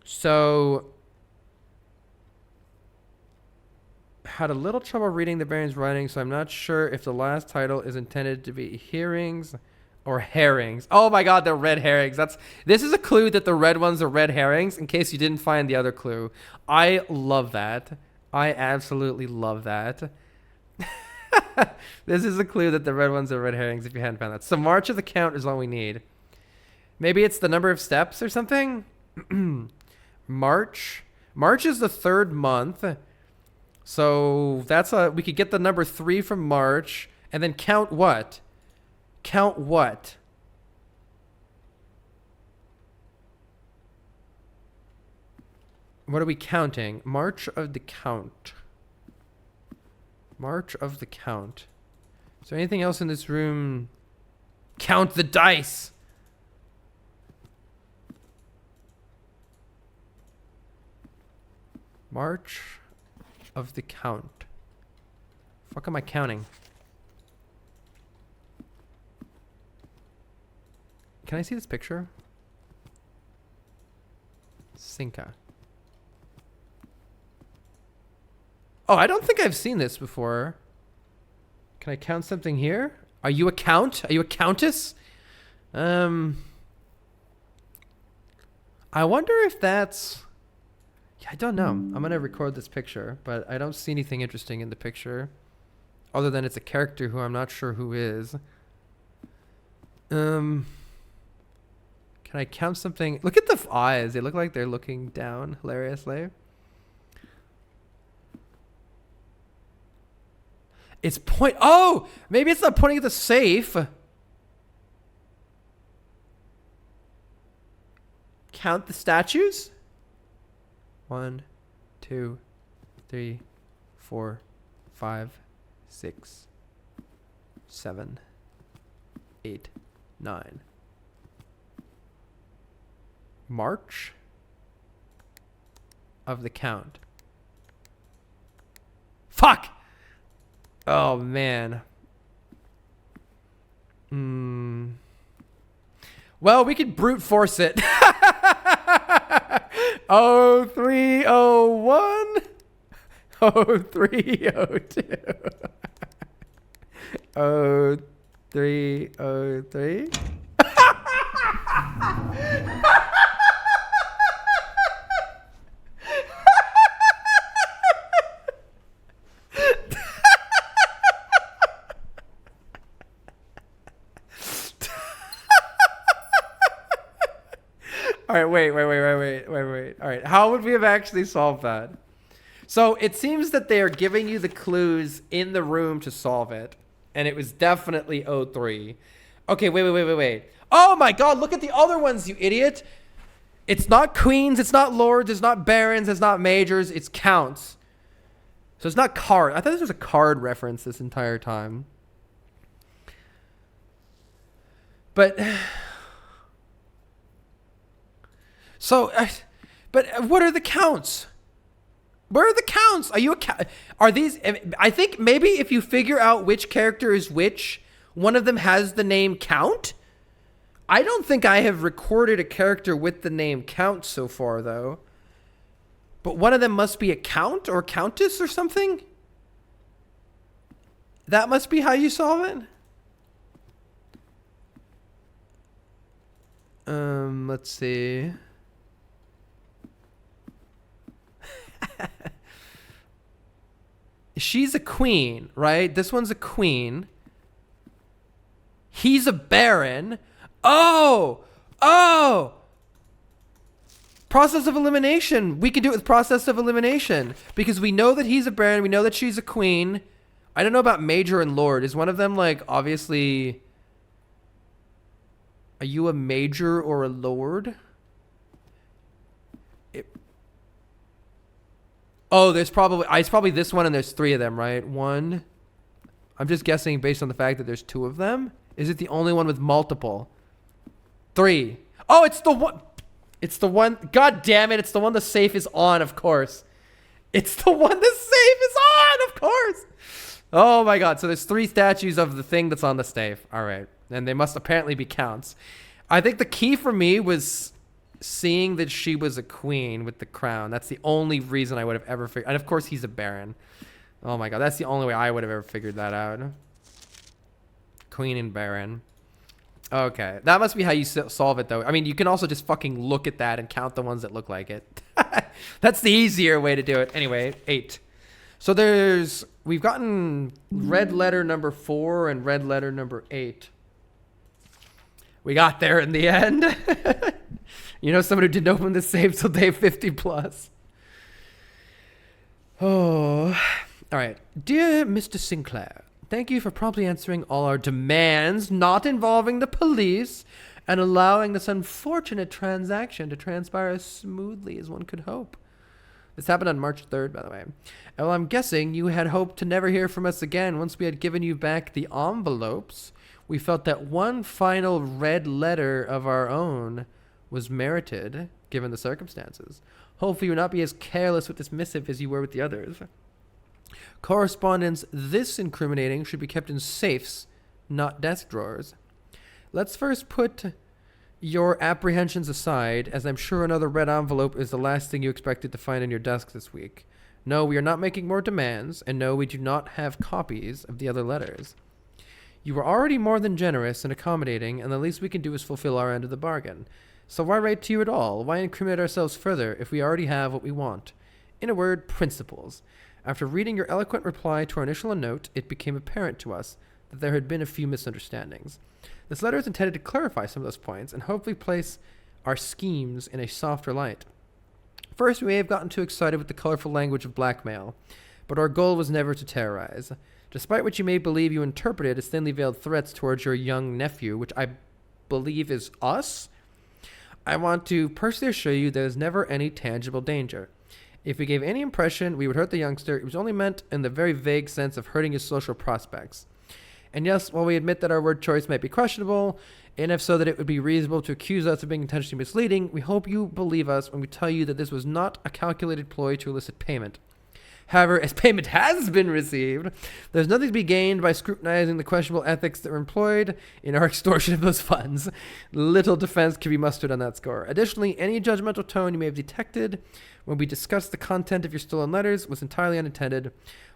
So, had a little trouble reading the Baron's writing, so I'm not sure if the last title is intended to be hearings or herrings. Oh my god, they're red herrings. This is a clue that the red ones are red herrings, in case you didn't find the other clue. I love that. I absolutely love that. This is a clue that the red ones are red herrings, if you hadn't found that. So March of the Count is all we need. Maybe it's the number of steps or something? March is the 3rd month. So we could get the number 3 from March, and then count what? Count what? What are we counting? March of the Count. March of the Count. Is there anything else in this room? Count the dice! March of the Count. Fuck am I counting? Can I see this picture? Cinca. Oh, I don't think I've seen this before. Can I count something here? Are you a count? Are you a countess? I wonder if that's... Yeah, I don't know. I'm going to record this picture, but I don't see anything interesting in the picture. Other than it's a character who I'm not sure who is. Can I count something? Look at the eyes. They look like they're looking down hilariously. It's point. Oh, maybe it's not pointing at the safe. Count the statues. 1, 2, 3, 4, 5, 6, 7, 8, 9. March of the Count. Fuck! Oh, man. Well, we could brute force it. 0301. 0302. 0303. All right, wait. All right, how would we have actually solved that? So it seems that they are giving you the clues in the room to solve it, and it was definitely O3. Okay, wait. Oh my God, look at the other ones, you idiot. It's not queens, it's not lords, it's not barons, it's not majors, it's counts. So it's not card. I thought this was a card reference this entire time. But... So, but what are the counts? Where are the counts? Are you a are these? I think maybe if you figure out which character is which, one of them has the name Count. I don't think I have recorded a character with the name Count so far, though. But one of them must be a count or countess or something. That must be how you solve it. Let's see. She's a queen, right? This one's a queen. He's a baron. Oh! Process of elimination. We can do it with process of elimination. Because we know that he's a baron. We know that she's a queen. I don't know about major and lord. Is one of them, like, obviously... Are you a major or a lord? Oh, it's probably this one, and there's 3 of them, right? One. I'm just guessing based on the fact that there's 2 of them. Is it the only one with multiple? 3. Oh, it's the one. It's the one. God damn it! It's the one the safe is on, of course. It's the one the safe is on, of course. Oh my God! So there's 3 statues of the thing that's on the safe. All right, and they must apparently be counts. I think the key for me was seeing that she was a queen with the crown. That's the only reason I would have ever figured. And of course, he's a baron. Oh my God, that's the only way I would have ever figured that out. Queen and baron. Okay, that must be how you solve it, though. I mean, you can also just fucking look at that and count the ones that look like it. That's the easier way to do it. Anyway, 8. So we've gotten red letter number 4 and red letter number 8. We got there in the end. You know, someone who didn't open the safe till day 50 plus. Oh, all right. Dear Mr. Sinclair, thank you for promptly answering all our demands, not involving the police, and allowing this unfortunate transaction to transpire as smoothly as one could hope. This happened on March 3rd, by the way. Well, I'm guessing you had hoped to never hear from us again once we had given you back the envelopes. We felt that one final red letter of our own was merited, given the circumstances. Hopefully you will not be as careless with this missive as you were with the others. Correspondence this incriminating should be kept in safes, not desk drawers. Let's first put your apprehensions aside, as I'm sure another red envelope is the last thing you expected to find in your desk this week. No, we are not making more demands, and no, we do not have copies of the other letters. You were already more than generous and accommodating, and the least we can do is fulfill our end of the bargain. So why write to you at all? Why incriminate ourselves further if we already have what we want? In a word, principles. After reading your eloquent reply to our initial note, it became apparent to us that there had been a few misunderstandings. This letter is intended to clarify some of those points and hopefully place our schemes in a softer light. First, we may have gotten too excited with the colorful language of blackmail, but our goal was never to terrorize. Despite what you may believe you interpreted as thinly veiled threats towards your young nephew, which I believe is us, I want to personally assure you there is never any tangible danger. If we gave any impression we would hurt the youngster, it was only meant in the very vague sense of hurting his social prospects. And yes, while we admit that our word choice might be questionable, and if so that it would be reasonable to accuse us of being intentionally misleading, we hope you believe us when we tell you that this was not a calculated ploy to elicit payment. However, as payment has been received, there's nothing to be gained by scrutinizing the questionable ethics that were employed in our extortion of those funds. Little defense can be mustered on that score. Additionally, any judgmental tone you may have detected when we discussed the content of your stolen letters was entirely unintended.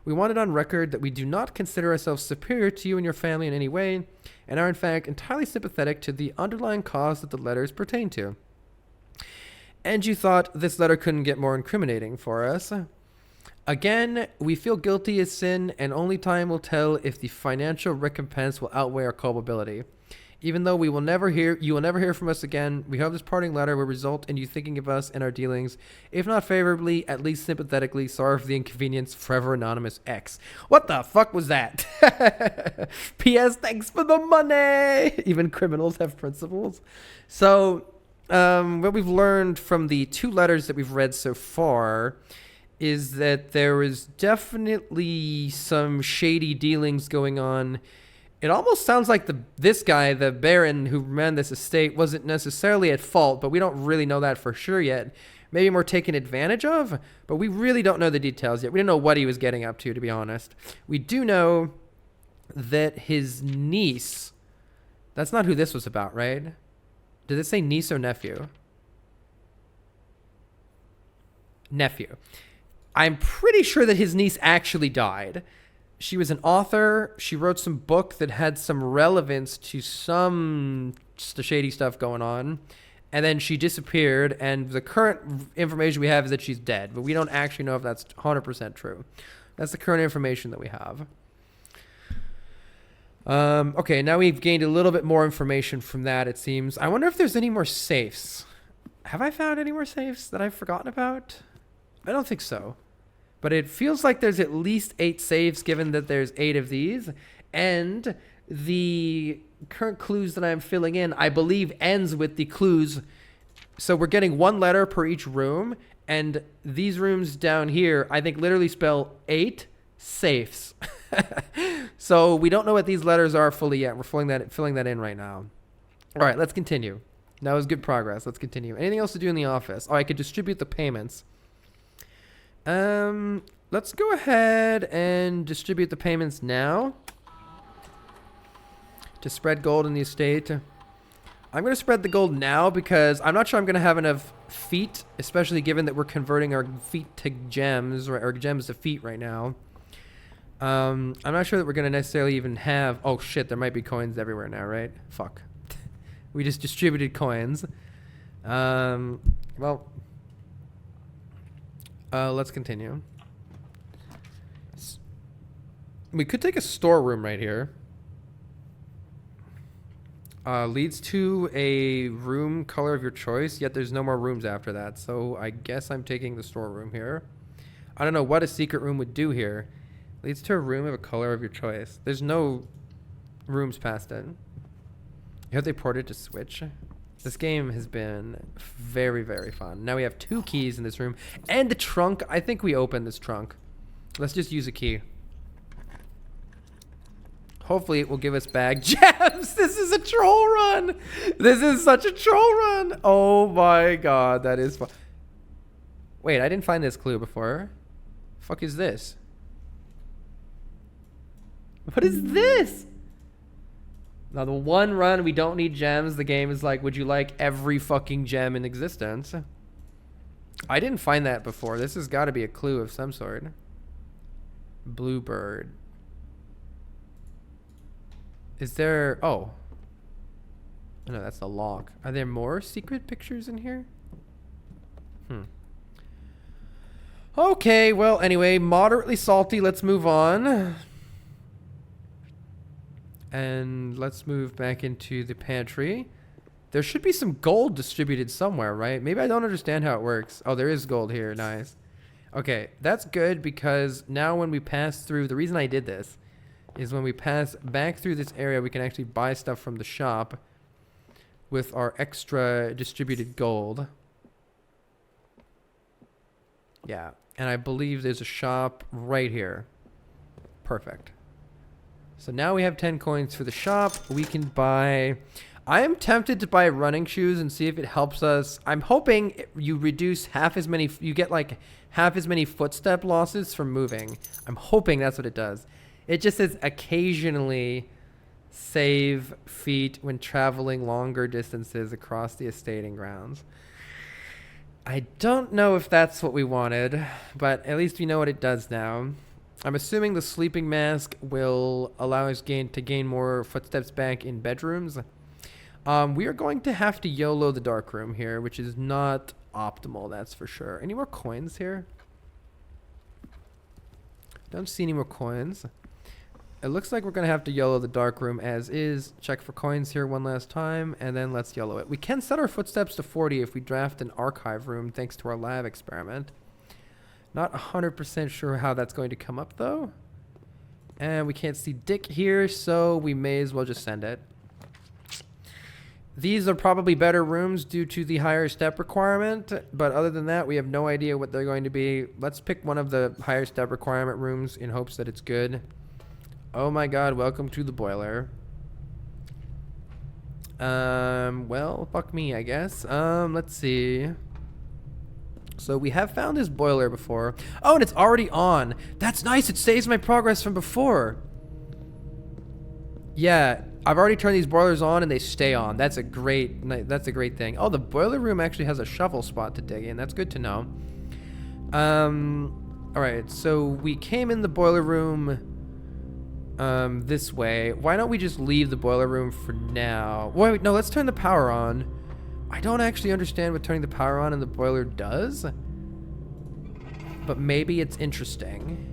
We wanted on record that we do not consider ourselves superior to you and your family in any way, and are in fact entirely sympathetic to the underlying cause that the letters pertain to. And you thought this letter couldn't get more incriminating for us. Again, we feel guilty as sin, and only time will tell if the financial recompense will outweigh our culpability. Even though you will never hear from us again, we hope this parting letter will result in you thinking of us and our dealings, if not favorably, at least sympathetically. Sorry for the inconvenience. Forever Anonymous X. What the fuck was that? P.S. Thanks for the money. Even criminals have principles. So, what we've learned from the 2 letters that we've read so far is that there is definitely some shady dealings going on. It almost sounds like this guy, the Baron who ran this estate, wasn't necessarily at fault, but we don't really know that for sure yet. Maybe more taken advantage of, but we really don't know the details yet. We don't know what he was getting up to be honest. We do know that his niece, that's not who this was about, right? Did it say niece or nephew? Nephew. I'm pretty sure that his niece actually died. She was an author. She wrote some book that had some relevance to some shady stuff going on. And then she disappeared. And the current information we have is that she's dead. But we don't actually know if that's 100% true. That's the current information that we have. Okay, now we've gained a little bit more information from that, it seems. I wonder if there's any more safes. Have I found any more safes that I've forgotten about? I don't think so. But it feels like there's at least 8 saves, given that there's 8 of these. And the current clues that I'm filling in, I believe, ends with the clues. So we're getting 1 letter per each room. And these rooms down here, I think, literally spell 8 safes. So we don't know what these letters are fully yet. We're filling that in right now. All right, let's continue. That was good progress. Let's continue. Anything else to do in the office? Oh, I could distribute the payments. Let's go ahead and distribute the payments now to spread gold in the estate. I'm going to spread the gold now because I'm not sure I'm going to have enough feet, especially given that we're converting our feet to gems, or gems to feet right now. I'm not sure that we're going to necessarily even have... Oh, shit, there might be coins everywhere now, right? Fuck. We just distributed coins. Well... let's continue. We could take a storeroom right here. Leads to a room color of your choice, yet there's no more rooms after that. So I guess I'm taking the storeroom here. I don't know what a secret room would do here. Leads to a room of a color of your choice. There's no rooms past it. You hope they ported to Switch. This game has been very, very fun. Now we have 2 keys in this room. And the trunk. I think we opened this trunk. Let's just use a key. Hopefully it will give us back gems. This is a troll run. This is such a troll run. Oh my god, that is fun. Wait, I didn't find this clue before. Fuck is this? What is this? Now, the one run we don't need gems, the game is like, would you like every fucking gem in existence? I didn't find that before. This has got to be a clue of some sort. Bluebird. Is there... Oh. No, that's the lock. Are there more secret pictures in here? Okay, well, anyway, moderately salty. Let's move on. And let's move back into the pantry. There should be some gold distributed somewhere, right? Maybe I don't understand how it works. Oh, there is gold here. Nice. Okay, that's good because now when we pass through... The reason I did this is when we pass back through this area, we can actually buy stuff from the shop with our extra distributed gold. Yeah, and I believe there's a shop right here. Perfect. So now we have 10 coins for the shop. We can buy... I am tempted to buy running shoes and see if it helps us. I'm hoping you reduce half as many... You get like half as many footstep losses from moving. I'm hoping that's what it does. It just says occasionally save feet when traveling longer distances across the estate and grounds. I don't know if that's what we wanted, but at least we know what it does now. I'm assuming the sleeping mask will allow us to gain more footsteps back in bedrooms. We are going to have to YOLO the dark room here, which is not optimal, that's for sure. Any more coins here? Don't see any more coins. It looks like we're going to have to YOLO the dark room as is. Check for coins here one last time, and then let's YOLO it. We can set our footsteps to 40 if we draft an archive room thanks to our lab experiment. Not 100% sure how that's going to come up, though. And we can't see Dick here, so we may as well just send it. These are probably better rooms due to the higher step requirement, but other than that, we have no idea what they're going to be. Let's pick one of the higher step requirement rooms in hopes that it's good. Oh my god, welcome to the boiler. Well, fuck me, I guess. Let's see. So we have found this boiler before. Oh, and it's already on. That's nice. It saves my progress from before. Yeah, I've already turned these boilers on and they stay on. That's a great thing. Oh, the boiler room actually has a shovel spot to dig in. That's good to know. All right, so we came in the boiler room this way. Why don't we just leave the boiler room for now? Wait, no, let's turn the power on. I don't actually understand what turning the power on in the boiler does, but maybe it's interesting.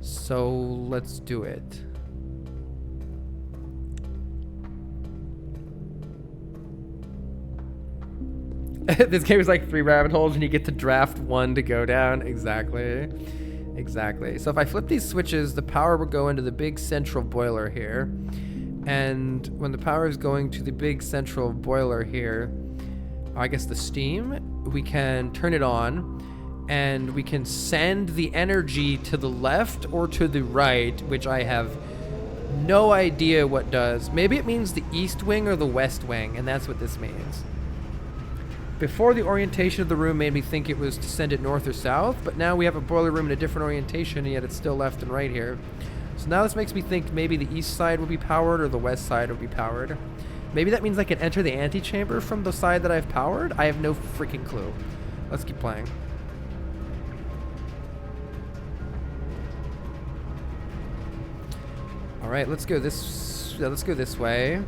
So let's do it. This game is like 3 rabbit holes and you get to draft 1 to go down. Exactly. So if I flip these switches, the power will go into the big central boiler here. And when the power is going to the big central boiler here, I guess the steam, we can turn it on and we can send the energy to the left or to the right, which I have no idea what does. Maybe it means the east wing or the west wing, and that's what this means. Before, the orientation of the room made me think it was to send it north or south, but now we have a boiler room in a different orientation, and yet it's still left and right here. So now this makes me think maybe the east side will be powered or the west side will be powered. Maybe that means I can enter the antechamber from the side that I've powered? I have no freaking clue. Let's keep playing. All right, let's go this way.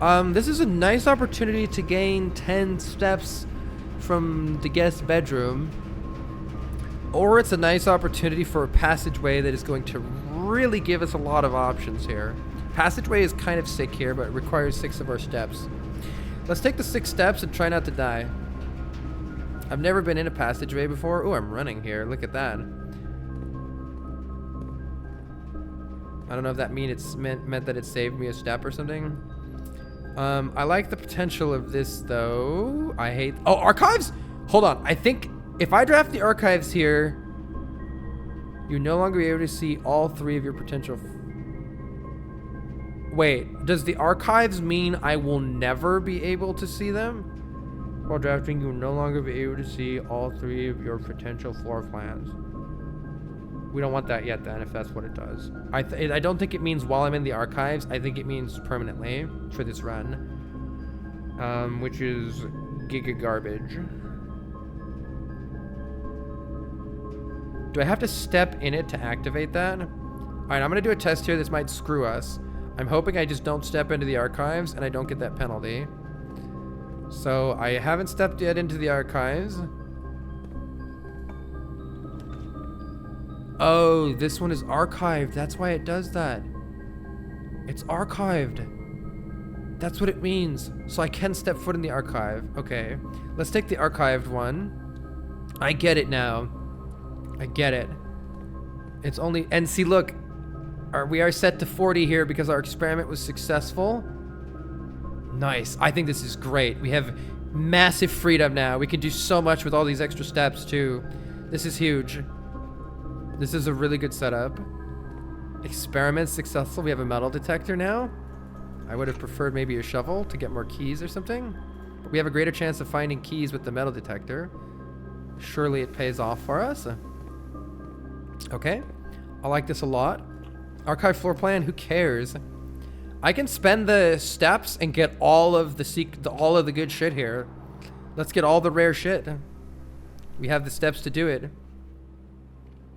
This is a nice opportunity to gain 10 steps from the guest bedroom. Or it's a nice opportunity for a passageway that is going to really give us a lot of options here. Passageway is kind of sick here, but it requires 6 of our steps. Let's take the 6 steps and try not to die. I've never been in a passageway before. Oh, I'm running here. Look at that. I don't know if that meant that it saved me a step or something. I like the potential of this, though. I hate... Oh, archives? Hold on. I think if I draft the archives here, you no longer be able to see all 3 of your potential... Wait, does the archives mean I will never be able to see them? While drafting, you will no longer be able to see all 3 of your potential floor plans. We don't want that yet, then, if that's what it does. I don't think it means while I'm in the archives. I think it means permanently for this run, which is giga garbage. Do I have to step in it to activate that? All right, I'm going to do a test here. This might screw us. I'm hoping I just don't step into the archives and I don't get that penalty. So I haven't stepped yet into the archives. Oh, this one is archived. That's why it does that. It's archived. That's what it means. So I can step foot in the archive. Okay. Let's take the archived one. I get it now. I get it. It's only... And see, look. We are set to 40 here because our experiment was successful. Nice. I think this is great. We have massive freedom now. We can do so much with all these extra steps, too. This is huge. This is a really good setup. Experiment successful. We have a metal detector now. I would have preferred maybe a shovel to get more keys or something. But we have a greater chance of finding keys with the metal detector. Surely it pays off for us. Okay. I like this a lot. Archive floor plan. Who cares? I can spend the steps and get all of the good shit here. Let's get all the rare shit. We have the steps to do it.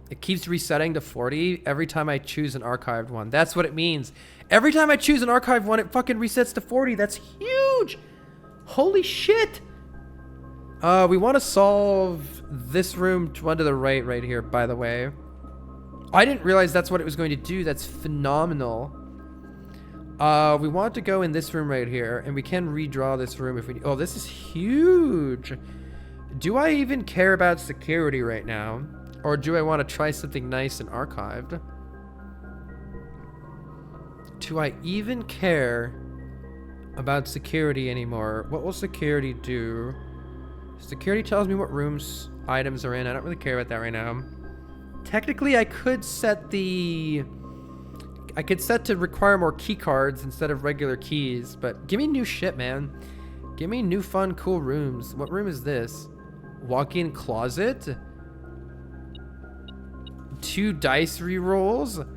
It keeps resetting to 40 every time I choose an archived one. That's what it means. Every time I choose an archived one, it fucking resets to 40. That's huge. Holy shit. We want to solve this room one to the right here, by the way. I didn't realize that's what it was going to do. That's phenomenal. We want to go in this room right here, and we can redraw this room if we... Oh, this is huge. Do I even care about security right now? Or do I want to try something nice and archived? Do I even care about security anymore? What will security do? Security tells me what rooms items are in. I don't really care about that right now. Technically, I could set the... I could set to require more key cards instead of regular keys, but give me new shit, man. Give me new, fun, cool rooms. What room is this? Walk-in closet? 2 dice rerolls?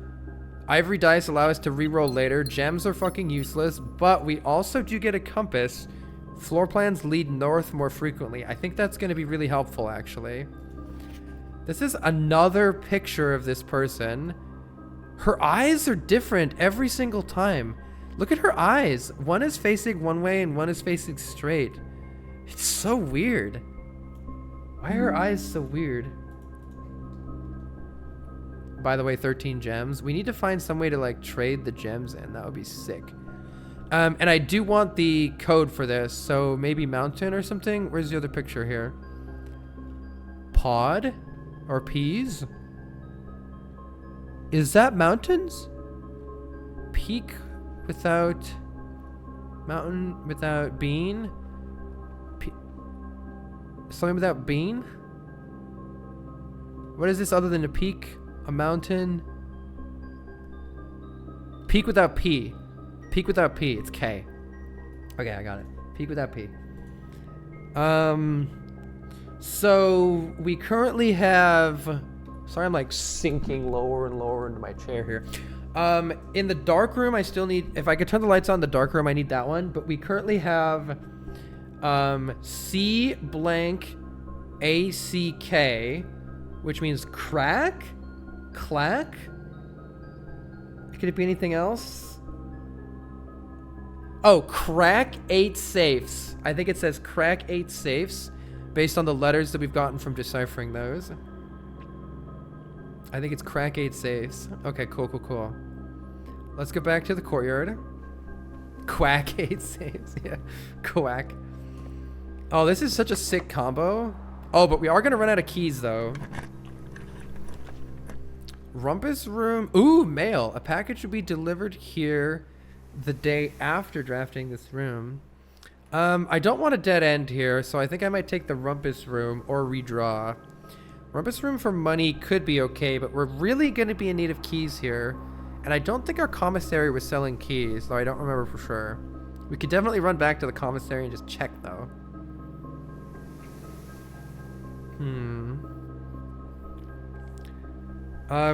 Ivory dice allow us to reroll later. Gems are fucking useless, but we also do get a compass. Floor plans lead north more frequently. I think that's going to be really helpful, actually. This is another picture of this person. Her eyes are different every single time. Look at her eyes. One is facing one way and one is facing straight. It's so weird. Why are her eyes so weird? By the way, 13 gems. We need to find some way to like trade the gems in. That would be sick. And I do want the code for this. So maybe mountain or something. Where's the other picture here? Pod or peas? Is that mountains? Peak without mountain without bean? Something without bean? What is this other than a peak? A mountain? Peak without P. Peak without P. It's K. Okay, I got it. Peak without P. So we currently have... Sorry, I'm like sinking lower and lower into my chair here. In the dark room, I still need... If I could turn the lights on the dark room, I need that one. But we currently have C blank ACK, which means crack? Clack? Could it be anything else? Oh, crack 8 safes. I think it says crack 8 safes based on the letters that we've gotten from deciphering those. I think it's crack 8 safes. Okay, cool, cool, cool. Let's go back to the courtyard. Quack 8 safes. Yeah, quack. Oh, this is such a sick combo. Oh, but we are going to run out of keys, though. Rumpus room. Ooh, mail. A package will be delivered here the day after drafting this room. I don't want a dead end here, so I think I might take the rumpus room or redraw. Rumpus room for money could be okay, but we're really going to be in need of keys here. And I don't think our commissary was selling keys, though I don't remember for sure. We could definitely run back to the commissary and just check, though.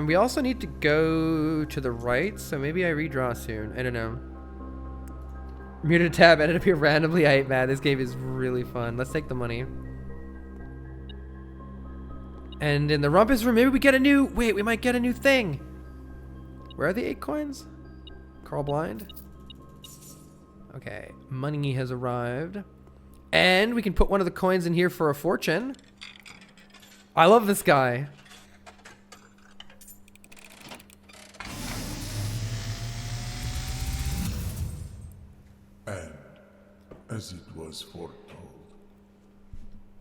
We also need to go to the right, so maybe I redraw soon. I don't know. Muted tab ended up here randomly. I hate mad. This game is really fun. Let's take the money. And in the rumpus room, maybe we get a new... Wait, we might get a new thing. Where are the 8 coins? Carl Blind? Okay, money has arrived. And we can put one of the coins in here for a fortune. I love this guy. And, as it was foretold,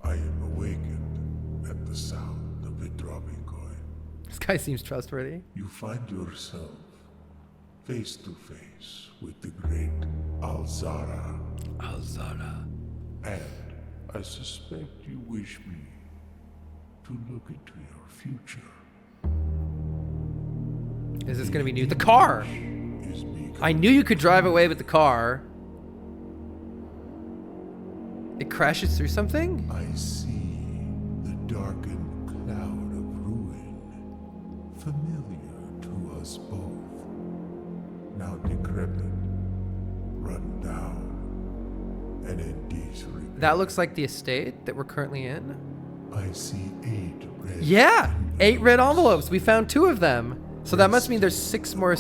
I am awakened at the sound of a dropping coin. This guy seems trustworthy. You find yourself face to face with the great Alzara. Alzara. And I suspect you wish me to look into your future. Is this gonna be new? The car! Is I knew you could drive away with the car. It crashes through something? I see the darkened cloud of ruin, familiar to us both. Now decrepit, run down, and in disrepair. That looks like the estate that we're currently in. I see 8 red. Yeah! 8 red envelopes. We found 2 of them. So that must mean there's 6 more. 8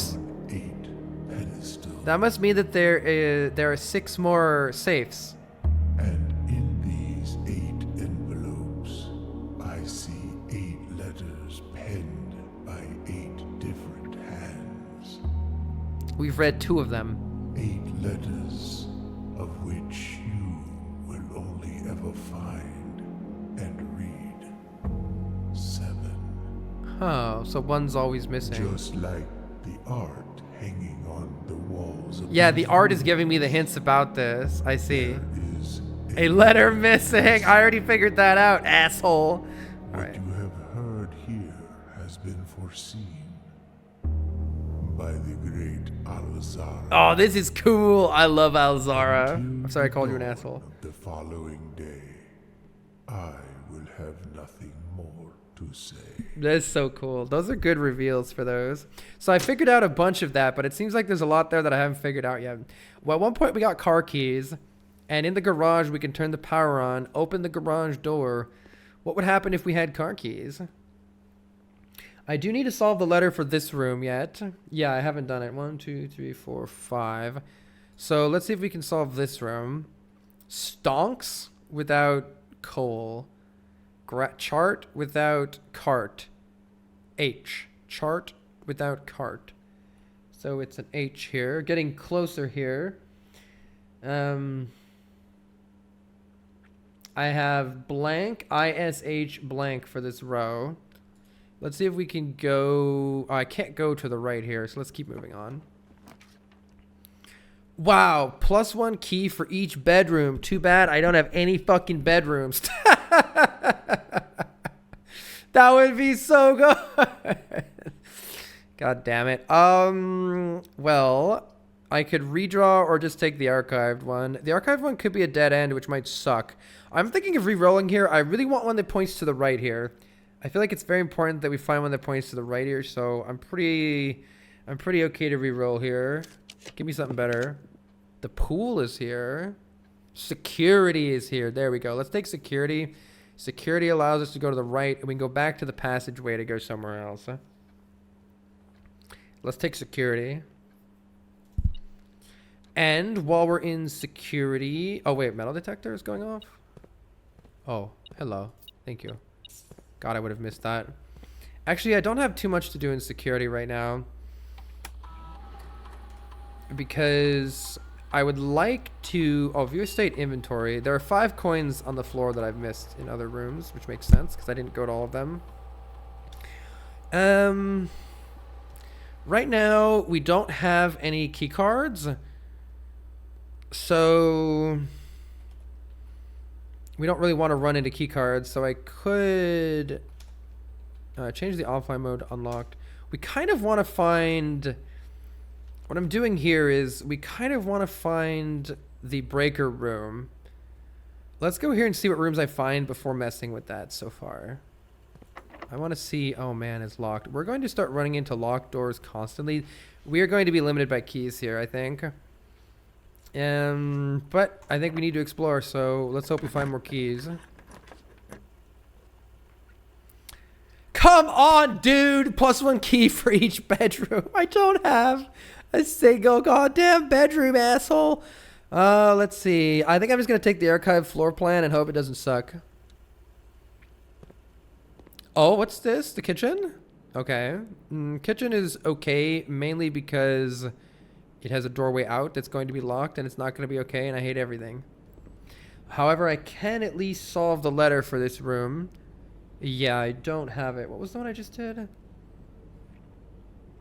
pedestals. That must mean that there are 6 more safes. And in these 8 envelopes, I see 8 letters penned by 8 We've read 2 of them. 8 letters, of which you will only ever find and read 7. Oh, so one's always missing. Just like the art hanging on the walls of Yeah, the these art is rooms, giving me the hints about this. I see. there is A letter missing. I already figured that out, asshole. What Alright. you have heard here has been foreseen by the great Alzara. Oh, this is cool. I love Alzara. Till I'm sorry I called you an the dawn asshole. of the following day, I will have nothing more to say. That's so cool. Those are good reveals for those. So I figured out a bunch of that, but it seems like there's a lot there that I haven't figured out yet. Well, at one point we got car keys, and in the garage we can turn the power on, open the garage door. What would happen if we had car keys? I do need to solve the letter for this room yet. Yeah, I haven't done it. 1, 2, 3, 4, 5. So let's see if we can solve this room. Stonks without coal. Chart without cart. H. Chart without cart. So it's an H here. Getting closer here. I have blank, ISH blank for this row. Let's see if we can go... Oh, I can't go to the right here, so let's keep moving on. Wow, +1 key for each bedroom. Too bad I don't have any fucking bedrooms. That would be so good. God damn it. Well, I could redraw or just take the archived one. The archived one could be a dead end, which might suck. I'm thinking of re-rolling here. I really want one that points to the right here. I feel like it's very important that we find one that points to the right here, so I'm pretty okay to re-roll here. Give me something better. The pool is here. Security is here. There we go. Let's take security. Security allows us to go to the right, and we can go back to the passageway to go somewhere else. Let's take security. And while we're in security... Oh, wait. Metal detector is going off? Oh, hello. Thank you. God, I would have missed that. Actually, I don't have too much to do in security right now. Because I would like to... Oh, view estate inventory. There are 5 coins on the floor that I've missed in other rooms, which makes sense because I didn't go to all of them. Right now, we don't have any key cards. So... we don't really want to run into key cards, so I could change the offline mode to unlocked. We kind of want to find... What I'm doing here is we kind of want to find the breaker room. Let's go here and see what rooms I find before messing with that so far. I want to see... Oh, man, it's locked. We're going to start running into locked doors constantly. We are going to be limited by keys here, I think. But I think we need to explore, so let's hope we find more keys. Come on, dude! +1 key for each bedroom. I don't have a single goddamn bedroom, asshole. Let's see. I think I'm just going to take the archive floor plan and hope it doesn't suck. Oh, what's this? The kitchen? Okay. Kitchen is okay, mainly because... it has a doorway out that's going to be locked, and it's not going to be okay, and I hate everything. However, I can at least solve the letter for this room. Yeah, I don't have it. What was the one I just did?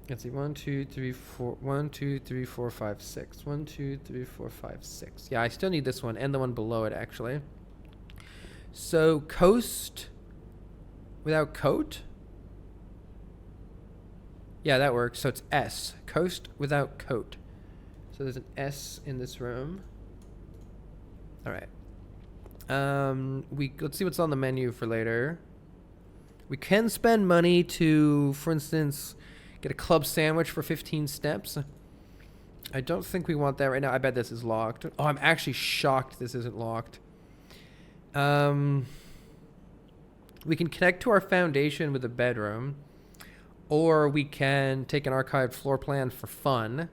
Let's see. 1, 2, 3, 4. 1, 2, 3, 4, 5, 6. 1, 2, 3, 4, 5, 6. Yeah, I still need this one and the one below it, actually. So, coast without coat? Yeah, that works. So it's S. Coast without coat. So there's an S in this room. All right. Let's see what's on the menu for later. We can spend money to, for instance, get a club sandwich for 15 steps. I don't think we want that right now. I bet this is locked. Oh, I'm actually shocked this isn't locked. We can connect to our foundation with a bedroom. Or we can take an archived floor plan for fun.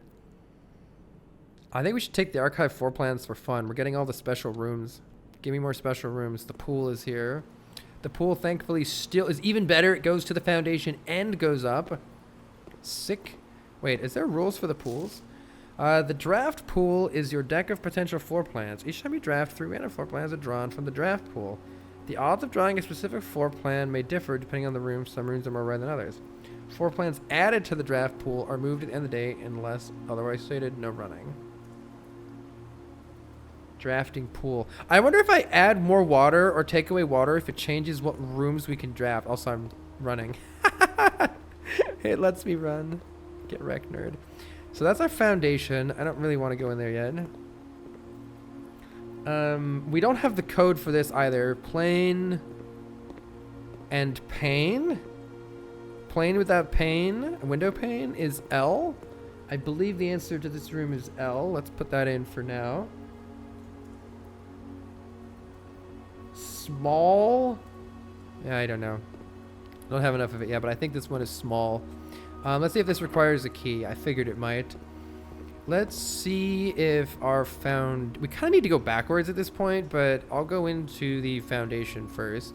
I think we should take the archived floor plans for fun. We're getting all the special rooms. Give me more special rooms. The pool is here. The pool, thankfully, still is even better. It goes to the foundation and goes up. Sick. Wait, is there rules for the pools? The draft pool is your deck of potential floor plans. Each time you draft, 3 random floor plans are drawn from the draft pool. The odds of drawing a specific floor plan may differ depending on the room. Some rooms are more rare than others. Floor plans added to the draft pool are moved at the end of the day unless otherwise stated. No running. Drafting pool. I wonder if I add more water or take away water if it changes what rooms we can draft. Also, I'm running. It lets me run. Get wrecked, nerd. So that's our foundation. I don't really want to go in there yet. We don't have the code for this either. Plain and pane. Plain without pane. Window pane is L. I believe the answer to this room is L. Let's put that in for now. Small. Yeah, I don't know. Don't have enough of it yet, but I think this one is small. Let's see if this requires a key. I figured it might. Let's see if our we kind of need to go backwards at this point, but I'll go into the foundation first.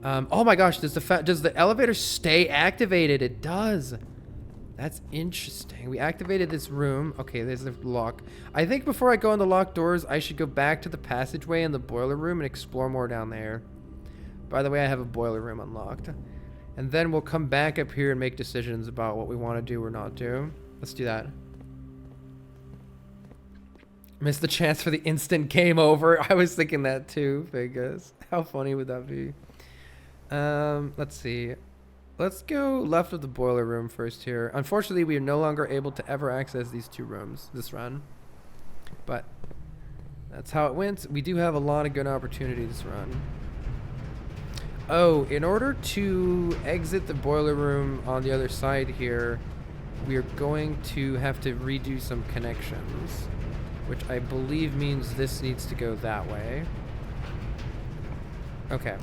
Oh my gosh, does the elevator stay activated? It does. That's interesting. We activated this room. Okay, there's the lock. I think before I go on the locked doors, I should go back to the passageway in the boiler room and explore more down there. By the way, I have a boiler room unlocked. And then we'll come back up here and make decisions about what we want to do or not do. Let's do that. Missed the chance for the instant game over. I was thinking that too, Vegas. How funny would that be? Let's see. Let's go left of the boiler room first here. Unfortunately, we are no longer able to ever access these 2 rooms this run. But that's how it went. We do have a lot of good opportunity this run. Oh, in order to exit the boiler room on the other side here, we are going to have to redo some connections, which I believe means this needs to go that way. Okay.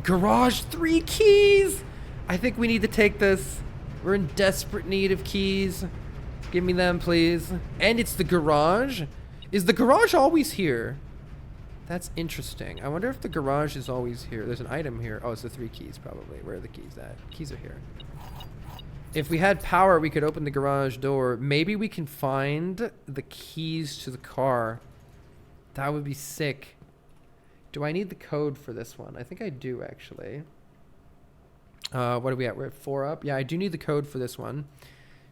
Garage 3 keys! I think we need to take this. We're in desperate need of keys. Give me them, please. And it's the garage? Is the garage always here? That's interesting. I wonder if the garage is always here. There's an item here. Oh, it's the 3 keys, probably. Where are the keys at? Keys are here. If we had power, we could open the garage door. Maybe we can find the keys to the car. That would be sick. Do I need the code for this one? I think I do, actually. What are we at? We're at 4 up. Yeah, I do need the code for this one.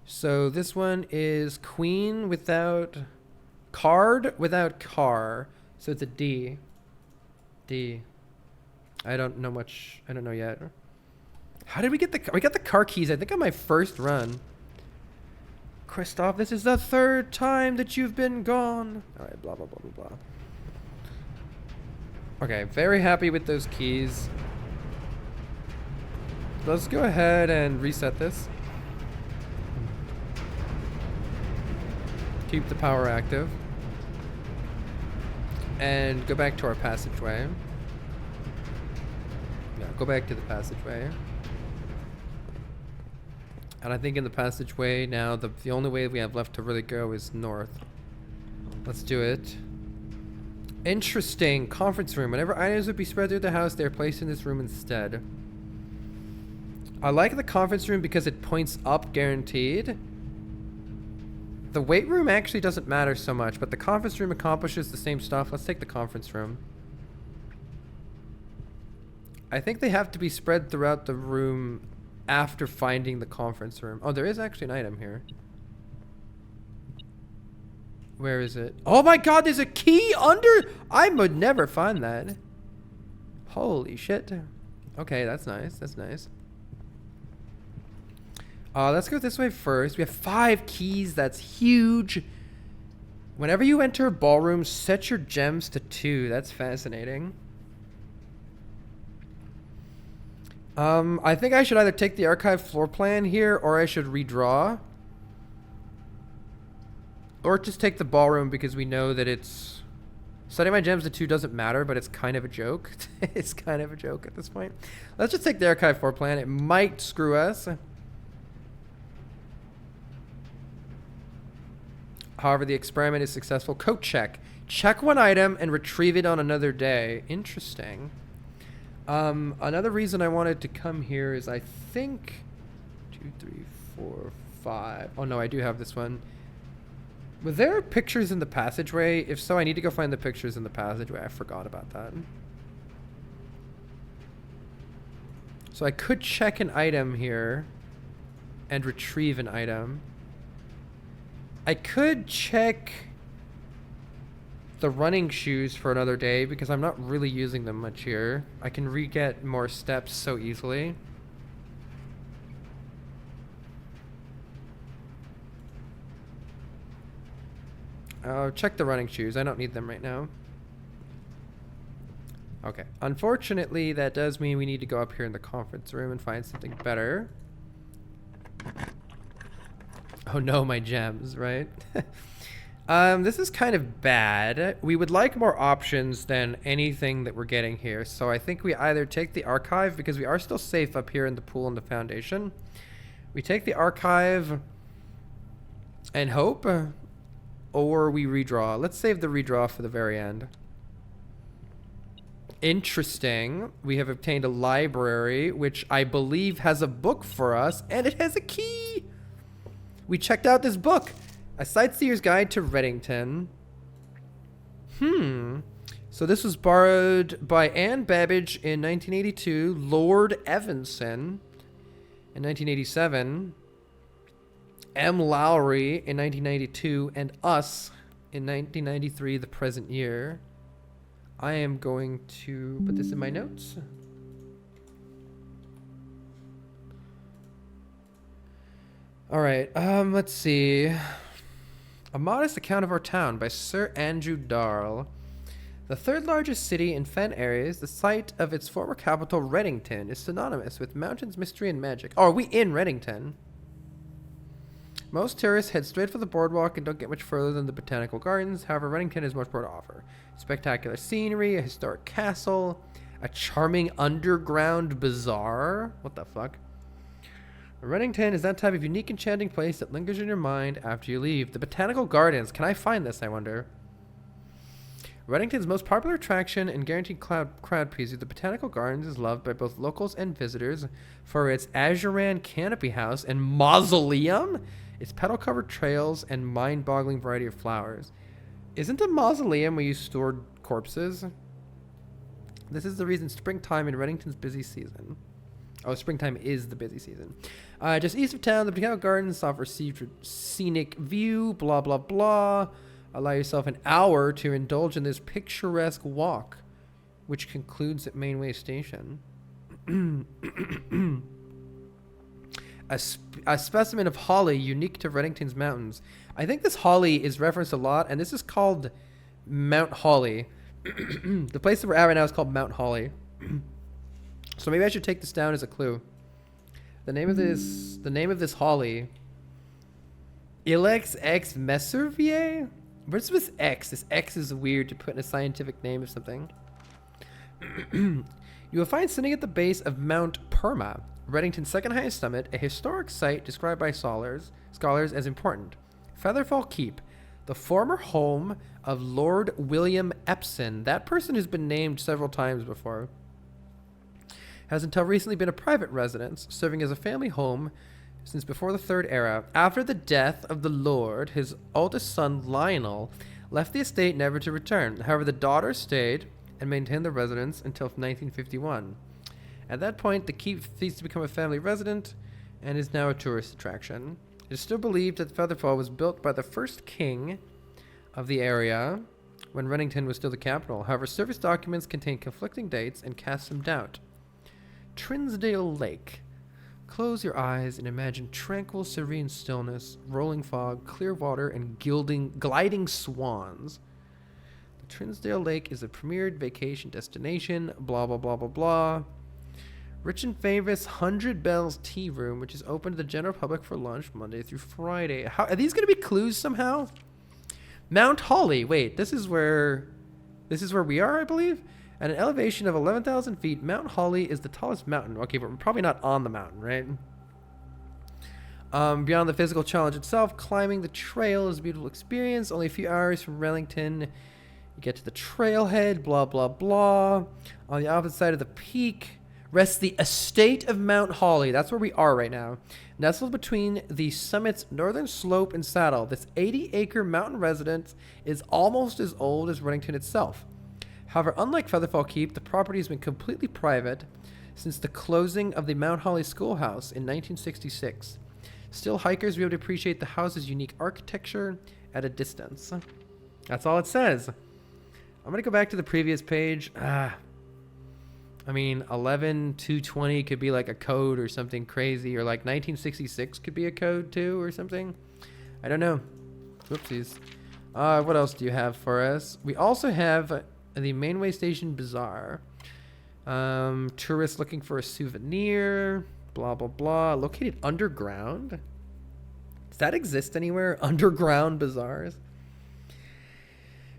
So this one is queen without card without car. So it's a D. D. I don't know much. I don't know yet. How did we get we got the car keys, I think, on my first run. Christoph, this is the 3rd time that you've been gone. All right, blah, blah, blah, blah, blah. Okay, very happy with those keys. Let's go ahead and reset this. Keep the power active. And go back to our passageway. Yeah, go back to the passageway. And I think in the passageway now, the only way we have left to really go is north. Let's do it. Interesting. Conference room. Whenever items would be spread through the house, they are placed in this room instead. I like the conference room because it points up, guaranteed. The weight room actually doesn't matter so much, but the conference room accomplishes the same stuff. Let's take the conference room. I think they have to be spread throughout the room after finding the conference room. Oh, there is actually an item here. Where is it? Oh my god, there's a key under! I would never find that. Holy shit. Okay, that's nice. That's nice. Let's go this way first. We have 5 keys. That's huge. Whenever you enter a ballroom, set your gems to 2. That's fascinating. I think I should either take the archive floor plan here, or I should redraw. Or just take the ballroom because we know that it's... Setting my gems to 2 doesn't matter, but it's kind of a joke. It's kind of a joke at this point. Let's just take the archive floor plan. It might screw us. However, the experiment is successful. Code check. Check one item and retrieve it on another day. Interesting. Another reason I wanted to come here is I think 2, 3, 4, 5. Oh no, I do have this one. Were there pictures in the passageway? If so, I need to go find the pictures in the passageway. I forgot about that. So I could check an item here and retrieve an item. I could check the running shoes for another day because I'm not really using them much here. I can re-get more steps so easily. I'll check the running shoes. I don't need them right now. Okay. Unfortunately, that does mean we need to go up here in the conference room and find something better. Oh no, my gems, right? This is kind of bad. We would like more options than anything that we're getting here. So I think we either take the archive, because we are still safe up here in the pool and the foundation. We take the archive and hope, or we redraw. Let's save the redraw for the very end. Interesting. We have obtained a library, which I believe has a book for us, and it has a key. We checked out this book. A Sightseer's Guide to Reddington. So this was borrowed by Anne Babbage in 1982, Lord Evanson in 1987, M. Lowry in 1992, and us in 1993, the present year. I am going to put this in my notes. All right, let's see. A Modest Account of Our Town by Sir Andrew Darl. The third largest city in Fen Areas, the site of its former capital, Reddington, is synonymous with mountains, mystery, and magic. Oh, are we in Reddington? Most tourists head straight for the boardwalk and don't get much further than the botanical gardens. However, Reddington has much more to offer. Spectacular scenery, a historic castle, a charming underground bazaar. What the fuck? Reddington is that type of unique, enchanting place that lingers in your mind after you leave. The botanical gardens. Can I find this, I wonder? Reddington's most popular attraction and guaranteed crowd pleaser, the Botanical Gardens, is loved by both locals and visitors for its azuran canopy house and mausoleum, its petal-covered trails, and mind-boggling variety of flowers. Isn't a mausoleum where you stored corpses? This is the reason springtime in Reddington's busy season. Oh, springtime is the busy season. Just east of town, the Botanical Gardens offer scenic view, blah, blah, blah. Allow yourself an hour to indulge in this picturesque walk, which concludes at Mainway Station. A specimen of holly unique to Reddington's mountains. I think this holly is referenced a lot, and this is called Mount Holly. The place that we're at right now is called Mount Holly. So maybe I should take this down as a clue. The name of this holly, Ilex X Messervier? What's this X? This X is weird to put in a scientific name of something. You will find sitting at the base of Mount Perma, Reddington's second highest summit, a historic site described by scholars as important. Featherfall Keep, the former home of Lord William Epsom. That person has been named several times before. Has until recently been a private residence, serving as a family home since before the Third Era. After the death of the Lord, his oldest son, Lionel, left the estate never to return. However, the daughter stayed and maintained the residence until 1951. At that point, the keep ceased to become a family residence and is now a tourist attraction. It is still believed that Featherfall was built by the first king of the area when Reddington was still the capital. However, service documents contain conflicting dates and cast some doubt. Trinsdale Lake. Close your eyes and imagine tranquil, serene stillness, rolling fog, clear water, and gliding swans. The Trinsdale Lake is a premier vacation destination, blah, blah, blah, blah, blah. Rich and famous 100 Bells Tea Room, which is open to the general public for lunch Monday through Friday. How, are these going to be clues somehow? Mount Holly. Wait, this is where we are, I believe? At an elevation of 11,000 feet, Mount Holly is the tallest mountain. Okay, but we're probably not on the mountain, right? Beyond the physical challenge itself, climbing the trail is a beautiful experience. Only a few hours from Reddington, you get to the trailhead, blah, blah, blah. On the opposite side of the peak, rests the estate of Mount Holly. That's where we are right now. Nestled between the summit's northern slope and saddle, this 80-acre mountain residence is almost as old as Runnington itself. However, unlike Featherfall Keep, the property has been completely private since the closing of the Mount Holly Schoolhouse in 1966. Still, hikers will be able to appreciate the house's unique architecture at a distance. That's all it says. I'm going to go back to the previous page. I mean, 11220 could be like a code or something crazy, or like 1966 could be a code too or something. I don't know. Whoopsies. What else do you have for us? We also have the Mainway Station Bazaar. Tourists looking for a souvenir. Blah, blah, blah. Located underground? Does that exist anywhere? Underground bazaars?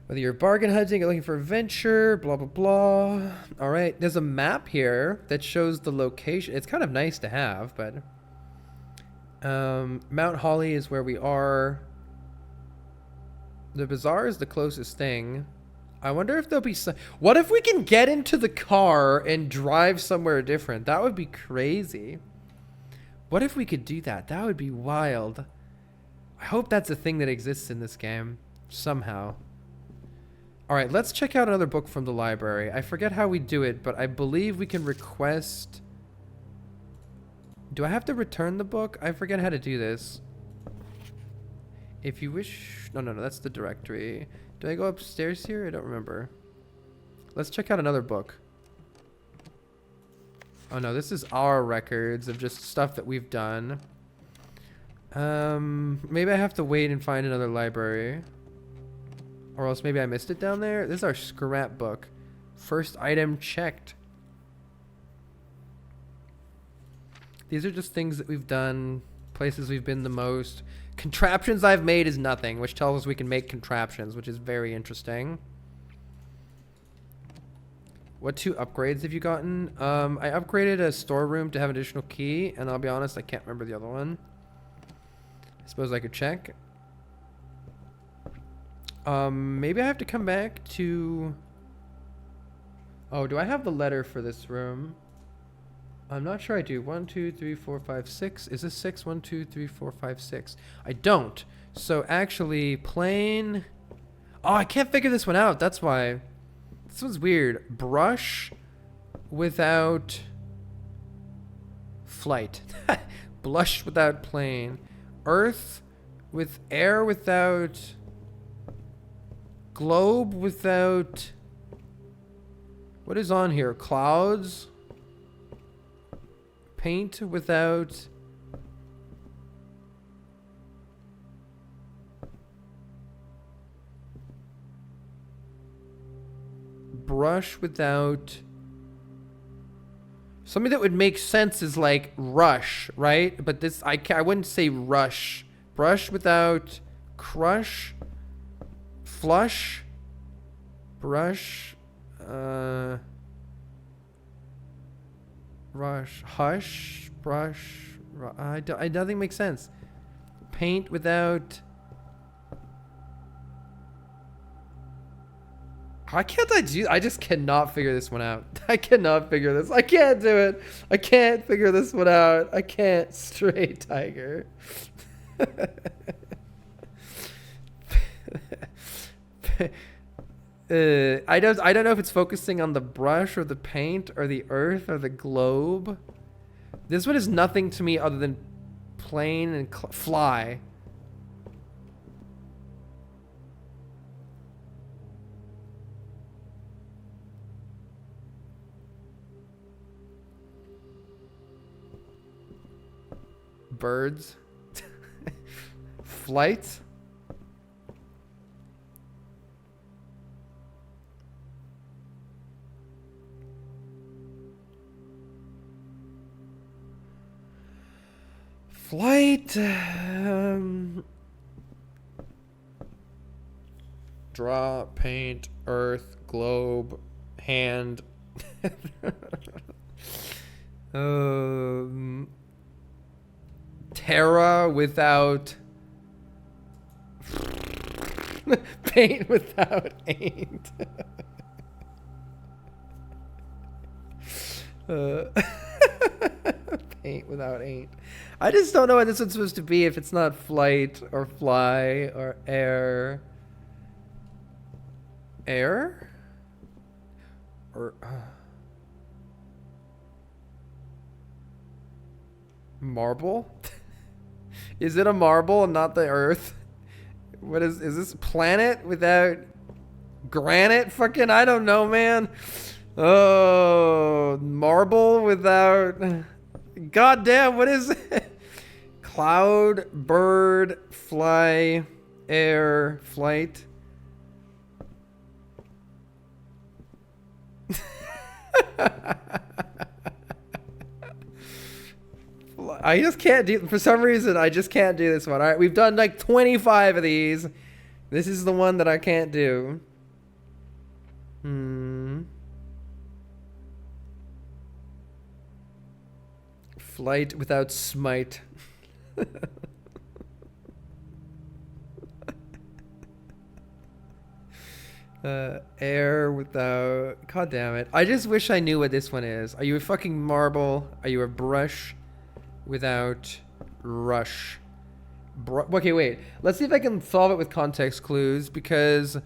Whether you're bargain hunting or looking for adventure, blah, blah, blah. All right. There's a map here that shows the location. It's kind of nice to have, but Mount Holly is where we are. The bazaar is the closest thing. I wonder if there'll be some... What if we can get into the car and drive somewhere different? That would be crazy. What if we could do that? That would be wild. I hope that's a thing that exists in this game somehow. All right, let's check out another book from the library. I forget how we do it, but I believe we can request... Do I have to return the book? I forget how to do this. If you wish... No, that's the directory. Do I go upstairs here? I don't remember. Let's check out another book. Oh no, this is our records of just stuff that we've done. Maybe I have to wait and find another library. Or else maybe I missed it down there. This is our scrapbook. First item checked. These are just things that we've done. Places we've been the most. Contraptions I've made is nothing, which tells us we can make contraptions, which is very interesting. What 2 upgrades have you gotten? I upgraded a storeroom to have an additional key, and I'll be honest, I can't remember the other one. I suppose I could check. Maybe I have to come back to... Oh, do I have the letter for this room? I'm not sure I do. 1, 2, 3, 4, 5, 6. Is this 6? 1, 2, 3, 4, 5, 6. I don't. So actually, plain... Oh, I can't figure this one out. That's why. This one's weird. Brush without flight. Blush without plane. Earth with air without... Globe without... What is on here? Clouds? Paint without... Brush without... Something that would make sense is like rush, right? But this, I wouldn't say rush. Brush without crush. Flush. Brush. Rush. Hush. Brush. Nothing makes sense. Paint without... Why can't I do... I just cannot figure this one out. I cannot figure this. I can't do it. I can't figure this one out. I can't. Straight tiger. I don't know if it's focusing on the brush or the paint or the earth or the globe. This one is nothing to me other than plain and fly. Birds. Flight. Flight. Draw, paint, earth, globe, hand. Terra without paint without ain't. Uh, paint without ain't. I just don't know what this one's supposed to be if it's not flight or fly or air. Air? Or marble? Is it a marble and not the earth? What is this planet without granite? Fucking I don't know, man. Oh, marble without goddamn, what is it? Cloud, bird, fly, air, flight. I just can't do, for some reason, I just can't do this one. All right, we've done like 25 of these. This is the one that I can't do. Flight without smite. Air without... God damn it. I just wish I knew what this one is. Are you a fucking marble? Are you a brush without rush? Okay, wait. Let's see if I can solve it with context clues, because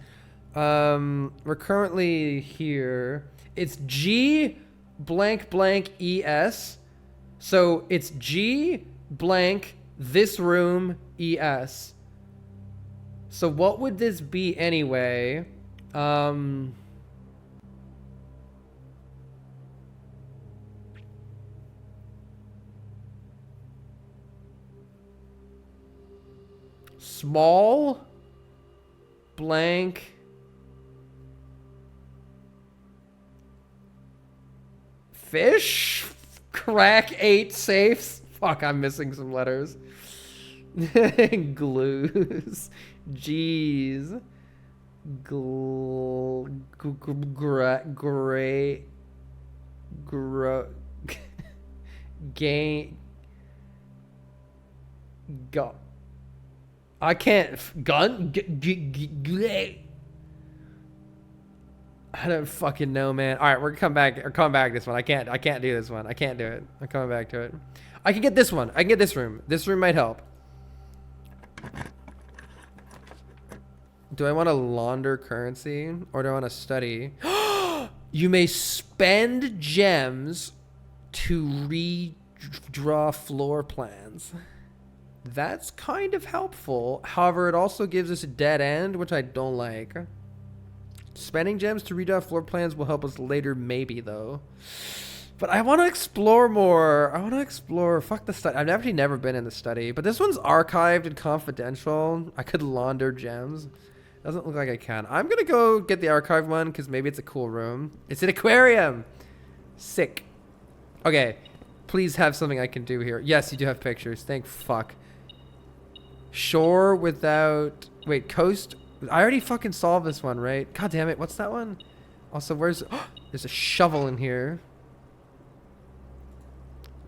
we're currently here. It's G blank blank ES. So it's G blank this room ES. So what would this be anyway? Small blank fish crack 8 safes. Fuck, I'm missing some letters. Glues. Jeez. Gray. Gain. Go. I can't. Gun? I don't fucking know, man. All right, we're gonna come back this one. I can't do this one. I can't do it. I'm coming back to it. I can get this one. I can get this room. This room might help. Do I want to launder currency or do I want to study? You may spend gems to redraw floor plans. That's kind of helpful. However, it also gives us a dead end, which I don't like. Spending gems to redraw floor plans will help us later, maybe, though. But I want to explore more. I want to explore. Fuck the study. I've actually never been in the study. But this one's archived and confidential. I could launder gems. Doesn't look like I can. I'm going to go get the archive one because maybe it's a cool room. It's an aquarium. Sick. Okay. Please have something I can do here. Yes, you do have pictures. Thank fuck. Shore without... Wait, coast... I already fucking solved this one, right? God damn it. What's that one? Also, where's... Oh, there's a shovel in here.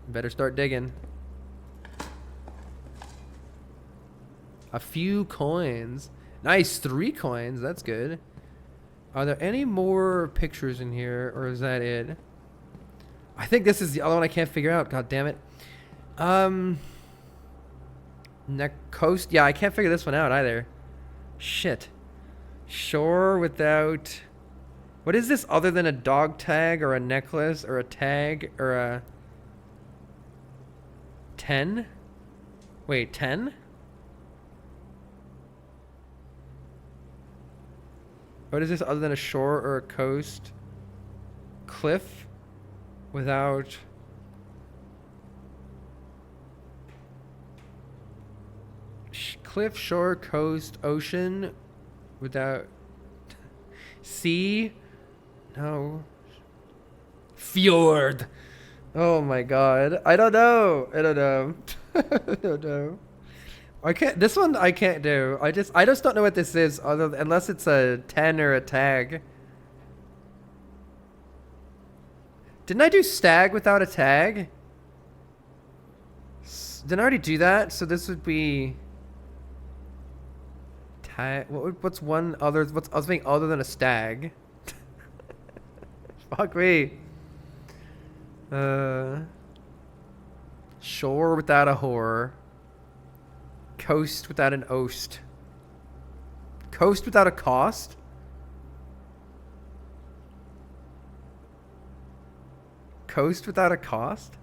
Better start digging. A few coins. Nice, 3 coins. That's good. Are there any more pictures in here, or is that it? I think this is the other one I can't figure out. God damn it. Coast. Yeah, I can't figure this one out either. Shit. Shore without... What is this other than a dog tag or a necklace or a tag or a... 10? Wait, 10? What is this other than a shore or a coast? Cliff without... Cliff, shore, coast, ocean without... Sea? No. Fjord. Oh my god. I don't know. I don't know. I don't know. I can't. This one I can't do. I just don't know what this is, unless it's a 10 or a tag. Didn't I do stag without a tag? Didn't I already do that? So this would be tag. What's one other? What's something other than a stag? Fuck me. Shore without a whore. Coast without an oast. Coast without a cost? Coast without a cost?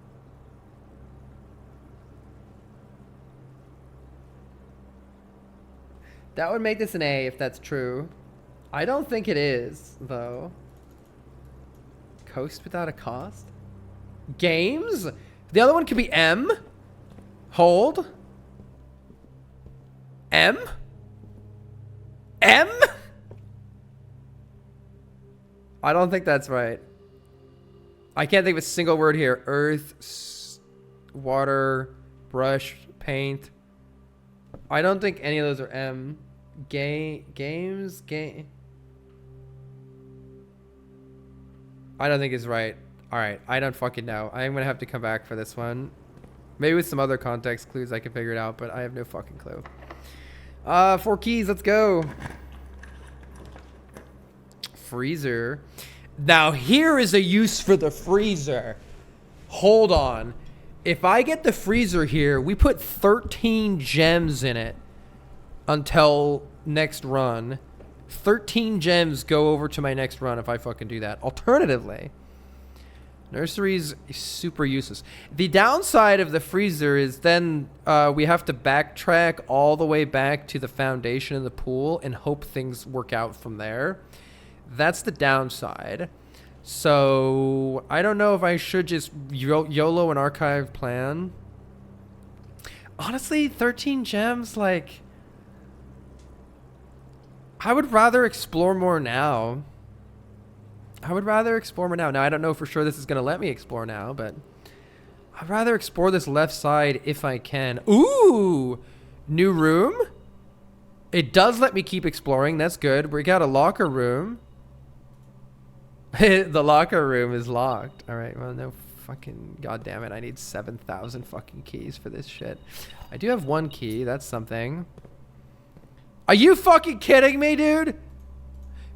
That would make this an A if that's true. I don't think it is, though. Coast without a cost? Games? The other one could be M. Hold. M? M? I don't think that's right. I can't think of a single word here. Earth, water, brush, paint. I don't think any of those are M. Games? I don't think it's right. Alright, I don't fucking know. I'm gonna have to come back for this one. Maybe with some other context clues I can figure it out, but I have no fucking clue. 4 keys, let's go. Freezer. Now here is a use for the freezer. Hold on. If I get the freezer here, we put 13 gems in it until next run. 13 gems go over to my next run if I fucking do that. Alternatively, nursery's super useless. The downside of the freezer is then we have to backtrack all the way back to the foundation of the pool and hope things work out from there. That's the downside. So I don't know if I should just YOLO an archive plan. Honestly, 13 gems, like, I would rather explore more now. Now, I don't know for sure this is going to let me explore now, but I'd rather explore this left side if I can. Ooh! New room? It does let me keep exploring. That's good. We got a locker room. The locker room is locked. All right. Well, no fucking... God damn it. I need 7,000 fucking keys for this shit. I do have 1 key. That's something. Are you fucking kidding me, dude?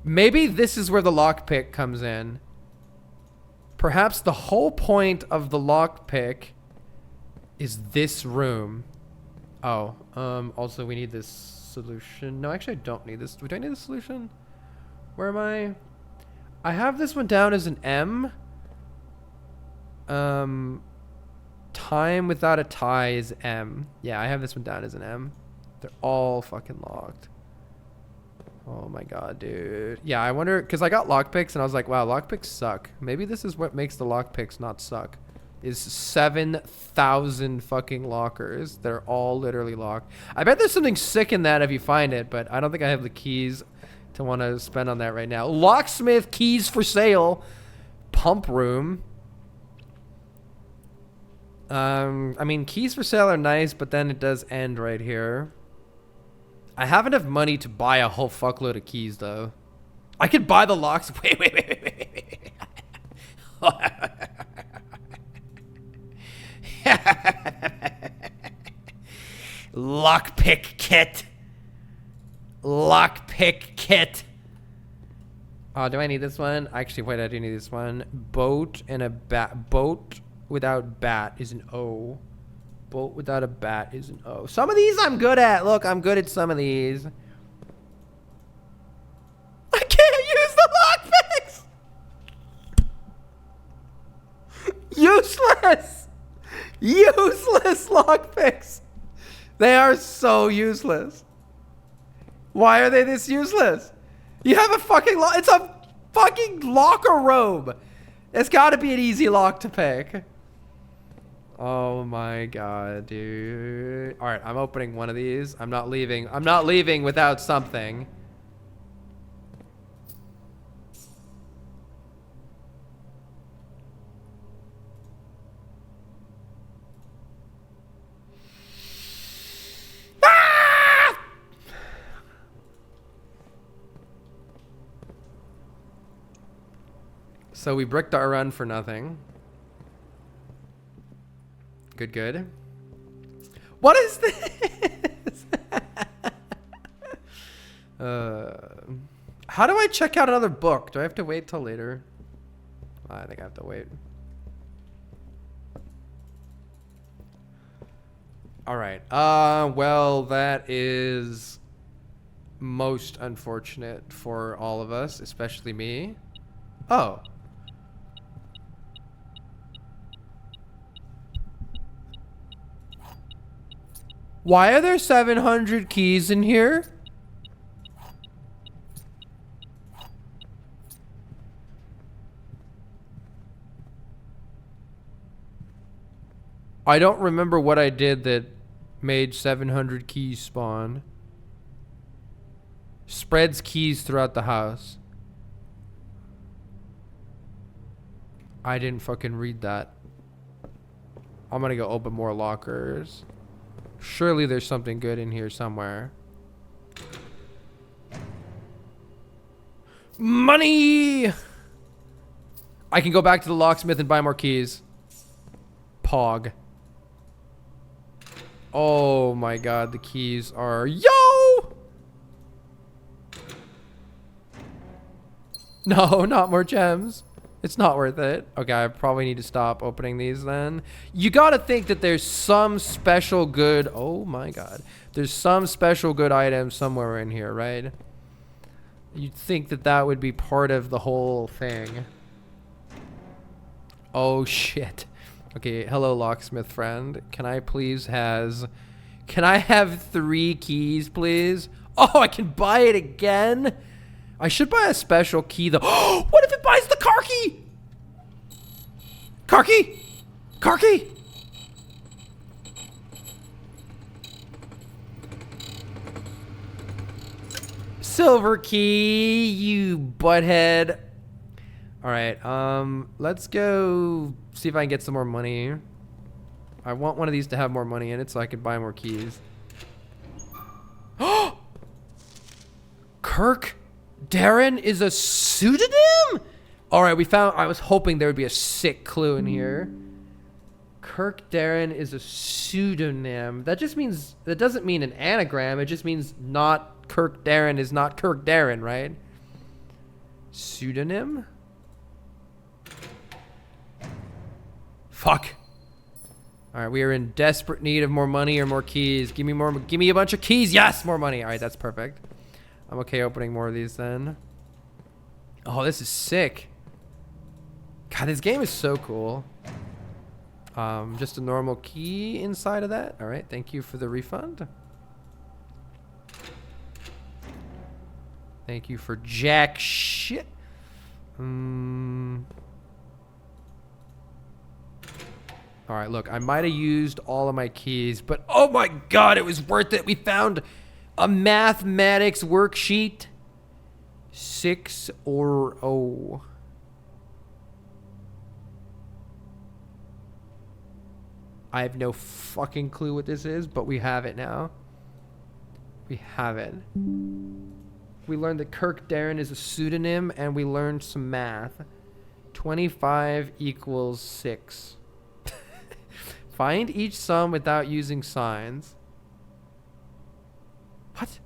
Maybe this is where the lockpick comes in. Perhaps the whole point of the lockpick is this room. Oh, also we need this solution. No, actually I don't need this. Do I need the solution? Where am I? I have this one down as an M. Time without a tie is M. Yeah, I have this one down as an M. They're all fucking locked. Oh my god, dude. Yeah, I wonder, because I got lockpicks and I was like, wow, lockpicks suck. Maybe this is what makes the lockpicks not suck. Is 7,000 fucking lockers. They're all literally locked. I bet there's something sick in that if you find it, but I don't think I have the keys to want to spend on that right now. Locksmith, keys for sale. Pump room. I mean, keys for sale are nice, but then it does end right here. I have enough money to buy a whole fuckload of keys, though. I could buy the locks. Wait. Lockpick kit. Lockpick kit. Oh, do I need this one? Actually, wait, I do need this one. Boat and a bat. Boat without bat is an O. Boat without a bat is an O. Some of these I'm good at. Look, I'm good at some of these. I can't use the lockpicks. Useless. Useless lockpicks. They are so useless. Why are they this useless? You have a fucking lock. It's a fucking locker room. It's got to be an easy lock to pick. Oh my god, dude. All right, I'm opening one of these. I'm not leaving. I'm not leaving without something. Ah! So we bricked our run for nothing. Good. What is this? How do I check out another book? Do I have to wait till later? I think I have to wait. All right. Well, that is most unfortunate for all of us, especially me. Oh. Why are there 700 keys in here? I don't remember what I did that made 700 keys spawn. Spreads keys throughout the house. I didn't fucking read that. I'm gonna go open more lockers. Surely there's something good in here somewhere. Money! I can go back to the locksmith and buy more keys. Pog. Oh my god, the keys are... Yo! No, not more gems. It's not worth it. Okay, I probably need to stop opening these then. You gotta think that there's some special good... Oh my god. There's some special good item somewhere in here, right? You'd think that that would be part of the whole thing. Oh shit. Okay, hello locksmith friend. Can I have 3 keys, please? Oh, I can buy it again? I should buy a special key though. Oh, what if it buys the car key? Car key? Car key? Silver key, you butthead. All right, let's go see if I can get some more money. I want one of these to have more money in it so I can buy more keys. Oh! Kirk Darren is a pseudonym? All right, I was hoping there would be a sick clue in here. Kirk Darren is a pseudonym. That doesn't mean an anagram. It just means not Kirk Darren is not Kirk Darren, right? Pseudonym? Fuck. All right, we are in desperate need of more money or more keys. Give me a bunch of keys. Yes, more money. All right, that's perfect. I'm okay opening more of these then. Oh, this is sick. God, this game is so cool. Just a normal key inside of that. All right, thank you for the refund. Thank you for jack shit. All right, look, I might have used all of my keys, but oh my God, it was worth it. We found a mathematics worksheet. 6 or O. I have no fucking clue what this is, but we have it now. We have it. We learned that Kirk Darren is a pseudonym, and we learned some math. 25 equals 6. Find each sum without using signs. What?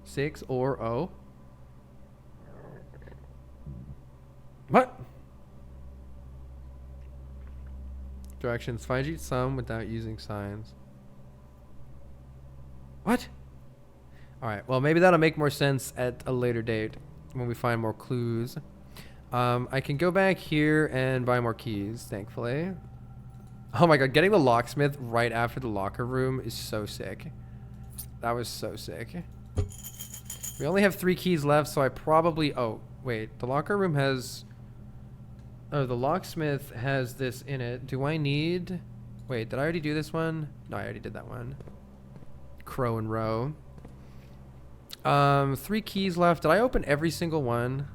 Six or O? What? Directions. Find each sum without using signs. What? Alright, well maybe that'll make more sense at a later date when we find more clues. I can go back here and buy more keys, thankfully. Oh my God, getting the locksmith right after the locker room is so sick. That was so sick. We only have 3 keys left, so I probably... Oh, wait. The locker room has... Oh, the locksmith has this in it. Do I need... Wait, did I already do this one? No, I already did that one. Crow and Row. 3 keys left. Did I open every single one?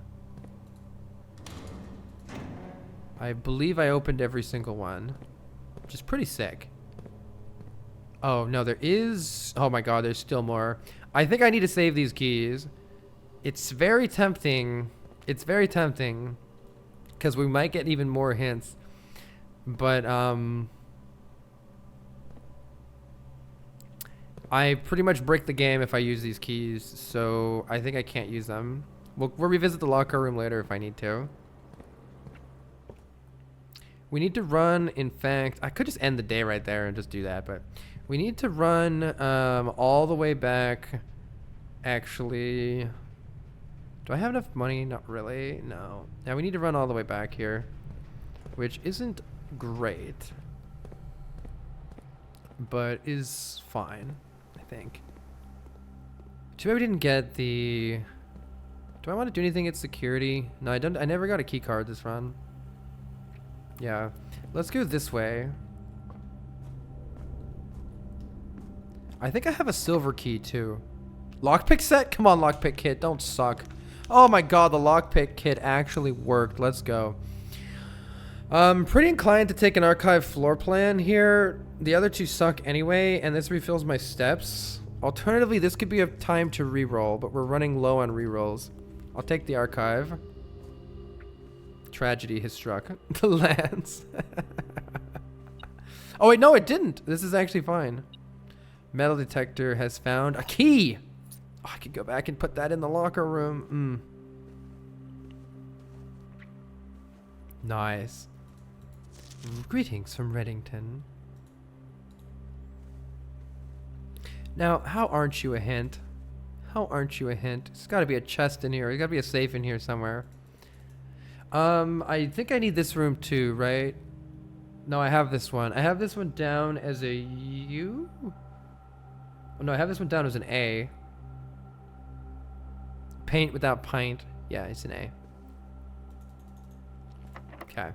I believe I opened every single one. Which is pretty sick. Oh, no, there is... Oh my God, there's still more. I think I need to save these keys. It's very tempting. It's very tempting. Because we might get even more hints. But, I pretty much break the game if I use these keys. So, I think I can't use them. We'll revisit the locker room later if I need to. We need to run, in fact, I could just end the day right there and just do that, but we need to run all the way back. Actually, do I have enough money? Not really, no. Now we need to run all the way back here, which isn't great, but is fine, I think. Too bad we didn't get the... Do I want to do anything at security? No, I don't. I never got a key card this run. Yeah. Let's go this way. I think I have a silver key too. Lockpick set? Come on, lockpick kit. Don't suck. Oh my god, the lockpick kit actually worked. Let's go. Pretty inclined to take an archive floor plan here. The other two suck anyway, and this refills my steps. Alternatively, this could be a time to reroll, but we're running low on rerolls. I'll take the archive. Tragedy has struck. The lands. Oh wait, no, it didn't. This is actually fine. Metal detector has found a key. Oh, I could go back and put that in the locker room. Nice. Greetings from Reddington. Now, how aren't you a hint? How aren't you a hint? There's got to be a chest in here. There's got to be a safe in here somewhere. I think I need this room too, right? No, I have this one. I have this one down as a U? Oh, no, I have this one down as an A. Paint without pint. Yeah, it's an A. Okay.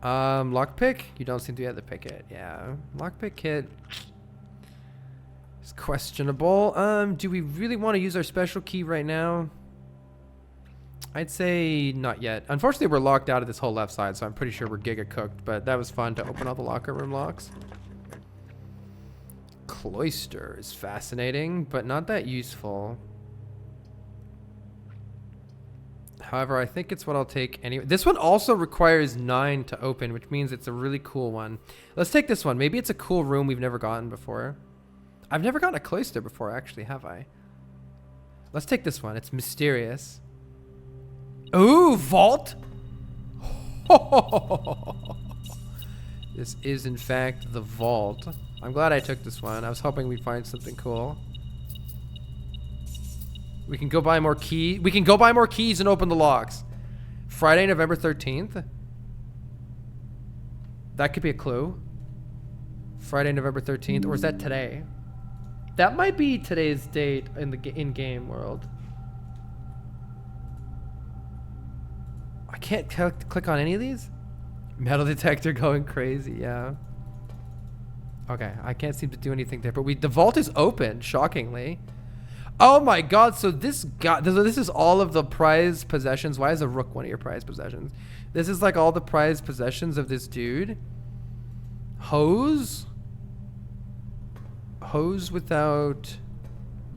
Lockpick? You don't seem to be able to pick it. Yeah. Lockpick kit. It's questionable. Do we really want to use our special key right now? I'd say not yet. Unfortunately, we're locked out of this whole left side, so I'm pretty sure we're giga cooked, but that was fun to open all the locker room locks. Cloister is fascinating, but not that useful. However, I think it's what I'll take anyway. This one also requires 9 to open, which means it's a really cool one. Let's take this one. Maybe it's a cool room we've never gotten before. I've never gotten a cloister before, actually, have I? Let's take this one. It's mysterious. Ooh, vault! This is, in fact, the vault. I'm glad I took this one. I was hoping we'd find something cool. We can go buy more keys. We can go buy more keys and open the locks. Friday, November 13th. That could be a clue. Friday, November 13th. Or is that today? That might be today's date in the in-game world. I can't click on any of these. Metal detector going crazy. Yeah. Okay, I can't seem to do anything there. But the vault is open, shockingly. Oh my god, so this is all of the prized possessions. Why is a rook one of your prized possessions? This is like all the prized possessions of this dude. Hose? Hose without...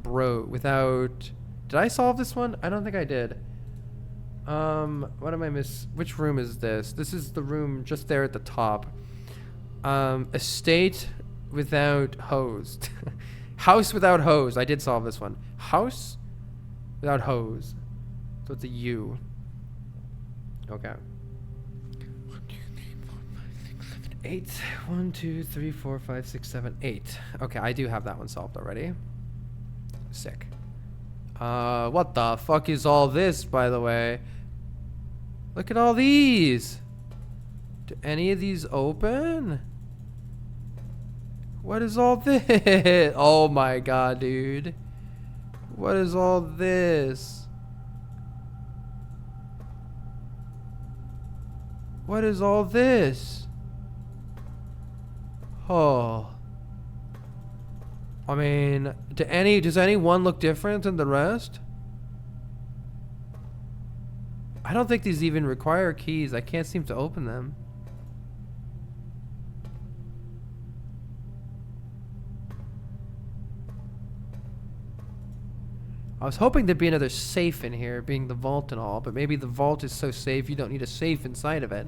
without... Did I solve this one? I don't think I did. What am I which room is this? This is the room just there at the top. Estate without hose. House without hose. I did solve this one. House without hose. So it's a U. Okay. 8. 1, 2, 3, 4, 5, 6, 7, 8. Okay, I do have that one solved already. Sick. What the fuck is all this, by the way? Look at all these. Do any of these open? What is all this? Oh my god, dude. What is all this? What is all this? Oh. I mean, does any one look different than the rest? I don't think these even require keys. I can't seem to open them. I was hoping there'd be another safe in here, being the vault and all, but maybe the vault is so safe you don't need a safe inside of it.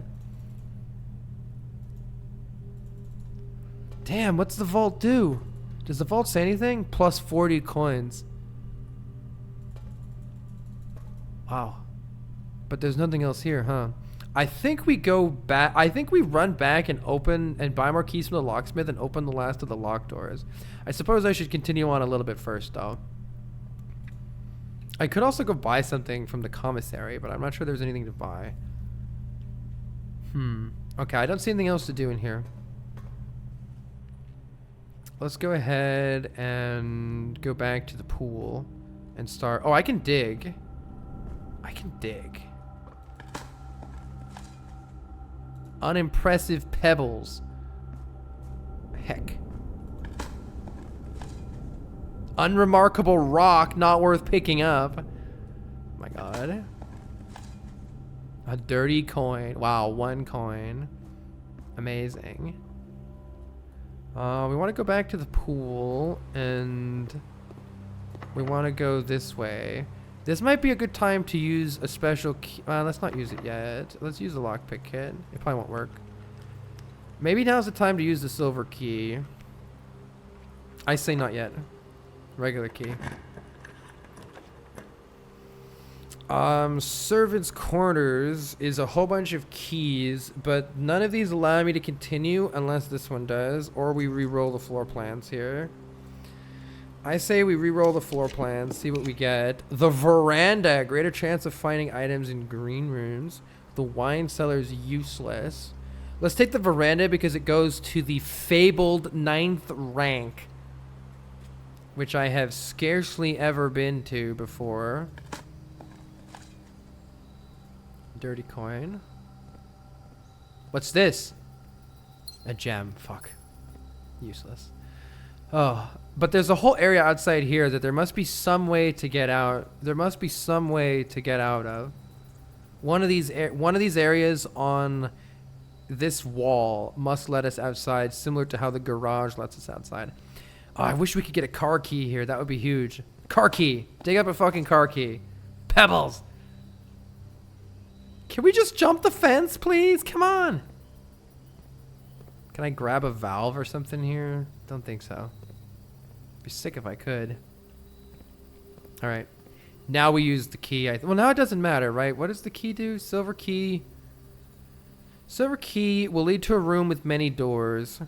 Damn, what's the vault do? Does the vault say anything? Plus 40 coins. Wow. But there's nothing else here, huh? I think we go back. I think we run back and open and buy more keys from the locksmith and open the last of the locked doors. I suppose I should continue on a little bit first, though. I could also go buy something from the commissary, but I'm not sure there's anything to buy. Okay, I don't see anything else to do in here. Let's go ahead and go back to the pool and start. Oh, I can dig. I can dig. Unimpressive pebbles. Heck. Unremarkable rock, not worth picking up. Oh my god. A dirty coin. Wow, 1 coin. Amazing. We want to go back to the pool, and we want to go this way. This might be a good time to use a special key. Let's not use it yet. Let's use the lockpick kit. It probably won't work. Maybe now's the time to use the silver key. I say not yet. Regular key. Servants' quarters is a whole bunch of keys, but none of these allow me to continue unless this one does, or we re-roll the floor plans here. I say we re-roll the floor plans, see what we get. The veranda, greater chance of finding items in green rooms. The wine cellar's useless. Let's take the veranda because it goes to the fabled 9th rank, which I have scarcely ever been to before. Dirty coin. What's this? A gem. Fuck. Useless. Oh, but there's a whole area outside here that there must be some way to get out. There must be some way to get out of. One of these areas on this wall must let us outside, similar to how the garage lets us outside. Oh, I wish we could get a car key here. That would be huge. Car key. Dig up a fucking car key. Pebbles. Can we just jump the fence, please? Come on. Can I grab a valve or something here? Don't think so. Be sick if I could. All right. Now we use the key. Well, now it doesn't matter, right? What does the key do? Silver key. Silver key will lead to a room with many doors.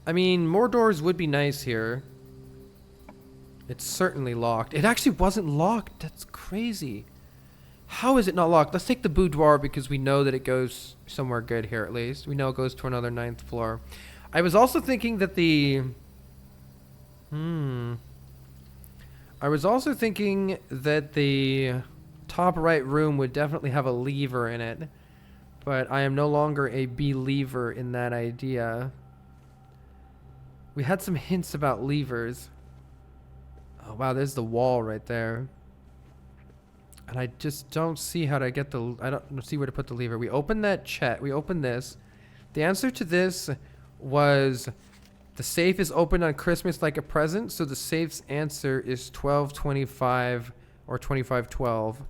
I mean, more doors would be nice here. It's certainly locked. It actually wasn't locked. That's crazy. How is it not locked? Let's take the boudoir because we know that it goes somewhere good here at least. We know it goes to another 9th floor. I was also thinking that the... I was also thinking that the top right room would definitely have a lever in it. But I am no longer a believer in that idea. We had some hints about levers. Oh wow, there's the wall right there. And I just don't see how to get the... I don't see where to put the lever. We open that chat. We open this. The answer to this was... The safe is opened on Christmas like a present. So the safe's answer is 1225 or 2512.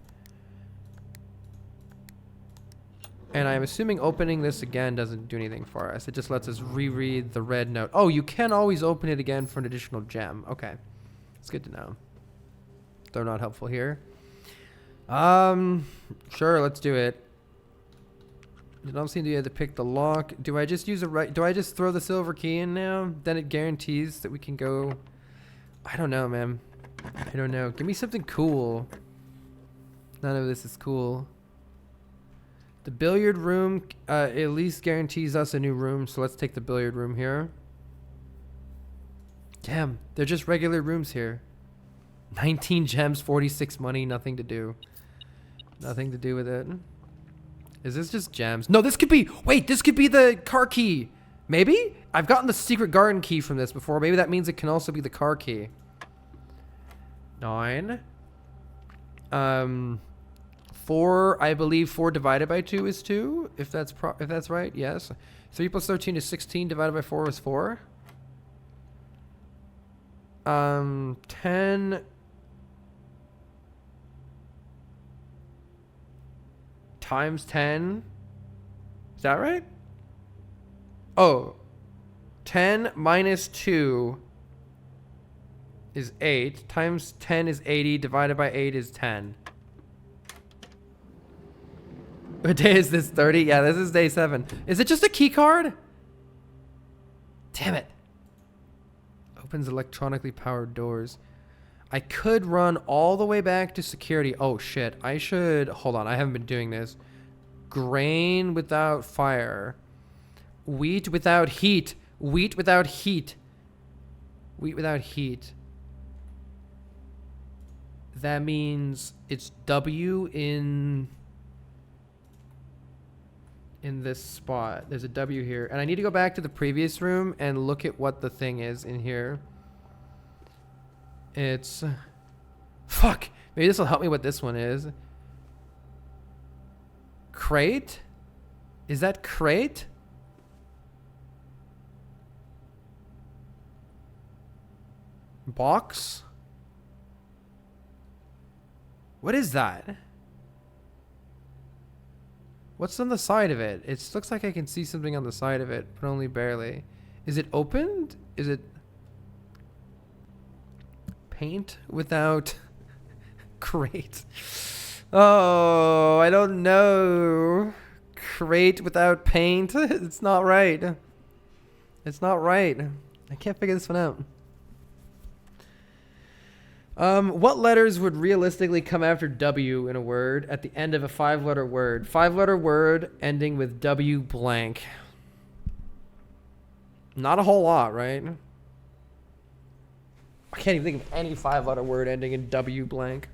And I'm assuming opening this again doesn't do anything for us. It just lets us reread the red note. Oh, you can always open it again for an additional gem. Okay. It's good to know. Though not helpful here. Sure, let's do it. You don't seem to be able to pick the lock. Do I just use do I just throw the silver key in now? Then it guarantees that we can go. I don't know, man. I don't know. Give me something cool. None of this is cool. The billiard room at least guarantees us a new room, so let's take the billiard room here. Damn, they're just regular rooms here. 19 gems, 46 money, nothing to do. Nothing to do with it. Is this just gems? No, this could be... Wait, this could be the car key. Maybe? I've gotten the secret garden key from this before. Maybe that means it can also be the car key. 9. 4, I believe 4 divided by 2 is 2. If that's right, yes. 3 plus 13 is 16. Divided by 4 is 4. 10... times 10. Is that right? Oh. 10 minus 2 is 8. Times 10 is 80. Divided by 8 is 10. What day is this? 30? Yeah, this is day 7. Is it just a key card? Damn it. Opens electronically powered doors. I could run all the way back to security. Oh shit. I should... Hold on. I haven't been doing this. Grain without fire. Wheat without heat. Wheat without heat. Wheat without heat. That means it's W in this spot. There's a W here. And I need to go back to the previous room and look at what the thing is in here. It's... Fuck! Maybe this will help me what this one is. Crate? Is that crate? Box? What is that? What's on the side of it? It looks like I can see something on the side of it, but only barely. Is it opened? Is it paint without crate? Oh, I don't know. Crate without paint? It's not right. It's not right. I can't figure this one out. What letters would realistically come after W in a word at the end of a 5-letter word? 5-letter word ending with W blank. Not a whole lot, right? I can't even think of any 5-letter word ending in W blank.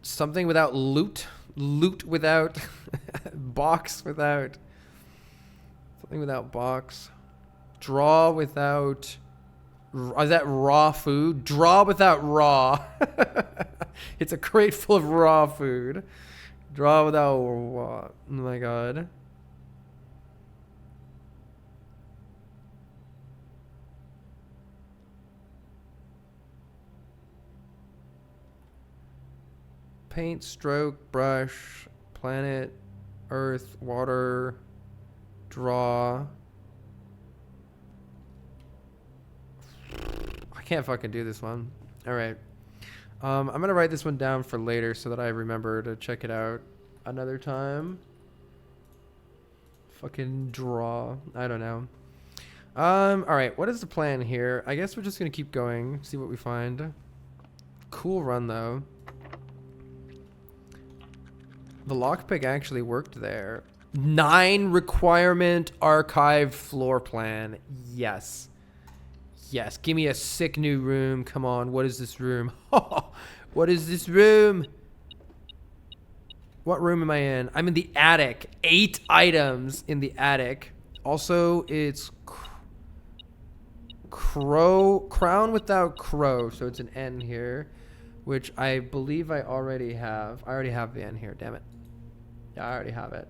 Something without loot. Loot without box without. Something without box. Draw without... Is that raw food? Draw without raw. It's a crate full of raw food. Draw without raw. Oh my god. Paint, stroke, brush, planet, earth, water, draw. I can't fucking do this one. All right. I'm going to write this one down for later so that I remember to check it out another time. Fucking draw. I don't know. All right. What is the plan here? I guess we're just going to keep going, see what we find. Cool run, though. The lockpick actually worked there. 9 requirement archive floor plan. Yes. Yes. Give me a sick new room. Come on. What is this room? What is this room? What room am I in? I'm in the attic. 8 items in the attic. Also, it's crown without crow. So it's an N here, which I believe I already have. I already have the N here. Damn it. Yeah, I already have it.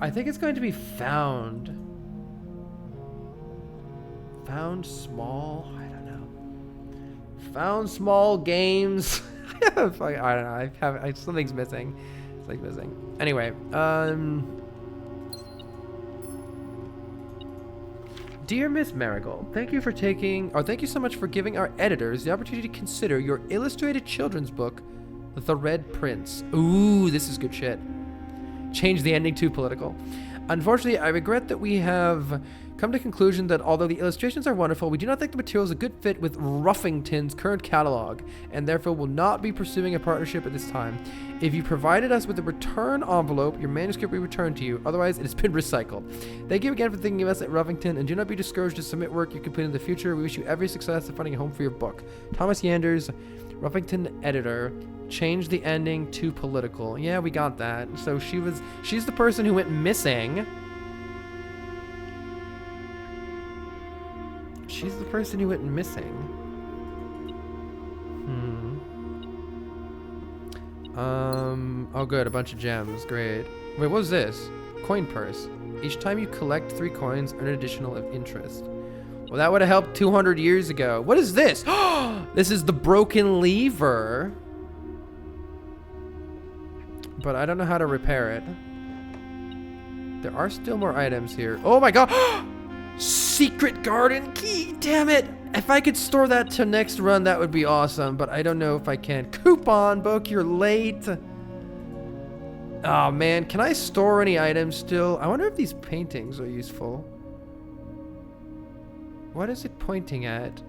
I think it's going to be found. Found small? I don't know. Found small games. I don't know. Something's missing. Something's missing. Anyway, Dear Miss Marigold, thank you so much for giving our editors the opportunity to consider your illustrated children's book, The Red Prince. Ooh, this is good shit. Change the ending to political. Unfortunately, I regret that we have come to the conclusion that although the illustrations are wonderful, we do not think the material is a good fit with Ruffington's current catalog, and therefore will not be pursuing a partnership at this time. If you provided us with a return envelope, your manuscript will be returned to you. Otherwise, it has been recycled. Thank you again for thinking of us at Ruffington, and do not be discouraged to submit work you complete in the future. We wish you every success in finding a home for your book. Thomas Yanders, Ruffington editor. Change the ending to political. Yeah, we got that. So she's the person who went missing. She's the person who went missing. Oh good, a bunch of gems. Great. Wait, what was this? Coin purse. Each time you collect 3 coins, earn an additional of interest. Well, that would have helped 200 years ago. What is this? This is the broken lever. But I don't know how to repair it. There are still more items here. Oh my god! Secret garden key, damn it. If I could store that to next run, that would be awesome, but I don't know if I can. Coupon book, you're late. Oh man, can I store any items still? I wonder if these paintings are useful. What is it pointing at?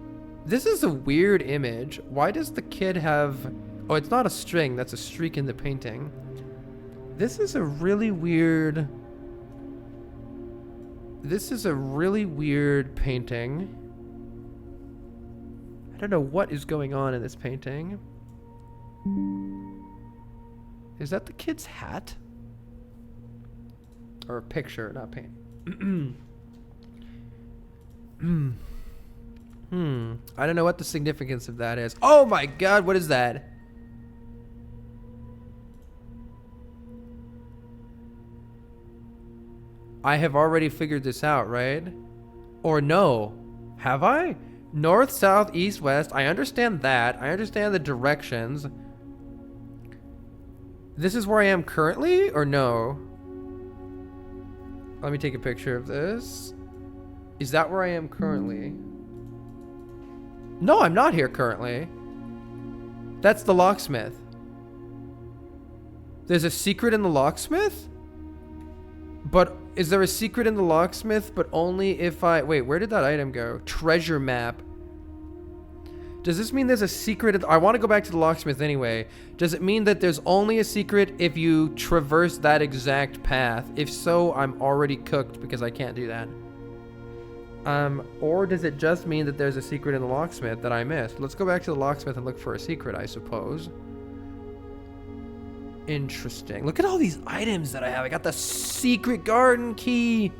This is a weird image. Why does the kid have... Oh, it's not a string, that's a streak in the painting. This is a really weird... This is a really weird painting. I don't know what is going on in this painting. Is that the kid's hat? Or a picture, not paint. I don't know what the significance of that is. Oh my god, what is that? I have already figured this out, right? Or no. Have I? North, south, east, west. I understand that. I understand the directions. This is where I am currently, or no? Let me take a picture of this. Is that where I am currently? No, I'm not here currently. That's the locksmith. There's a secret in the locksmith? But is there a secret in the locksmith, but only if I... Wait, where did that item go? Treasure map. Does this mean there's a secret? I want to go back to the locksmith anyway. Does it mean that there's only a secret if you traverse that exact path? If so, I'm already cooked because I can't do that. Or does it just mean that there's a secret in the locksmith that I missed? Let's go back to the locksmith and look for a secret, I suppose. Interesting. Look at all these items that I have. I got the secret garden key.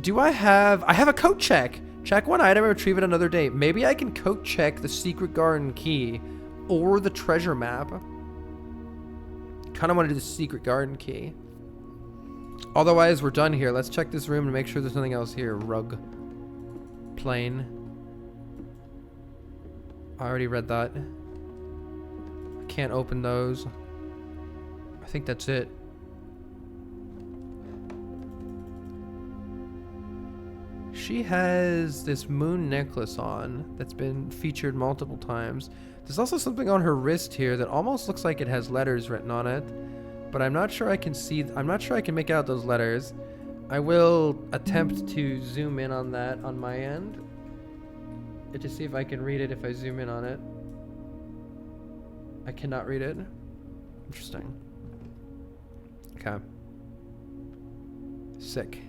Do I have a coat check. Check one item and retrieve it another day. Maybe I can coat check the secret garden key or the treasure map. Kind of want to do the secret garden key. Otherwise, we're done here. Let's check this room and make sure there's nothing else here. Rug. Plane. I already read that. I can't open those. I think that's it. She has this moon necklace on that's been featured multiple times. There's also something on her wrist here that almost looks like it has letters written on it, but I'm not sure I can see. I'm not sure I can make out those letters. I will attempt to zoom in on that on my end and to see if I can read it if I zoom in on it. I cannot read it. Interesting. Okay. Sick.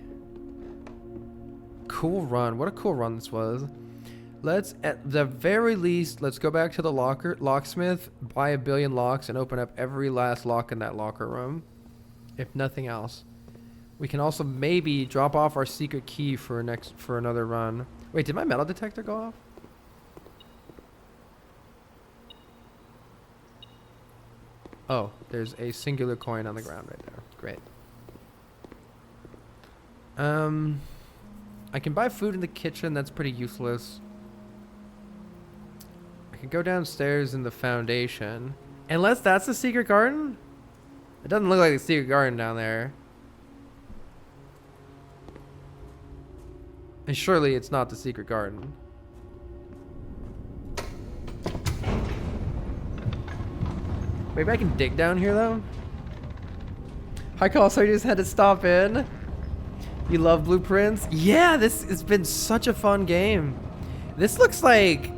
Cool run. What a cool run this was. Let's, at the very least, let's go back to the locksmith, buy 1 billion locks, and open up every last lock in that locker room. If nothing else. We can also maybe drop off our secret key for another run. Wait, did my metal detector go off? Oh, there's a singular coin on the ground right there. Great. I can buy food in the kitchen. That's pretty useless. I can go downstairs in the foundation. Unless that's the secret garden? It doesn't look like the secret garden down there. And surely it's not the secret garden. Maybe I can dig down here though? Hi, Call, so you just had to stop in. You love blueprints? Yeah, this has been such a fun game. This looks like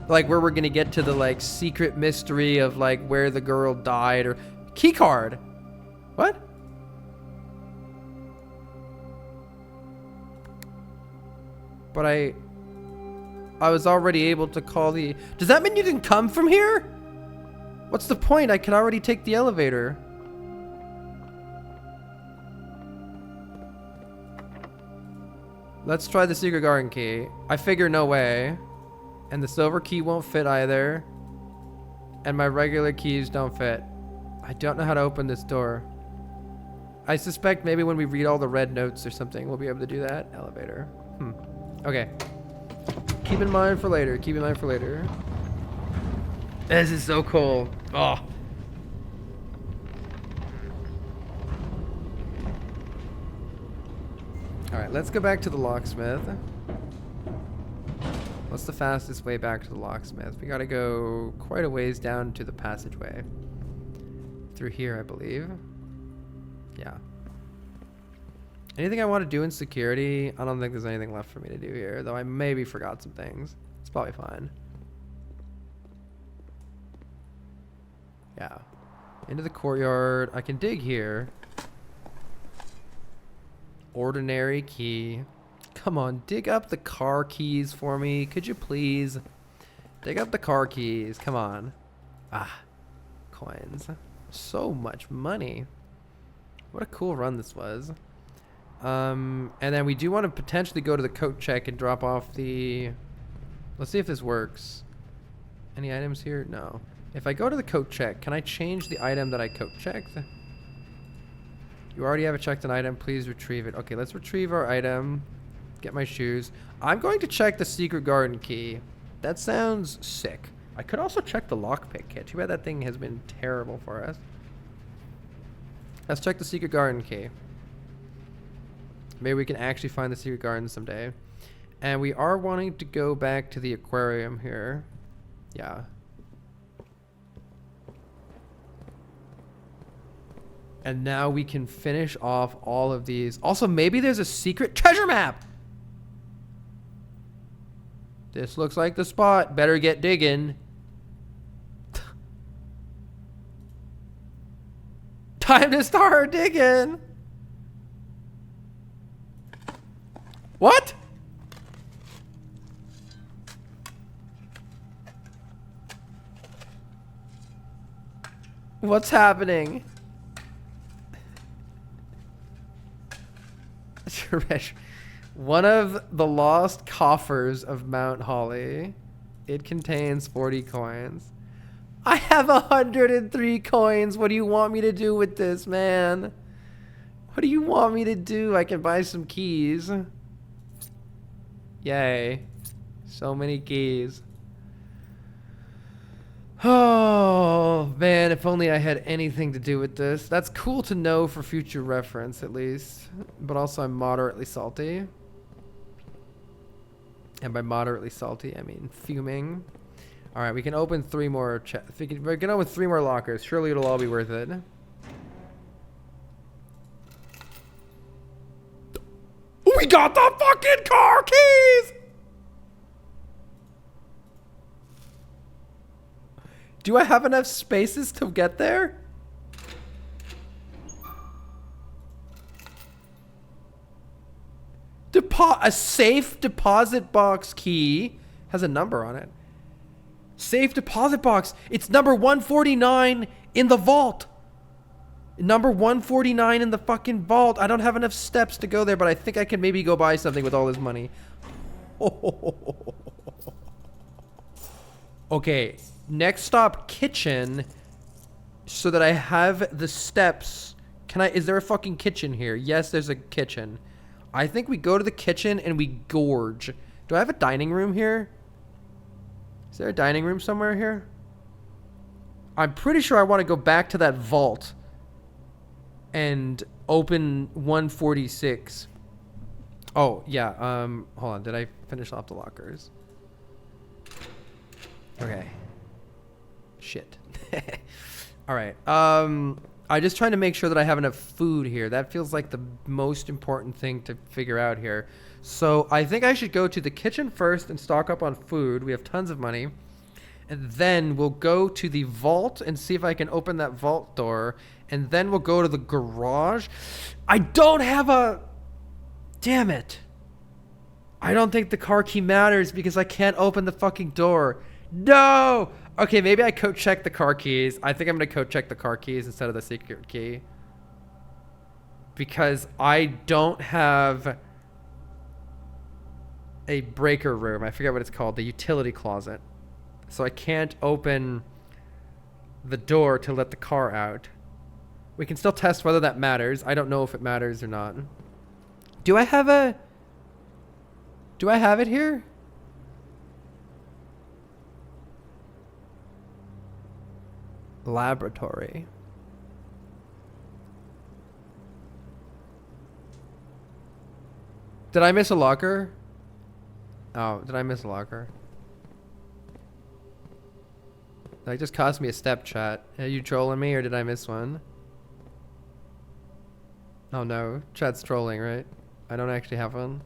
where we're gonna get to the like secret mystery of like where the girl died or key card. What? But I was already able to call the... Does that mean you can come from here? What's the point? I can already take the elevator. Let's try the secret garden key. I figure no way. And the silver key won't fit either. And my regular keys don't fit. I don't know how to open this door. I suspect maybe when we read all the red notes or something, we'll be able to do that. Elevator. Okay. Keep in mind for later. Keep in mind for later. This is so cool. Oh. Alright. Alright, let's go back to the locksmith. What's the fastest way back to the locksmith? We gotta go quite a ways down to the passageway. Through here, I believe. Yeah. Anything I want to do in security? I don't think there's anything left for me to do here, though I maybe forgot some things. It's probably fine. Yeah. Into the courtyard. I can dig here. Ordinary key. Come on, dig up the car keys for me. Could you please? Dig up the car keys. Come on. Ah. Coins. So much money. What a cool run this was. And then we do want to potentially go to the coat check and drop off the... Let's see if this works. Any items here? No. If I go to the coat check, can I change the item that I coat checked? You already have a checked an item. Please retrieve it. Okay, let's retrieve our item. Get my shoes. I'm going to check the secret garden key. That sounds sick. I could also check the lockpick kit. Too bad that thing has been terrible for us. Let's check the secret garden key. Maybe we can actually find the secret garden someday. And we are wanting to go back to the aquarium here. Yeah. And now we can finish off all of these. Also, maybe there's a secret treasure map. This looks like the spot. Better get digging. Time to start digging. What? What's happening? One of the lost coffers of Mount Holly. It contains 40 coins. I have 103 coins. What do you want me to do with this, man? What do you want me to do? I can buy some keys. Yay. So many keys. Oh, man, if only I had anything to do with this. That's cool to know for future reference, at least. But also, I'm moderately salty. And by moderately salty, I mean fuming. All right, we can open 3 more. We can open 3 more lockers. Surely it'll all be worth it. We got the fucking car keys! Do I have enough spaces to get there? A safe deposit box key has a number on it. Safe deposit box. It's number 149 in the vault. Number 149 in the fucking vault. I don't have enough steps to go there, but I think I can maybe go buy something with all this money. Okay. Next stop, kitchen. So that I have the steps. Is there a fucking kitchen here? Yes, there's a kitchen. I think we go to the kitchen and we gorge. Do I have a dining room here? Is there a dining room somewhere here? I'm pretty sure I want to go back to that vault and open 146. Oh, yeah. Hold on. Did I finish off the lockers? Okay. Shit. All right. I'm just trying to make sure that I have enough food here. That feels like the most important thing to figure out here. So I think I should go to the kitchen first and stock up on food. We have tons of money. And then we'll go to the vault and see if I can open that vault door. And then we'll go to the garage. I don't have a... Damn it. I don't think the car key matters because I can't open the fucking door. No! Okay, maybe I code check the car keys. I think I'm going to code check the car keys instead of the secret key. Because I don't have a breaker room. I forget what it's called. The utility closet. So I can't open the door to let the car out. We can still test whether that matters. I don't know if it matters or not. Do I have it here? Laboratory. Did I miss a locker? Oh, did I miss a locker? That just cost me a step, chat. Are you trolling me or did I miss one? Oh no, chat's trolling, right? I don't actually have one.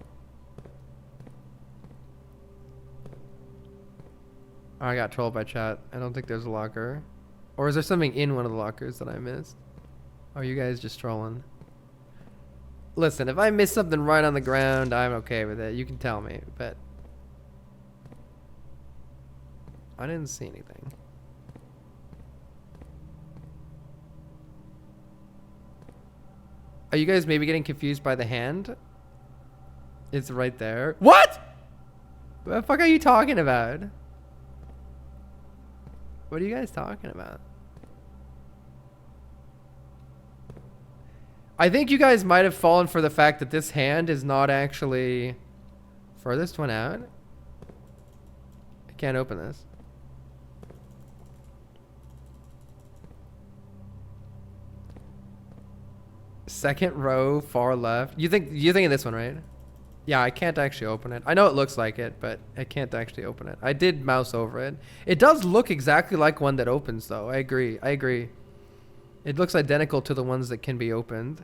Oh, I got trolled by chat. I don't think there's a locker. Or is there something in one of the lockers that I missed? Or are you guys just trolling? Listen, if I miss something right on the ground, I'm okay with it. You can tell me, but I didn't see anything. Are you guys maybe getting confused by the hand? It's right there. What? What the fuck are you talking about? What are you guys talking about? I think you guys might have fallen for the fact that this hand is not actually furthest one out. I can't open this. Second row, far left. You're thinking this one, right? Yeah, I can't actually open it. I know it looks like it, but I can't actually open it. I did mouse over it. It does look exactly like one that opens, though. I agree. I agree. It looks identical to the ones that can be opened.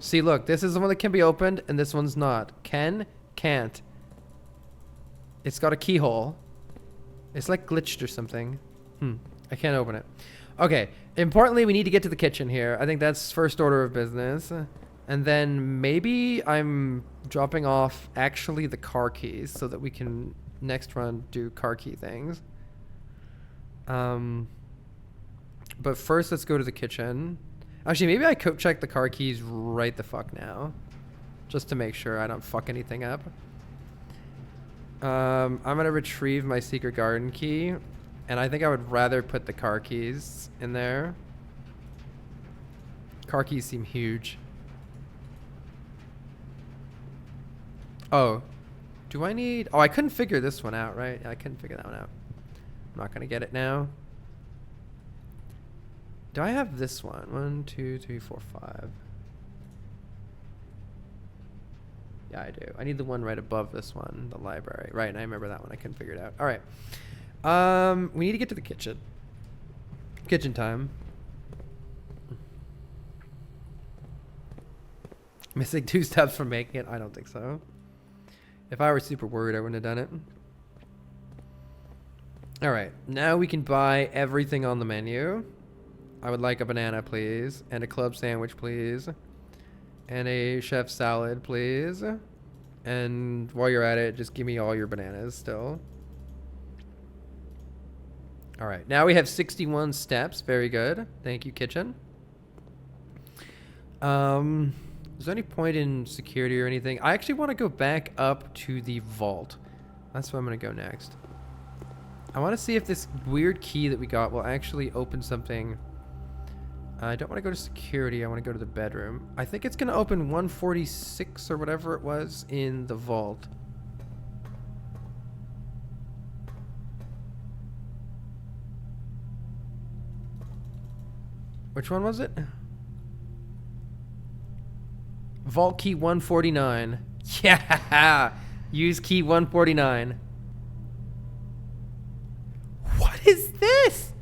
See, look, this is the one that can be opened, and this one's not. Can, can't. It's got a keyhole. It's like glitched or something. I can't open it. Okay, importantly, we need to get to the kitchen here. I think that's first order of business. And then maybe I'm dropping off actually the car keys so that we can next run do car key things. But first, let's go to the kitchen. Actually, maybe I could check the car keys right the fuck now. Just to make sure I don't fuck anything up. I'm going to retrieve my secret garden key. And I think I would rather put the car keys in there. Car keys seem huge. Oh. Do I need... Oh, I couldn't figure this one out, right? I couldn't figure that one out. I'm not going to get it now. Do I have this one? 1, 2, 3, 4, 5. Yeah, I do. I need the one right above this one, the library. Right, and I remember that one. I couldn't figure it out. All right. We need to get to the kitchen. Kitchen time. Missing 2 steps from making it? I don't think so. If I were super worried, I wouldn't have done it. All right. Now we can buy everything on the menu. I would like a banana, please. And a club sandwich, please. And a chef salad, please. And while you're at it, just give me all your bananas still. All right. Now we have 61 steps. Very good. Thank you, kitchen. Is there any point in security or anything? I actually want to go back up to the vault. That's where I'm going to go next. I want to see if this weird key that we got will actually open something. I don't want to go to security. I want to go to the bedroom. I think it's going to open 146 or whatever it was in the vault. Which one was it? Vault key 149. Yeah! Use key 149. What is this?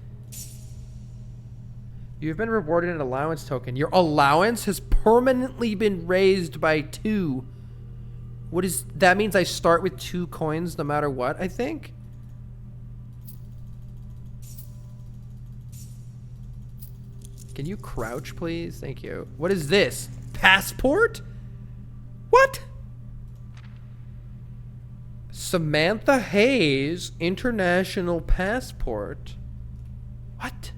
You've been rewarded an allowance token. Your allowance has permanently been raised by 2. What is... That means I start with 2 coins no matter what, I think? Can you crouch, please? Thank you. What is this? Passport? What? Samantha Hayes International Passport. What?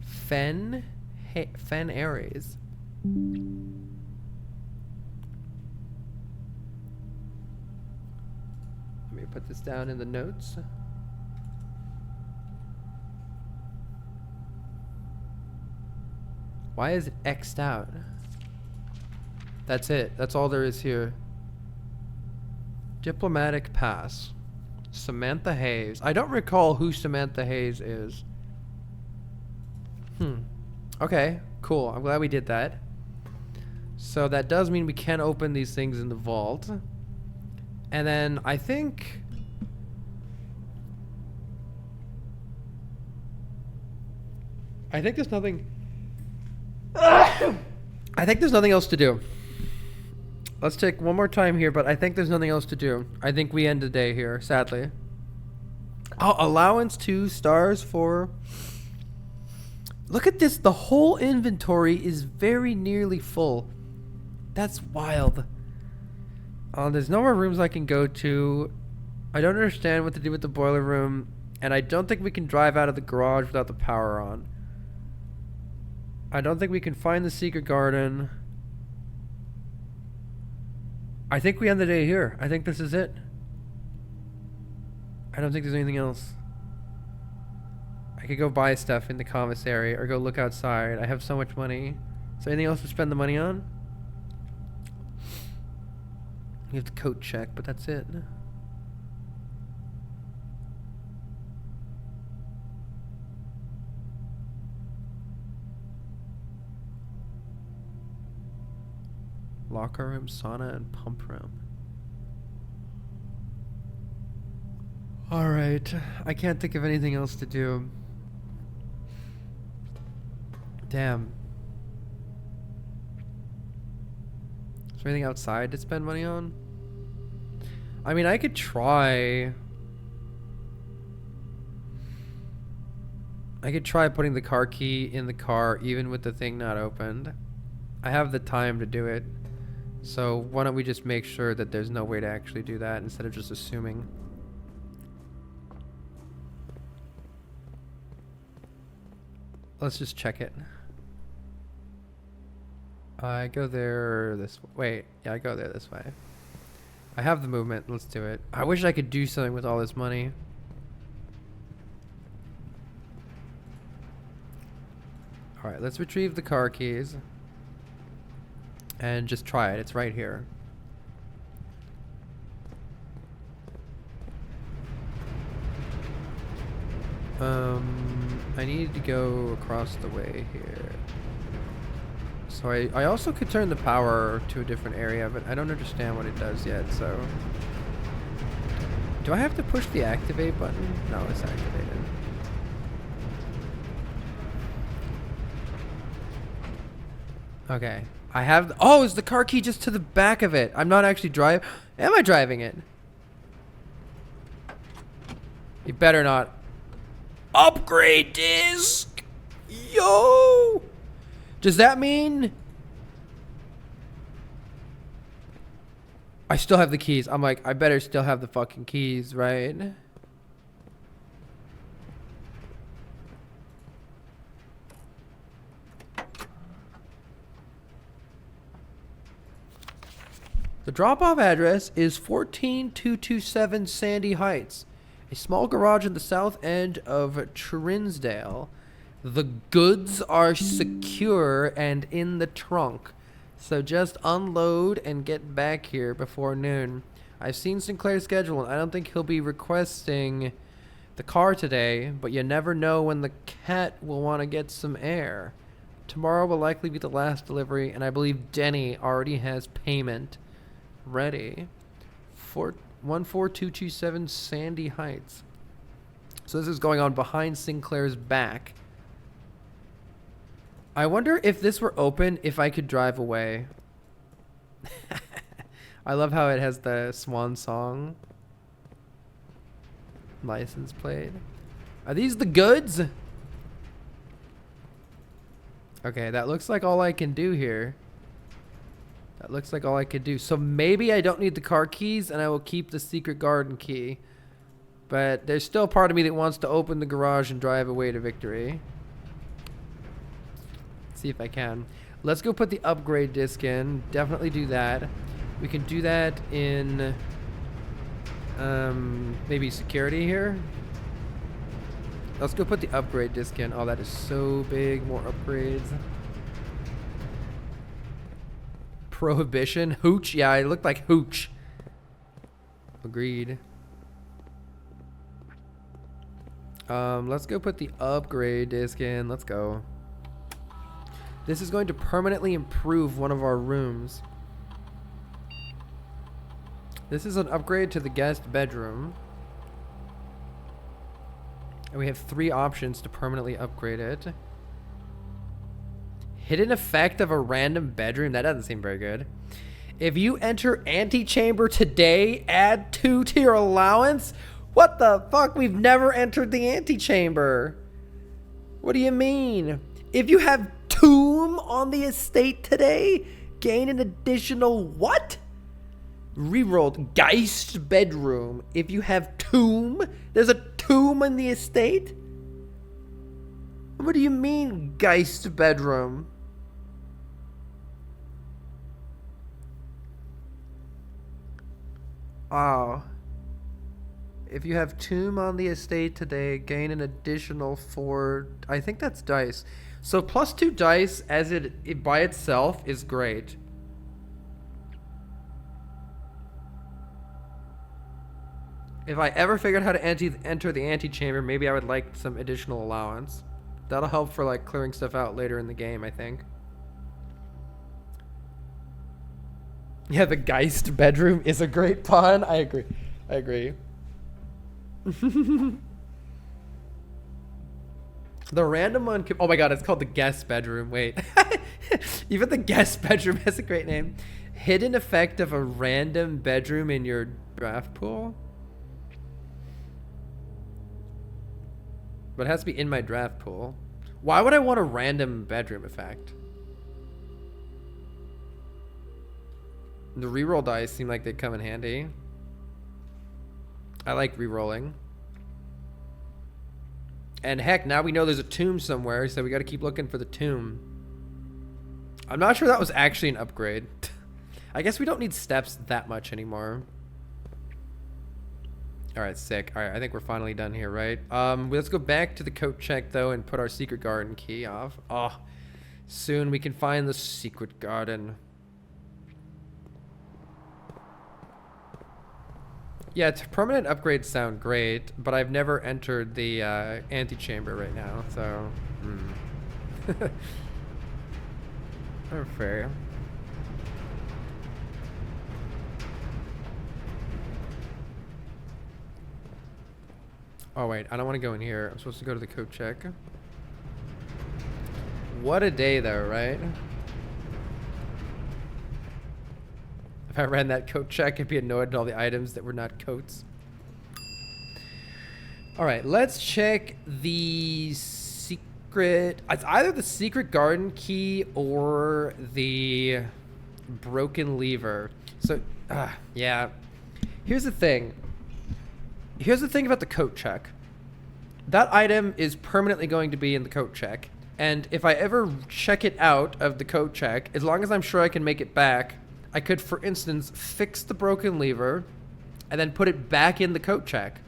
Fen Aries. Let me put this down in the notes. Why is it X'd out? That's it. That's all there is here. Diplomatic pass. Samantha Hayes. I don't recall who Samantha Hayes is. Okay, cool. I'm glad we did that. So that does mean we can open these things in the vault. And then I think... there's nothing... I think there's nothing else to do. Let's take one more time here, but I think there's nothing else to do. I think we end the day here, sadly. Oh, allowance 2 stars for... Look at this. The whole inventory is very nearly full. That's wild. There's no more rooms I can go to. I don't understand what to do with the boiler room. And I don't think we can drive out of the garage without the power on. I don't think we can find the secret garden. I think we end the day here. I think this is it. I don't think there's anything else. I could go buy stuff in the commissary or go look outside. I have so much money. Is there anything else to spend the money on? You have the coat check, but that's it. Locker room, sauna, and pump room. Alright. I can't think of anything else to do. Damn. Is there anything outside to spend money on? I mean, I could try. I could try putting the car key in the car even with the thing not opened. I have the time to do it. So why don't we just make sure that there's no way to actually do that instead of just assuming. Let's just check it. I go there this way. Wait, yeah, I go there this way. I have the movement. Let's do it. I wish I could do something with all this money. Alright, let's retrieve the car keys. And just try it. It's right here. I need to go across the way here. So I also could turn the power to a different area, but I don't understand what it does yet, so... Do I have to push the activate button? No, it's activated. Okay. I have... Oh, is the car key just to the back of it? I'm not actually driving... Am I driving it? You better not. Upgrade disc! Yo! Does that mean... I still have the keys. I'm like, I better still have the fucking keys, right? The drop-off address is 14227 Sandy Heights, a small garage in the south end of Trinsdale. The goods are secure and in the trunk, so just unload and get back here before noon. I've seen Sinclair's schedule, and I don't think he'll be requesting the car today, but you never know when the cat will want to get some air. Tomorrow will likely be the last delivery, and I believe Denny already has payment ready. 14227 Sandy Heights. So this is going on behind Sinclair's back. I wonder if this were open, if I could drive away. I love how it has the swan song license plate. Are these the goods? Okay, that looks like all I can do here. That looks like all I could do. So maybe I don't need the car keys and I will keep the secret garden key. But there's still part of me that wants to open the garage and drive away to victory. Let's see if I can. Let's go put the upgrade disc in. Definitely do that. We can do that in maybe security here. Let's go put the upgrade disc in. Oh, that is so big. More upgrades. Prohibition. Hooch. Yeah, it looked like hooch. Agreed. Let's go put the upgrade disc in. Let's go. This is going to permanently improve one of our rooms. This is an upgrade to the guest bedroom. And we have 3 options to permanently upgrade it. Hidden effect of a random bedroom. That doesn't seem very good. If you enter antechamber today, add 2 to your allowance. What the fuck? We've never entered the antechamber. What do you mean? If you have tomb on the estate today, gain an additional what? Rerolled Geist bedroom. If you have tomb, there's a tomb in the estate? What do you mean Geist bedroom? Oh. If you have tomb on the estate today, gain an additional 4. I think that's dice. So +2 dice as it by itself is great. If I ever figured out how to enter the antechamber, maybe I would like some additional allowance. That'll help for like clearing stuff out later in the game, I think. Yeah, the Geist bedroom is a great pun. I agree. I agree. The random one. Oh my god, it's called the guest bedroom. Wait. Even the guest bedroom has a great name. Hidden effect of a random bedroom in your draft pool. But it has to be in my draft pool. Why would I want a random bedroom effect? The reroll dice seem like they come in handy. I like rerolling. And heck, now we know there's a tomb somewhere, so we got to keep looking for the tomb. I'm not sure that was actually an upgrade. I guess we don't need steps that much anymore. Alright, sick. Alright, I think we're finally done here, right? Let's go back to the coat check, though, and put our secret garden key off. Oh, soon we can find the secret garden. Yeah, permanent upgrades sound great, but I've never entered the antechamber right now, so... Oh, fair. Oh, wait, I don't want to go in here. I'm supposed to go to the coat check. What a day, though, right? If I ran that coat check, I'd be annoyed at all the items that were not coats. Alright, let's check the secret... It's either the secret garden key or the broken lever. So, yeah. Here's the thing. Here's the thing about the coat check. That item is permanently going to be in the coat check. And if I ever check it out of the coat check, as long as I'm sure I can make it back, I could, for instance, fix the broken lever and then put it back in the coat check.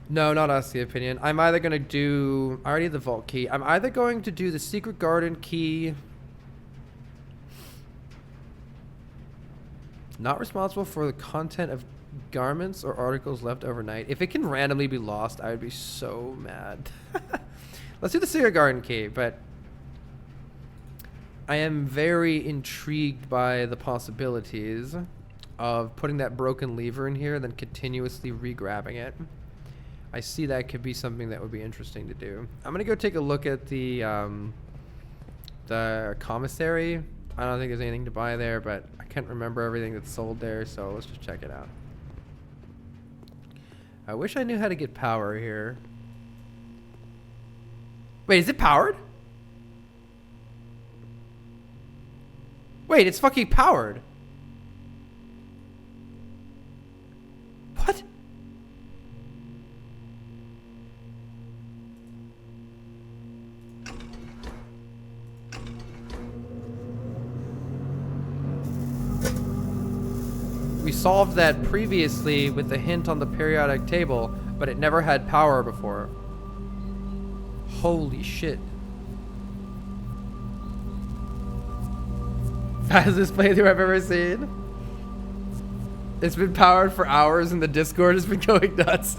No, not ask the opinion. I'm either going to do... I already have the vault key. I'm either going to do the secret garden key... Not responsible for the content of garments or articles left overnight. If it can randomly be lost, I would be so mad. Let's do the secret garden key, but I am very intrigued by the possibilities of putting that broken lever in here and then continuously re-grabbing it. I see that could be something that would be interesting to do. I'm gonna go take a look at the commissary. I don't think there's anything to buy there, but I can't remember everything that's sold there, so let's just check it out. I wish I knew how to get power here. Wait, is it powered? Wait, it's fucking powered. What? We solved that previously with the hint on the periodic table, but it never had power before. Holy shit. Fastest playthrough I've ever seen. It's been powered for hours and the Discord has been going nuts.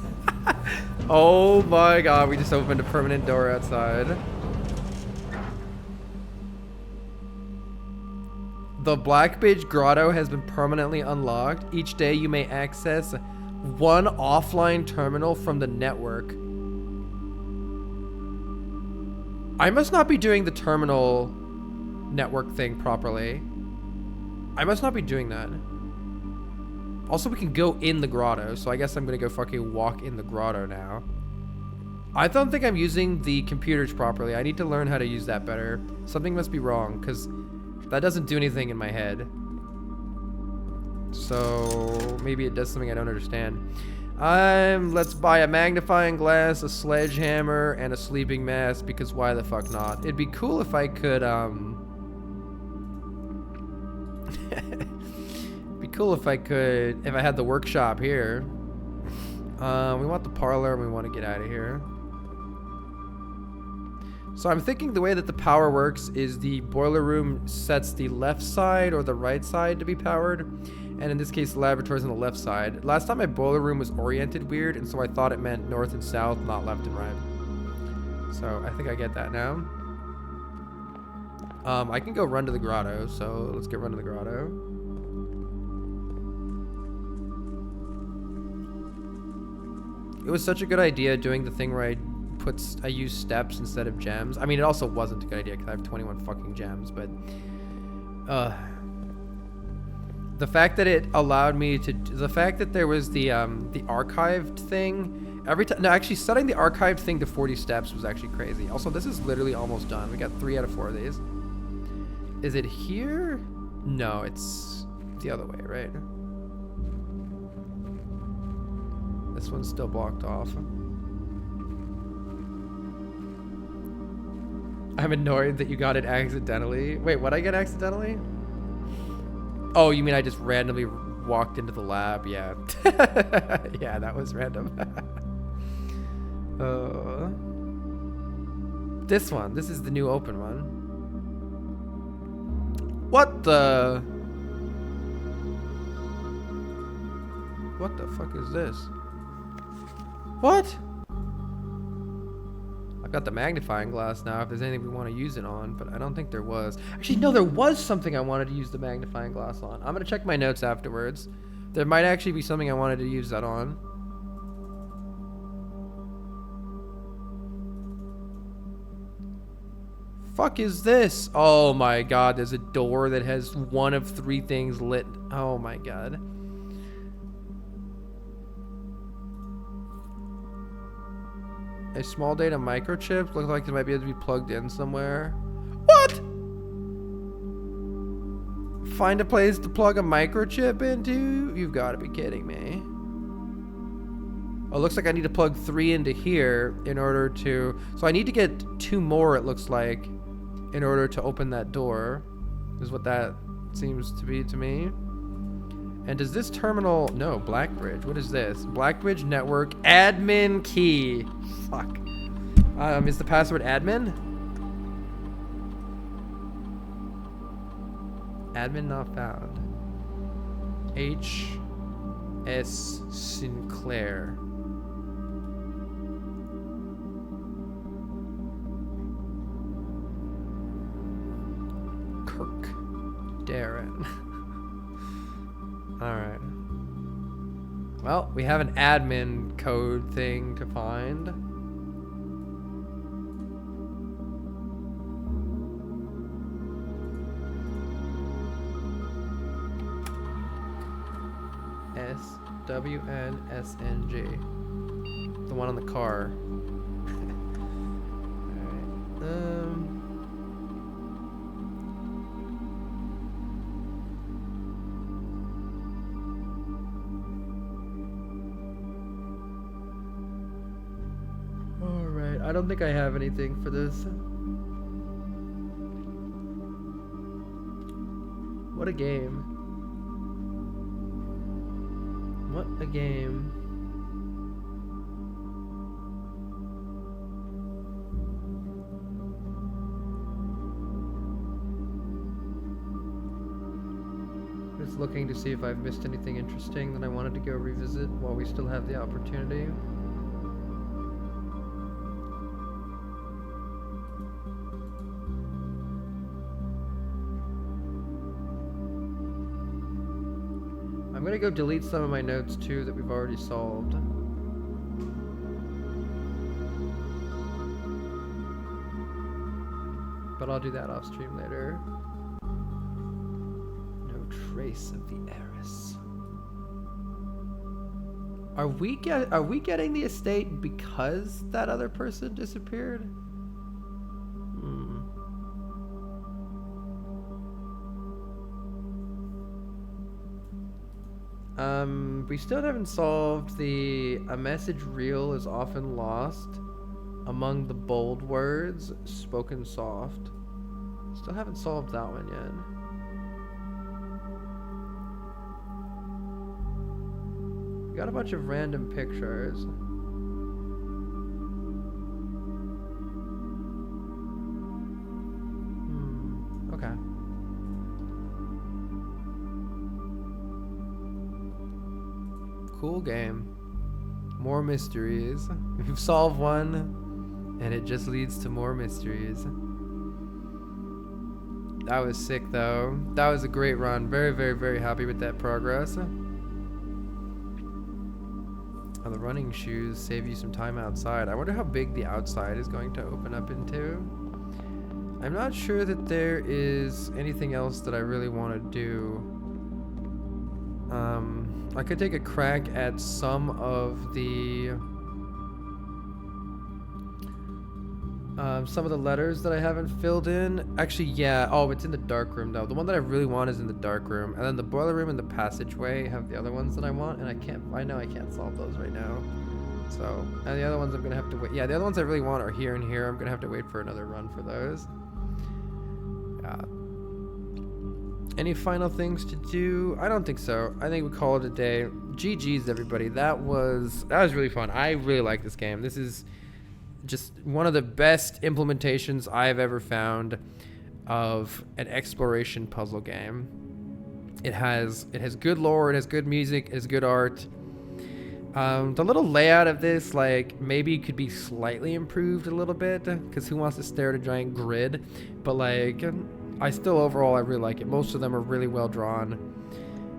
Oh my god, we just opened a permanent door outside. The Blackbridge Grotto has been permanently unlocked. Each day you may access one offline terminal from the network. I must not be doing the terminal network thing properly. I must not be doing that. Also, we can go in the grotto, so I guess I'm gonna go fucking walk in the grotto now. I don't think I'm using the computers properly. I need to learn how to use that better. Something must be wrong, because that doesn't do anything in my head. So maybe it does something I don't understand. Let's buy a magnifying glass, a sledgehammer, and a sleeping mask, because why the fuck not? It'd be cool if I could, it'd be cool if I had the workshop here. We want the parlor, and we want to get out of here. So I'm thinking the way that the power works is the boiler room sets the left side or the right side to be powered. And in this case, the laboratory's on the left side. Last time my boiler room was oriented weird, and so I thought it meant north and south, not left and right. So I think I get that now. I can go run to the grotto, so let's get run to the grotto. It was such a good idea doing the thing where I use steps instead of gems. I mean, it also wasn't a good idea because I have 21 fucking gems, but the fact that it allowed me to, the fact that there was the archived thing every time. No, actually setting the archived thing to 40 steps was actually crazy. Also, this is literally almost done. We got 3 out of 4 of these. Is it here? No, it's the other way, right? This one's still blocked off. I'm annoyed that you got it accidentally. Wait, what'd I get accidentally? Oh, you mean I just randomly walked into the lab? Yeah. Yeah, that was random. This one. This is the new open one. What the? What the fuck is this? What? I've got the magnifying glass now if there's anything we want to use it on, but I don't think there was. Actually, no, there was something I wanted to use the magnifying glass on. I'm going to check my notes afterwards. There might actually be something I wanted to use that on. Fuck is this? Oh my god, there's a door that has one of 3 things lit. Oh my god. A small data microchip. Looks like it might be able to be plugged in somewhere. What? Find a place to plug a microchip into? You've got to be kidding me. Oh, it looks like I need to plug 3 into here in order to... So I need to get 2 more, it looks like, in order to open that door. Is what that seems to be to me. And does this terminal... No, Blackbridge. What is this? Blackbridge network admin key. Fuck. Is the password admin? Admin not found. H.S. Sinclair. Kirk. Darren. Alright. Well, we have an admin code thing to find. SWNSNG. The one on the car. Alright. Alright, I don't think I have anything for this. What a game. What a game. Just looking to see if I've missed anything interesting that I wanted to go revisit while we still have the opportunity. I'm gonna go delete some of my notes too that we've already solved. But I'll do that off stream later. No trace of the heiress. Are we getting the estate because that other person disappeared? We still haven't solved a message real is often lost among the bold words spoken soft. Still haven't solved that one yet. We got a bunch of random pictures. Okay. Cool game. More mysteries. We've solved one, and it just leads to more mysteries. That was sick, though. That was a great run. Very, very, very happy with that progress. Oh, the running shoes save you some time outside. I wonder how big the outside is going to open up into. I'm not sure that there is anything else that I really want to do. I could take a crack at some of the letters that I haven't filled in. Actually, yeah. Oh, it's in the dark room though. The one that I really want is in the dark room, and then the boiler room and the passageway have the other ones that I want, and I know I can't solve those right now. So, and the other ones I'm gonna have to wait. Yeah, the other ones I really want are here and here. I'm gonna have to wait for another run for those. Yeah. Any final things to do? I don't think so. I think we call it a day. GG's everybody. That was really fun. I really like this game. This is just one of the best implementations I've ever found of an exploration puzzle game. It has good lore, it has good music, it has good art. The little layout of this, like, maybe could be slightly improved a little bit, because who wants to stare at a giant grid? But like, I really like it. Most of them are really well drawn.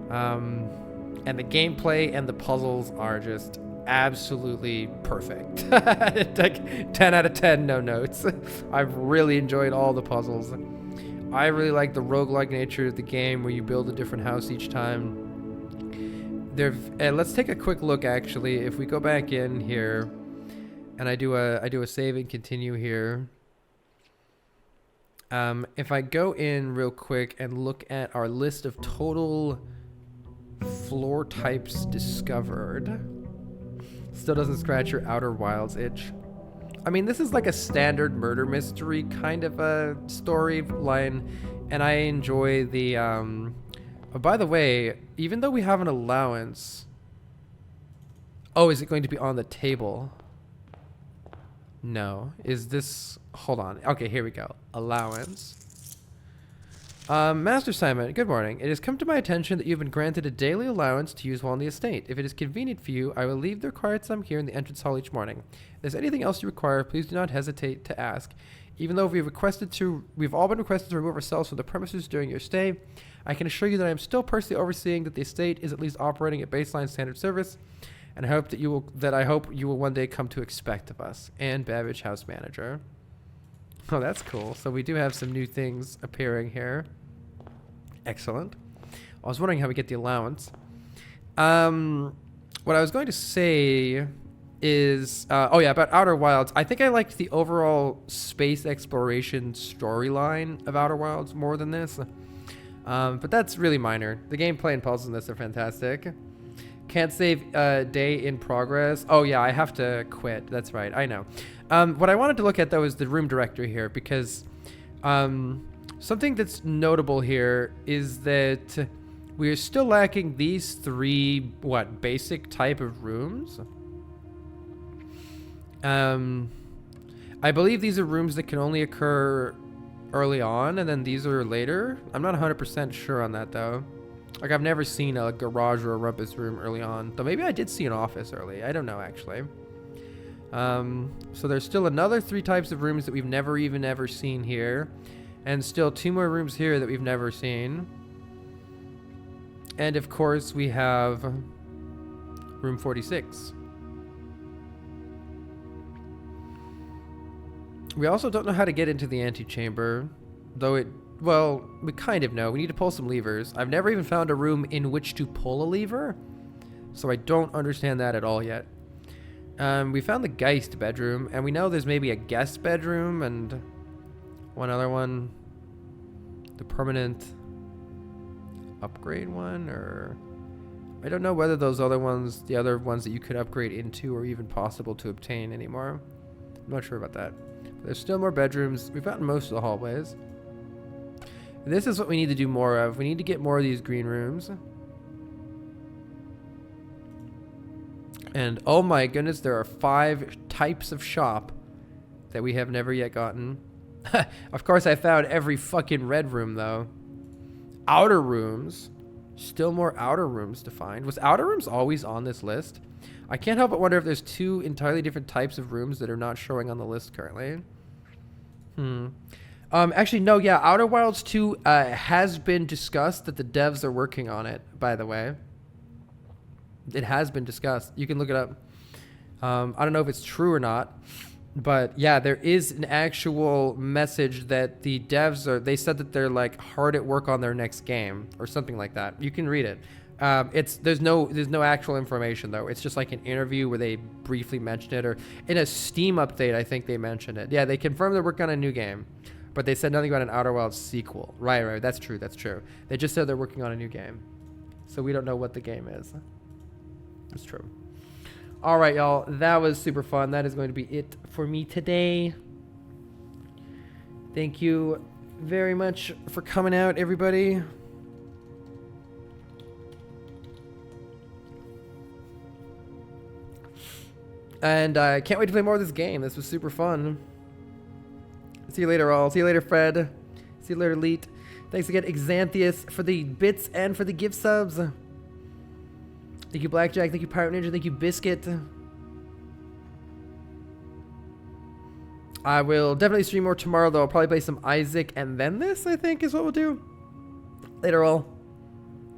And the gameplay and the puzzles are just absolutely perfect. Like 10 out of 10, no notes. I've really enjoyed all the puzzles. I really like the roguelike nature of the game where you build a different house each time. Let's take a quick look actually. If we go back in here and I do a save and continue here. If I go in real quick and look at our list of total floor types discovered, still doesn't scratch your Outer Wilds itch. I mean, this is like a standard murder mystery kind of a storyline, and I enjoy the, oh, by the way, even though we have an allowance, oh, is it going to be on the table? No. Is this, hold on. Okay, here we go. Allowance. Master Simon, good morning. It has come to my attention that you've been granted a daily allowance to use while on the estate. If it is convenient for you, I will leave the required sum here in the entrance hall each morning. If there's anything else you require, please do not hesitate to ask. Even though we've all been requested to remove ourselves from the premises during your stay, I can assure you that I am still personally overseeing that the estate is at least operating at baseline standard service, and I hope you will one day come to expect of us. And Babbage, House Manager. Oh, that's cool. So we do have some new things appearing here. Excellent. I was wondering how we get the allowance. What I was going to say is, oh yeah, about Outer Wilds. I think I liked the overall space exploration storyline of Outer Wilds more than this. But that's really minor. The gameplay and puzzles in this are fantastic. Can't save day in progress. Oh yeah, I have to quit. That's right. I know. What I wanted to look at though is the room directory here, because something that's notable here is that we are still lacking these three, basic type of rooms. I believe these are rooms that can only occur early on, and then these are later. I'm not 100% sure on that though. Like, I've never seen a garage or a rumpus room early on, though maybe I did see an office early. I don't know actually. So there's still another 3 types of rooms that we've never even ever seen here. And still 2 more rooms here that we've never seen. And of course, we have room 46. We also don't know how to get into the antechamber, though well, we kind of know. We need to pull some levers. I've never even found a room in which to pull a lever, so I don't understand that at all yet. We found the Geist bedroom, and we know there's maybe a guest bedroom and one other one. The permanent upgrade one, or I don't know whether those other ones, the other ones that you could upgrade into, are even possible to obtain anymore. I'm not sure about that. But there's still more bedrooms. We've gotten most of the hallways. This is what we need to do more of. We need to get more of these green rooms. And oh my goodness, there are 5 types of shop that we have never yet gotten. Of course, I found every fucking red room, though. Outer rooms. Still more outer rooms to find. Was outer rooms always on this list? I can't help but wonder if there's 2 entirely different types of rooms that are not showing on the list currently. Actually, no, yeah. Outer Wilds 2 has been discussed that the devs are working on it, by the way. It has been discussed. You can look it up. I don't know if it's true or not, but yeah, there is an actual message that the devs they said that they're like hard at work on their next game or something like that. You can read it. There's no actual information though. It's just like an interview where they briefly mentioned it, or in a Steam update, I think they mentioned it. Yeah, they confirmed they're working on a new game, but they said nothing about an Outer Wilds sequel. Right. That's true. They just said they're working on a new game. So we don't know what the game is. That's true. All right, y'all. That was super fun. That is going to be it for me today. Thank you very much for coming out, everybody. And I can't wait to play more of this game. This was super fun. See you later, all. See you later, Fred. See you later, Leet. Thanks again, Xanthius, for the bits and for the gift subs. Thank you, Blackjack. Thank you, Pirate Ninja. Thank you, Biscuit. I will definitely stream more tomorrow, though. I'll probably play some Isaac, and then this, I think, is what we'll do. Later, all.